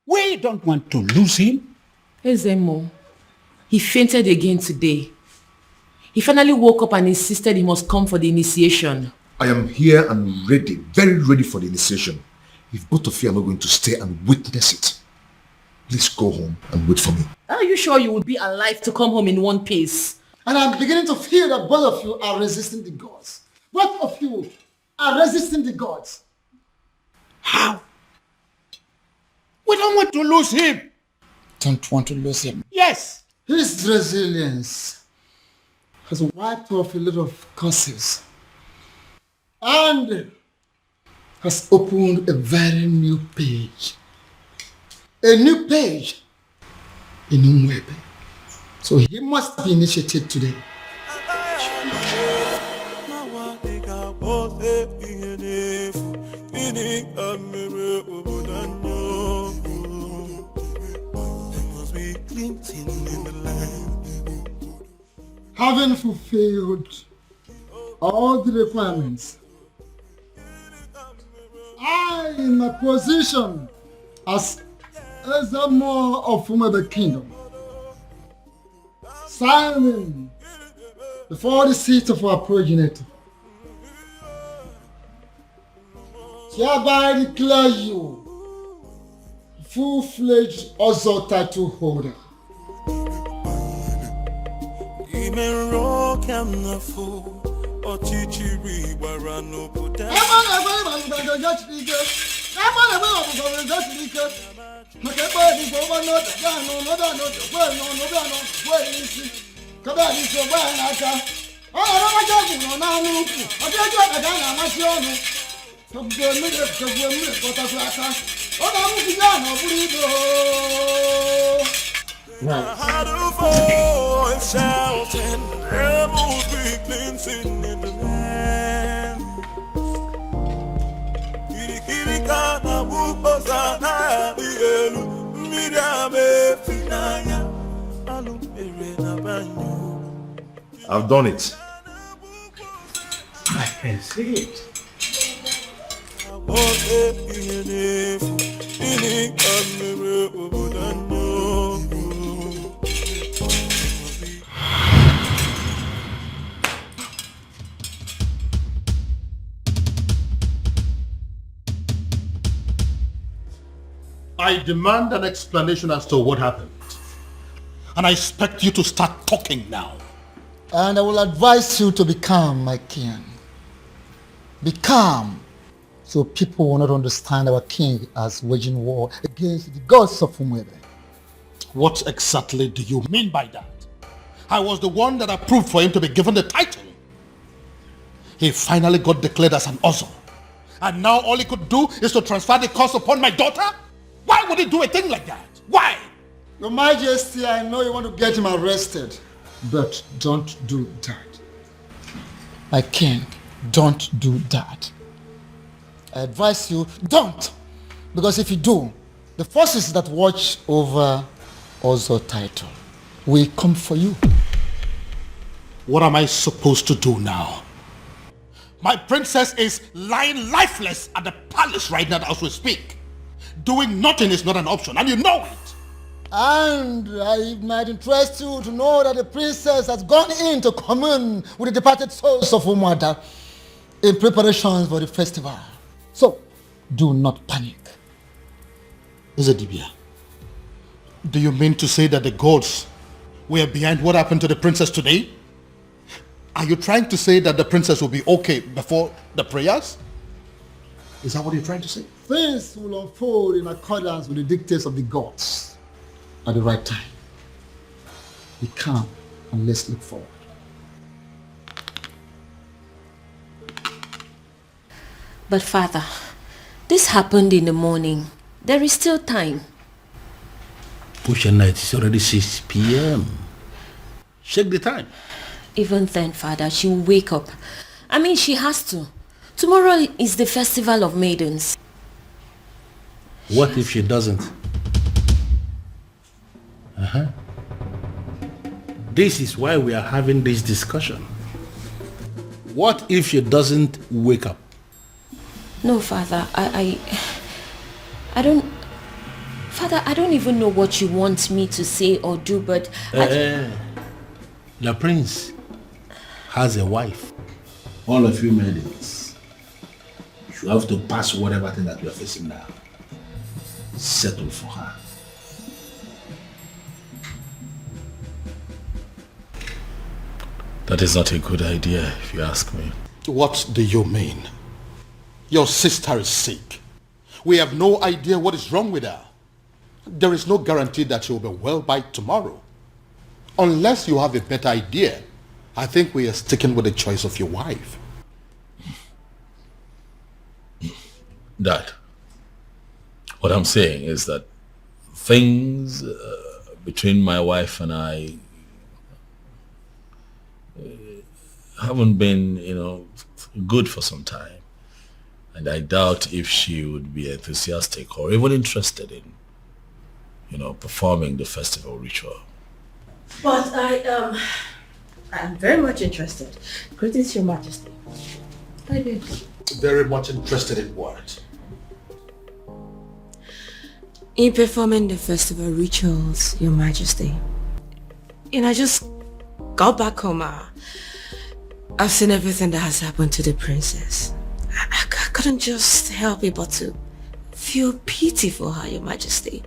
We don't want to lose him. Ezemo, he fainted again today. He finally woke up and insisted he must come for the initiation. I am here and ready, very ready for the initiation. If both of you are not going to stay and witness it, please go home and wait for me. Are you sure you will be alive to come home in one piece? And I'm beginning to feel that both of you are resisting the gods. Both of you are resisting the gods. How? We don't want to lose him. Don't want to lose him. Yes. His resilience has wiped off a lot of curses and has opened a very new page. A new page in Umwebe. So he must be initiated today. Having fulfilled all the requirements, I, in my position as Ezamo of Umwebe Kingdom, signing before the seat of our progenitor, hereby declare you full-fledged Ozo title holder. Had a voice shouting, rebels be cleansing in the land. Kirikana bukosa na dielu, midame finaya, alumere na banyo. I've done it. I can see it. I demand an explanation as to what happened. And I expect you to start talking now. And I will advise you to be calm, my king. Be calm, so people will not understand our king as waging war against the gods of Umwebe. What exactly do you mean by that? I was the one that approved for him to be given the title. He finally got declared as an Ozo. And now all he could do is to transfer the curse upon my daughter? Why would he do a thing like that? Why? Your Majesty, I know you want to get him arrested, but don't do that. My king, don't do that. I advise you, don't. Because if you do, the forces that watch over Ozo title will come for you. What am I supposed to do now? My princess is lying lifeless at the palace right now as we speak. Doing nothing is not an option, and you know it. And it might interest you to know that the princess has gone in to commune with the departed souls of Umwada in preparations for the festival. So, do not panic. Ezedibia, do you mean to say that the gods were behind what happened to the princess today? Are you trying to say that the princess will be okay before the prayers? Is that what you're trying to say? things will unfold in accordance with the dictates of the gods at the right time. Be calm and let's look forward. But Father, this happened in the morning. There is still time. Push night, it's already 6 p.m. Check the time. Even then, Father, she will wake up. I mean, she has to. Tomorrow is the festival of maidens. What if she doesn't? This is why we are having this discussion. What if she doesn't wake up? No, Father, I don't... Father, I don't even know what you want me to say or do, but... The prince has a wife. All of you maidens, you have to pass whatever thing that you are facing now. Settle for her. That is not a good idea, if you ask me. What do you mean? Your sister is sick. We have no idea what is wrong with her. There is no guarantee that she will be well by tomorrow. Unless you have a better idea, I think we are sticking with the choice of your wife. Dad, what I'm saying is that things between my wife and I haven't been, good for some time. And I doubt if she would be enthusiastic or even interested in, performing the festival ritual. But I'm very much interested. Greetings, Your Majesty. I did. Very much interested in what? In performing the festival rituals, Your Majesty. I just got back home. I've seen everything that has happened to the princess. I couldn't just help it but to feel pity for her, Your Majesty.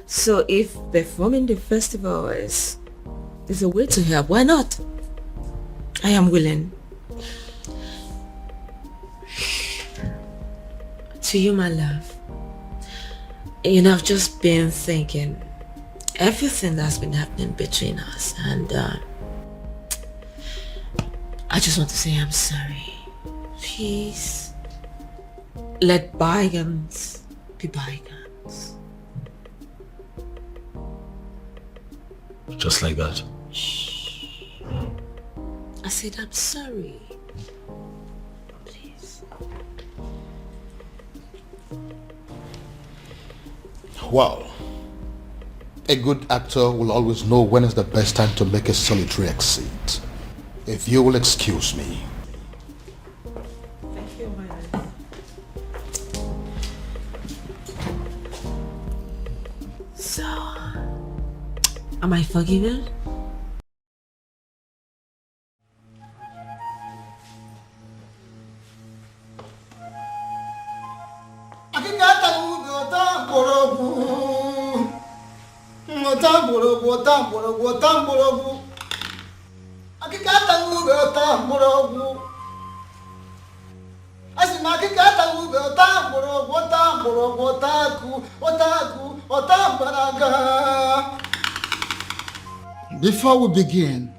So if performing the festival is a way to help, why not? I am willing. To you, my love. I've just been thinking everything that's been happening between us, and I just want to say I'm sorry. Please, let bygones be bygones. Just like that. I said I'm sorry. Please. Well, a good actor will always know when is the best time to make a solitary exit. If you will excuse me. Thank you, my love. So, am I forgiven? Before we begin,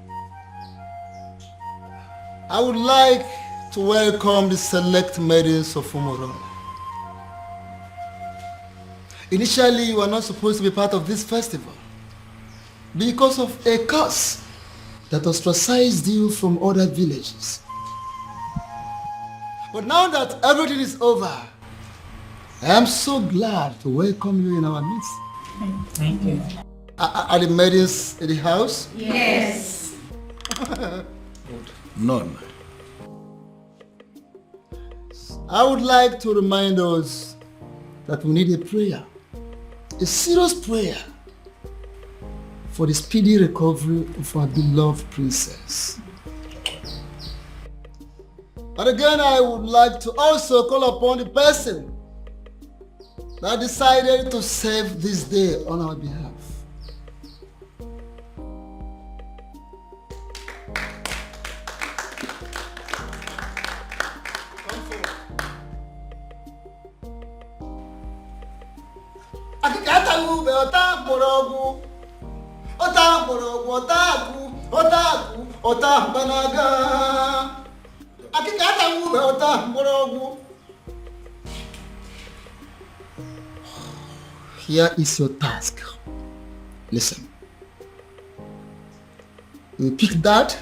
I would like to welcome the select maidens of Umoro. Initially, you were not supposed to be part of this festival because of a curse that ostracized you from other villages. But now that everything is over, I am so glad to welcome you in our midst. Thank you. Are the maidens in the house? Yes. None. I would like to remind us that we need a prayer, a serious prayer for the speedy recovery of our beloved princess. And again, I would like to also call upon the person that decided to save this day on our behalf. Akikata ube ota morogu. Ota morogu ota banaga. Akikata ube ota morogu. Here is your task. Listen. You pick that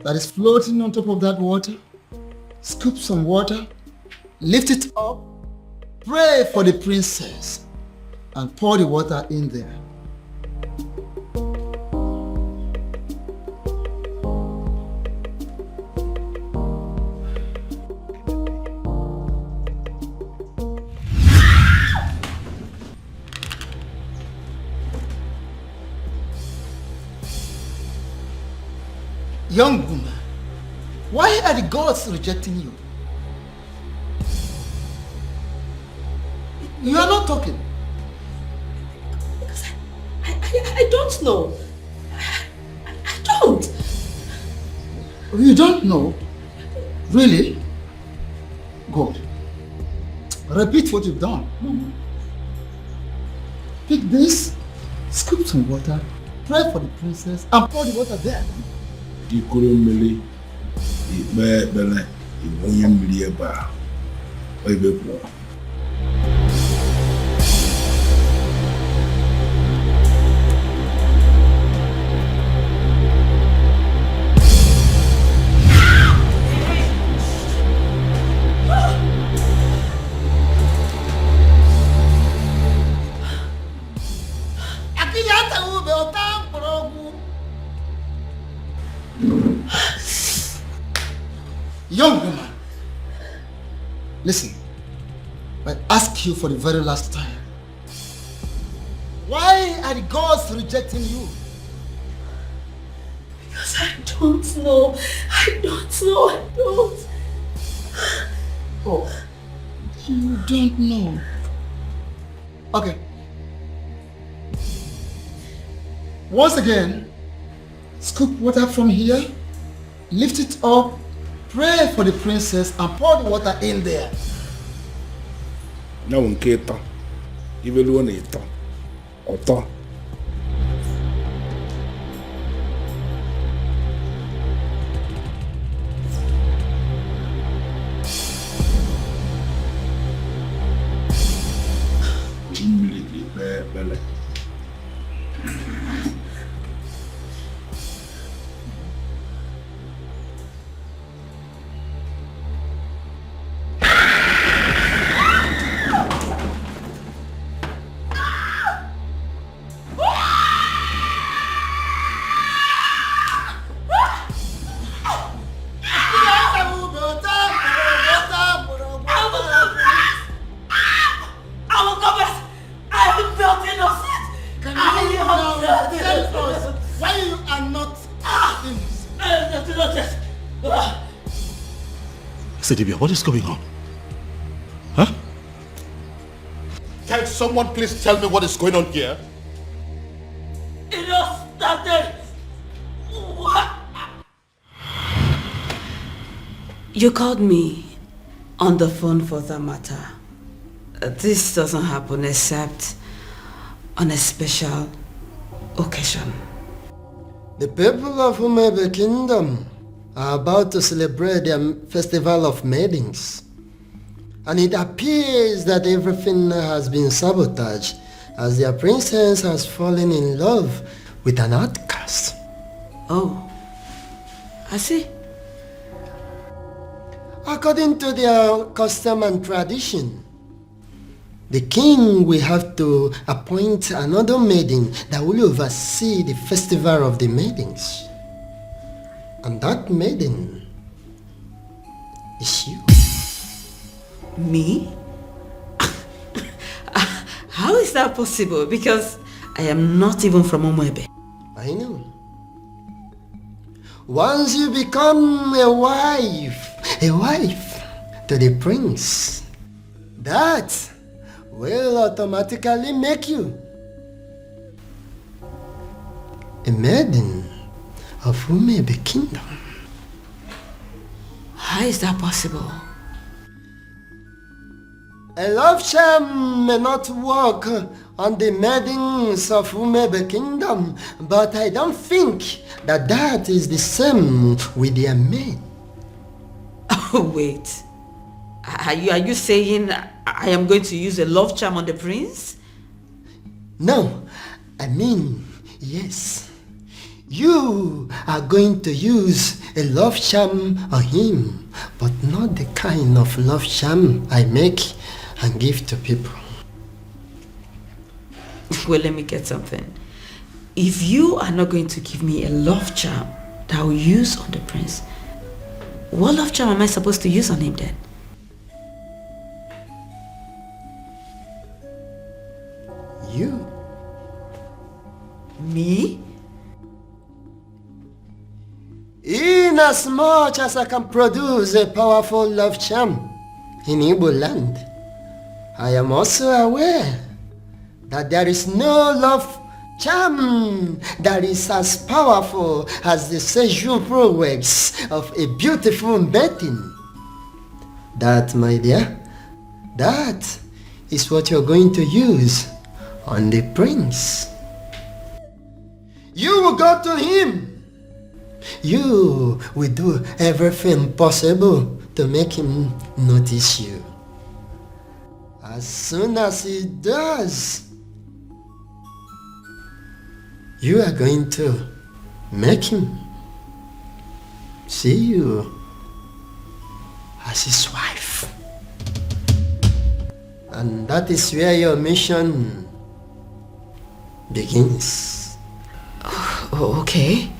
is floating on top of that water, scoop some water, lift it up, pray for the princess, and pour the water in there. Young woman, why are the gods rejecting you? You are not talking. Because I don't know. I don't. You don't know? Really? Good. Repeat what you've done. Pick this, scoop some water, pray for the princess, and pour the water there. Ikurumili, Ibele, Ibonyamilieba, Oibepo. Young woman, listen, I ask you for the very last time. Why are the gods rejecting you? Because I don't know. I don't. Oh, you don't know. Okay. Once again, scoop water from here, lift it up, pray for the princess, and pour the water in there. Now, Nketa, even one eater, Oto. Sedibia, what is going on? Huh? Can someone please tell me what is going on here? It all started. What? You called me on the phone for that matter. This doesn't happen except on a special occasion. The people of Umebe Kingdom are about to celebrate their festival of maidens. And it appears that everything has been sabotaged as their princess has fallen in love with an outcast. Oh, I see. According to their custom and tradition, the king will have to appoint another maiden that will oversee the festival of the maidens. And that maiden is you. Me? How is that possible? Because I am not even from Umwebe. I know. Once you become a wife to the prince, that will automatically make you a maiden of Umebe Kingdom. How is that possible? A love charm may not work on the maidens of Umebe Kingdom, but I don't think that is the same with their men. Oh, wait. Are you saying I am going to use a love charm on the prince? No, I mean, yes. You are going to use a love charm on him, but not the kind of love charm I make and give to people. Well, let me get something. If you are not going to give me a love charm that I will use on the prince, what love charm am I supposed to use on him then? You? Me? Inasmuch as I can produce a powerful love charm in Igbo land, I am also aware that there is no love charm that is as powerful as the Seju prowess of a beautiful maiden. That, my dear, that is what you're going to use on the prince. You will go to him. You will do everything possible to make him notice you. As soon as he does, you are going to make him see you as his wife. And that is where your mission begins. Oh, okay.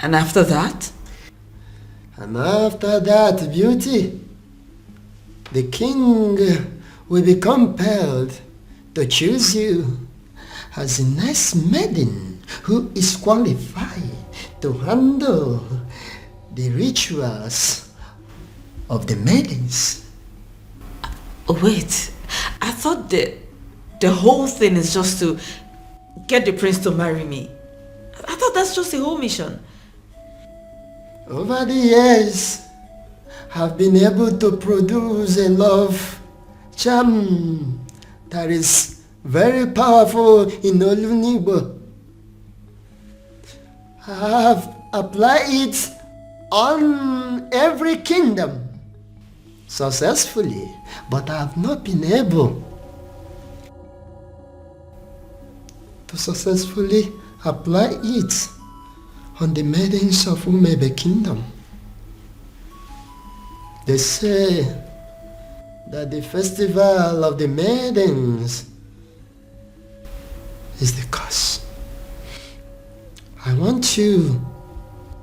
And after that? And after that, beauty, the king will be compelled to choose you as a nice maiden who is qualified to handle the rituals of the maidens. Wait, I thought the whole thing is just to get the prince to marry me. I thought that's just the whole mission. Over the years, I've been able to produce a love charm that is very powerful in Olunibo. I have applied it on every kingdom successfully, but I have not been able to successfully apply it on the maidens of Umebe Kingdom. They say that the festival of the maidens is the cause. I want you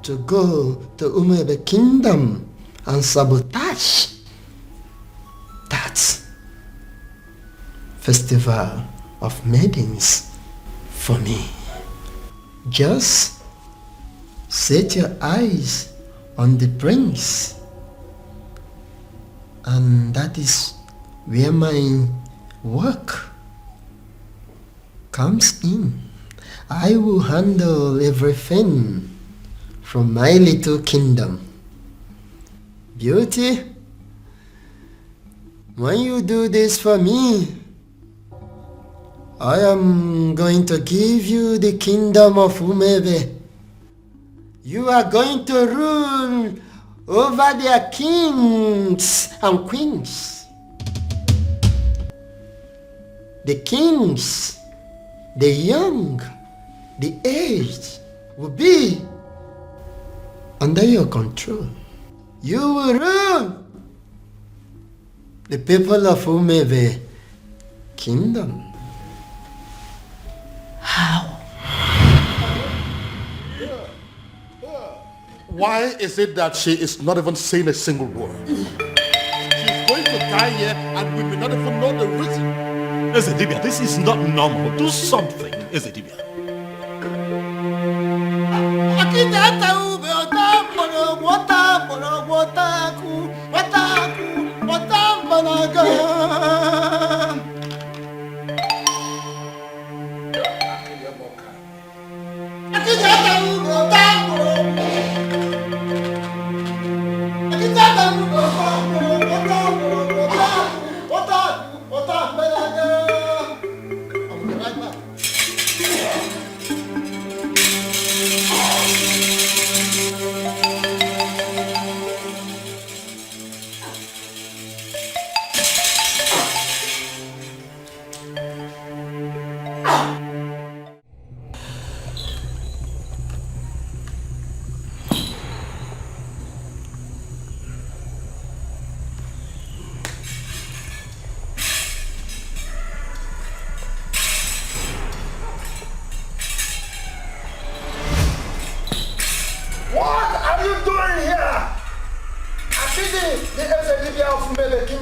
to go to Umebe Kingdom and sabotage that festival of maidens for me. Just set your eyes on the prince, and that is where my work comes in. I will handle everything from my little kingdom. Beauty, when you do this for me, I am going to give you the kingdom of Umebe. You are going to rule over their kings and queens. The kings, the young, the aged will be under your control. You will rule the people of Umebe Kingdom. How? Why is it that she is not even saying a single word? She's going to die here and we may not even know the reason. Ezedibia, this is not normal. Do something, Ezedibia.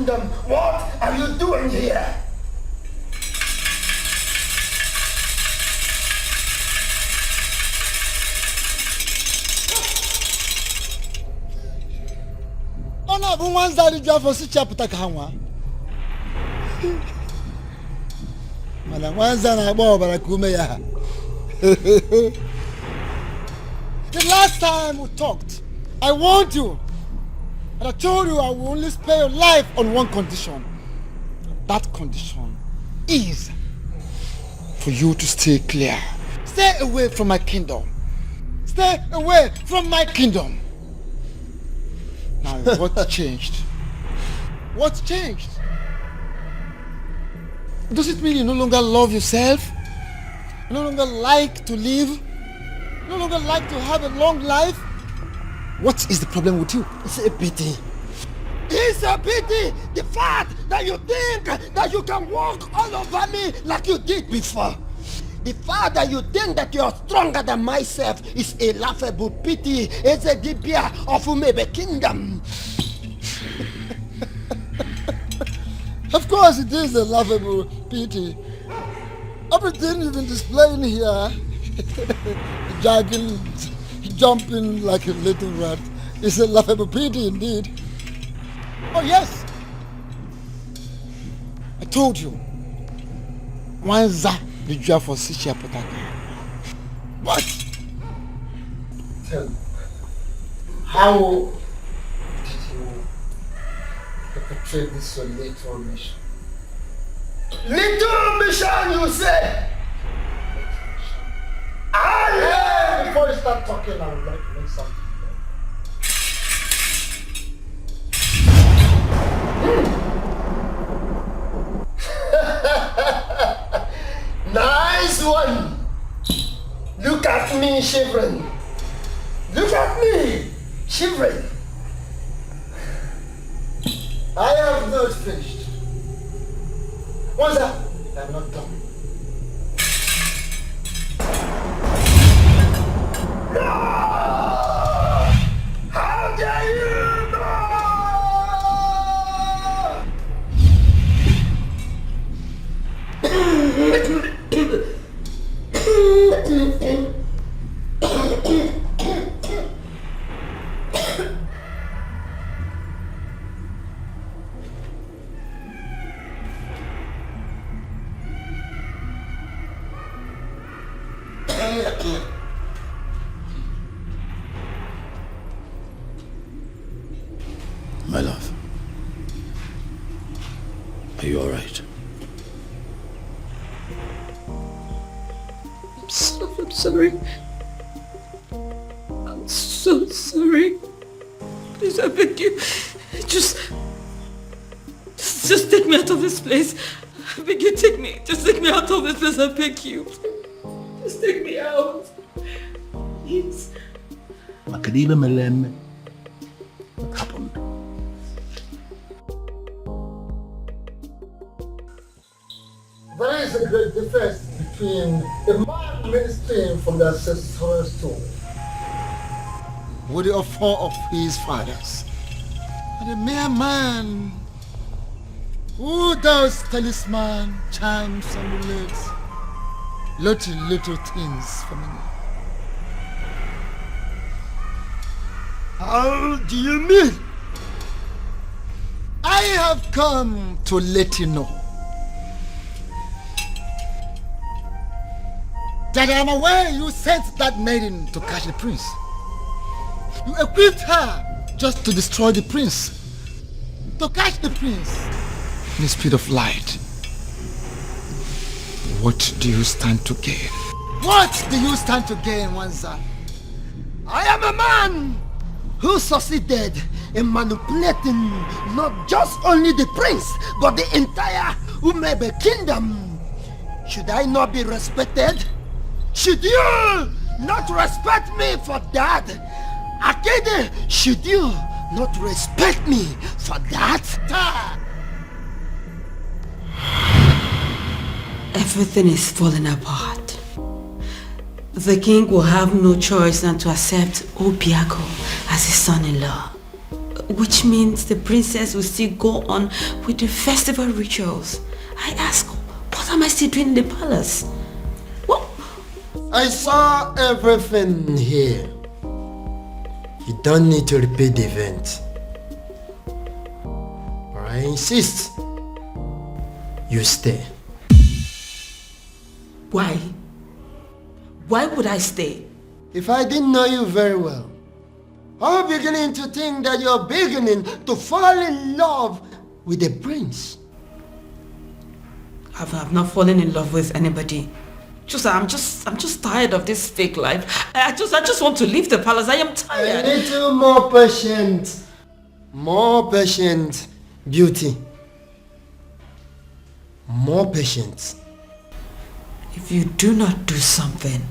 Kingdom, what are you doing here? Ona bu manzari jafo si chapta kanwa. Mala mwanza na bo barakume ya. The last time we talked, I warned you. And I told you I will only spare your life on one condition. That condition is for you to stay clear. Stay away from my kingdom. Stay away from my kingdom. Now, what changed? What changed? Does it mean you no longer love yourself? You no longer like to live? You no longer like to have a long life? What is the problem with you? It's a pity. It's a pity! The fact that you think that you can walk all over me like you did before. The fact that you think that you're stronger than myself is a laughable pity. It's a dibia of Umebe Kingdom. Of course it is a laughable pity. Everything you've been displaying here, jogging, jumping like a little rat, is a laughable pity indeed. Oh yes, I told you. Wanza the job for Sichia Potaka. What? Tell me, how did you perpetrate this your little mission? Little mission, you say? Before you start talking, I would like to make something. Nice one! Look at me shivering. Look at me shivering. I have not finished. What's that? I'm not done. No! How dare you! My love, are you all right? I'm sorry. I'm so sorry. Please, I beg you. Just take me out of this place. I beg you, take me. Just take me out of this place, I beg you. Just take me out. Please. Makadila Melem, what happened? There is a great difference between a man ministering from the ancestral stone with the offer of his fathers, and a mere man who does talisman, charms, amulets, little things for me. How do you mean? I have come to let you know that I am aware you sent that maiden to catch the prince. You equipped her just to destroy the prince, to catch the prince in the speed of light. What do you stand to gain? What do you stand to gain, Wanza? I am a man who succeeded in manipulating not just only the prince, but the entire Umebe Kingdom. Should I not be respected? Should you not respect me for that? Akede, should you not respect me for that? Everything is falling apart. The king will have no choice than to accept Obiago as his son-in-law. which means the princess will still go on with the festival rituals. I ask, what am I still doing in the palace? What? I saw everything here. You don't need to repeat the event. But I insist you stay. Why? Why would I stay? If I didn't know you very well, I'm beginning to think that you're beginning to fall in love with the prince. I've not fallen in love with anybody. I'm just tired of this fake life. I just want to leave the palace. I am tired. A little more patient. More patient, beauty. More patient. If you do not do something,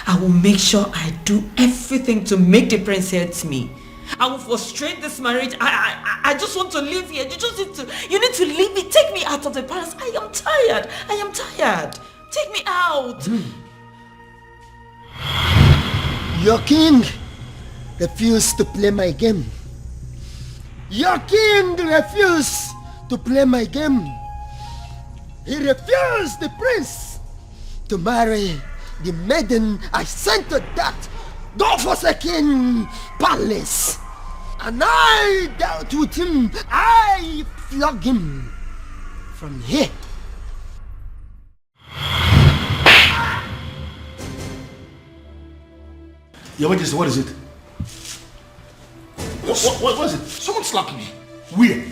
I will make sure I do everything to make the prince hate me. I will frustrate this marriage. I just want to live here. You need to leave me. Take me out of the palace. I am tired. I am tired. Take me out. Your king refused to play my game. Your king refused to play my game. He refused the prince to marry the maiden I sent to that God-forsaken palace. And I dealt with him. I flogged him from here. Your Majesty, what is it? What was it? Someone slapped me. Where?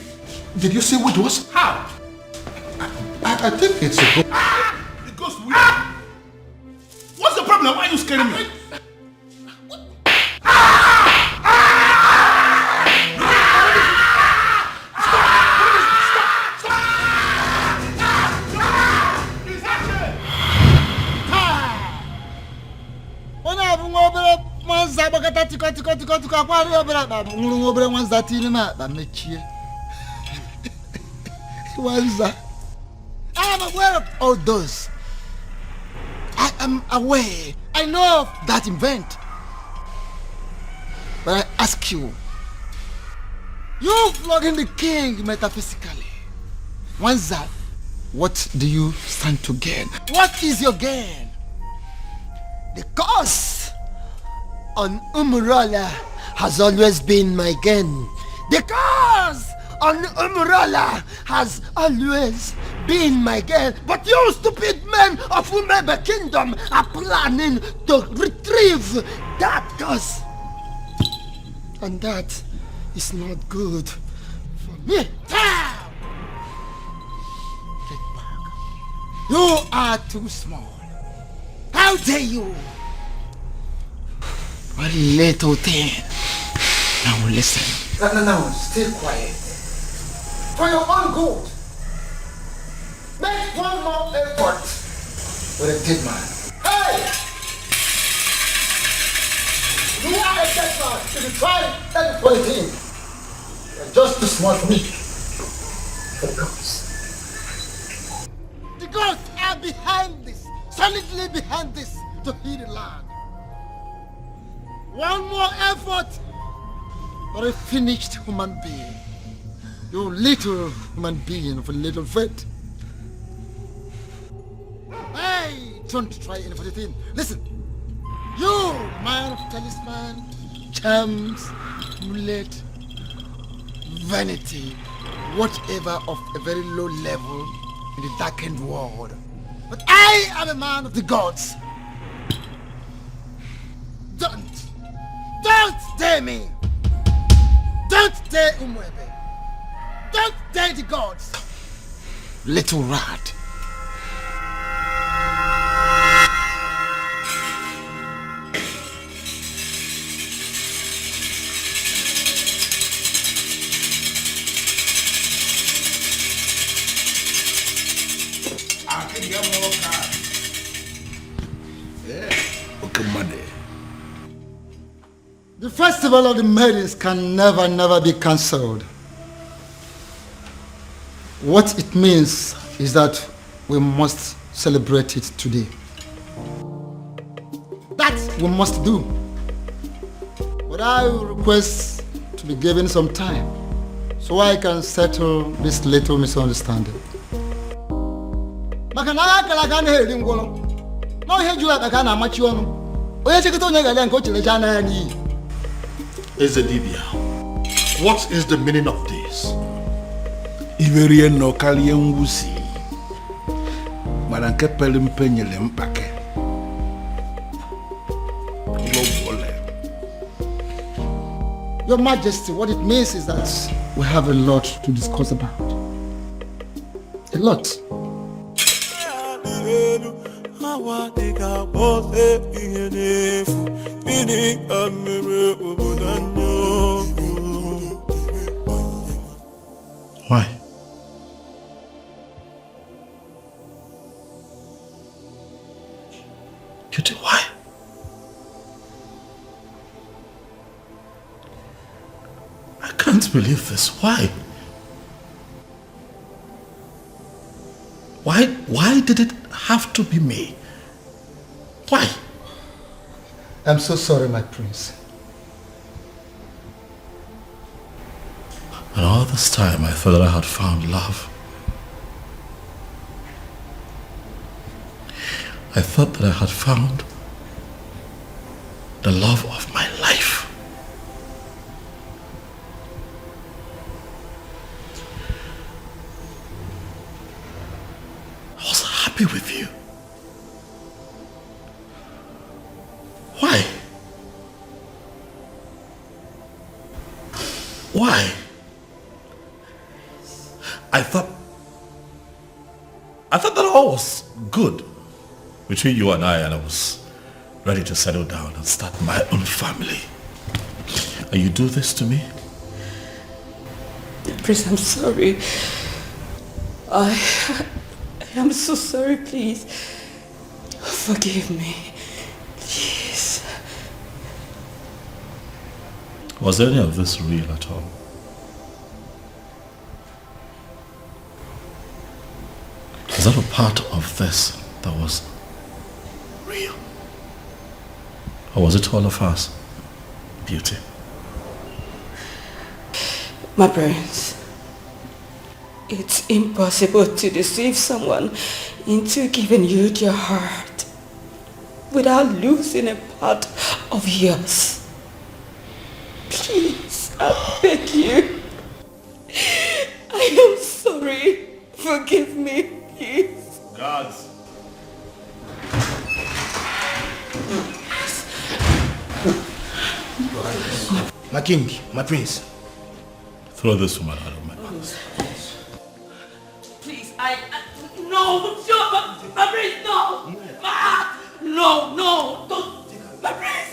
Did you say what it was? How? I think it's a ghost. It goes where? What's the problem? Why are you scaring me? I am aware of all those. I am aware. I know of that event. But I ask you, you flogging the king metaphysically. Once that, what do you stand to gain? What is your gain? The curse on Umurala has always been my gain. The curse on Umurala has always been my gain. But you stupid men of Umebe Kingdom are planning to retrieve that curse. And that is not good for me. You are too small. How dare you? What little thing. Now listen. No, stay quiet. For your own good. Make one more effort with a dead man. Hey! You are a dead man. If you try anything, you're just too small for me. For gods. The gods are behind this, solidly behind this, to heal the land. One more effort for a finished human being. You little human being of a little faith. Hey, don't try any funny thing. Listen, you man of talisman, charms, amulet, vanity, whatever of a very low level in the darkened world. But I am a man of the gods. Don't dare me. Don't dare Umwebe. Don't dare the gods. Little rat. The festival of the maidens can never be cancelled. What it means is that we must celebrate it today. That we must do. But I will request to be given some time so I can settle this little misunderstanding. Ezedibia, what is the meaning of this? Iverie no kalien wusi. Maranke pelimpe nyele mpake. Your Majesty, what it means is that we have a lot to discuss about. A lot. Why? Cutie, why? I can't believe this. Why? Why did it have to be me? Why? I'm so sorry, my prince. And all this time I thought that I had found love. I thought that I had found the love of my life. I was happy with you. Why? Why? I thought that all was good between you and I was ready to settle down and start my own family. And you do this to me? Prince, I'm sorry. I am so sorry, please. Forgive me. Please. Was any of this real at all? Is that a part of this that was real? Or was it all of us? Beauty. My prince, it's impossible to deceive someone into giving you their heart without losing a part of yours. Please, I beg you. I am sorry. Forgive me, please. Guards. My king, my prince. Throw this woman out of my house. Please, no, my prince, no. No, don't. My prince,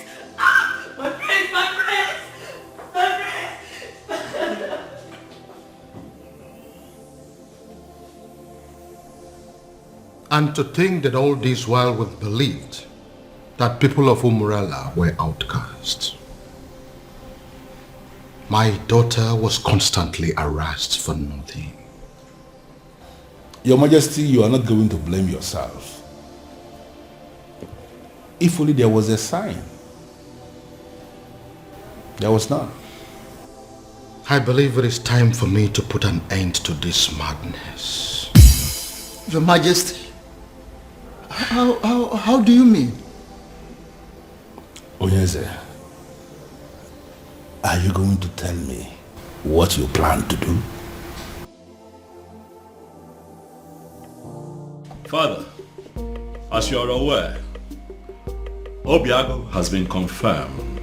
my prince, my prince, my prince. And to think that all this while we've believed that people of Umurala were outcasts. My daughter was constantly harassed for nothing. Your Majesty, you are not going to blame yourself. If only there was a sign. There was none. I believe it is time for me to put an end to this madness. Your Majesty, how do you mean? Onyeze, are you going to tell me what you plan to do? Father, as you are aware, Obiago has been confirmed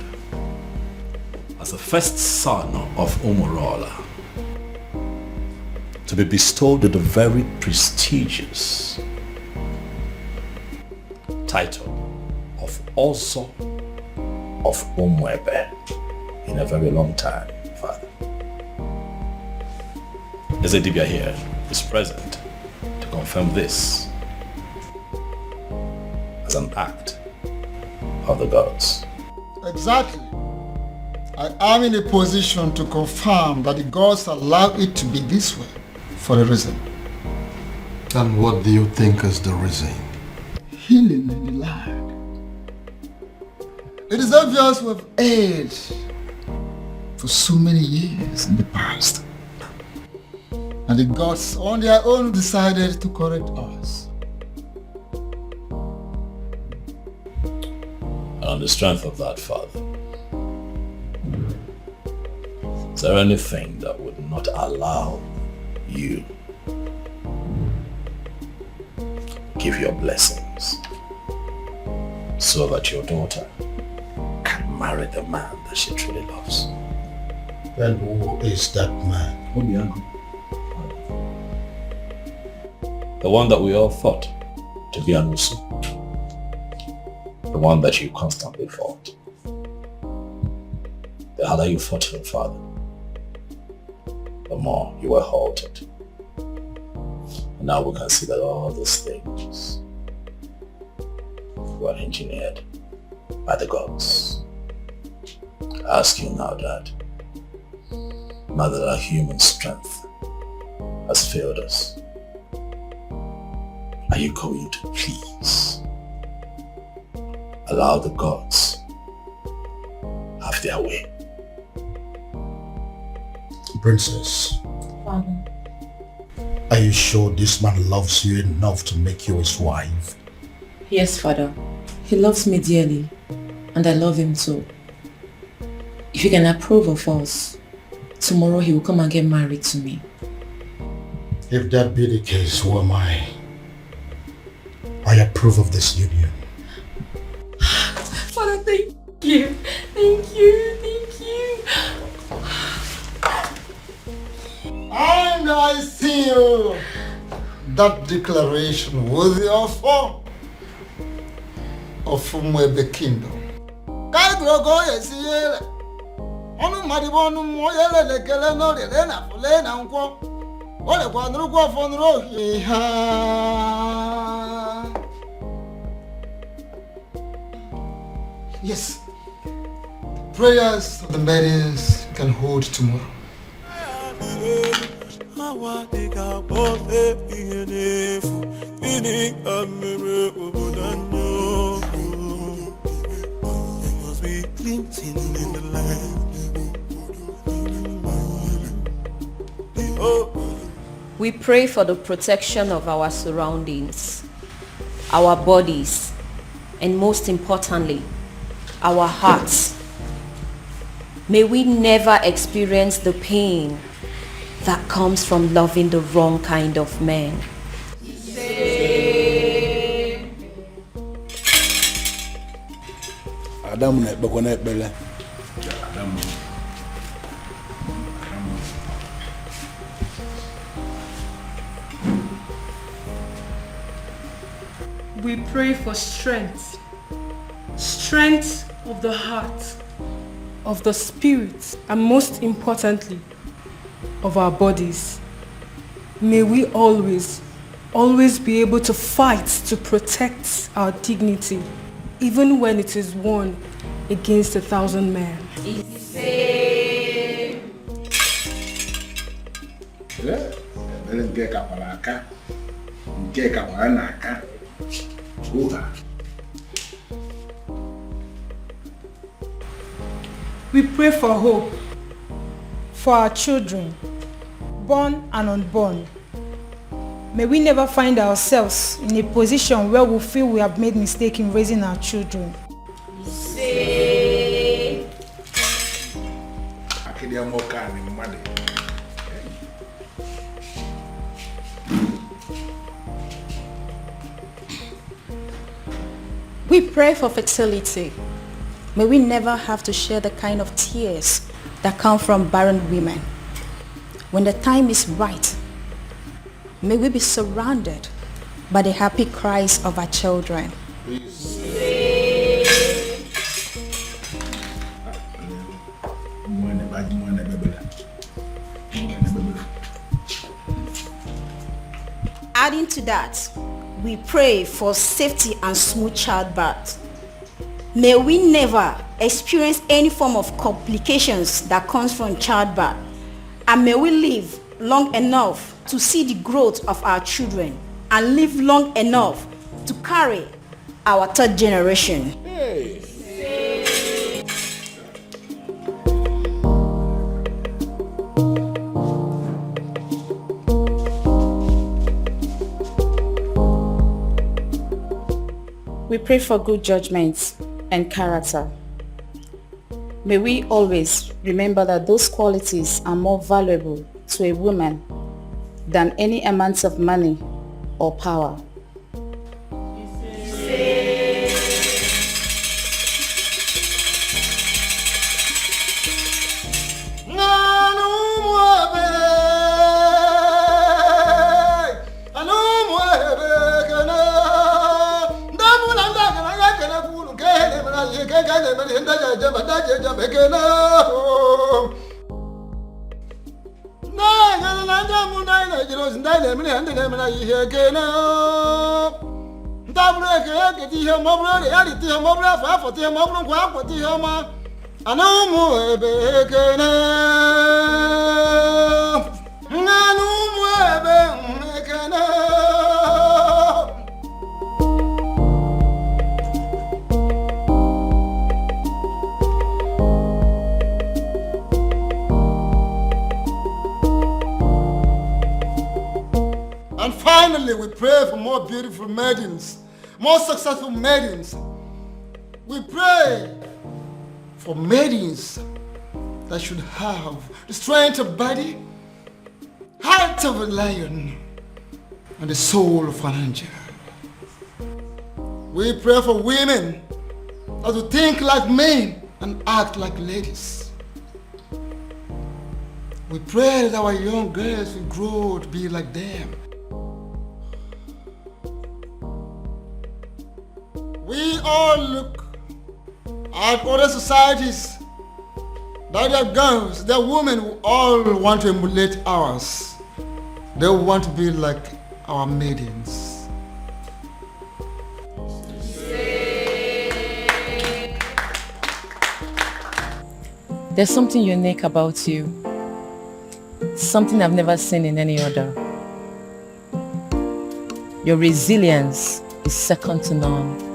as the first son of Umurola to be bestowed with the very prestigious title of Ozo of Umwebe in a very long time, Father. Ezedibia here is present to confirm this as an act of the gods. Exactly. I am in a position to confirm that the gods allow it to be this way for a reason. And what do you think is the reason? Healing in the land. It is obvious we have erred for so many years in the past. And the gods on their own decided to correct us. And on the strength of that, Father, is there anything that would not allow you give your blessings so that your daughter can marry the man that she truly loves? Then who is that man? The one that we all thought to be Anusu. The one that you constantly fought. The harder you fought him, Father, the more you were halted. And now we can see that all these things were engineered by the gods. I ask you now, Dad, now that our human strength has failed us, are you going to please allow the gods have their way? Princess, Father. Are you sure this man loves you enough to make you his wife? Yes, Father. He loves me dearly, and I love him too. If you can approve of us, tomorrow he will come and get married to me. If that be the case, who am I? I approve of this union. Father, thank you. Thank you. Thank you. And I seal that declaration with the offer of Umwebe Kingdom. Yes, prayers of the maidens can hold tomorrow. We pray for the protection of our surroundings, our bodies, and most importantly, our hearts. May we never experience the pain that comes from loving the wrong kind of man. We pray for strength of the heart, of the spirit, and most importantly, of our bodies. May we always be able to fight to protect our dignity, even when it is won against 1,000 men. We pray for hope for our children, born and unborn. May we never find ourselves in a position where we feel we have made mistake in raising our children. We pray for fertility. May we never have to share the kind of tears that come from barren women. When the time is right, may we be surrounded by the happy cries of our children. Adding to that, we pray for safety and smooth childbirth. May we never experience any form of complications that comes from childbirth, and may we live long enough to see the growth of our children and live long enough to carry our third generation. We pray for good judgment and character. May we always remember that those qualities are more valuable to a woman than any amount of money or power. And finally, we pray for more beautiful maidens, more successful maidens. We pray for maidens that should have the strength of body, heart of a lion, and the soul of an angel. We pray for women that will think like men and act like ladies. We pray that our young girls will grow to be like them. We all look at other societies that their girls, their women who all want to emulate ours. They want to be like our maidens. There's something unique about you. Something I've never seen in any other. Your resilience is second to none.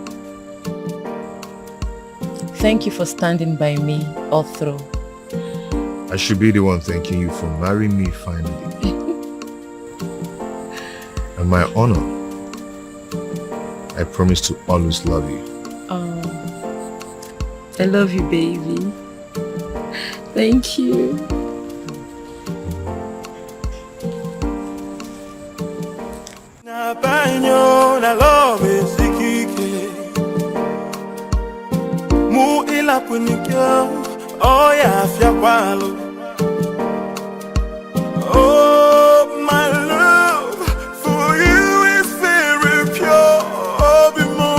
Thank you for standing by me all through. I should be the one thanking you for marrying me finally. And my honor, I promise to always love you. Oh, I love you, baby. Thank you. Na banyo na love sikike mu ila punikyo oh ya afya kwalo. Oh my love for you is very pure. Oh bimo,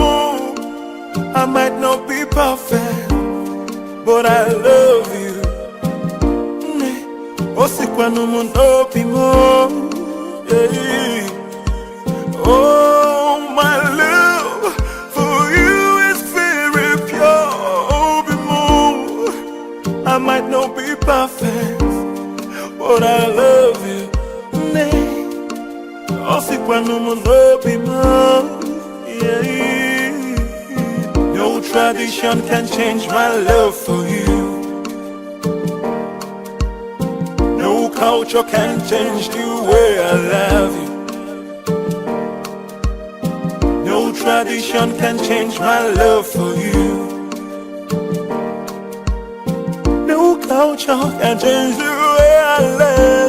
I might not be perfect, but I love you. Osikwa no mundo bimo. Oh, my love for you is very pure. Oh, bimo, I might not be perfect, but I love you. Osikwa no mundo bimo. No tradition can change my love for you. No culture can change the way I love you. No tradition can change my love for you. No culture can change the way I love you.